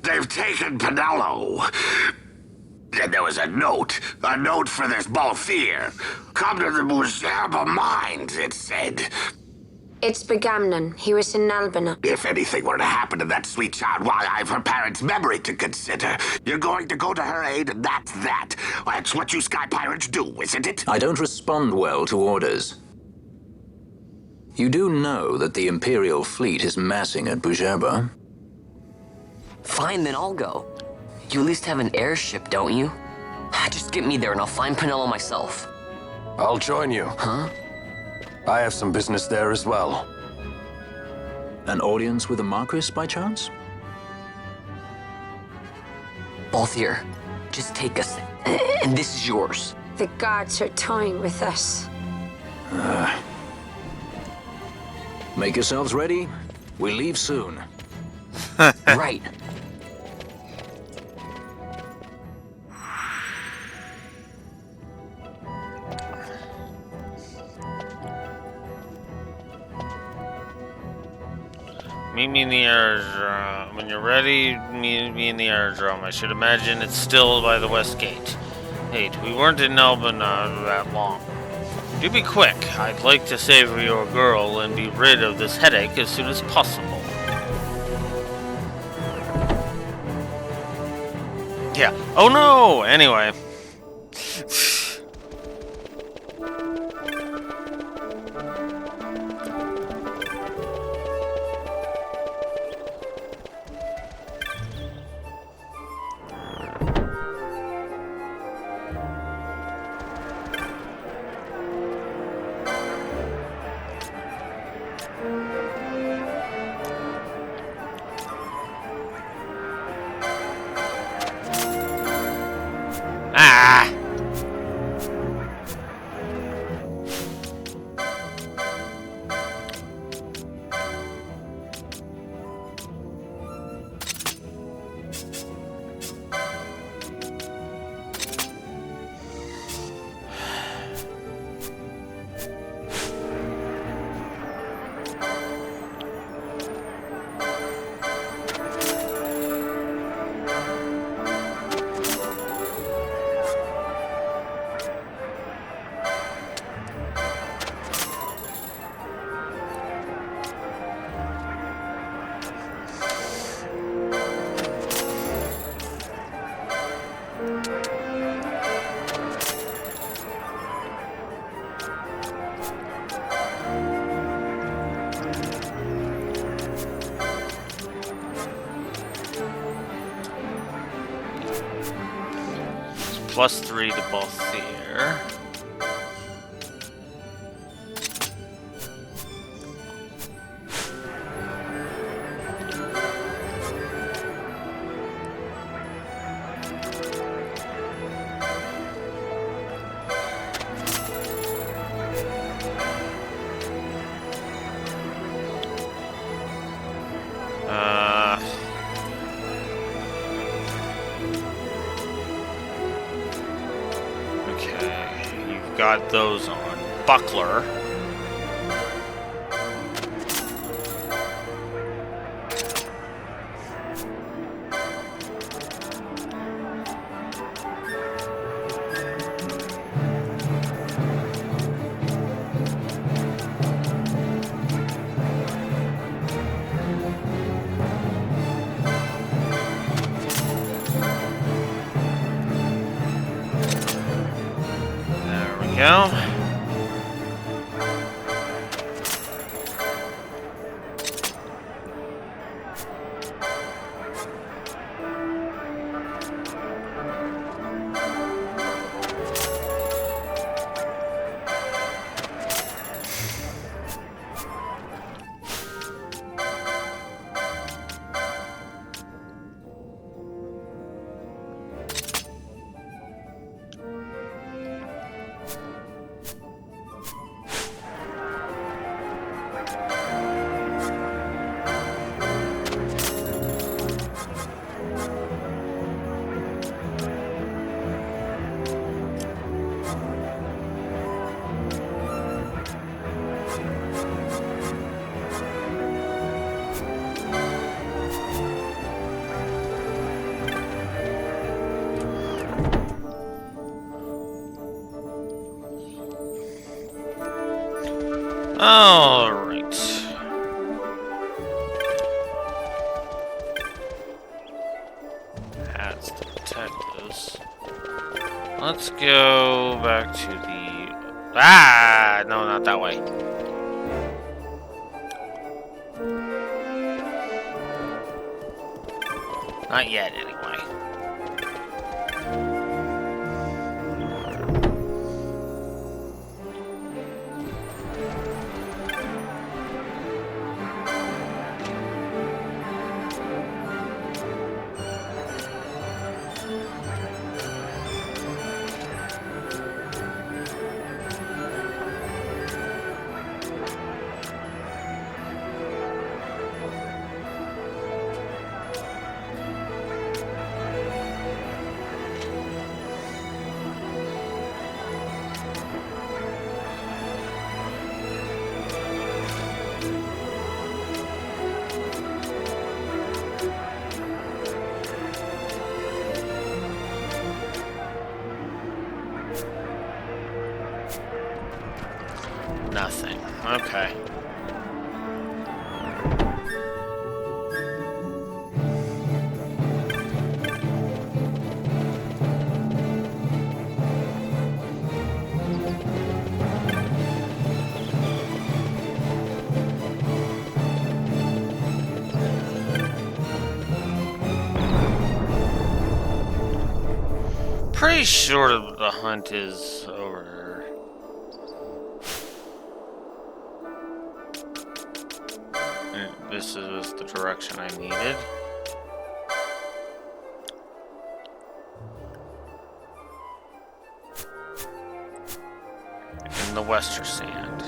They've taken Pinello. And there was a note for this Balthier. Come to the Muserba Mines, it said. It's Begamnon. He was in Albina. If anything were to happen to that sweet child, why, I've her parents' memory to consider. You're going to go to her aid, and that's that. That's what you Sky Pirates do, isn't it? I don't respond well to orders. You do know that the Imperial fleet is massing at Bujerba? Fine, then I'll go. You at least have an airship, don't you? Just get me there and I'll find Pinello myself. I'll join you. Huh? I have some business there as well. An audience with the Marquis, by chance? Balthier, just take us, and this is yours. The guards are toying with us. Make yourselves ready. We leave soon. Right. Meet me in the airdrome. When you're ready, meet me in the airdrome. I should imagine it's still by the west gate. Hey, we weren't in Albina that long. Do be quick. I'd like to save your girl and be rid of this headache as soon as possible. Yeah. Oh no! Anyway. +3 to both here. got those on. Buckler. Go. All right. That's the detectives. Let's go back to the... Ah! No, not that way. Not yet, anyway. Nothing. Okay. Pretty sure the hunt is over. This was the direction I needed. In the Wester Sand.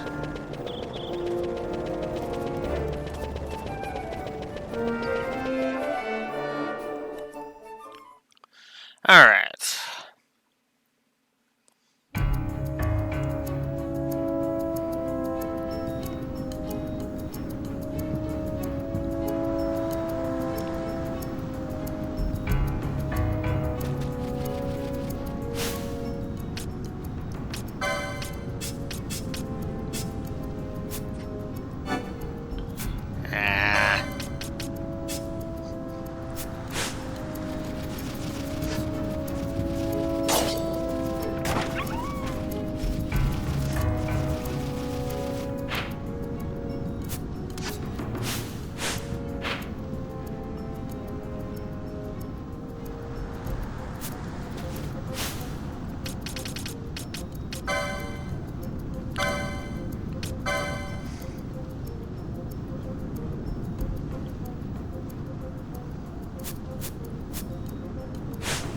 All right.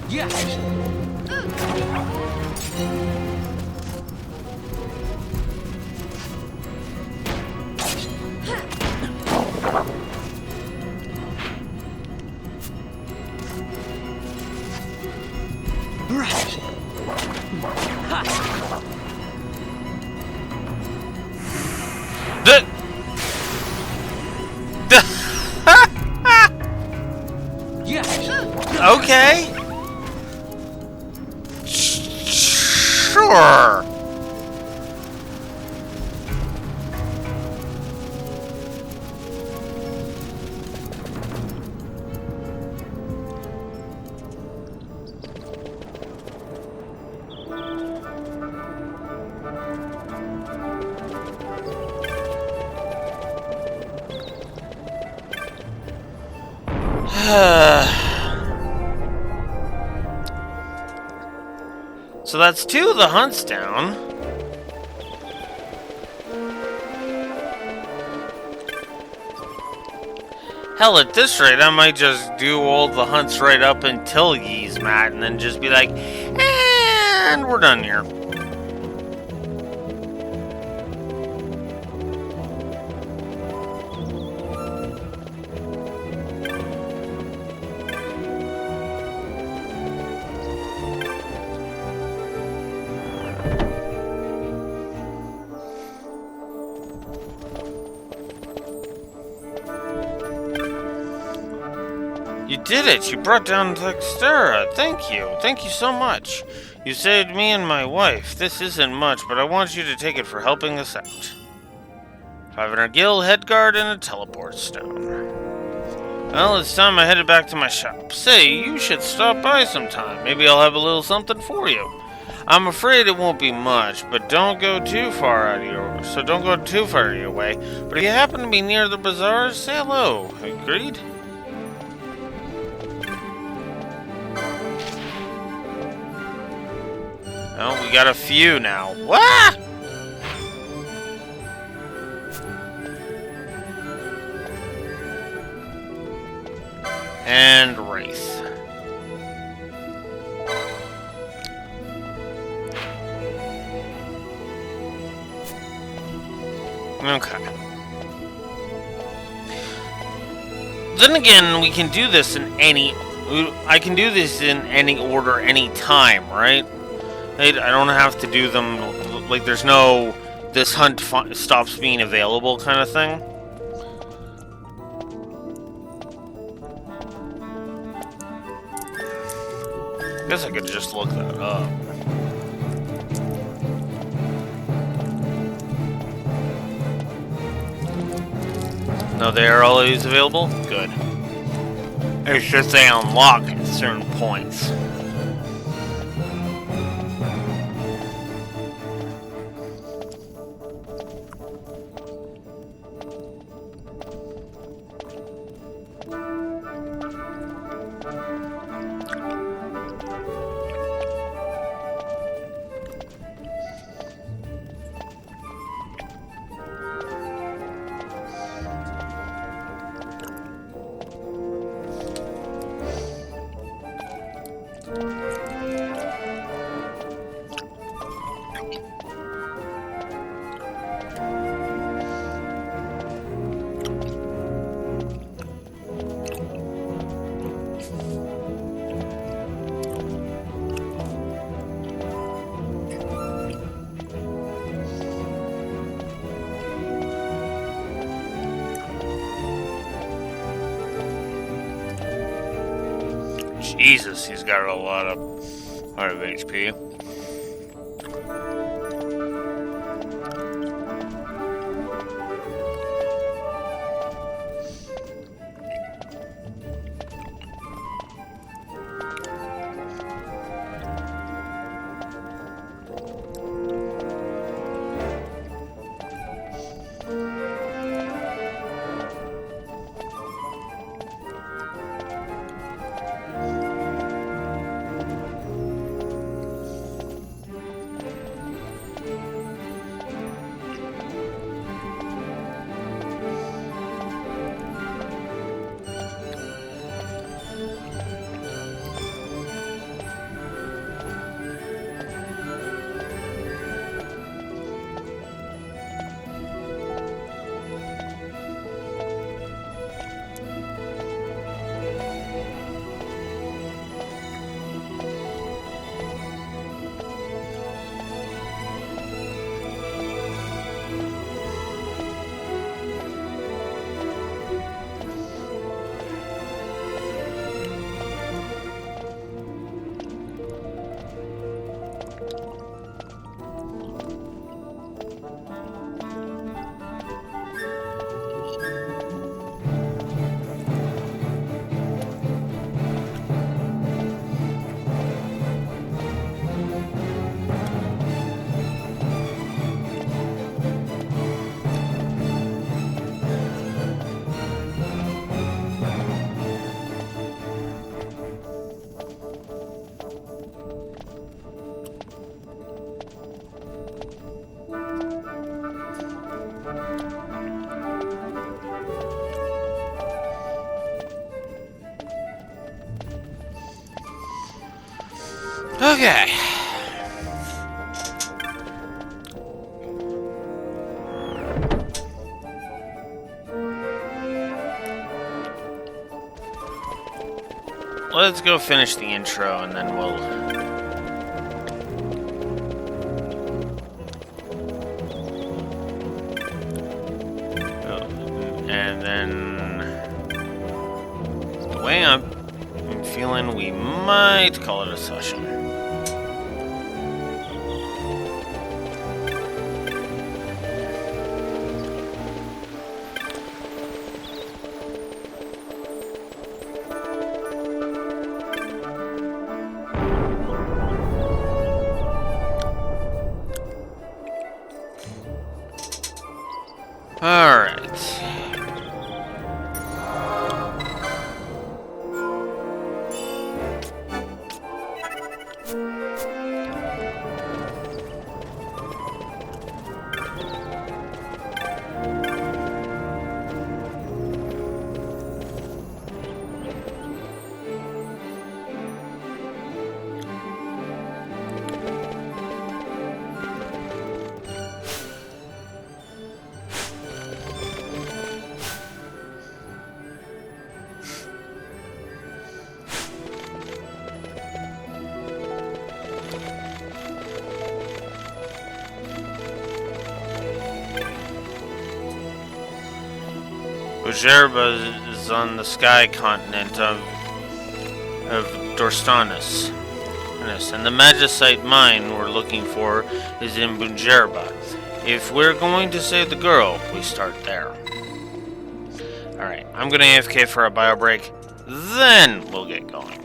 Yes! okay? Sure. So that's 2 of the hunts down. Hell, at this rate, I might just do all the hunts right up until Yee's Mat, and then just be like, and we're done here. You did it! You brought down Dextera! Thank you! Thank you so much! You saved me and my wife. This isn't much, but I want you to take it for helping us out. 500 gil, headguard, and a teleport stone. Well, it's time I headed back to my shop. Say, you should stop by sometime. Maybe I'll have a little something for you. I'm afraid it won't be much, but don't go too far out of your way. But if you happen to be near the bazaar, say hello. Agreed? Oh, we got a few now. What? And Wraith. Okay. Then again, we can do this in any... I can do this in any order, any time, right? I don't have to do them... Like, there's no... This hunt stops being available kind of thing. I guess I could just look that up. No, they are always available? Good. It's just they unlock at certain points. Jesus, he's got a lot of HP. Okay. Let's go finish the intro and then we'll... And then... The way I'm feeling, we might call it a session. Alright. Bujerba is on the sky continent of Dorstanus. And the magicite mine we're looking for is in Bujerba. If we're going to save the girl, we start there. Alright, I'm gonna AFK for a bio break, then we'll get going.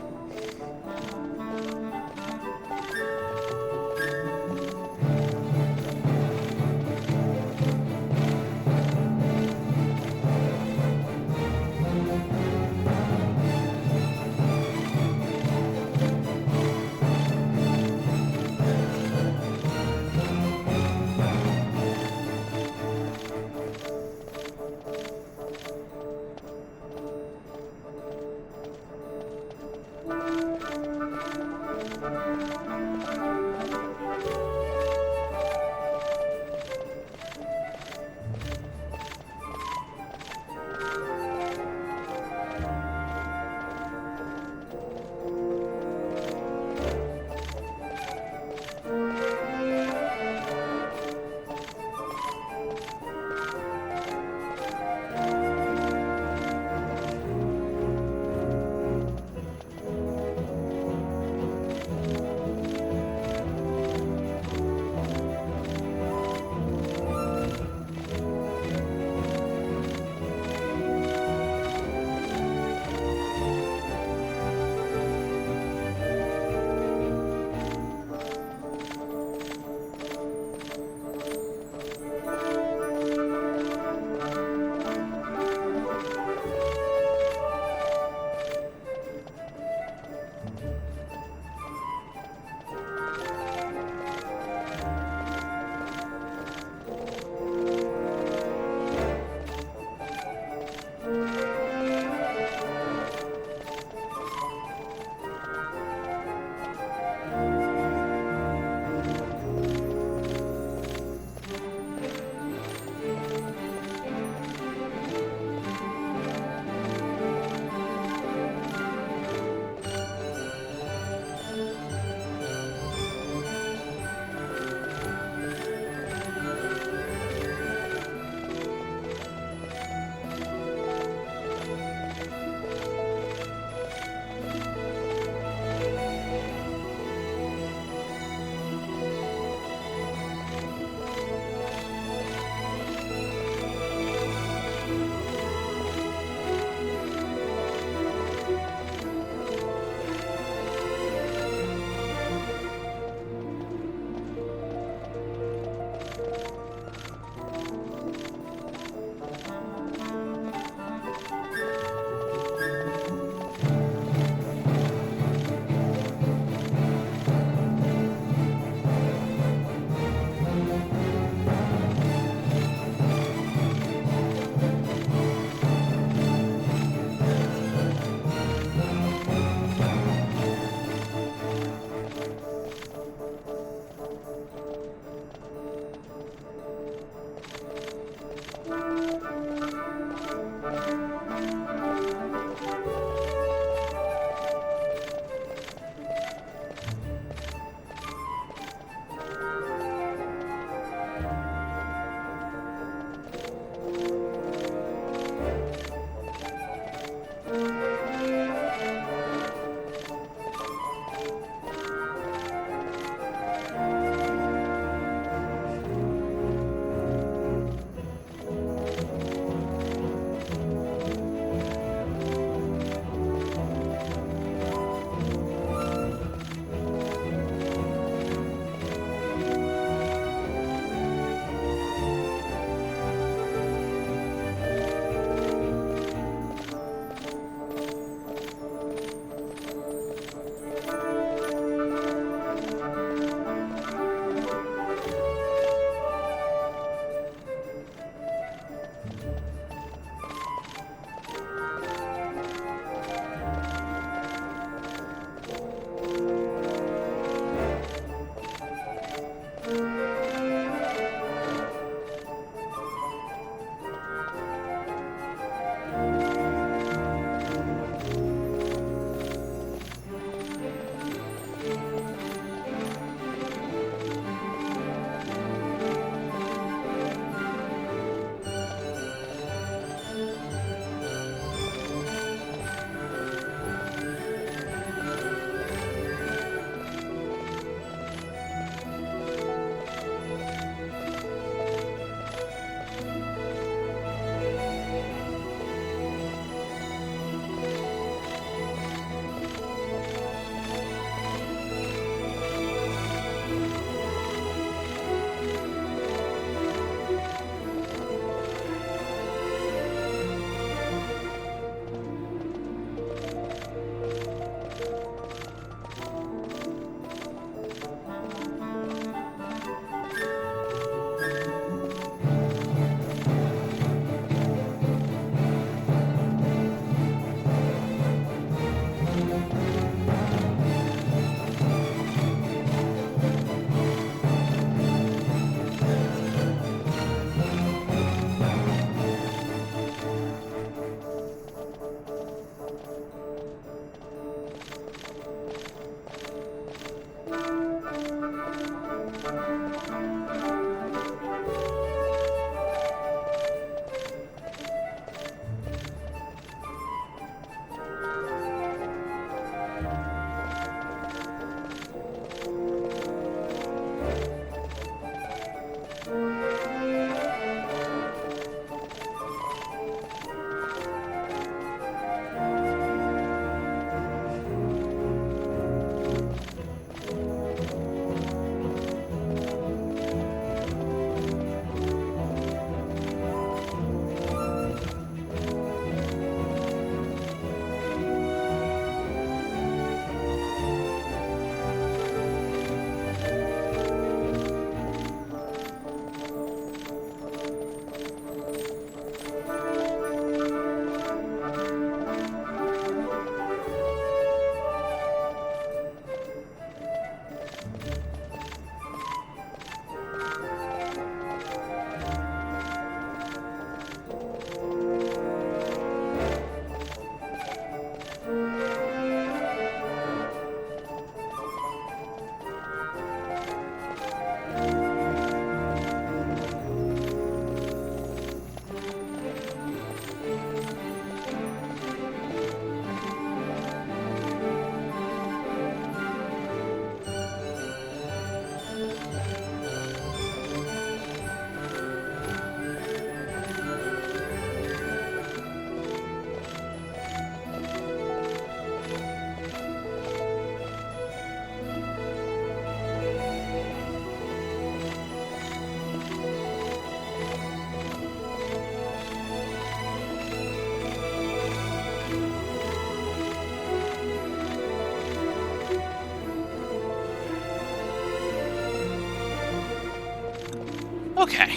Okay.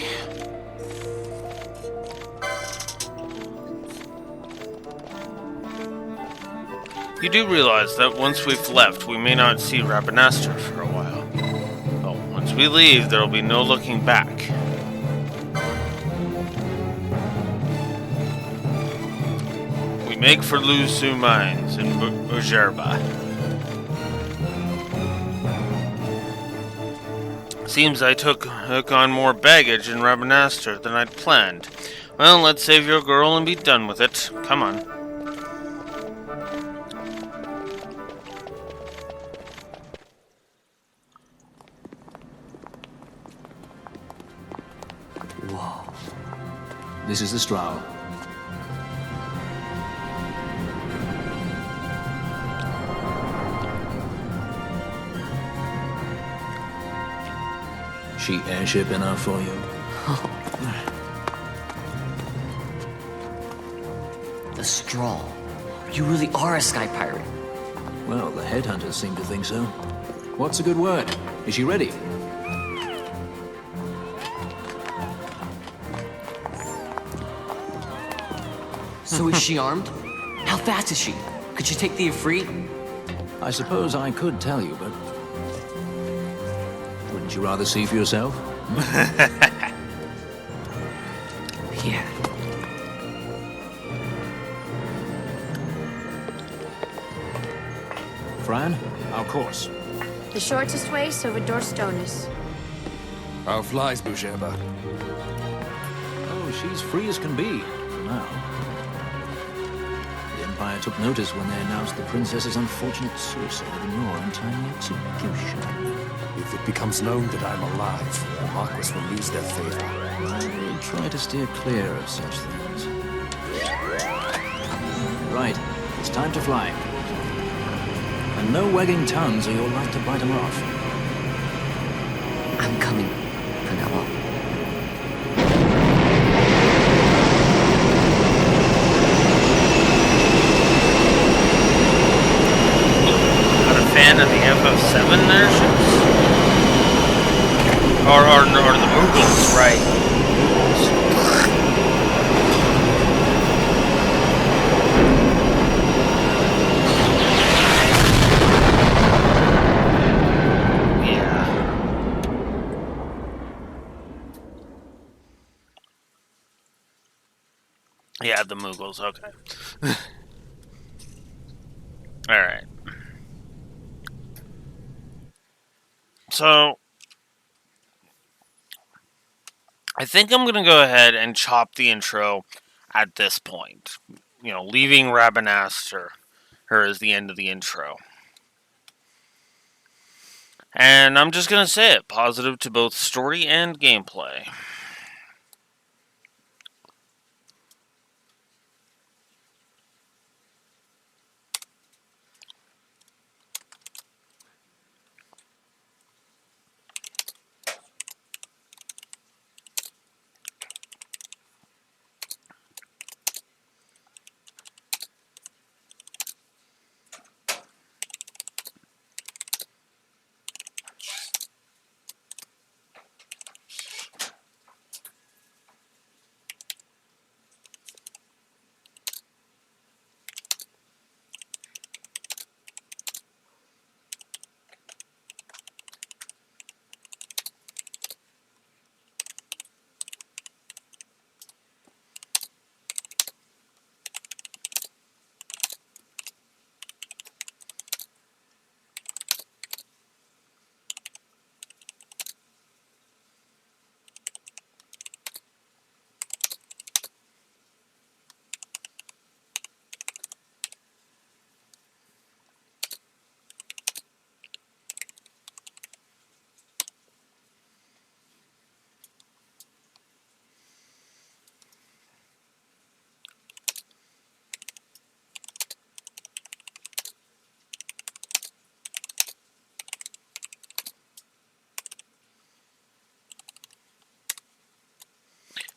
You do realize that once we've left, we may not see Rabanastre for a while. But once we leave, there'll be no looking back. We make for Luzu Mines in Ujerba. Seems I took on more baggage in Rabanastre than I'd planned. Well, let's save your girl and be done with it. Come on. Whoa. This is the Strau. She airship enough for you? The Straw. You really are a sky pirate. Well, the headhunters seem to think so. What's a good word? Is she ready? So is she armed? How fast is she? Could she take the Ifrit? I suppose I could tell you, but... Wouldn't you rather see for yourself? Yeah. Fran, our course. The shortest way, over Dorstonis. How flies Bujeba? Oh, she's free as can be, for now. The Empire took notice when they announced the princess's unfortunate suicide in Nor and timely execution. If it becomes known that I'm alive, the Marquis will lose their favor. I try to steer clear of such things. Right, it's time to fly. And no wagging tongues or you'll like to bite them off. I'm coming, Penelope. Not a fan of the FF7 airships? Or the Mughals, right? Yeah, the Mughals, okay. Alright. So, I think I'm going to go ahead and chop the intro at this point. You know, leaving Rabanastre her as the end of the intro. And I'm just going to say it, positive to both story and gameplay.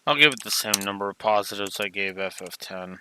I'll give it the same number of positives I gave FF10.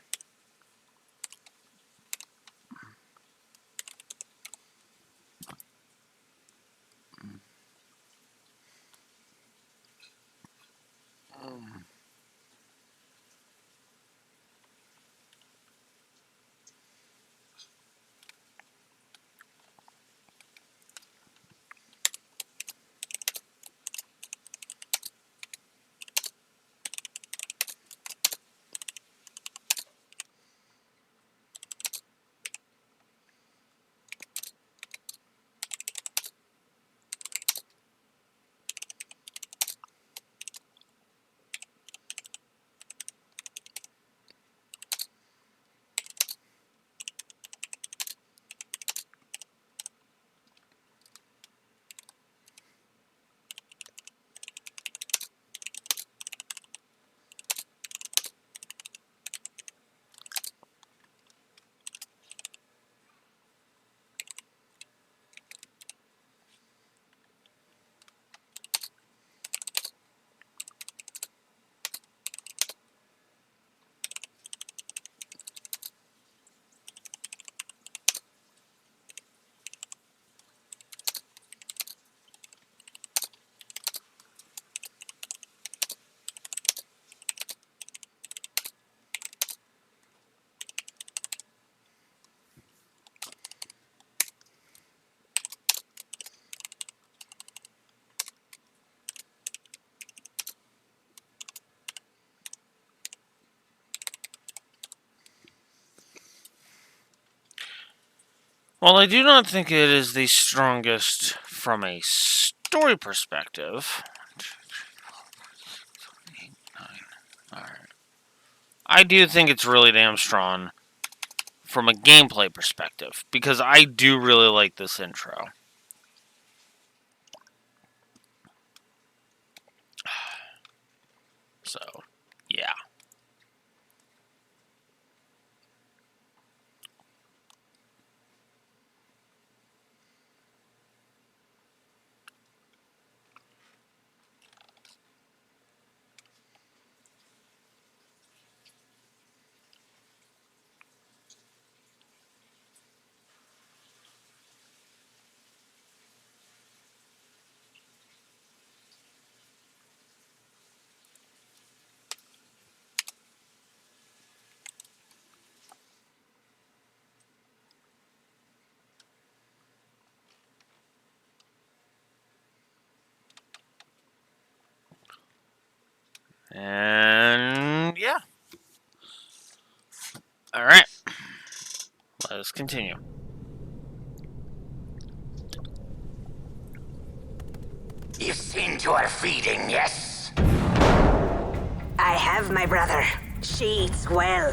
While I do not think it is the strongest from a story perspective, alright, I do think it's really damn strong from a gameplay perspective, because I do really like this intro. So, yeah. And yeah. Alright. Let us continue. You've seen to her feeding, yes? I have, my brother. She eats well.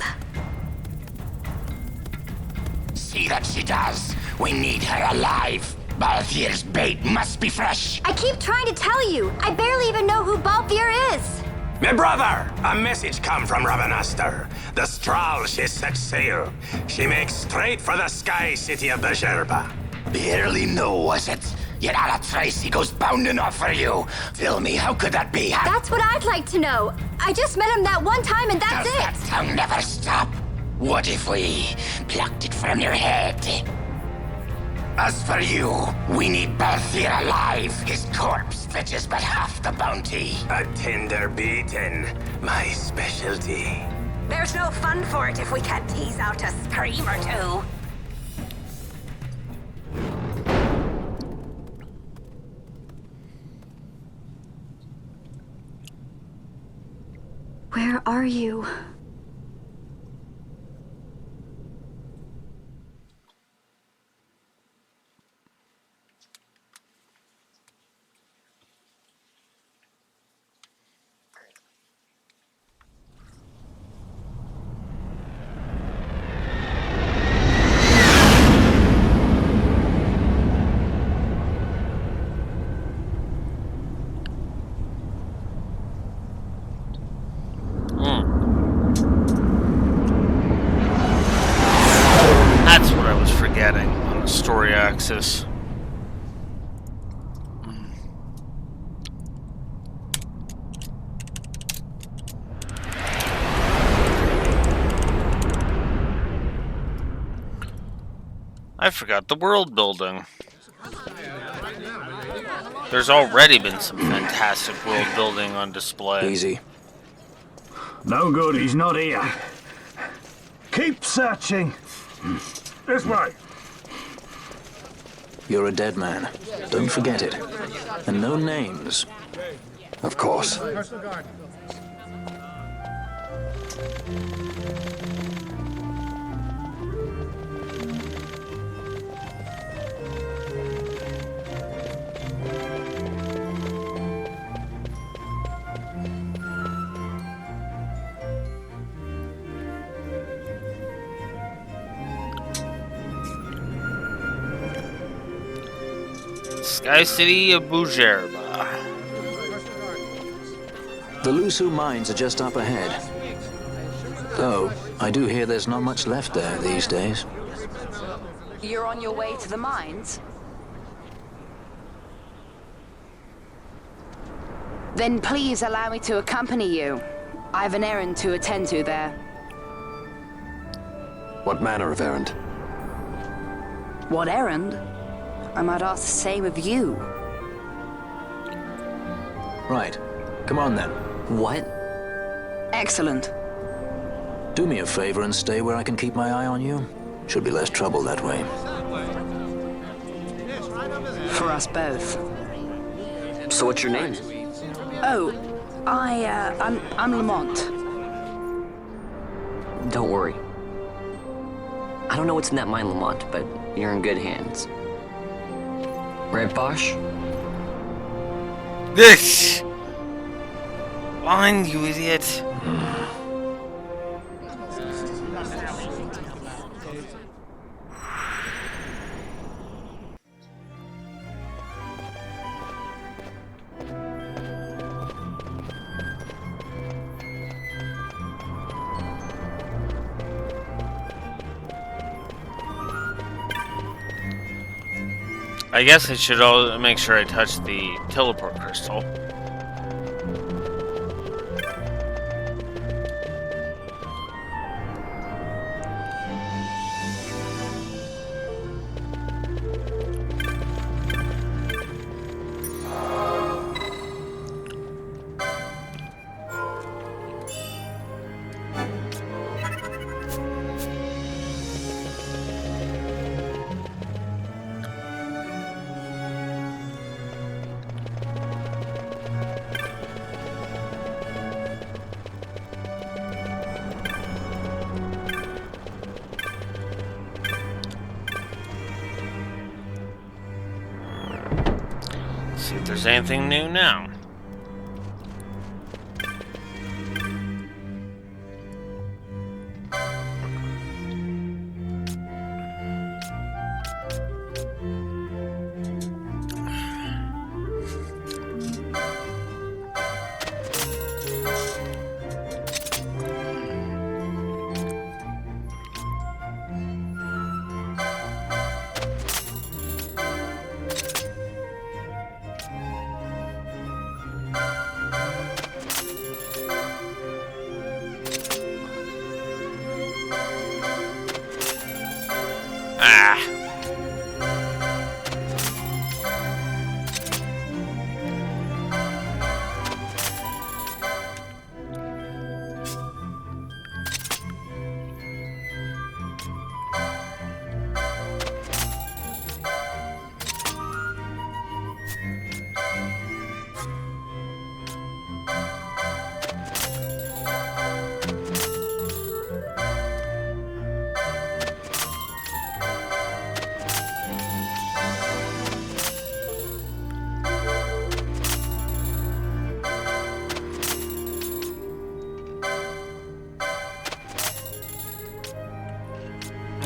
See that she does. We need her alive. Balthier's bait must be fresh. I keep trying to tell you. I barely even know who Balthier is. My brother, a message come from Ravenaster. The Strahl she set sail. She makes straight for the sky city of Bajerba. Barely know, was it? Yet Ala Tracy goes bounding off for you. Tell me, how could that be? That's what I'd like to know. I just met him that one time and that's Does that tongue never stop? What if we plucked it from your head? As for you, we need Balthier alive. His corpse fetches but half the bounty. A tender beaten, my specialty. There's no fun for it if we can't tease out a scream or two. Where are you? That's what I was forgetting on the story axis. I forgot the world building. There's already been some fantastic world building on display. Easy. No good, he's not here. Keep searching. This way. You're a dead man. Don't forget it. And no names. Of course. Sky City of Bajerba. The Lusu mines are just up ahead. Though, I do hear there's not much left there these days. You're on your way to the mines? Then please allow me to accompany you. I have an errand to attend to there. What manner of errand? What errand? I might ask the same of you. Right. Come on then. What? Excellent. Do me a favor and stay where I can keep my eye on you. Should be less trouble that way. For us both. So what's your name? Oh, I'm Lamont. Don't worry. I don't know what's in that mine, Lamont, but you're in good hands. Right, Bosch? This! Fine, you idiot. I guess I should make sure I touch the teleport crystal. See if there's anything new now.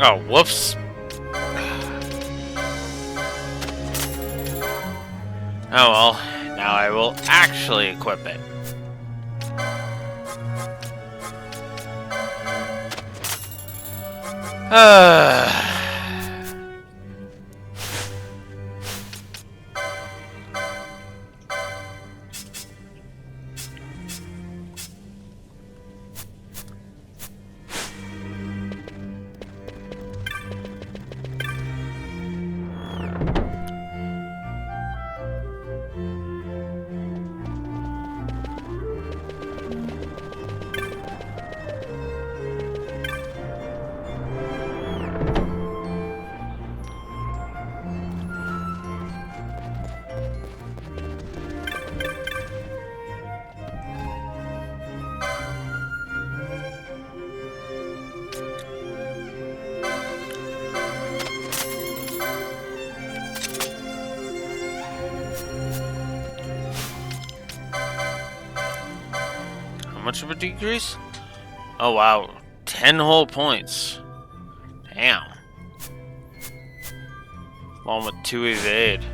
Oh, whoops. Oh well, now I will actually equip it. How much of a decrease? Oh wow, 10 whole points. Damn. Along with 2 evade.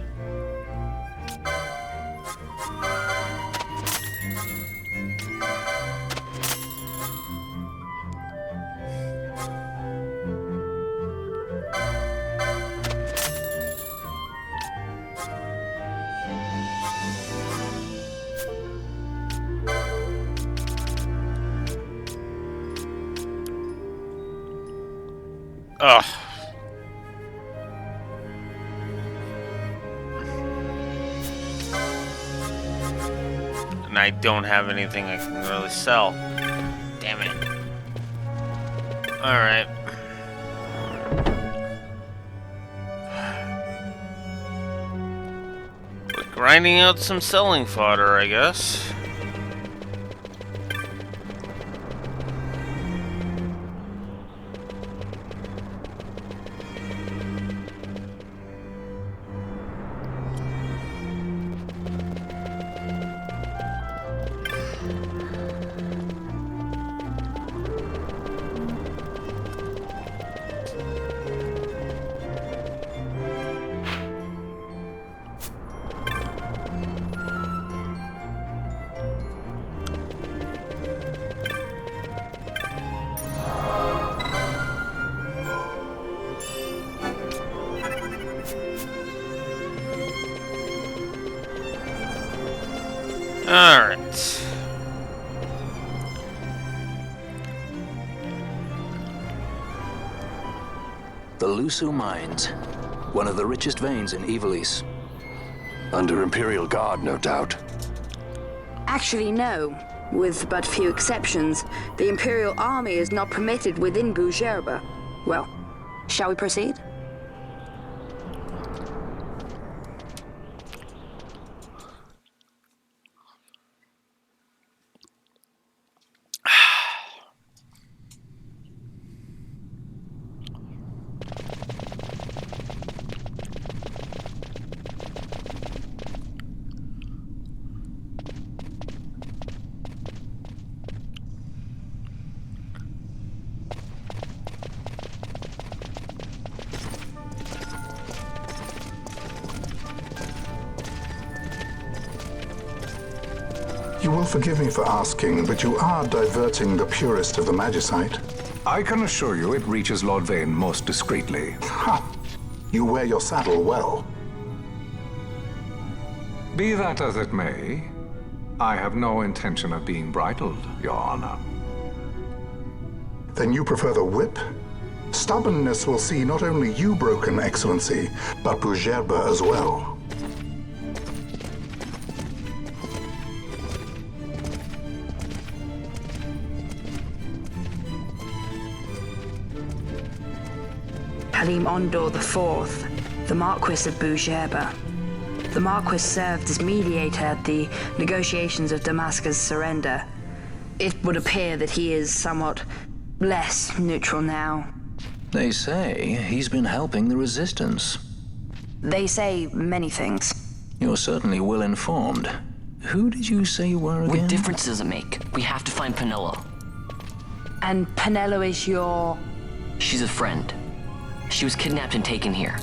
Ugh. And I don't have anything I can really sell. Damn it. Alright. We're grinding out some selling fodder, I guess. Alright. The Lusu Mines. One of the richest veins in Ivalice. Under Imperial Guard, no doubt. Actually, no. With but few exceptions, the Imperial Army is not permitted within Bougerba. Well, shall we proceed? You will forgive me for asking, but you are diverting the purest of the Magicite. I can assure you it reaches Lord Vane most discreetly. Ha! You wear your saddle well. Be that as it may, I have no intention of being bridled, Your Honor. Then you prefer the whip? Stubbornness will see not only you broken, Excellency, but Bougerba as well. Halim Ondor IV, the Marquis of Bougerba. The Marquis served as mediator at the negotiations of Damascus' surrender. It would appear that he is somewhat less neutral now. They say he's been helping the resistance. They say many things. You're certainly well informed. Who did you say you were again? What difference does it make? We have to find Penelo. And Penelo is your... She's a friend. She was kidnapped and taken here.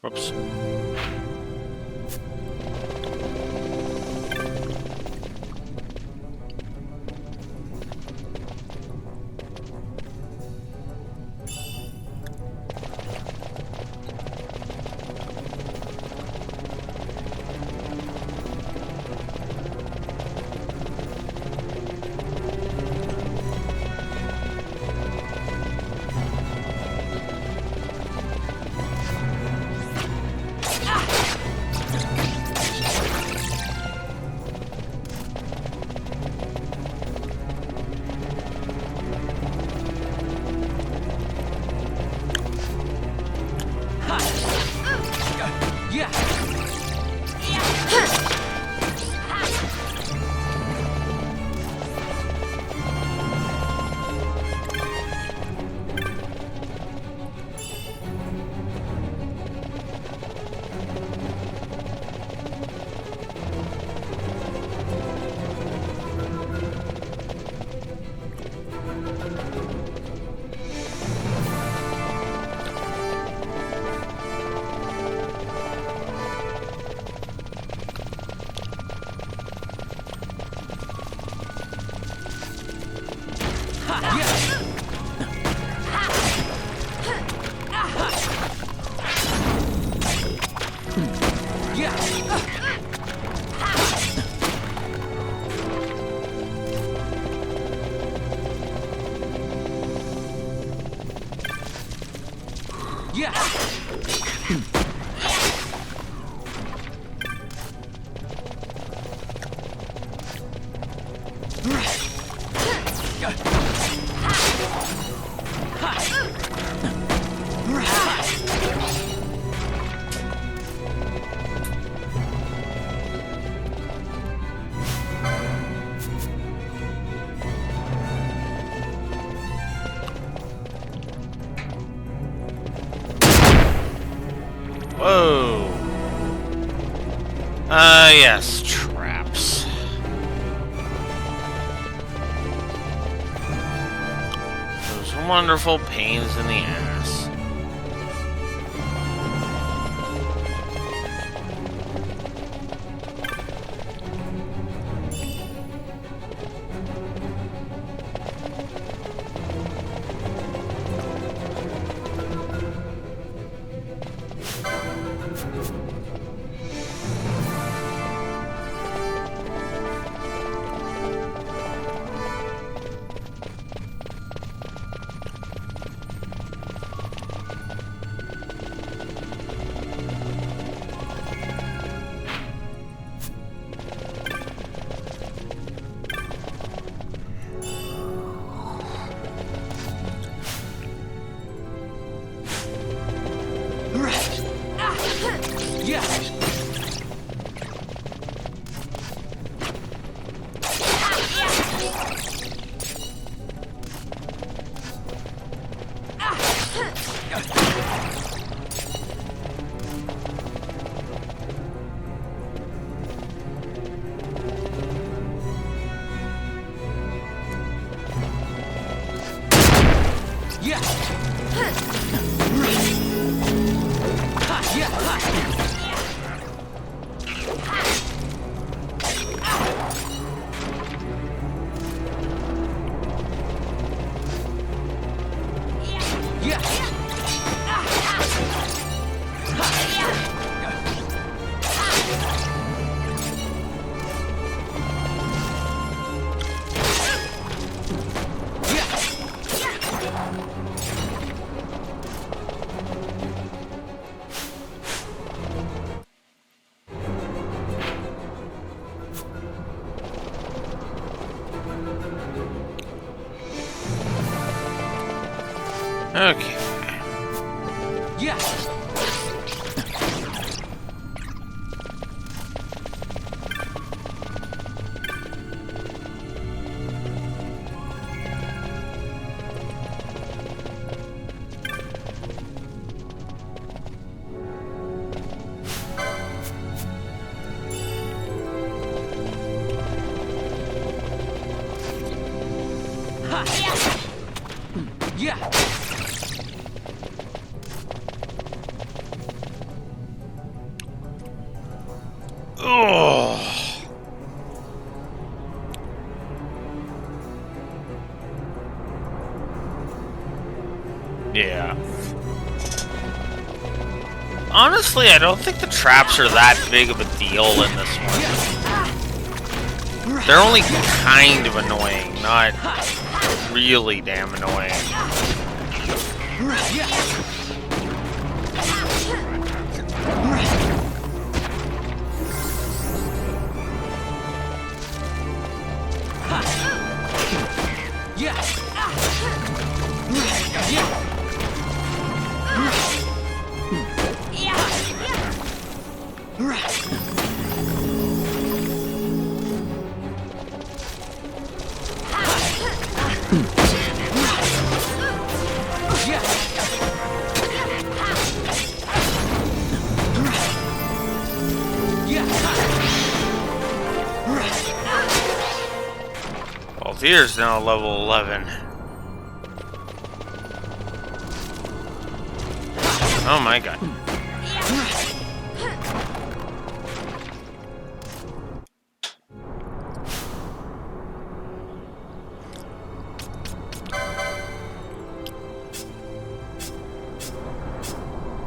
Whoops. Yes, traps. Those wonderful pains in the ass. Okay. Yeah. Yeah. Oh. Yeah. Honestly, I don't think the traps are that big of a deal in this one. They're only kind of annoying, not really damn annoying. Well, Tyr's now level 11. Oh my god.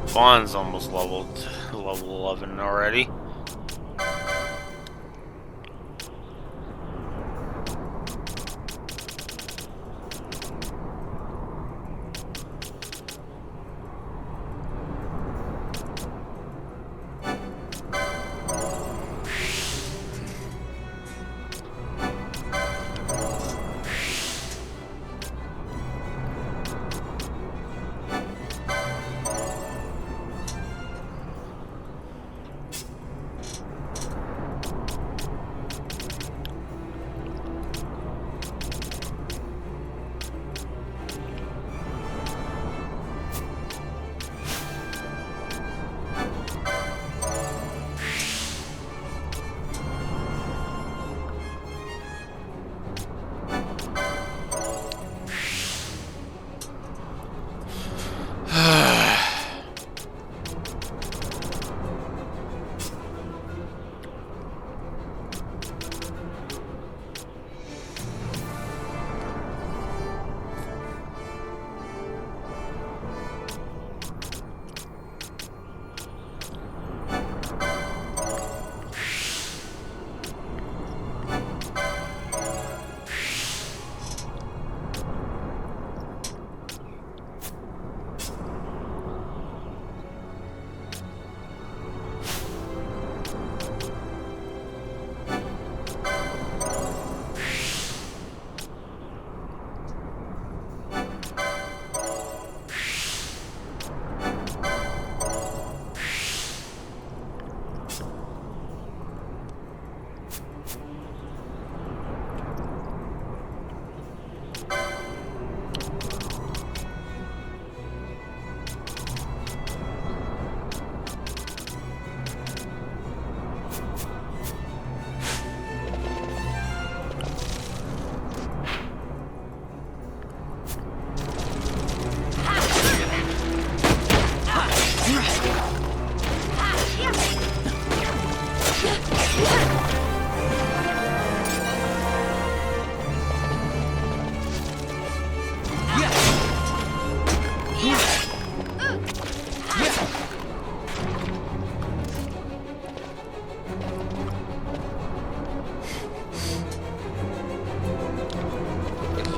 Vaughn's almost level 11 already.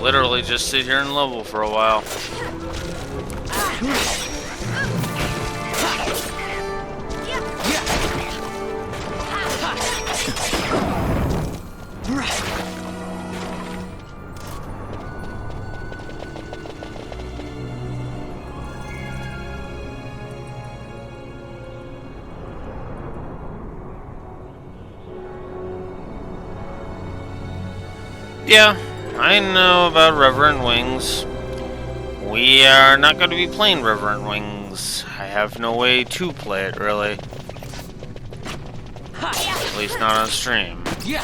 Literally just sit here and level for a while. Yeah, I know about Reverend Wings. We are not going to be playing Reverend Wings. I have no way to play it, really. At least not on stream. Yeah.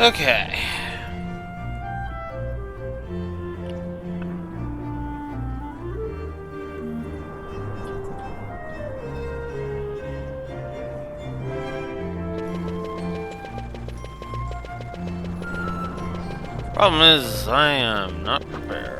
Okay. Problem is, I am not prepared.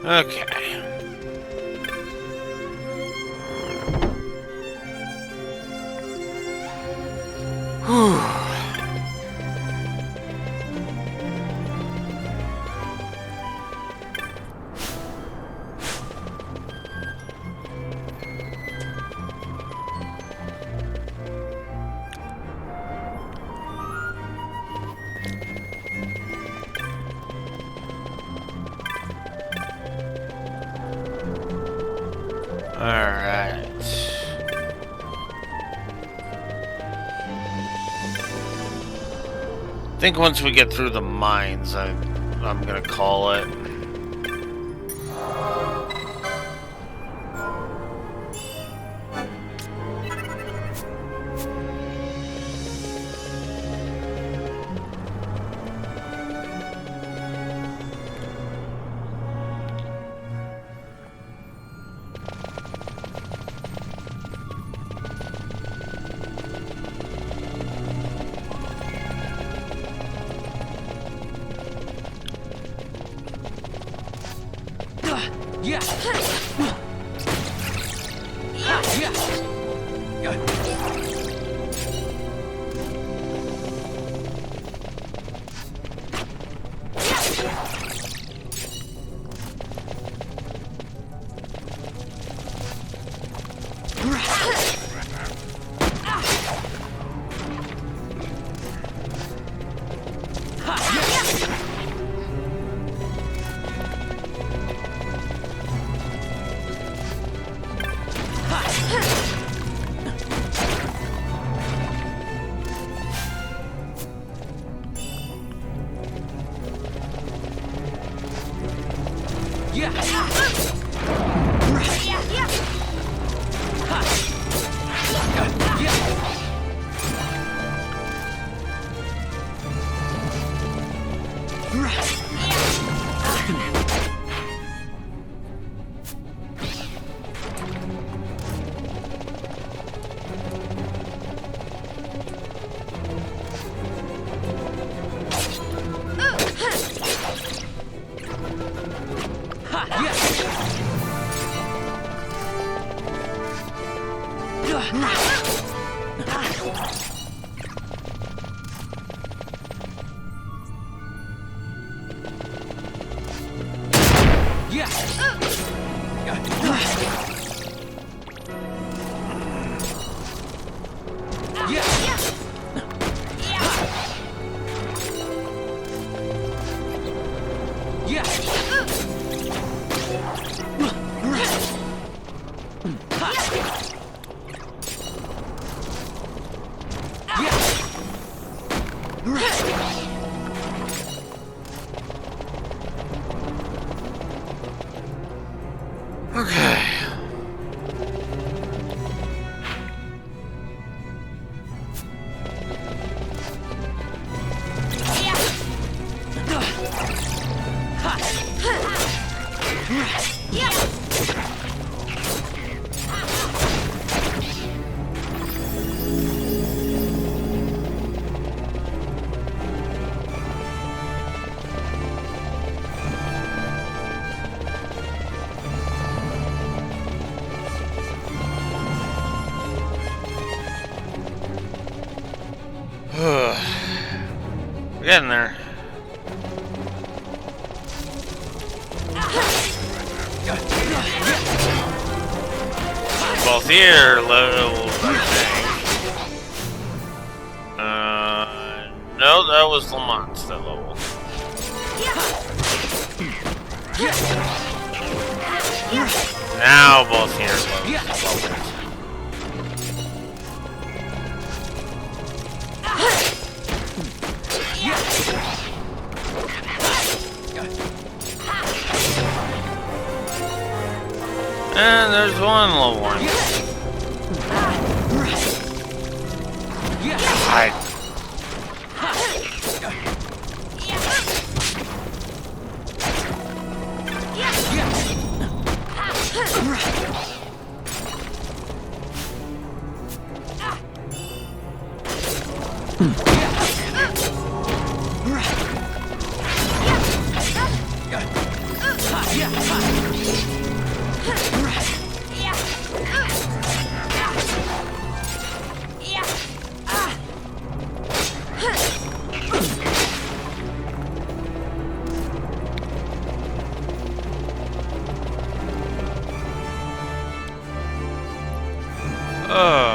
Okay. Whew. Alright. I think once we get through the mines, I'm gonna call it. Yeah. We're getting there. Both here levels, I think. No, that was Lamont's that level. Now both here levels. And there's one level one. God. Yeah.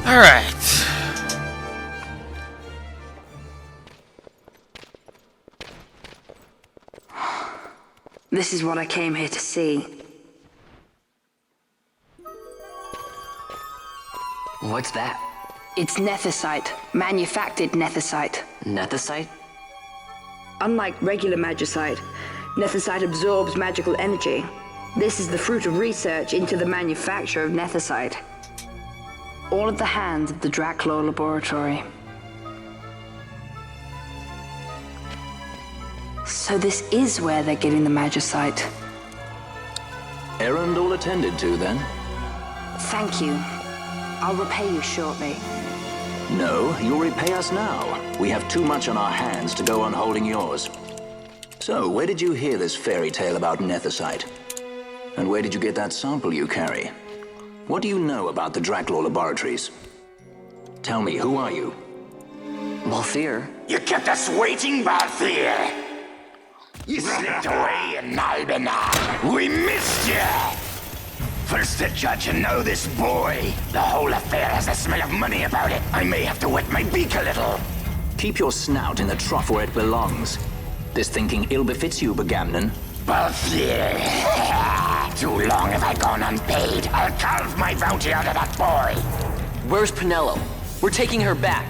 All right. This is what I came here to see. What's that? It's nethicite, manufactured nethicite. Nethicite? Unlike regular magicite, nethicite absorbs magical energy. This is the fruit of research into the manufacture of nethicite. All at the hands of the Draclaw Laboratory. So this is where they're getting the magicite. Errand all attended to, then? Thank you. I'll repay you shortly. No, you'll repay us now. We have too much on our hands to go on holding yours. So, where did you hear this fairy tale about nethicite? And where did you get that sample you carry? What do you know about the Draclaw Laboratories? Tell me, who are you? Balthier. You kept us waiting, Balthier. You slipped away in Albanar. We missed you. First the judge and now this boy. The whole affair has a smell of money about it. I may have to wet my beak a little. Keep your snout in the trough where it belongs. This thinking ill befits you, Begamnon. Balthier. Too long have I gone unpaid. I'll carve my bounty out of that boy. Where's Penelo? We're taking her back.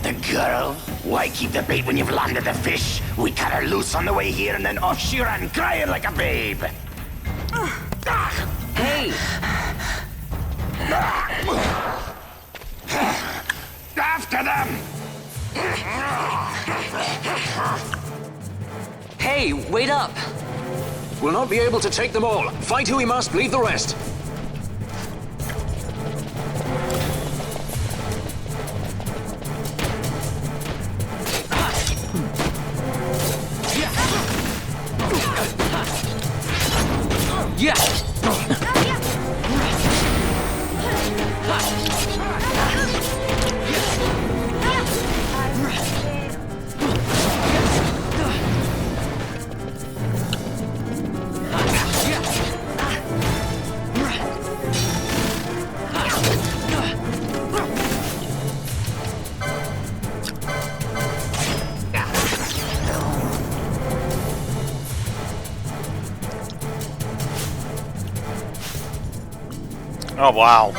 The girl? Why keep the bait when you've landed the fish? We cut her loose on the way here and then off she ran crying like a babe. Hey! After them! Hey, wait up! We'll not be able to take them all. Fight who we must, leave the rest. Yeah! Oh, wow.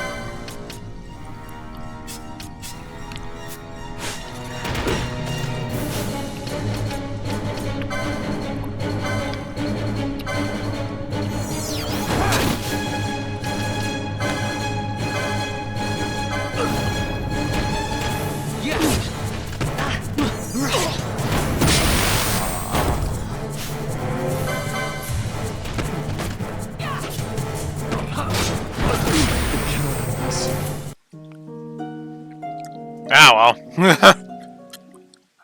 Ah, well.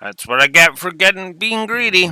That's what I get for being greedy.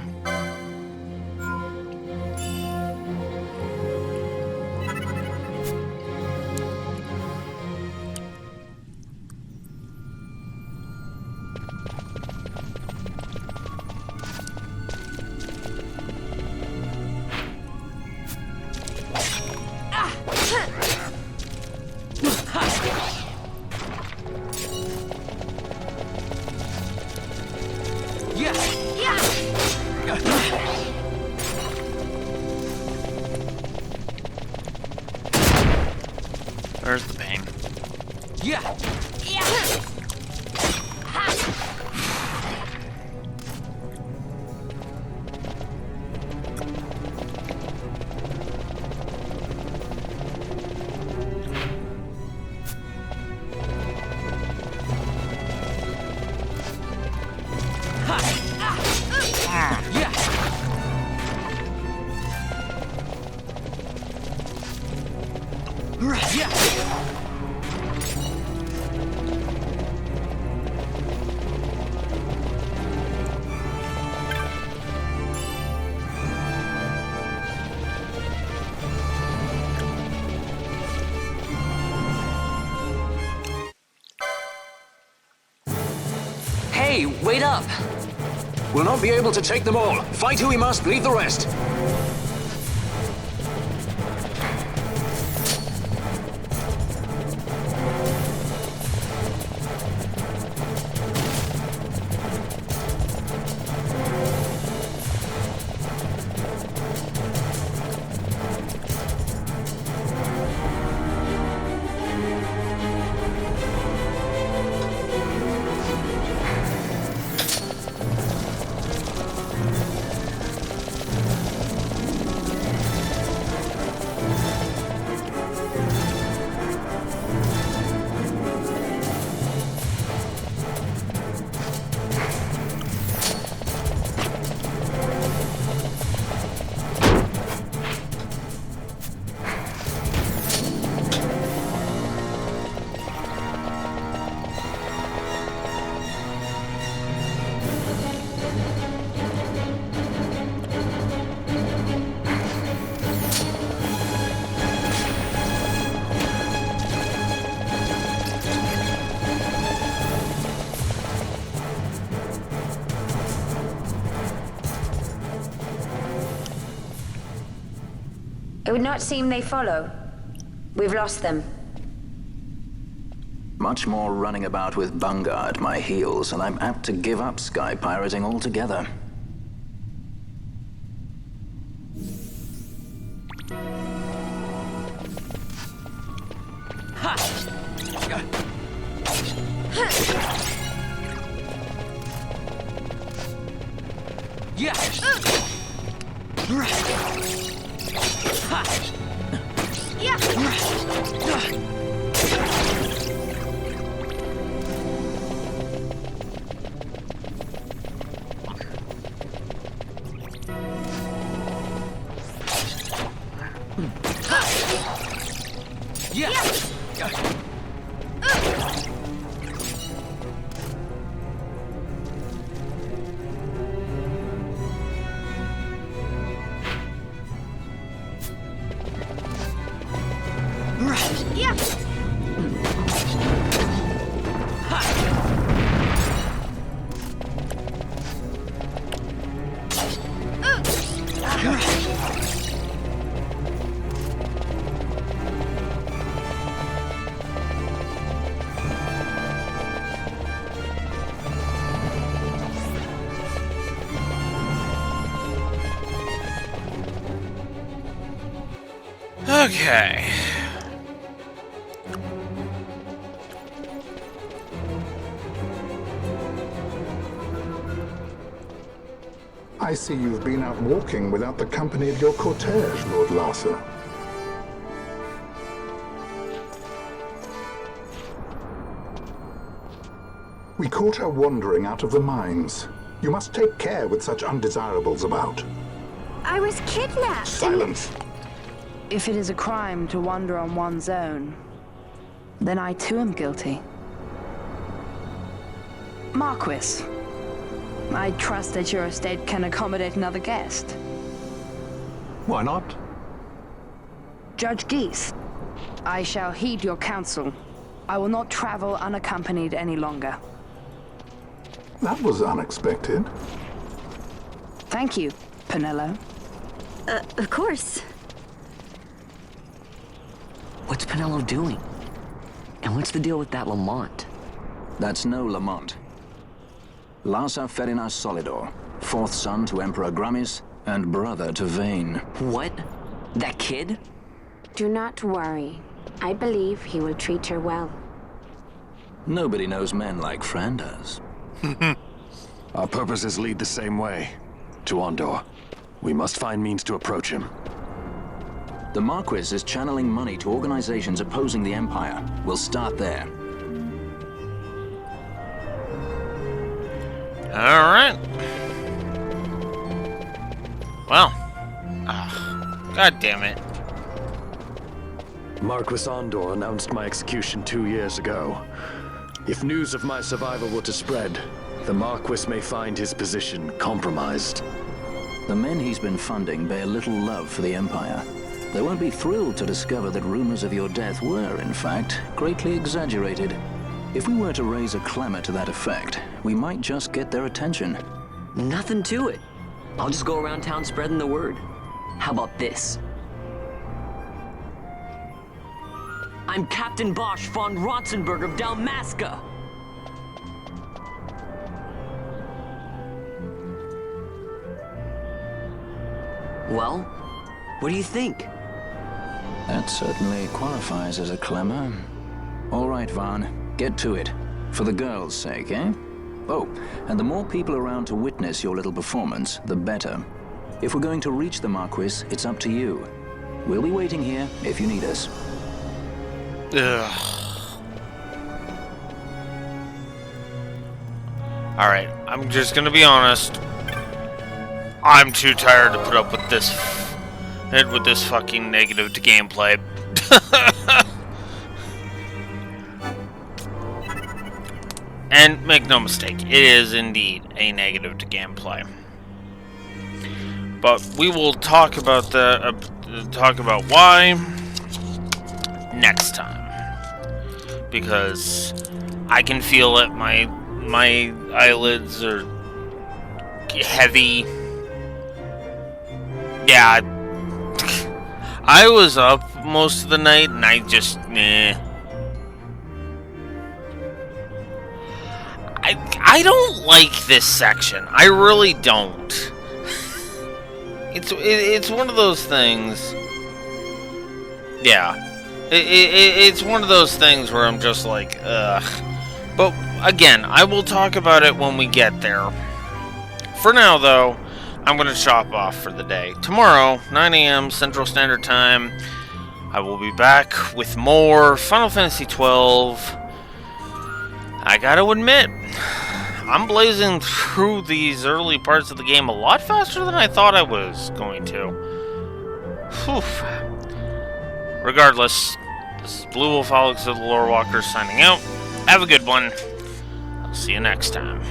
Hey, wait up! We'll not be able to take them all. Fight who we must, leave the rest. It would not seem they follow. We've lost them. Much more running about with Bunga at my heels, and I'm apt to give up sky pirating altogether. Okay. I see you've been out walking without the company of your cortege, Lord Larsa. We caught her wandering out of the mines. You must take care with such undesirables about. I was kidnapped. Silence! If it is a crime to wander on one's own, then I too am guilty. Marquis, I trust that your estate can accommodate another guest. Why not? Judge Geese, I shall heed your counsel. I will not travel unaccompanied any longer. That was unexpected. Thank you, Penello. Of course. What's Penello doing? And what's the deal with that Lamont? That's no Lamont. Larsa Ferinas Solidor, fourth son to Emperor Gramis and brother to Vane. What? That kid? Do not worry. I believe he will treat her well. Nobody knows men like Fran does. Our purposes lead the same way. To Ondor. We must find means to approach him. The Marquis is channeling money to organizations opposing the Empire. We'll start there. Alright. Well. God damn it. Marquis Andor announced my execution 2 years ago. If news of my survival were to spread, the Marquis may find his position compromised. The men he's been funding bear little love for the Empire. They won't be thrilled to discover that rumors of your death were, in fact, greatly exaggerated. If we were to raise a clamor to that effect, we might just get their attention. Nothing to it. I'll just go around town spreading the word. How about this? I'm Captain Bosch von Rotzenberg of Dalmasca. Well, what do you think? That certainly qualifies as a clamor. All right, Vaughn, get to it. For the girls' sake, eh? Oh, and the more people around to witness your little performance, the better. If we're going to reach the Marquis, it's up to you. We'll be waiting here if you need us. Ugh. Alright, I'm just gonna be honest. I'm too tired to put up with this fucking negative to gameplay. And make no mistake, it is indeed a negative to gameplay. But we will talk about why next time, because I can feel it. My eyelids are heavy. Yeah, I was up most of the night, and I just I don't like this section. I really don't. It's one of those things. Yeah, it's one of those things where I'm just like, ugh. But again, I will talk about it when we get there. For now, though, I'm gonna chop off for the day. Tomorrow, 9 a.m. Central Standard Time, I will be back with more Final Fantasy XII. I gotta admit, I'm blazing through these early parts of the game a lot faster than I thought I was going to. Whew. Regardless, this is Blue Wolf Alex of the Lore Walker signing out. Have a good one. I'll see you next time.